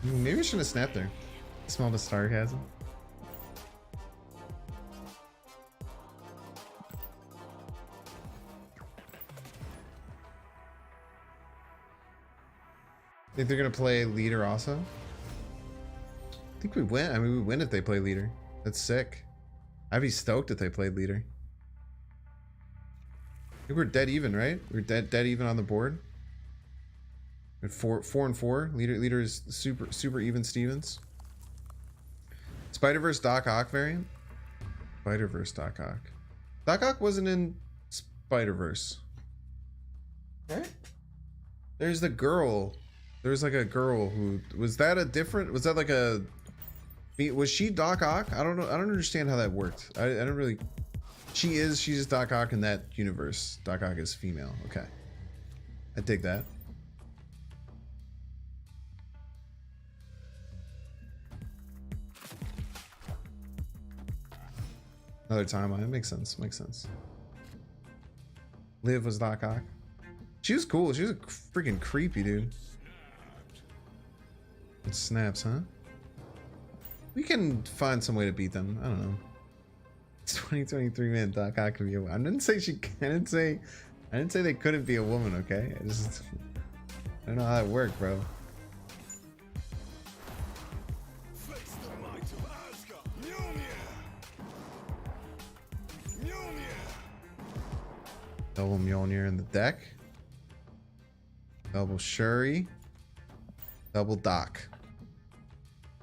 Maybe I shouldn't have snapped there. Smell the sarcasm. Think they're gonna play leader also? I think we win. I mean, we win if they play leader. That's sick. I'd be stoked if they played leader. I think we're dead even, right? We're dead even on the board. We're 4-4. Leader is super even Stevens. Spider-Verse Doc Ock variant. Spider-Verse Doc Ock. Doc Ock wasn't in Spider-Verse, right? There's the girl. There's like a girl who was that a different? Was that like a? Was she Doc Ock? I don't know. I don't understand how that worked. I don't really. She's Doc Ock in that universe. Doc Ock is female. Okay. I dig that. Another timeline. It makes sense. Makes sense. Liv was Doc Ock. She was cool. She was freaking creepy, dude. It snaps, huh? We can find some way to beat them. I don't know. It's 2023, man. Doc Ock can be a woman. I didn't say she. I didn't say they couldn't be a woman. Okay. I don't know how that worked, bro. Double Mjolnir in the deck. Double Shuri. Double Doc.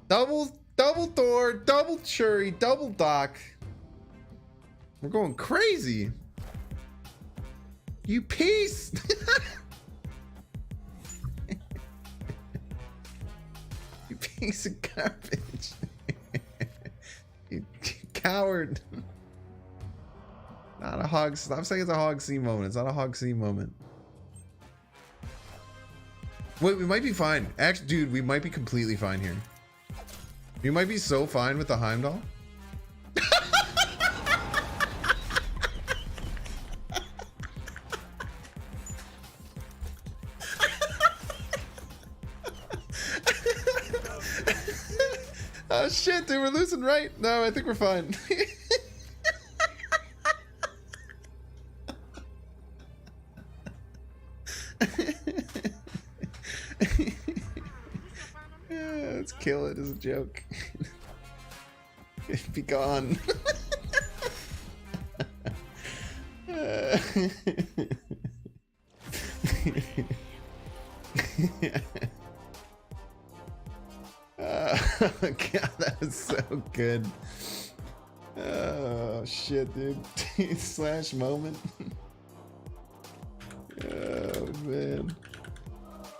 Double Thor. Double Shuri. Double Doc. We're going crazy. You piece. You piece of garbage. You coward. Not a hog. Stop saying it's a HogC moment. It's not a HogC moment. Wait, we might be fine. Actually, dude, we might be completely fine here. We might be so fine with the Heimdall. Oh shit, dude, we're losing right. No, I think we're fine. Let's kill it as a joke. Be gone. God, that was so good. Oh shit, dude. Slash moment. Oh man.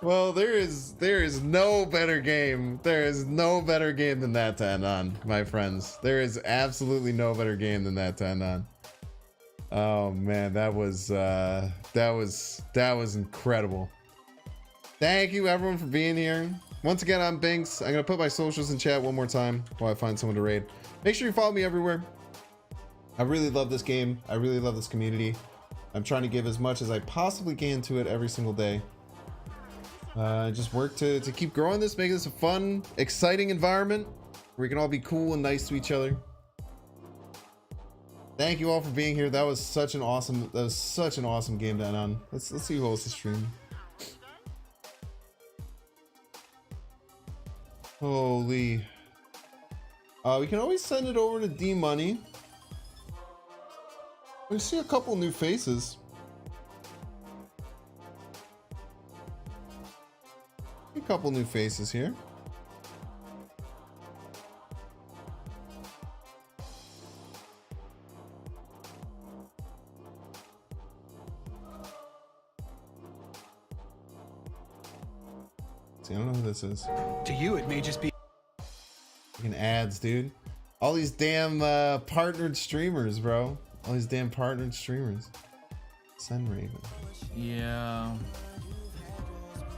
Well, there is no better game. There is no better game than that to end on, my friends. There is absolutely no better game than that to end on. Oh man, that was incredible. Thank you everyone for being here. Once again, I'm Binks. I'm gonna put my socials in chat one more time while I find someone to raid. Make sure you follow me everywhere. I really love this game. I really love this community. I'm trying to give as much as I possibly can to it every single day. Just work to keep growing this, make this a fun, exciting environment where we can all be cool and nice to each other. Thank you all for being here. That was such an awesome game to end on. Let's see who else is streaming. Holy. We can always send it over to D Money. We see a couple new faces. A couple new faces here. See, I don't know who this is. To you, it may just be Fucking ads, dude. All these damn partnered streamers, bro. All these damn partnered streamers. Sunraven. Yeah.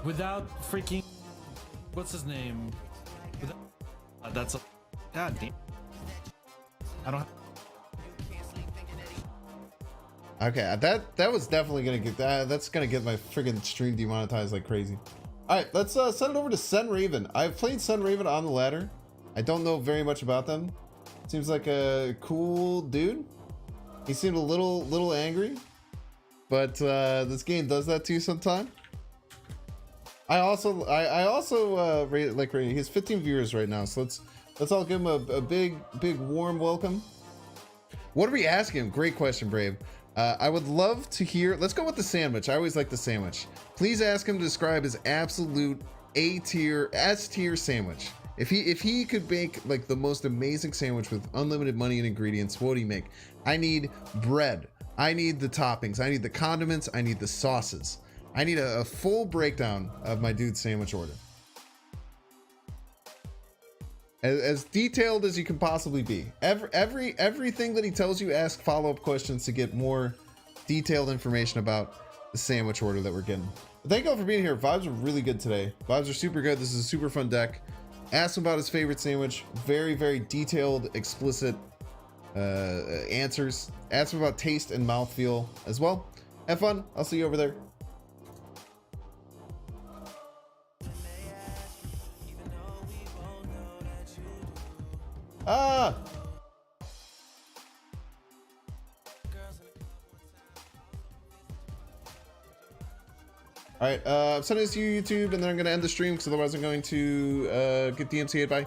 Without freaking, what's his name? Without, that's a god damn. I don't. Okay, that was definitely gonna get that. That's gonna get my friggin' stream demonetized like crazy. All right, let's send it over to Sunraven. I've played Sunraven on the ladder. I don't know very much about them. Seems like a cool dude. He seemed a little angry, but this game does that to you sometime. I also rate it like rating. He has 15 viewers right now, so let's all give him a big warm welcome. What are we asking him? Great question, Brave. I would love to hear. Let's go with the sandwich. I always like the sandwich. Please ask him to describe his absolute A-tier, S-tier sandwich. If he could make like the most amazing sandwich with unlimited money and ingredients, what would he make? I need bread. I need the toppings. I need the condiments. I need the sauces. I need a full breakdown of my dude's sandwich order. As detailed as you can possibly be. Everything that he tells you, ask follow-up questions to get more detailed information about the sandwich order that we're getting. But thank you all for being here. Vibes are really good today. Vibes are super good. This is a super fun deck. Ask him about his favorite sandwich. Very detailed, explicit answers. Ask him about taste and mouthfeel as well. Have fun. I'll see you over there. Ah! All right, I'm sending this to YouTube, and then I'm going to end the stream because otherwise I'm going to get DMCA'd. Bye.